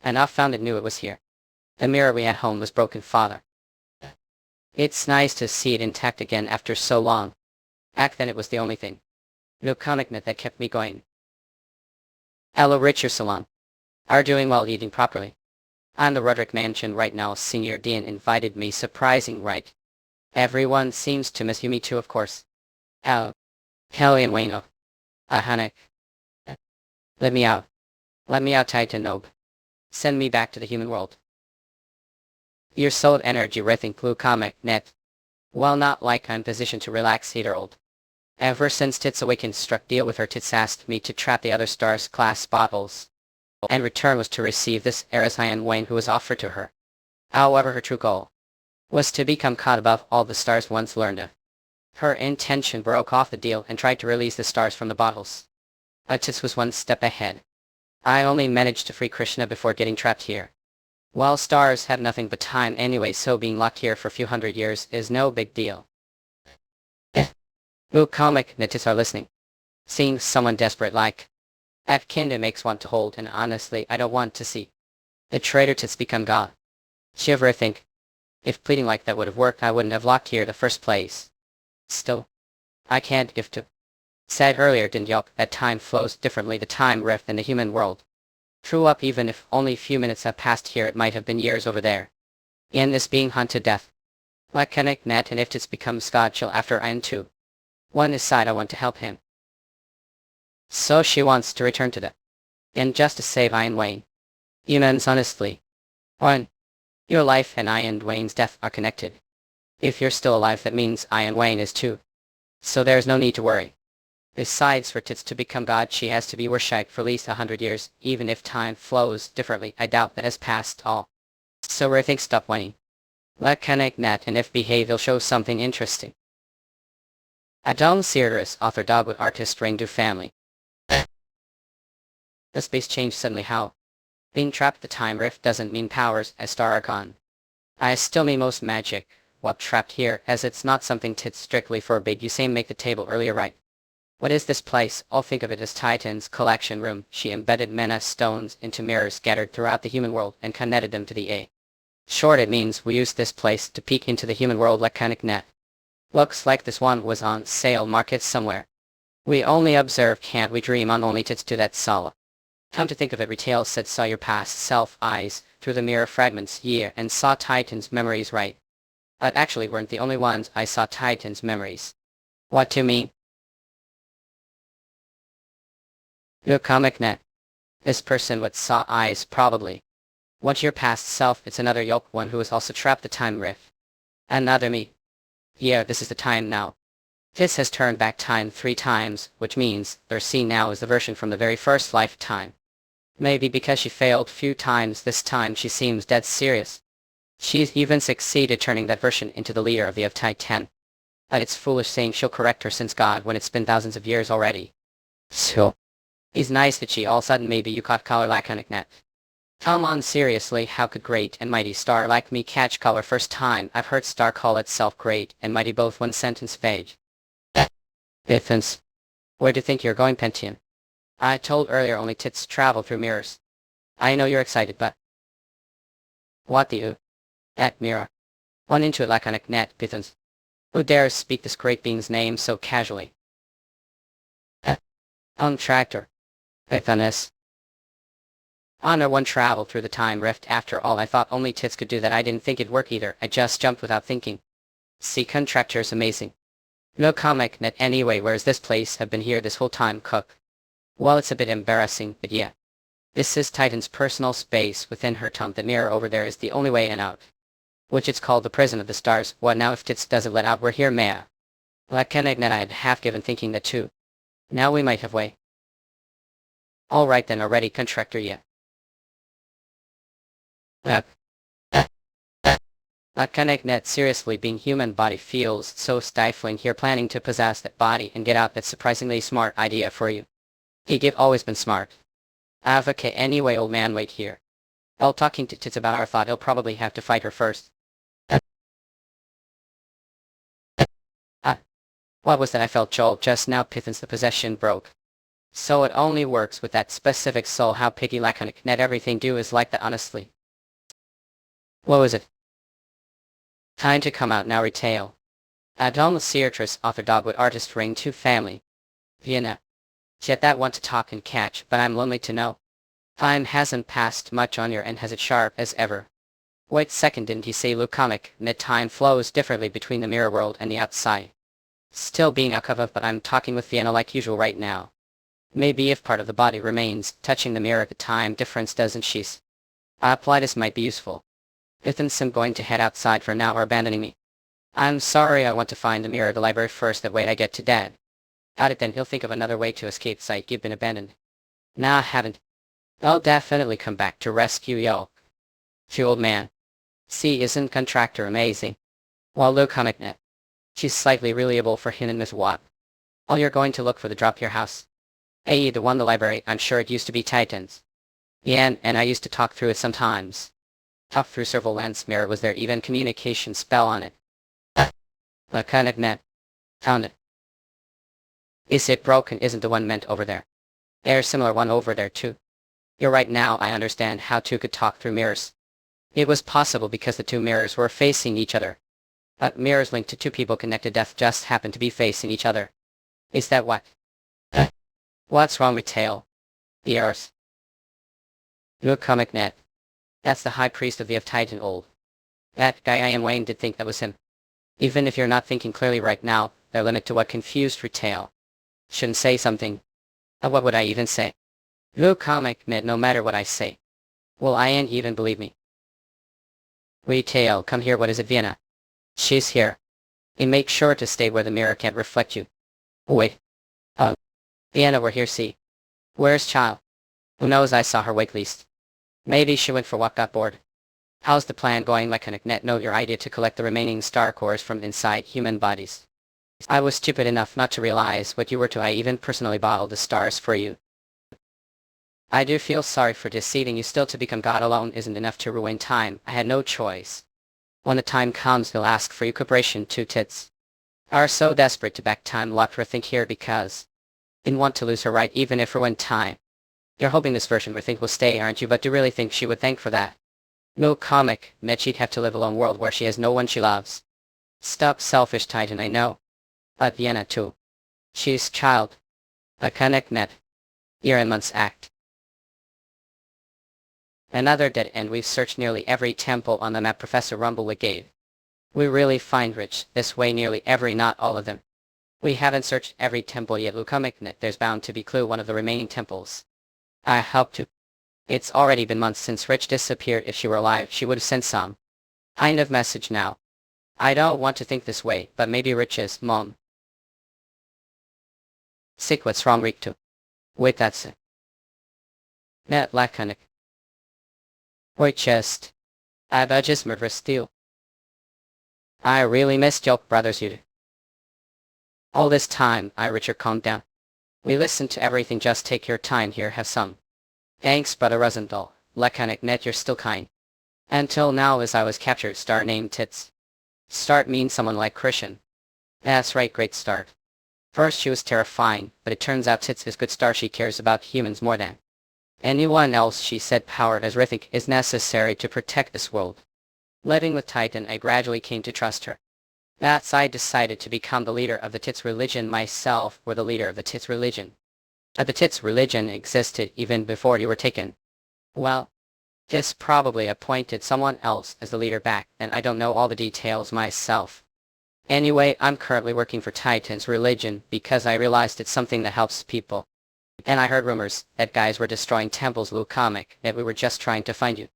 And I found it, knew it was here. The mirror we had home was broken, father. It's nice to see it intact again after so long. Back then it was the only thing. No net that kept me going. Hello, Richard Salon. Are doing well, eating properly. I'm the Roderick Mansion right now. Senior Dean invited me. Surprising, right? Everyone seems to miss you. Me too, of course. Oh. Kelly and Wayne. Hanek. Let me out. Let me out, Titan Nob. Send me back to the human world. Your soul energy rethink blue net. Well, not like I'm positioned to relax either, old. Ever since Tits awakened, struck deal with her. Tits asked me to trap the other stars class bottles. And return was to receive this Erazine Wayne who was offered to her. However, her true goal was to become caught above all the stars once learned of. Her intention broke off the deal and tried to release the stars from the bottles. But Tits was one step ahead. I only managed to free Krishna before getting trapped here. Well, stars have nothing but time anyway, so being locked here for a few hundred years is no big deal. Ooh, Tits are listening. Seeing someone desperate like that kinda makes one to hold, and honestly I don't want to see the traitor Tits become God. Shiver, think. If pleading like that would have worked, I wouldn't have locked here in the first place. Still, I can't give to. Said earlier, didn't you, that time flows differently, the time rift in the human world. True up, even if only a few minutes have passed here, it might have been years over there. In this being hunted death. Like net, and if Tits becomes God chill after I am too. One aside, I want to help him. So she wants to return to the and just to save Ian Wayne. Humans, honestly. One. Your life and Ian Wayne's death are connected. If you're still alive, that means Ian Wayne is too. So there's no need to worry. Besides, for Tits to become God, she has to be worshipped for at least 100 years, even if time flows differently. I doubt that has passed all. So where things stop whining. Let connect net, and if behave, he'll show something interesting. Adon Murderous, author, dog with artist, Ringdu family. The space changed suddenly. How? Being trapped the time rift doesn't mean powers as Star are gone. I still mean most magic. What trapped here, as it's not something Tits strictly forbid. You say make the table earlier, right? What is this place? I'll think of it as Titan's collection room. She embedded mana stones into mirrors scattered throughout the human world and connected them to the A. Short, it means we use this place to peek into the human world like net. Looks like this one was on sale market somewhere. We only observe, can't we dream on? Only Tits do that sala. Come to think of it, retail said saw your past self eyes through the mirror fragments, yeah, and saw Titan's memories, right? But actually weren't the only ones. I saw Titan's memories. What to me? Your net. This person with saw eyes, probably. What's your past self? It's another yoke, one who is also trapped the time rift. Another me. Yeah, this is the time now. This has turned back time 3 times, which means their scene now is the version from the very first lifetime. Maybe because she failed few times, this time she seems dead serious. She's even succeeded turning that version into the leader of the of Titan. It's foolish saying she'll correct her since God when it's been thousands of years already. So, it's nice that she all of a sudden maybe you caught collar like net. Come on, seriously, how could great and mighty star like me catch color first time? I've heard star call itself great and mighty both one sentence page. Difference. Where do you think you're going, Pentium? I told earlier only tits travel through mirrors. I know you're excited, but... What the That mirror. One into it like on a net, Pithans. Who dares speak this great being's name so casually? Tractor. Pithanis. Honor one traveled through the time rift. After all, I thought only tits could do that. I didn't think it'd work either. I just jumped without thinking. See, contractor's amazing. No comic net anyway. Where's this place? Have been here this whole time, cook. Well, it's a bit embarrassing, but yeah. This is Titan's personal space within her tongue. The mirror over there is the only way in out. Which it's called the prison of the stars. What now if tits doesn't let out? We're here, Maya. Like connect net I had half given thinking that too. Now we might have way. Alright then, already contractor, yeah. Connect net, seriously, being human body feels so stifling here. Planning to possess that body and get out, that's surprisingly smart idea for you. You've always been smart. Okay, anyway, old man, wait here. While talking to tits about our thought, he'll probably have to fight her first. What was that? I felt jolt just now. Pithans, the possession broke. So it only works with that specific soul. How picky laconic net everything do is like that, honestly. What was it? Time to come out now, retail. Adon Seartress, author Dogwood artist ring 2 family. Vienna. Yet that want to talk and catch, but I'm lonely to know. Time hasn't passed much on your end, has it sharp as ever? Wait second, didn't he say Lucomic? Net time flows differently between the mirror world and the outside. Still being a cover, but I'm talking with Vienna like usual right now. Maybe if part of the body remains touching the mirror, the time difference doesn't she's. This might be useful. I'm going to head outside for now or abandoning me. I'm sorry, I want to find the mirror at the library first, that way I get to Dad. Got it then, he'll think of another way to escape sight. You've been abandoned. Nah, I haven't. I'll definitely come back to rescue yo. You old man. See, isn't contractor amazing? Well, look, comic net. She's slightly reliable for him and Miss Watt. Oh, you're going to look for the drop your house. Hey, the one the library, I'm sure it used to be Titan's. Yeah, and I used to talk through it sometimes. Talk through several lens mirror, was there even communication spell on it? The comic net. Found it. Is it broken? Isn't the one meant over there? There's similar one over there too. You're right, now I understand how two could talk through mirrors. It was possible because the 2 mirrors were facing each other. But mirrors linked to 2 people connected death just happened to be facing each other. Is that what? What's wrong with Tail? The Earth. Look, comic net. That's the high priest of the of Titan old. That guy I am Wayne did think that was him. Even if you're not thinking clearly right now, there's limit to what confused retail. Shouldn't say something. What would I even say? Look, comic net, no matter what I say. Well, I ain't even believe me. Retail, come here, what is it, Vienna? She's here. And make sure to stay where the mirror can't reflect you. Wait. Vienna, we're here, see. Where's child? Who knows, I saw her wake least. Maybe she went for walk, got bored. How's the plan going, Mechanic Net? Know your idea to collect the remaining star cores from inside human bodies. I was stupid enough not to realize what you were to. I even personally bottled the stars for you. I do feel sorry for deceiving you. Still, to become God alone isn't enough to ruin time. I had no choice. When the time comes, he'll ask for your cooperation. 2 tits are so desperate to back time locked her think here because didn't want to lose her right even if ruined time. You're hoping this version would think will stay, aren't you? But do you really think she would thank for that? No, comic net, she'd have to live a lone world where she has no one she loves. Stop selfish, Titan, I know. But Vienna too. She's child. A connect net. Year and months act. Another dead end. We've searched nearly every temple on the map Professor Rumblewick gave. We really find rich this way, nearly every, not all of them. We haven't searched every temple yet, Lukamiknet. There's bound to be clue one of the remaining temples. I help to. It's already been months since Rich disappeared. If she were alive, she would have sent some kind of message now. I don't want to think this way, but maybe Rich is mom. Sick, what's wrong, Rick? Wait, that's it. Net laconic. Wait, chest. I just murderous steal. I really missed your brothers, you. All this time, Richard, calm down. We listened to everything, just take your time here, have some. Thanks, brother Rosenthal. Laconic net, you're still kind. Until now, as I was captured, star named Tits. Start means someone like Christian. That's right, great start. First she was terrifying, but it turns out Tits is good star. She cares about humans more than anyone else. She said power as Rithik is necessary to protect this world. Living with Titan, I gradually came to trust her. That's I decided to become the leader of the Tits religion myself, or the leader of the Tits religion. The Tits religion existed even before you were taken. Well, Tits probably appointed someone else as the leader back, and I don't know all the details myself. Anyway, I'm currently working for Titan's religion because I realized it's something that helps people. And I heard rumors that guys were destroying temples. Comic, that we were just trying to find you.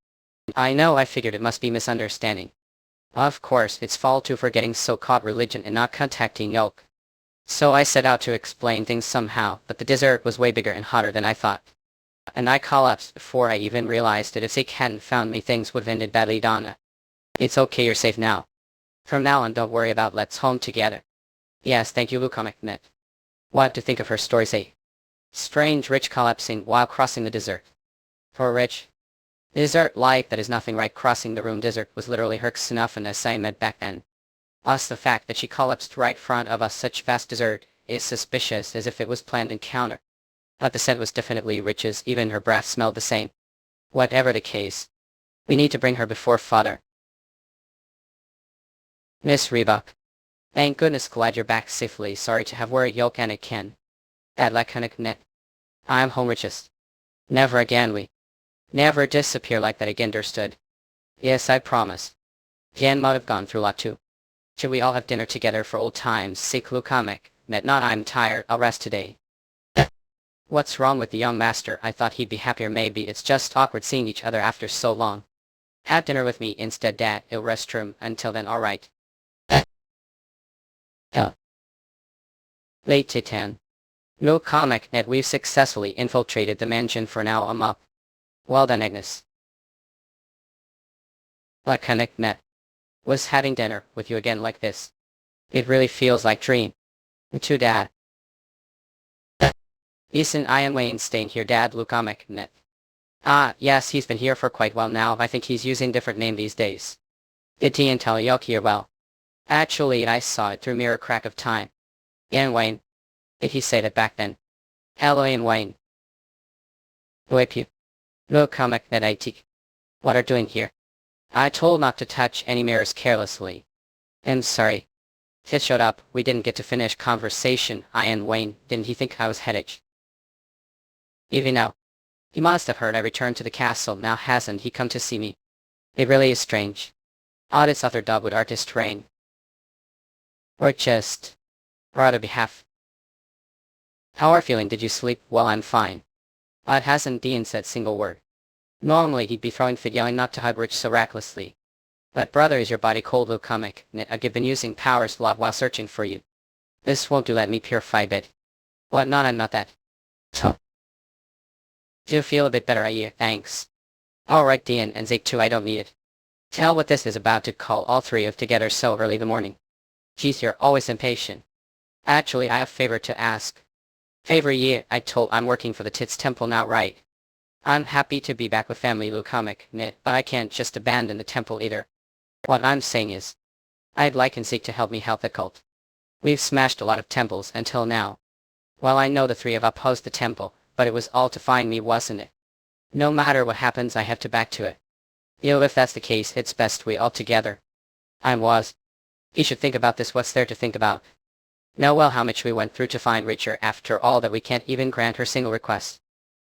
I know, I figured it must be misunderstanding. Of course, it's fault too for getting so caught religion and not contacting Yoke. So I set out to explain things somehow, but the desert was way bigger and hotter than I thought. And I collapsed before I even realized that if Zeke hadn't found me, things would have ended badly. Donna. It's okay, you're safe now. From now on, don't worry about let's home together. Yes, thank you, Lucomic Net. What to think of her story, say? Strange Rich collapsing while crossing the desert. For Rich. Desert like that is nothing right. Crossing the room desert was literally her enough an assignment back then. Us, the fact that she collapsed right front of us such fast desert is suspicious, as if it was planned encounter. But the scent was definitely Rich's, even her breath smelled the same. Whatever the case, we need to bring her before father. Miss Reebok. Thank goodness, glad you're back safely. Sorry to have worried Yoke and Ken. At Laconic Net. I'm home, richest. Never again, we. Never disappear like that again, understood? Yes, I promise. Ken might have gone through a lot too. Should we all have dinner together for old times' sake? Lucomic Net. Not, I'm tired, I'll rest today. What's wrong with the young master? I thought he'd be happier. Maybe it's just awkward seeing each other after so long. Have dinner with me instead, Dad. I'll restroom. Until then, alright. Late Titan. No comic Net, we've successfully infiltrated the mansion. For now I'm up. Well done, Agnes. Laconic Net. Was having dinner with you again like this. It really feels like dream. Me too, Dad. Ethan, I am Wayne staying here, Dad. Lucomic Net. Ah, yes, he's been here for quite a while now. I think he's using different name these days. Did he and tell Yoke here? Well, actually, I saw it through mirror crack of time. Ian Wayne. Did he say that back then? Hello, Ian Wayne. Wait, you. No comic that IT. What are doing here? I told not to touch any mirrors carelessly. I'm sorry. He showed up. We didn't get to finish conversation. Ian Wayne. Didn't he think I was headed? Even now. He must have heard I returned to the castle. Now hasn't he come to see me? It really is strange. Oddest other dub with artist rain. Or just. Rather behalf. How are you feeling? Did you sleep? Well, I'm fine. Odd hasn't Dean said single word. Normally he'd be throwing fit yelling not to hug Rich so recklessly. But brother, is your body cold? Lucomic Net. I've been using powers a lot while searching for you. This won't do. Let me purify a bit. What? Not, I'm not that. So. Do you feel a bit better? Yeah, thanks. Alright, Dean and Zeke too, I don't need it. Tell what this is about to call all three of together so early in the morning. Geez, you're always impatient. Actually, I have a favor to ask. Favor? Yeah, I told I'm working for the Tits Temple now, right? I'm happy to be back with family, Lucomic Net, but I can't just abandon the temple either. What I'm saying is, I'd like and Zeke to help me help the cult. We've smashed a lot of temples until now. Well, I know the three of opposed the temple, but it was all to find me, wasn't it? No matter what happens, I have to back to it. If that's the case, it's best we all together. You should think about this. What's there to think about? Know well how much we went through to find Richard. After all that, we can't even grant her single request.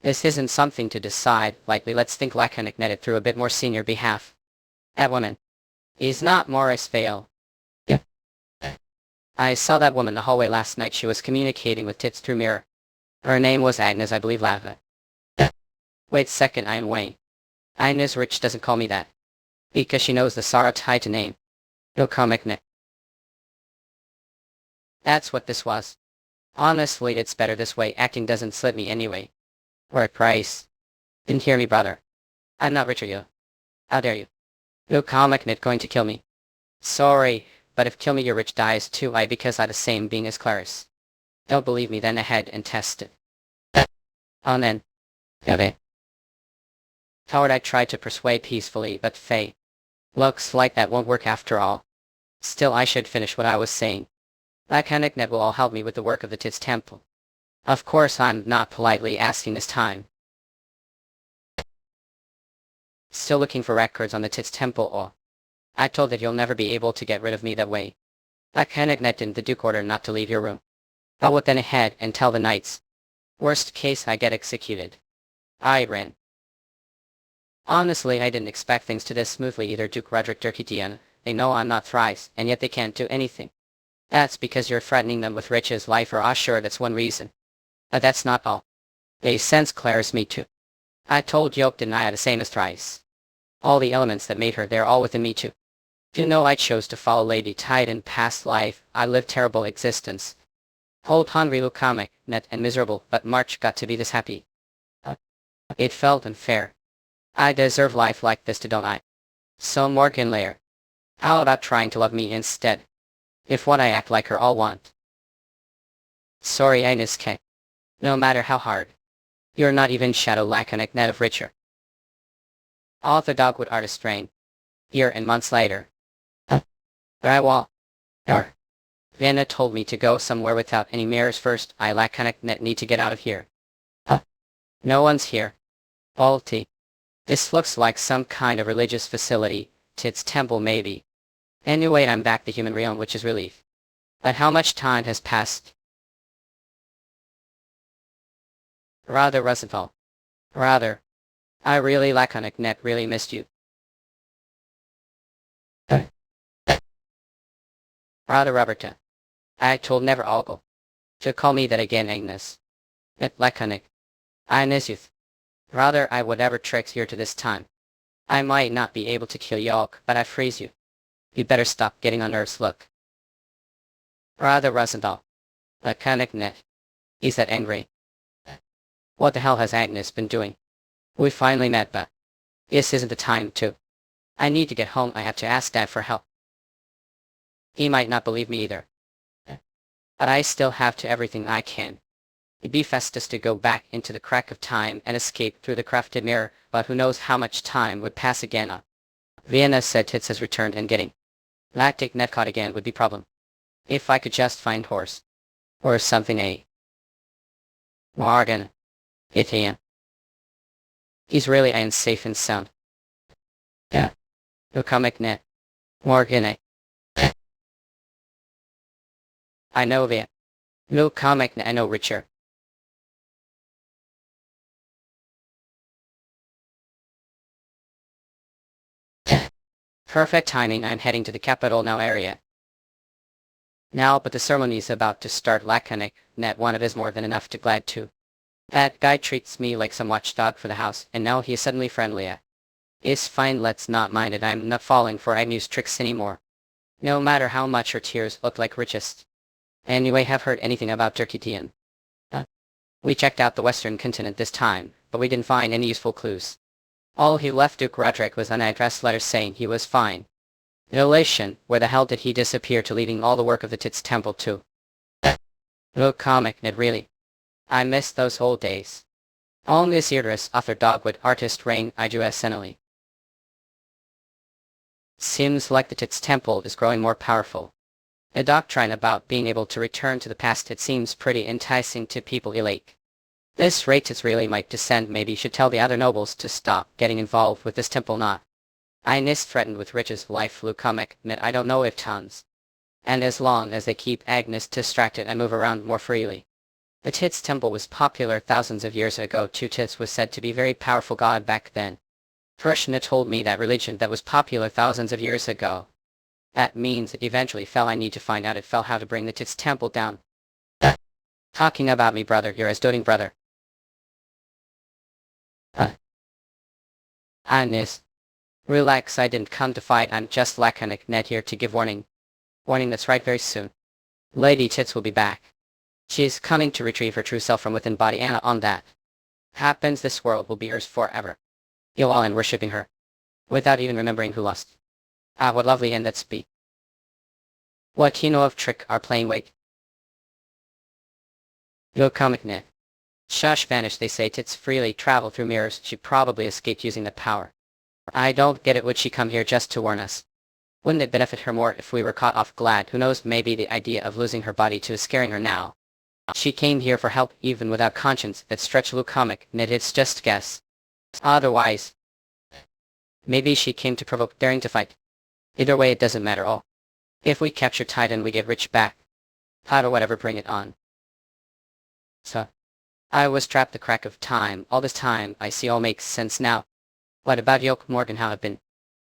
This isn't something to decide lightly. Let's think Laconic Net it through a bit more senior behalf. That woman. Is not Morris Vale. Yeah. I saw that woman in the hallway last night. She was communicating with Tits through mirror. Her name was Agnes, I believe. Lava. Wait a second, I'm Wayne. Agnes Rich doesn't call me that. Because she knows the Sarah Titan name. No comic Net. That's what this was. Honestly, it's better this way. Acting doesn't slip me anyway. Or at price. Didn't hear me, brother. I'm not Richard, you. How dare you? No comic Net going to kill me. Sorry, but if kill me your Rich dies too. Because I the same being as Clarice. Don't believe me, then ahead and test it. On then. Okay. Howard I tried to persuade peacefully, but Faye. Looks like that won't work after all. Still I should finish what I was saying. That Net will all help me with the work of the Tits Temple. Of course I'm not politely asking this time. Still looking for records on the Tits Temple or? I told that you'll never be able to get rid of me that way. That Net didn't the Duke order not to leave your room. I would then ahead and tell the knights. Worst case I get executed. I ran. Honestly I didn't expect things to this smoothly either Duke Roderick Durkitian. They know I'm not thrice, and yet they can't do anything. That's because you're threatening them with riches, life, or sure that's one reason. But that's not all. They sense Claire's me too. I told Yoke deny the same as thrice. All the elements that made her, they're all within me too. You know I chose to follow Lady Tide in past life, I lived terrible existence. Old hungry look comic, net and miserable, but March got to be this happy. It felt unfair. I deserve life like this too, don't I? So Morgan Lair. How about trying to love me instead? If what I act like her all want. Sorry Agnes K. No matter how hard. You're not even shadow laconic net of richer. Author Dogwood artist Rain. Year and months later. Drywall. Vanna told me to go somewhere without any mirrors first. I laconic net need to get out of here. No one's here. Balti. This looks like some kind of religious facility. Tits temple maybe. Anyway I'm back to human realm, which is relief. But how much time has passed? Rather Rosenthal. Rather. I really laconic net really missed you. Rather Roberta. I told never algo. To call me that again Agnes. Net laconic. I miss you. Rather I whatever tricks here to this time. I might not be able to kill Yolk, but I freeze you. You'd better stop getting on Earth's look. Rather Rosenthal. Laconic net. He's that angry. What the hell has Agnes been doing? We finally met, but this isn't the time to. I need to get home. I have to ask Dad for help. He might not believe me either. But I still have to everything I can. It'd be fastest to go back into the crack of time and escape through the crafted mirror, but who knows how much time would pass again. Vienna said Tits has returned and getting lactic net caught again would be problem. If I could just find horse. Or something Morgan. Itian. He's really safe and sound. Yeah. No comic net. Morgan I know that. No comic net I know richer. Perfect timing, I'm heading to the capital now area. Now but the ceremony's about to start laconic, net wanted is more than enough to glad to. That guy treats me like some watchdog for the house, and now he is suddenly friendly. It's fine, let's not mind it, I'm not falling for Agnew's tricks anymore. No matter how much her tears look like richest. Anyway, have heard anything about Turkitian? We checked out the western continent this time, but we didn't find any useful clues. All he left Duke Roderick was unaddressed letters saying he was fine. Elation, where the hell did he disappear to, leaving all the work of the Tits Temple too? No comic net really. I miss those old days. All this Murderous, author Dogwood, artist Rain, IJUSNLE. Seems like the Tits Temple is growing more powerful. A doctrine about being able to return to the past, it seems pretty enticing to people elate. This rate Tits really might descend, maybe should tell the other nobles to stop getting involved with this temple not. Ines threatened with riches, life flew comic, net I don't know if tons. And as long as they keep Agnes distracted and move around more freely. The Tits Temple was popular thousands of years ago too. Tits was said to be very powerful god back then. Krishna told me that religion that was popular thousands of years ago. That means it eventually fell. I need to find out it fell, how to bring the Tits Temple down. Talking about me brother, you're a doting brother. Agnes. Relax, I didn't come to fight, I'm just laconic net here to give warning. Warning that's right, very soon. Lady Tits will be back. She's coming to retrieve her true self from within body, and on that happens, this world will be hers forever. You'll all end worshipping her. Without even remembering who lost. Ah, what lovely end that's be. What you know of trick are playing wait. Yo comic net. Shush vanished, they say tits freely travel through mirrors. She probably escaped using the power. I don't get it, would she come here just to warn us? Wouldn't it benefit her more if we were caught off guard? Who knows, maybe the idea of losing her body too is scaring her now. She came here for help even without conscience. That stretch Luke comic, knit it's just guess. Otherwise, maybe she came to provoke, daring to fight. Either way it doesn't matter all. If we capture Titan we get rich back. Pot or whatever, bring it on. So, I was trapped the crack of time. All this time I see all makes sense now. What about Yoke Morgan, how have been?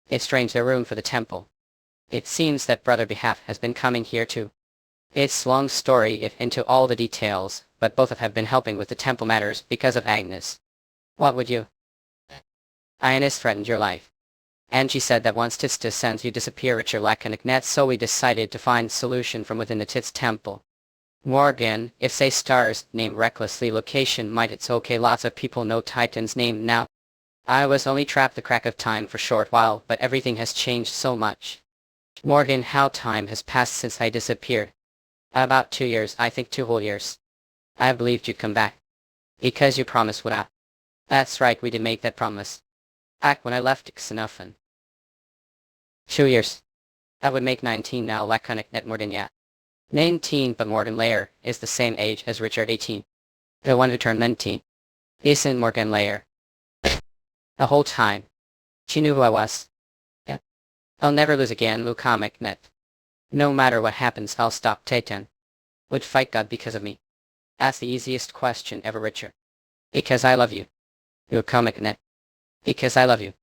It's strange their room for the temple. It seems that Brother Behalf has been coming here too. It's long story if into all the details, but both have been helping with the temple matters because of Agnes. What would you? Ines threatened your life. And she said that once Tits descends you disappear at your laconic net, so we decided to find solution from within the Tits temple. Morgan, if say stars name recklessly location might it's okay, lots of people know Titan's name now. I was only trapped the crack of time for short while, but everything has changed so much. Morgan, how time has passed since I disappeared. About 2 years, I think 2 whole years. I believed you'd come back. Because you promised would I. That's right, we did make that promise. Back when I left Xenophan. 2 years. That would make 19 now, laconic net Morgan, yeah. 19, but Morgan Layer is the same age as Richard, 18. The one who turned 19. Isn't Morgan Layer. The whole time. She knew who I was. Yeah. I'll never lose again, Lou comic net. No matter what happens, I'll stop Titan. Would fight God because of me? That's the easiest question ever, Richard. Because I love you. Lou comic net. Because I love you.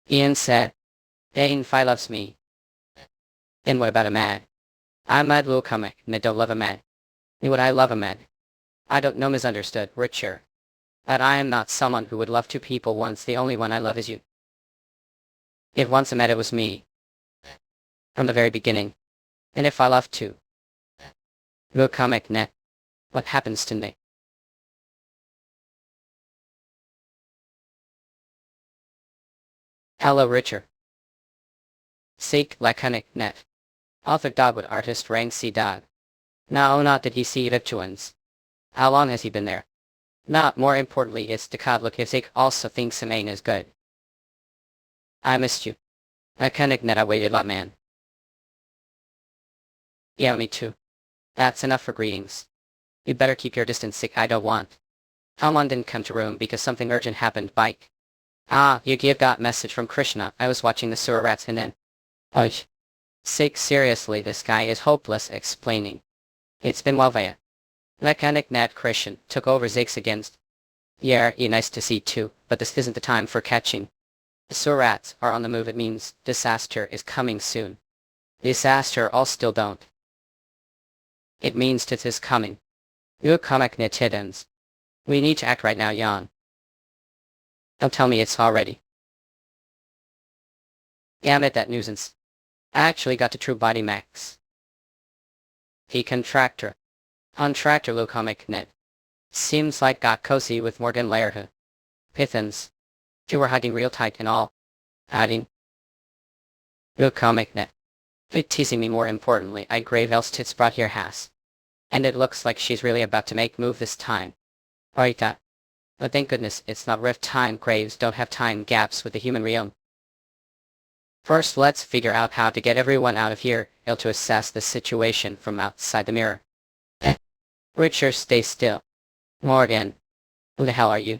Ian said. Dane Phi loves me. And what about a man? I'm mad, Lou comic net, don't love a man. Would I love a man? I don't know, misunderstood, Richard. But I am not someone who would love 2 people once. The only one I love is you. If once I met it was me. From the very beginning. And if I love too. Lou comic net. What happens to me? Hello, Richard. Seek laconic net. Author Dogwood, artist Rang C. Dog. No, not did he see webtoons. How long has he been there? Not more importantly, it's the cod look if Zeke also thinks Simane is good. I missed you. Laconic net, I waited a lot, man. Yeah, me too. That's enough for greetings. You better keep your distance, Zeke, I don't want. Almon didn't come to room because something urgent happened, bike. Ah, you give got message from Krishna. I was watching the sewer rats and then. Oy. Zeke, seriously, this guy is hopeless explaining. It's been while via. Laconic net Christian took over Zeke's against. Yeah, nice to see too, but this isn't the time for catching. The sewer rats are on the move, it means disaster is coming soon. Disaster all still don't. It means it is coming. You comic net hiddens. We need to act right now, Jan. Don't tell me it's already. Damn it, that nuisance. I actually got to true body max. He contractor. Contractor Lou comic net. Seems like got cozy with Morgan Laird. Pithens. You were hiding real tight and all. Hiding. Lou comic net. But teasing me, more importantly, I grave else tits brought here has. And it looks like she's really about to make move this time. Oita. But thank goodness it's not rift time. Graves don't have time gaps with the human realm. First let's figure out how to get everyone out of here, to assess the situation from outside the mirror. Richard, stay still. Morgan. Who the hell are you?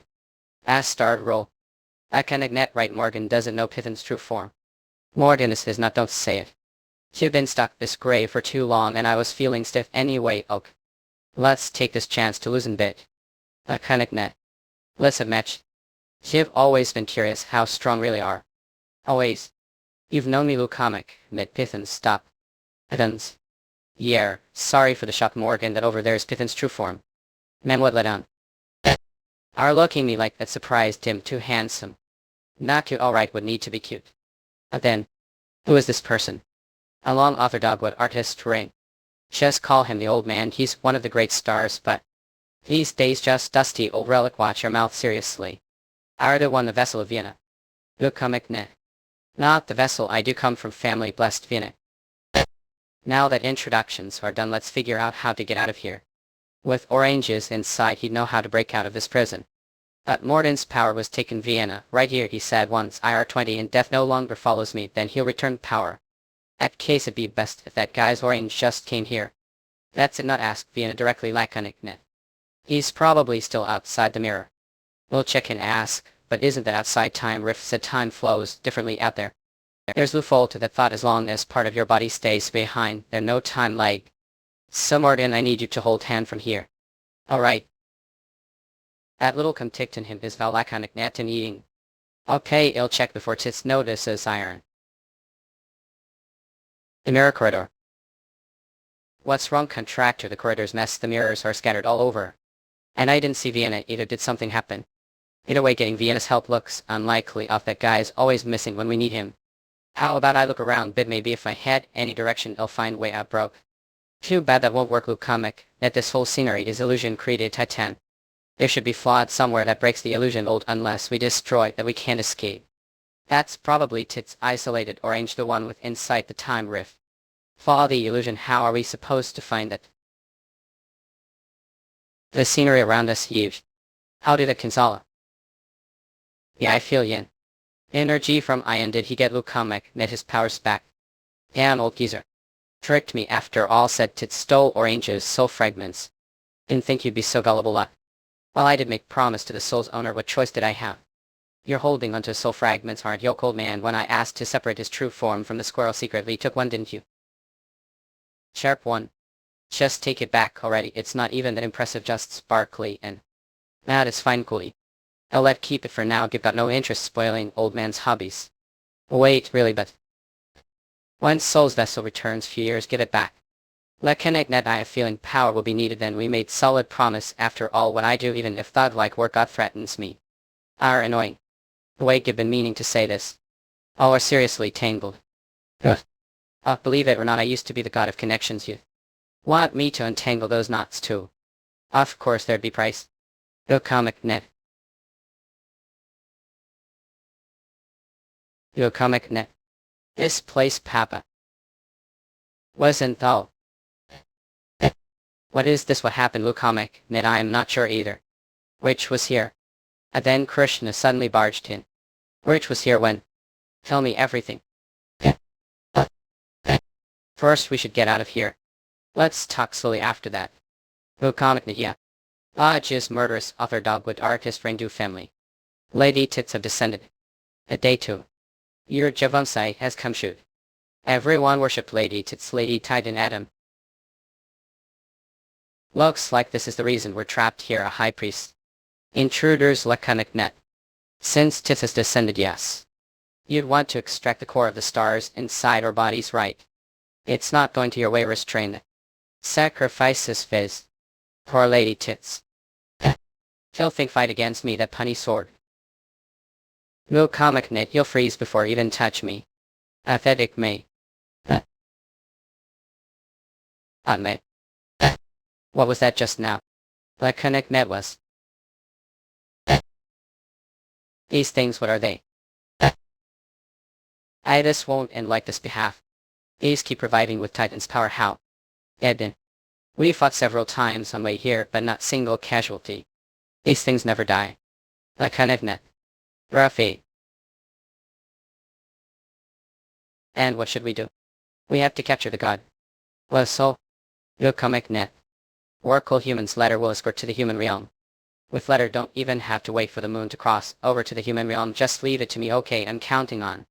Start roll. I can ignite right, Morgan doesn't know Pithen's true form. Morgan is not, don't say it. You've been stuck this grave for too long and I was feeling stiff anyway, ok. Let's take this chance to loosen bit. I can ignite. Let's have match. You've always been curious how strong really are. Always. You've known me, Lou comic, mid Pithen stop. Pithen's. Yeah, sorry for the shock, Morgan, that over there's Pithen's true form. Man, what let on? Are looking me like that surprised him, too handsome. Not cute, alright, would need to be cute. But then, who is this person? A long author Dogwood artist Ring. Just call him the old man, he's one of the great stars, but these days just dusty old relic, watch your mouth seriously. Are the one the vessel of Vienna. Lou comic ne. Not the vessel, I do come from family blessed Vienna. Now that introductions are done, let's figure out how to get out of here. With oranges inside he'd know how to break out of this prison. But Morden's power was taken Vienna, right here he said once IR20 and death no longer follows me then he'll return power. That case it'd be best if that guy's orange just came here. That's it not ask Vienna directly Laconicnet. He's probably still outside the mirror. We'll check and ask, but isn't that outside time rift said time flows differently out there. There's loophole to that thought as long as part of your body stays behind, there's no time lag. So Morden I need you to hold hand from here. Alright. That little contict in him is val Laconicnet and eating. Okay, I'll check before Tits notices iron. The mirror corridor. What's wrong contractor? The corridor's mess, the mirrors are scattered all over. And I didn't see Vienna either, did something happen? Either way getting Vienna's help looks unlikely off that guy's always missing when we need him. How about I look around bit maybe if I head any direction I'll find way out broke. Too bad that won't work Luke comic, that this whole scenery is illusion created Titan. There should be flawed somewhere that breaks the illusion old unless we destroy that we can't escape. That's probably Tits isolated orange the one with inside the time rift. Flaw the illusion how are we supposed to find it? The scenery around us huge. How did it console? Yeah I feel yin. Energy from Ian did he get Luke comic net his powers back. Damn old geezer. Tricked me after all said Tits stole oranges soul fragments. Didn't think you'd be so gullible Well I did make promise to the soul's owner what choice did I have? You're holding onto soul fragments aren't you old man when I asked to separate his true form from the squirrel secretly took one didn't you? Sharp one. Just take it back already it's not even that impressive just sparkly and that is fine coolie. I'll let keep it for now give got no interest spoiling old man's hobbies. Wait really but once soul's vessel returns few years give it back. Let connect net I have feeling power will be needed then we made solid promise after all what I do even if thought like work God threatens me. Are annoying. Wait I've been meaning to say this. All are seriously tangled. Ugh. Believe it or not I used to be the god of connections you. Want me to untangle those knots too? Of course there'd be price. Go comic net. Go comic net. This place papa. Wasn't though. What is this what happened Luke comic net I am not sure either. Which was here? And then Krishna suddenly barged in. Which was here when? Tell me everything. First we should get out of here. Let's talk slowly after that. Luke comic net yeah. Just Murderous author dogwood artist Rendu family. Lady Tits have descended. A day 2. Your Javumsai has come shoot. Everyone worshipped Lady Tits Lady Titan Adam. Looks like this is the reason we're trapped here a high priest. Intruders laconic net. Since Tits has descended yes. You'd want to extract the core of the stars inside our bodies right. It's not going to your way restrain. Sacrifices fizz. Poor Lady Tits. He'll think fight against me that punny sword. No comic net you'll freeze before even touch me. Athetic me. Me. What was that just now? Laconic net was. These things what are they? I just won't end like this behalf. These keep providing with Titan's power how? Eden. We fought several times on way here but not single casualty. These things never die. Laconic net. Ruffy. And what should we do? We have to capture the god. Well so? Go comic net. Oracle humans letter will escort to the human realm. With letter don't even have to wait for the moon to cross over to the human realm just leave it to me okay I'm counting on.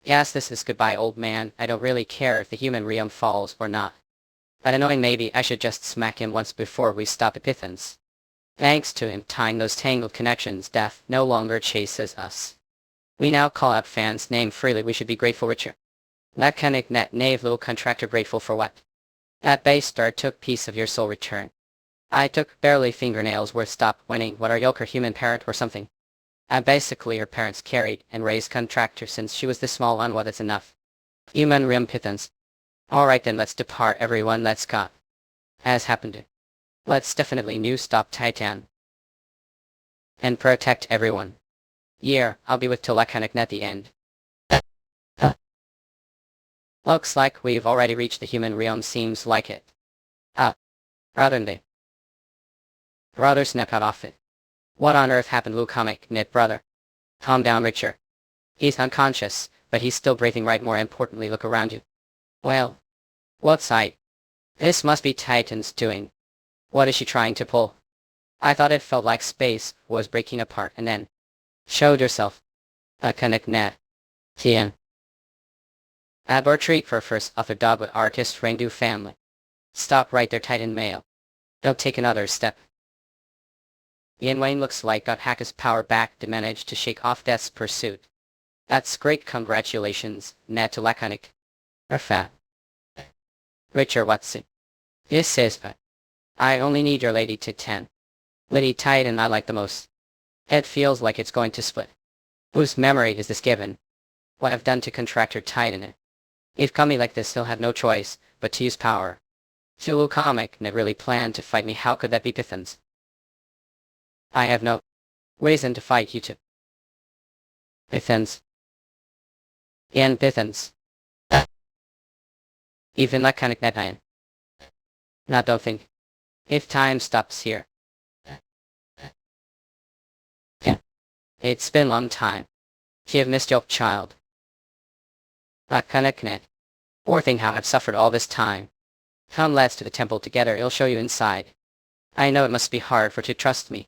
Yes this is goodbye old man I don't really care if the human realm falls or not. But annoying maybe I should just smack him once before we stop at Pythons. Thanks to him tying those tangled connections death no longer chases us. We now call out fans name freely we should be grateful richer. Laconic net knave little contractor grateful for what? That base star took piece of your soul return. I took barely fingernails worth stop winning what our yoker human parent or something. I basically her parents carried and raised contractor since she was this small on what is enough. Human rim Pythons. Alright then let's depart everyone let's go. As happened. Let's definitely new stop Titan. And protect everyone. Yeah, I'll be with till Laconic net the end. Looks like we've already reached the human realm seems like it. Rather than they. Brother snapped out off it. What on earth happened, Luke comic, knit brother? Calm down, Richard. He's unconscious, but he's still breathing right. More importantly, look around you. Well, what sight? This must be Titan's doing. What is she trying to pull? I thought it felt like space was breaking apart and then showed herself. A connect net. Tien. Laboratory for first author dog with artist Rangdu family. Stop right there, Titan male. Don't take another step. Ian Wayne looks like got Hacker's power back to manage to shake off death's pursuit. That's great, congratulations, Nat to Laconic. Fat. Richard Watson. This is I only need your lady to 10. Lady Titan I like the most. It feels like it's going to split. Whose memory is this given? What I've done to contract her Titan. If come me like this, he'll have no choice but to use power. Zulu comic never really planned to fight me. How could that be Pithans? I have no reason to fight you two. Pithans. Ian Pithans. Even that kind of net iron. Now don't think. If time stops here. Yeah. It's been a long time. You have missed your child. That kind of net. Poor thing how I've suffered all this time. Come let's to the temple together, it'll show you inside. I know it must be hard for to trust me.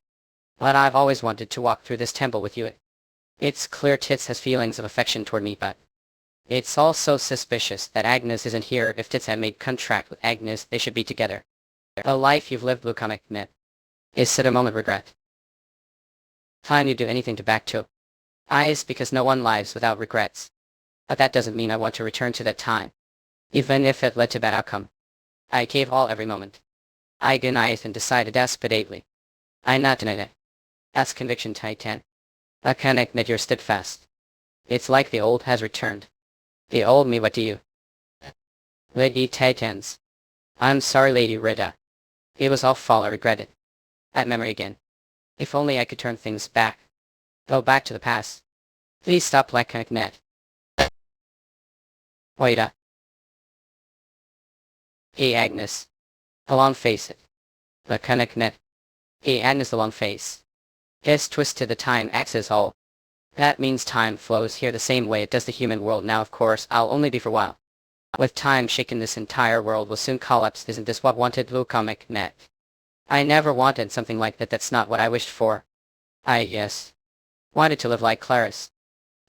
But I've always wanted to walk through this temple with you. It's clear Tits has feelings of affection toward me, but it's also suspicious that Agnes isn't here. If Tits had made contract with Agnes, they should be together. The life you've lived, Blue Comic Net, is at a moment regret. Time you do anything to back to. Is because no one lives without regrets. But that doesn't mean I want to return to that time. Even if it led to bad outcome. I gave all every moment. I denied and decided desperately. I not denied it. That's conviction, Titan. A connect that you're steadfast. It's like the old has returned. The old me, what do you? Lady Titans. I'm sorry, Lady Rita. It was all fall, I regret it. That memory again. If only I could turn things back. Go back to the past. Please stop like connect net. Wait up. Hey Agnes. The long face it. The connect net. Hey Agnes, the long face. Yes, twisted the time axis all. That means time flows here the same way it does the human world. Now of course I'll only be for a while. With time shaken, this entire world will soon collapse. Isn't this what wanted, Blue Comic Net? I never wanted something like that. That's not what I wished for. Yes. Wanted to live like Clarice.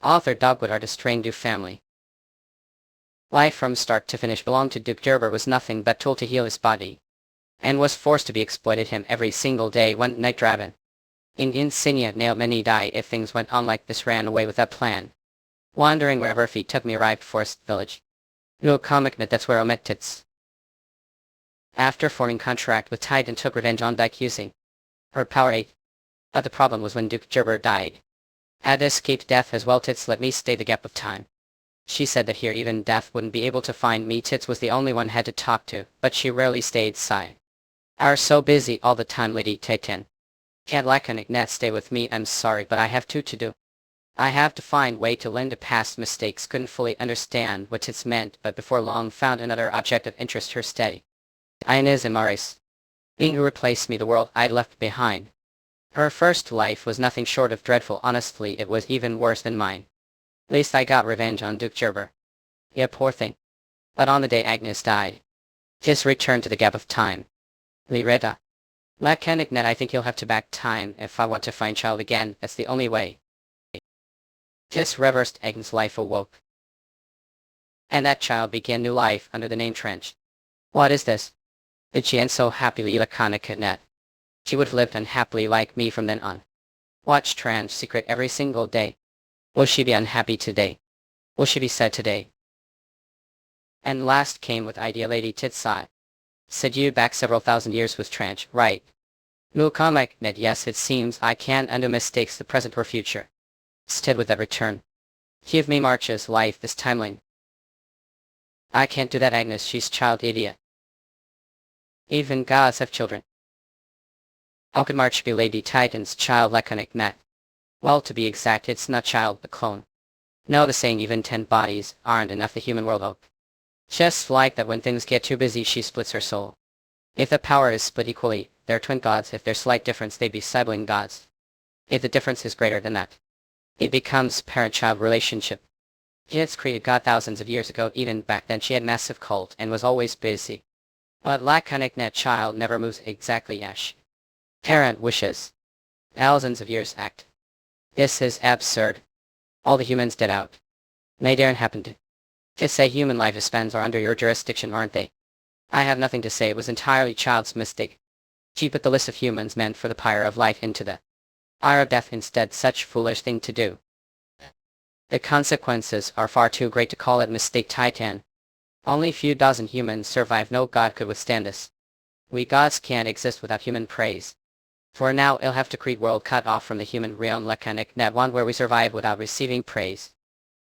Author Dogwood artist Rangdu family. Life from start to finish belonged to Duke Gerber, was nothing but tool to heal his body. And was forced to be exploited him every single day. One night dragon. In Insignia nailed many die if things went on like this. Ran away with that plan. Wandering wherever feet took me, arrived Forest Village. No comic net, that's where I met Tits. After forming contract with Titan, took revenge on Dyke using her power 8. But the problem was when Duke Gerber died. Had escaped death as well. Tits let me stay the gap of time. She said that here even death wouldn't be able to find me. Tits was the only one had to talk to, but she rarely stayed silent. Are so busy all the time, Lady Titan. Can't like an net stay with me. I'm sorry, but I have to do. I have to find way to lend to past mistakes. Couldn't fully understand what Tits meant, but before long found another object of interest. Her steady. Inez and Maris. Being who replaced me, the world I'd left behind. Her first life was nothing short of dreadful. Honestly, it was even worse than mine. At least I got revenge on Duke Gerber. Yeah, poor thing. But on the day Agnes died, Tis returned to the gap of time. Lireta. Mechanic net, I think you'll have to back time if I want to find child again. That's the only way. Tis reversed. Agnes' life awoke. And that child began new life under the name Trench. What is this? Did she end so happily, laconic net? She would have lived unhappily like me from then on. Watch Trench secret every single day. Will she be unhappy today? Will she be sad today? And last came with idea Lady Titsai. Said you back several thousand years with Trench, right? No comic net, yes, it seems I can't undo mistakes, the present or future. Instead with that return. Give me March's life, this timeline. I can't do that, Agnes, she's child idiot. Even gods have children. How could March be Lady Titan's child, laconic net? Well, to be exact, it's not child but clone. No, the saying even 10 bodies aren't enough, the human world hope. Just like that when things get too busy she splits her soul. If the power is split equally, they're twin gods. If there's slight difference, they'd be sibling gods. If the difference is greater than that, it becomes parent-child relationship. Units created God thousands of years ago. Even back then she had massive cult and was always busy. But laconic net child never moves exactly as parent wishes. Thousands of years act. This is absurd. All the humans dead out. They daren't happen to say human lifespans are under your jurisdiction, aren't they? I have nothing to say. It was entirely child's mistake. She put the list of humans meant for the pyre of life into the ire of death instead. Such foolish thing to do. The consequences are far too great to call it mistake. Titan. Only few dozen humans survive. No god could withstand this. We gods can't exist without human praise. For now I'll have to create world cut off from the human realm. Laconic net one where we survive without receiving praise.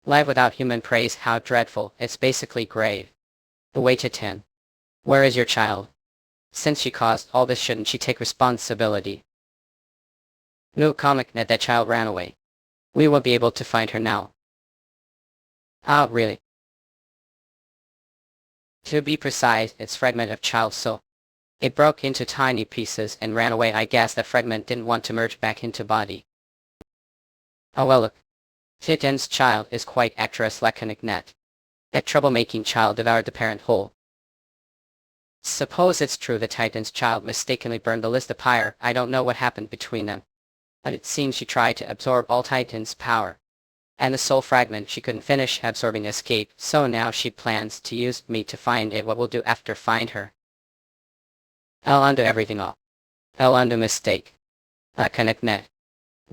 Life without human praise, how dreadful. It's basically grave. The way to 10. Where is your child? Since she caused all this, shouldn't she take responsibility? No comic net that child ran away. We won't be able to find her now. Ah, really? To be precise, it's fragment of child's soul. It broke into tiny pieces and ran away. I guess the fragment didn't want to merge back into body. Oh well, look. Titan's child is quite actress. Laconic net. That troublemaking child devoured the parent whole. Suppose it's true that Titan's child mistakenly burned the list of pyre. I don't know what happened between them. But it seems she tried to absorb all Titan's power. And the soul fragment she couldn't finish absorbing escaped, so now she plans to use me to find it. What we'll do after find her. I'll undo everything all. I'll undo mistake. Laconic net.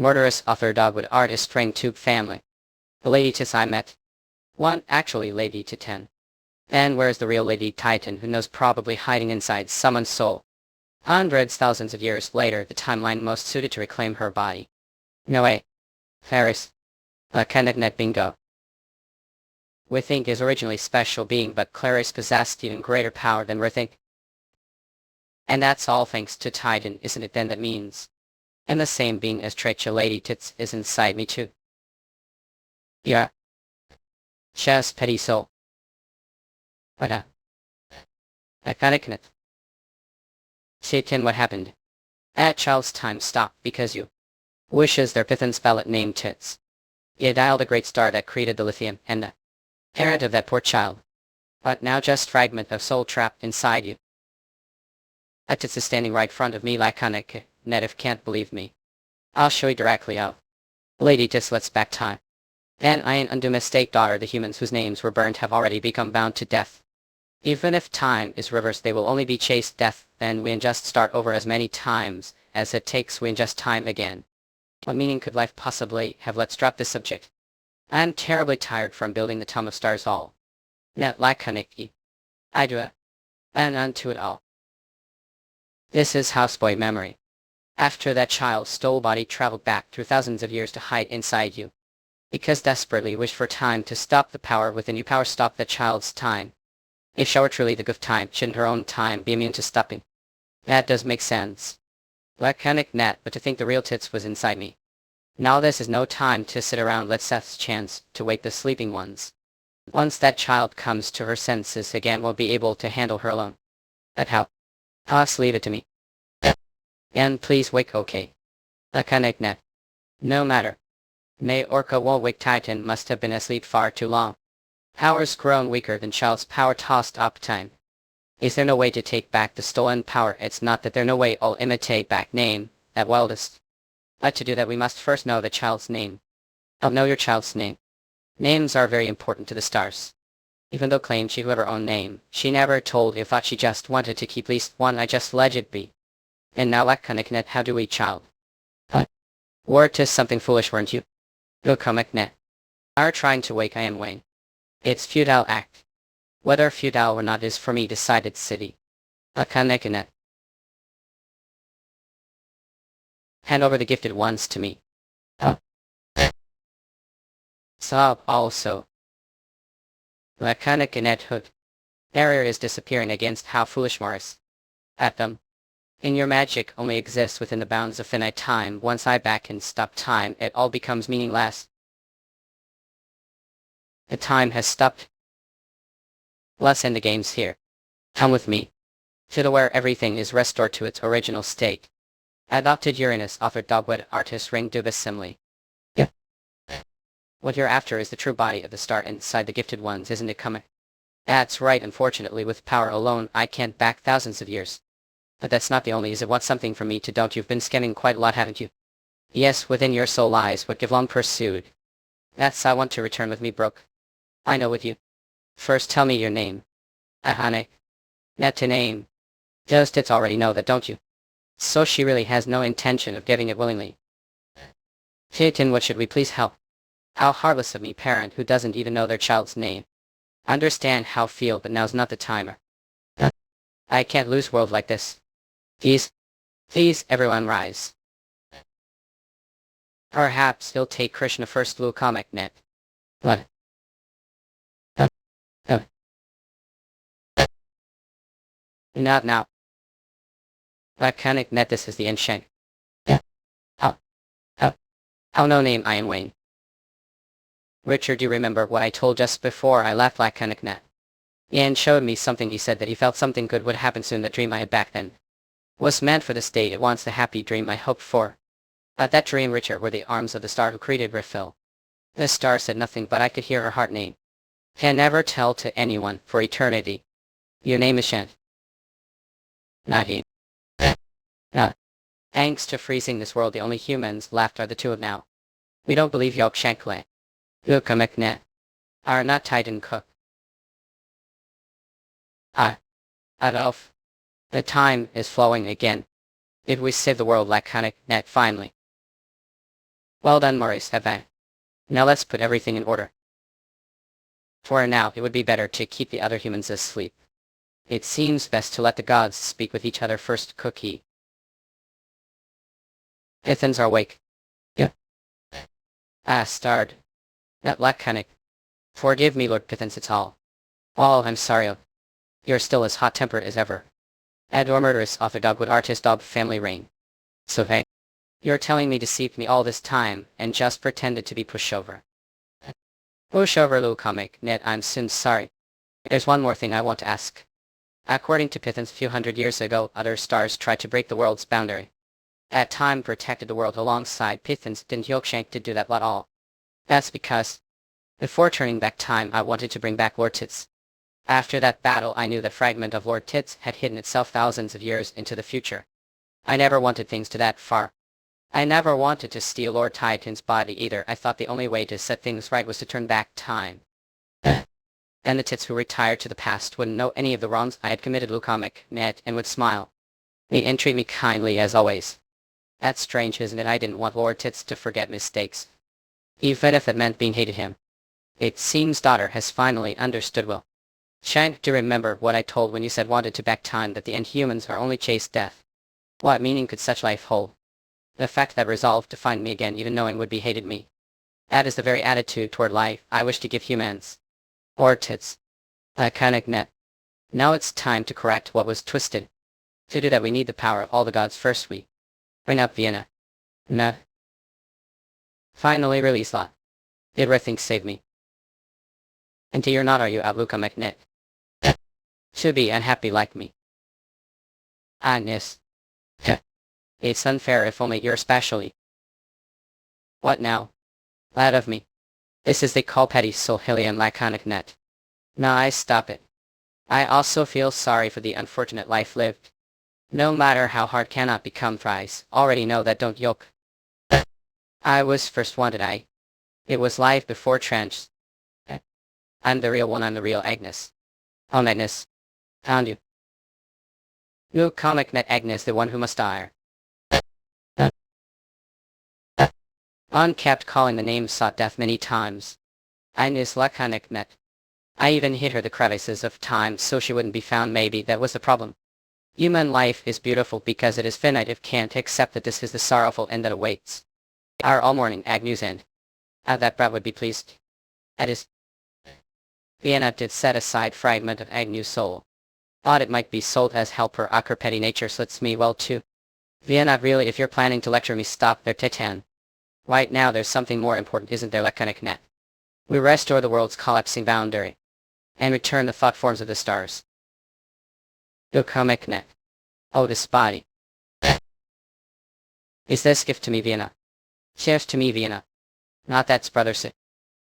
Murderous author Dogwood artist string tube family. The Lady Tis I met. One actually Lady to 10. And where's the real Lady Titan who knows, probably hiding inside someone's soul? Hundreds, thousands of years later, the timeline most suited to reclaim her body. No way. Ferris. Laconic net bingo. We think is originally special being, but Clarice possessed even greater power than we think. And that's all thanks to Titan, isn't it? Then that means and the same being as Trecha Lady Tits is inside me too. Yeah. Chess petty soul. What Laconic net. Titan, what happened? At child's time stopped because you wishes their Python spell it named Tits. You dialed a great star that created the lithium and the parent of that poor child. But now just fragment of soul trapped inside you. A Tits is standing right front of me. Laconic net. If can't believe me, I'll show you directly out. Lady Tits, let's back time. Then I ain't undo mistake. Daughter, the humans whose names were burned have already become bound to death. Even if time is reversed, they will only be chased death. Then we just start over as many times as it takes. We just time again. What meaning could life possibly have? Let's drop this subject. I'm terribly tired from building the Tome of Stars all. Net laconic. I do it. And unto it all. This is houseboy memory. After that child's stole body traveled back through thousands of years to hide inside you. Because desperately wished for time to stop the power within you. Power stop that child's time. If she were truly the good time, shouldn't her own time be immune to stopping? That does make sense. Laconic net, but to think the real Tits was inside me. Now this is no time to sit around. Let Seth's chance to wake the sleeping ones. Once that child comes to her senses again, we'll be able to handle her alone. But how? Just leave it to me. And please wake, okay? Laconic net. No matter. May Orca won't wake. Titan must have been asleep far too long. Power's grown weaker than child's power. Tossed up time. Is there no way to take back the stolen power? It's not that there's no way. I'll imitate back name, at wildest. But to do that we must first know the child's name. I'll know your child's name. Names are very important to the stars. Even though claimed she knew her own name, she never told you. Thought she just wanted to keep least one. I just let it be. And now laconic net, how do we child? Word to something foolish, weren't you? Go comic net. Are trying to wake. I am Wayne. It's feudal act. Whether feudal or not is for me decided. City. Laconic net. Hand over the gifted ones to me. Sob also. Laconic net hood. Barrier is disappearing against how foolish Morris. At them. In your magic only exists within the bounds of finite time. Once I back and stop time, it all becomes meaningless. The time has stopped. Let's end the games here. Come with me. To the where everything is restored to its original state. Adopted Uranus authored Dogwood artist Ring Dubis Simile. Yeah. What you're after is the true body of the star inside the gifted ones, isn't it, coming? That's right, unfortunately with power alone I can't back thousands of years. But that's not the only is it want something from me to don't you've been scanning quite a lot haven't you? Yes, within your soul lies what you've long pursued. That's I want to return with me broke. I know with you. First tell me your name. Ahane. Not to name. Just it's already know that don't you? So she really has no intention of giving it willingly. Titin, what should we please help? How heartless of me, parent who doesn't even know their child's name. Understand how feel, but now's not the timer. I can't lose world like this. Please, everyone rise. Perhaps he'll take Krishna first blue comic net. What? Not now. Laconic net this is the enchant. How? How no name I am Wayne. Richard, do you remember what I told just before I left Laconic net? Ian showed me something. He said that he felt something good would happen soon. That dream I had back then was meant for this day. It wants the happy dream I hoped for. But that dream, Richard, were the arms of the star who created refill. The star said nothing, but I could hear her heart name. Can never tell to anyone for eternity. Your name is Shan. Not. Thanks to freezing this world, the only humans left are the two of now. We don't believe Yok Shankle. Yukameknet. Are not Titan Cook. Adolf. The time is flowing again. Did we save the world laconic net finally? Well done, Maurice, have I. Now let's put everything in order. For now, it would be better to keep the other humans asleep. It seems best to let the gods speak with each other first. Cookie. Ithans are awake. Yeah. Starred. That laconic. Forgive me, Lord Pithens, it's all. I'm sorry. You're still as hot-tempered as ever. Adore Murderous author Dogwood artist Dog family reign. So hey. You're telling me deceived me all this time and just pretended to be pushover. Pushover, little comic net, I'm soon sorry. There's one more thing I want to ask. According to Pithens, a few hundred years ago, other stars tried to break the world's boundary. At time protected the world alongside Pithens, didn't Yokshank to do that at all. That's because, before turning back time, I wanted to bring back Lord Tits. After that battle, I knew the fragment of Lord Tits had hidden itself thousands of years into the future. I never wanted things to that far. I never wanted to steal Lord Titan's body either. I thought the only way to set things right was to turn back time. And the Tits who retired to the past wouldn't know any of the wrongs I had committed. Lucomic, net, and would smile. Me and treat me kindly as always. That's strange, isn't it? I didn't want Lord Tits to forget mistakes. Even if it meant being hated him. It seems daughter has finally understood well. Shank, do you remember what I told when you said wanted to back time that the end humans are only chase death? What meaning could such life hold? The fact that resolved to find me again even knowing would be hated me. That is the very attitude toward life I wish to give humans. Or Tits. Laconic net. Now it's time to correct what was twisted. To do that we need the power of all the gods first. We bring up Vienna. No. Finally release lot. Did Rethink save me? And to your not are you out Lucomic net? Should be unhappy like me. Agnes. It's unfair if only you're specially. What now? Lad of me. This is they call petty soul helium laconic net. Nah, I stop it. I also feel sorry for the unfortunate life lived. No matter how hard cannot become thrice, already know that don't yoke. I was first wanted It was live before trench. I'm the real one, I'm the real Agnes. Oh Agnes. Found you. You comic net Agnes, the one who must die. On kept calling the name sought death many times. Agnes laconic net. I even hit her the crevices of time so she wouldn't be found. Maybe that was the problem. Human life is beautiful because it is finite. If can't accept that this is the sorrowful end that awaits. Our all morning Agnews end. That brat would be pleased. That is. Vienna did set aside fragment of Agnew's soul. Thought it might be sold as helper. Her petty nature slits me well too. Vienna, really, if you're planning to lecture me, stop there, Titan. Right now there's something more important, isn't there, laconic net? We restore the world's collapsing boundary. And return the thought forms of the stars. Dukamekne. Oh, this body. Is this gift to me, Vienna? Cheers to me, Vienna. Not that's brother sit.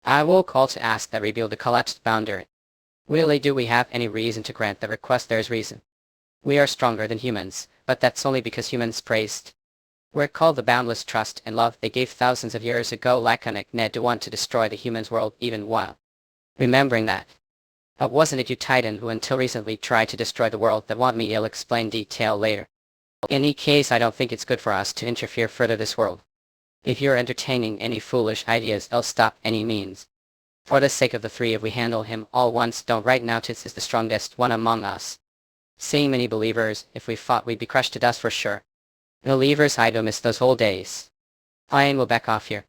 I will call to ask that reveal the collapsed boundary. Really, do we have any reason to grant the request? There's reason. We are stronger than humans, but that's only because humans praised. We're called the boundless trust and love they gave thousands of years ago Lakanik Ned to want to destroy the human's world even while remembering that. But wasn't it you Titan who until recently tried to destroy the world that want me? I'll explain detail later. In any case, I don't think it's good for us to interfere further this world. If you're entertaining any foolish ideas, I'll stop any means. For the sake of the three, if we handle him all once, don't right now. Tis is the strongest one among us. Seeing many believers, if we fought we'd be crushed to dust for sure. Believers, I do miss those whole days. Fine, we'll back off here.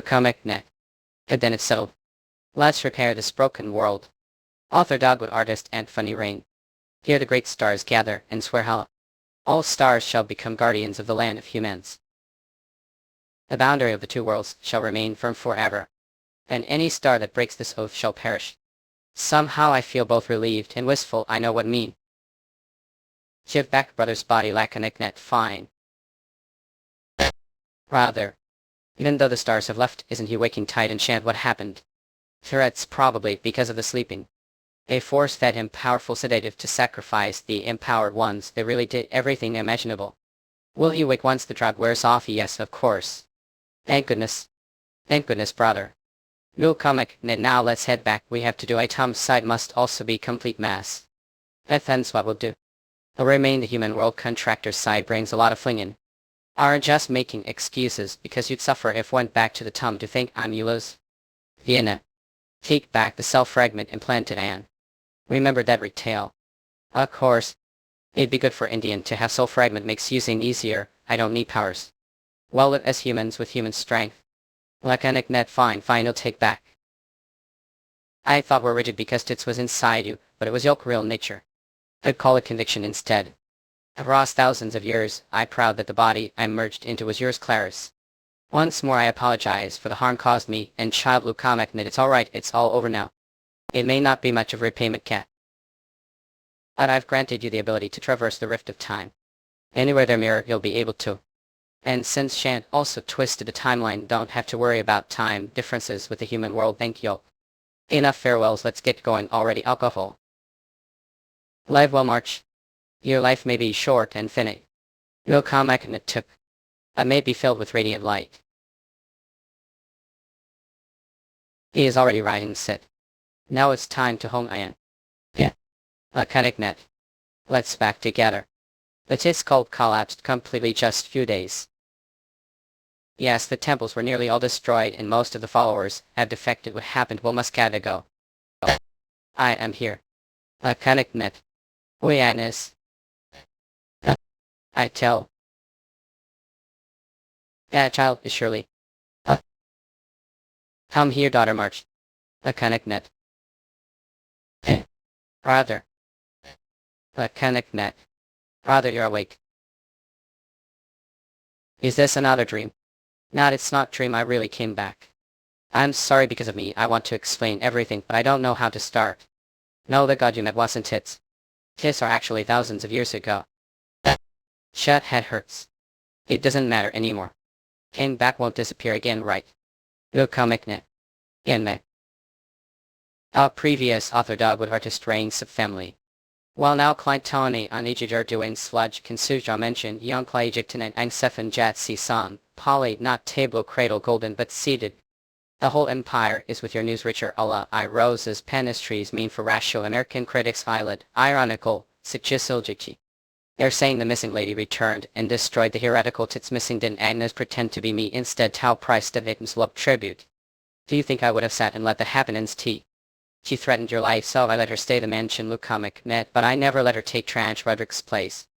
Comic net. But then it's settled. Let's repair this broken world. Author Dogwood artist and funny rain. Here the great stars gather and swear how all stars shall become guardians of the land of humans. The boundary of the two worlds shall remain firm forever. And any star that breaks this oath shall perish. Somehow I feel both relieved and wistful. I know what mean. Give back brother's body Lakanik net fine. Rather. Even though the stars have left, isn't he waking tight and chant what happened? Threats probably because of the sleeping. They force fed him powerful sedative to sacrifice the empowered ones. They really did everything imaginable. Will he wake once the drug wears off? Yes, of course. Thank goodness. Thank goodness, brother. No comic, now let's head back. We have to do item's side must also be complete mass. That's what we'll do. The remain the human world contractor's side brings a lot of flinging. Aren't just making excuses because you'd suffer if went back to the tomb to think I'm Eula's. Vienna. Take back the self-fragment implanted and remember that retail. Of course. It'd be good for Indian to have soul fragment makes using easier. I don't need powers. Well live as humans with human strength. Lakanik net fine I'll take back. I thought we're rigid because Tits was inside you, but it was your real nature. I'd call it conviction instead. Across thousands of years, I'm proud that the body I merged into was yours, Clarice. Once more I apologize for the harm caused me and child Lukamek. It's alright, it's all over now. It may not be much of repayment, cat. But I've granted you the ability to traverse the rift of time. Anywhere there mirror, you'll be able to. And since Shant also twisted the timeline, don't have to worry about time differences with the human world. Thank you. Enough farewells, let's get going already. Alcohol. Live well, March. Your life may be short and finite. Your comic and it took. But may be filled with radiant light. He is already riding sit. Now it's time to home iron. Yeah. Lakanik net. Let's back together. The Tis cult collapsed completely just few days. Yes, the temples were nearly all destroyed and most of the followers have defected. What happened? Well, Muscata go. I am here. Lakanik net. Agnes. I tell. That child is surely. Come here, daughter March. Lakanik net. Rather. Lakanik net. Rather, you're awake. Is this another dream? Not, it's not dream. I really came back. I'm sorry because of me. I want to explain everything, but I don't know how to start. No, the god you met wasn't Tits. Tits are actually thousands of years ago. Shut head hurts. It doesn't matter anymore. Came back won't disappear again, right? Will comic net. Genme. Our previous author Dogwood artist reigns of family. While now Client Tony on Ejiger doing sludge can Suja mention young Plajiktanen and Sefan Jat Si San, Poly not table cradle golden but seated. The whole empire is with your news richer Allah I roses penistries mean for ratio American critics eyelid, ironical, Sichisiljichi. They're saying the missing lady returned and destroyed the heretical Tits missing didn't Agnes pretend to be me instead Tau price the victim's love tribute. Do you think I would have sat and let that happen in tea? She threatened your life so I let her stay the mansion Lukamek net but I never let her take Tranch Roderick's place.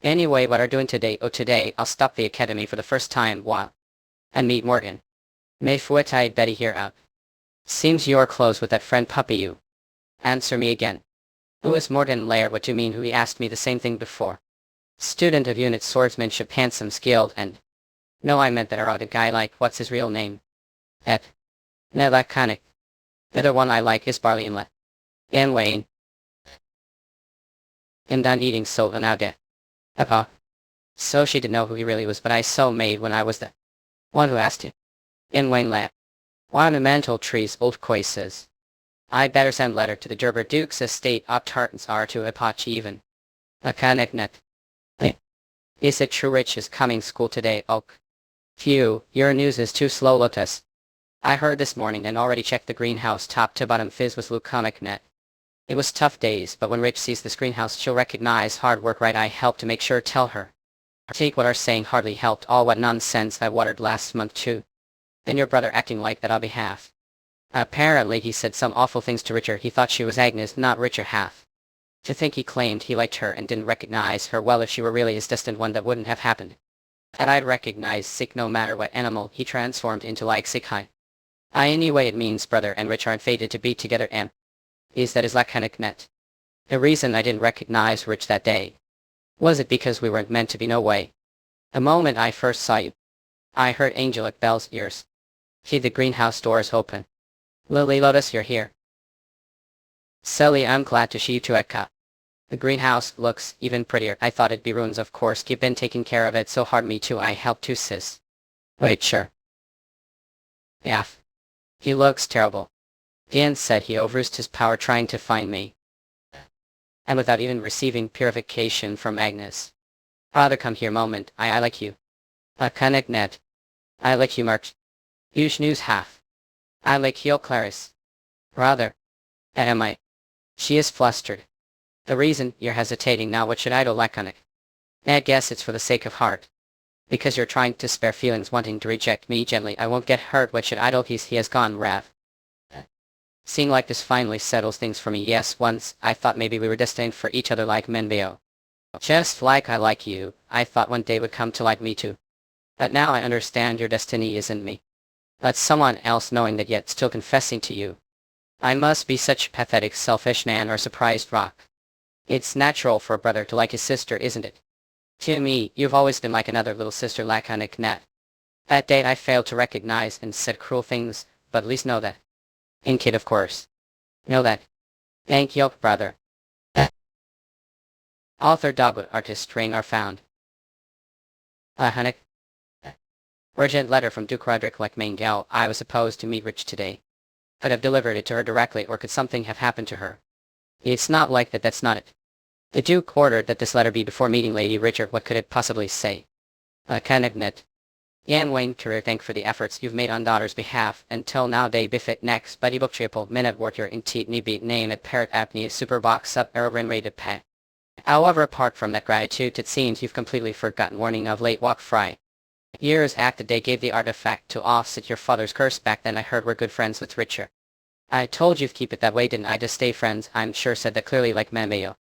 Anyway, what are doing today? Oh, today I'll stop the academy for the first time while and meet Morgan. May Fuetai Betty here out. Seems you're close with that friend puppy you. Answer me again. Who is Morgan Laird? What do you mean? Who? He asked me the same thing before. Student of unit swordsmanship, handsome, skilled, and no, I meant that erotic guy like what's his real name? Ep. Nelakanik. The other one I like is Barley Inlet. And Wayne. I'm done eating so now get. Apa. So she didn't know who he really was, but I so made when I was the one who asked him. In Wayne lab. Monumental trees old Koi says. I'd better send letter to the Gerber Duke's estate up tartans are to Apache even. A connect net. Is it true Rich is coming school today, Oak? Phew, your news is too slow, Lotus. I heard this morning and already checked the greenhouse top to bottom fizz with Lucomic net. It was tough days, but when Rich sees this greenhouse she'll recognize hard work right. I helped to make sure tell her. Take what are saying hardly helped all what nonsense I watered last month too. Then your brother acting like that on behalf. Apparently he said some awful things to Richard. He thought she was Agnes, not Richard half. To think he claimed he liked her and didn't recognize her. Well, if she were really his destined one that wouldn't have happened. And I'd recognize sick no matter what animal he transformed into like isekai. Anyway it means brother and Rich aren't fated to be together and is that his laconic net. The reason I didn't recognize Rich that day. Was it because we weren't meant to be? No way. The moment I first saw you, I heard angelic bells ears. See the greenhouse doors open. Lily Lotus, you're here. Sally, I'm glad to see you too, Eka. The greenhouse looks even prettier. I thought it'd be ruins, of course. You've been taking care of it so hard. Me too. I helped too, sis. Wait, sure. Yeah. He looks terrible. Ian said he overused his power trying to find me. And without even purification from Agnes. Father, come here moment. I like you. A connect net. I like you, March. Huge news half. I like you, Clarice. Rather. Am I? She is flustered. The reason you're hesitating now, what should I do like on it? I guess it's for the sake of heart. Because you're trying to spare feelings, wanting to reject me gently. I won't get hurt. What should I do? He has gone, Rav. Seeing like this finally settles things for me. Yes, once I thought maybe we were destined for each other like Menbeo. Just like I like you, I thought one day would come to like me too. But now I understand your destiny isn't me. But someone else, knowing that yet still confessing to you. I must be such a pathetic selfish man or surprised rock. It's natural for a brother to like his sister, isn't it? To me, you've always been like another little sister laconic net. That day I failed to recognize and said cruel things, but at least know that. And kid, of course. Know that. Thank you, brother. Author Dogwood artist ring are found. Honey. Urgent letter from Duke Roderick like main gal. I was supposed to meet Rich today. Could have delivered it to her directly, or could something have happened to her? It's not like that, that's not it. The Duke ordered that this letter be before meeting Lady Richard. What could it possibly say? Connect. Yan Wayne career thank for the efforts you've made on daughter's behalf, until now day befit next buddy book triple minute work your inteat ni beat name at parrot apnea super box up aerobrain rated pet. However, apart from that gratitude, it seems you've completely forgotten warning of late walk fry. Years after they gave the artifact to offset your father's curse. Back then I heard we're good friends with Richard. I told you to keep it that way, didn't I? Just stay friends. I'm sure said that clearly like Mameo.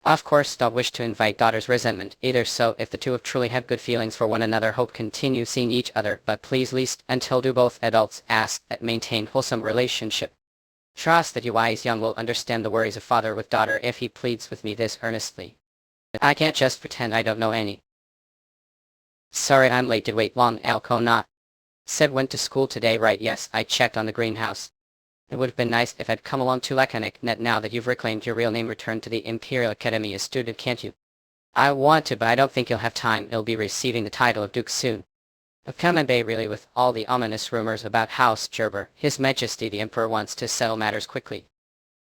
Of course don't wish to invite daughter's resentment either, so if the two have truly have good feelings for one another, hope continue seeing each other, but please least until do both adults ask that maintain wholesome relationship. Trust that you wise young will understand the worries of father with daughter if he pleads with me this earnestly. I can't just pretend I don't know any. Sorry I'm late. Did wait long? Alco not. Said went to school today, right? Yes, I checked on the greenhouse. It would have been nice if I'd come along to Laconic net now that you've reclaimed your real name. Return to the Imperial Academy as student, can't you? I want to, but I don't think you'll have time. You'll be receiving the title of Duke soon. Of Kamen Bay, really, with all the ominous rumors about House Gerber, His Majesty the Emperor wants to settle matters quickly.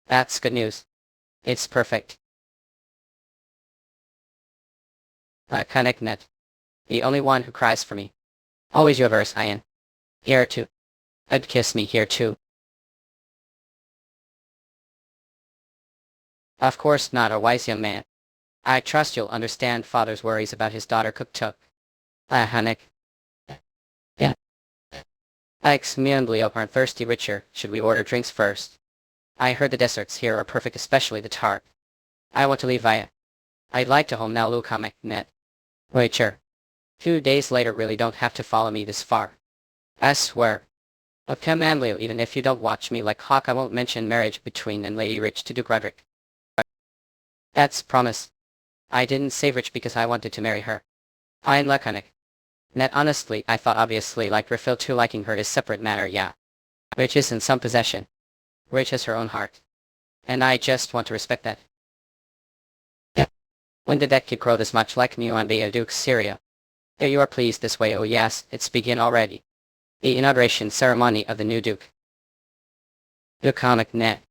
That's good news. It's perfect. Laconic net. The only one who cries for me. Always yours, Ian. Here too. I'd kiss me here too. Of course not, a wise young man. I trust you'll understand father's worries about his daughter Cooktook. Hanek. Yeah. Ike's me and Leo aren't thirsty, Richard. Should we order drinks first? I heard the desserts here are perfect, especially the tart. I want to leave via. I'd like to home now, Lucomic net. Wait, sure. 2 days later, really don't have to follow me this far. I swear. I'll come and Leo, even if you don't watch me like hawk. I won't mention marriage between and Lady Rich to Duke Roderick. That's promise. I didn't say Rich because I wanted to marry her. I'm laconic. Net honestly, I thought obviously like Refill too, liking her is separate matter, yeah. Rich is in some possession. Rich has her own heart. And I just want to respect that. Yeah. When did that kid grow this much like me and be a Duke Syria? There you are pleased this way, oh yes, it's begin already. The inauguration ceremony of the new Duke. The comic net.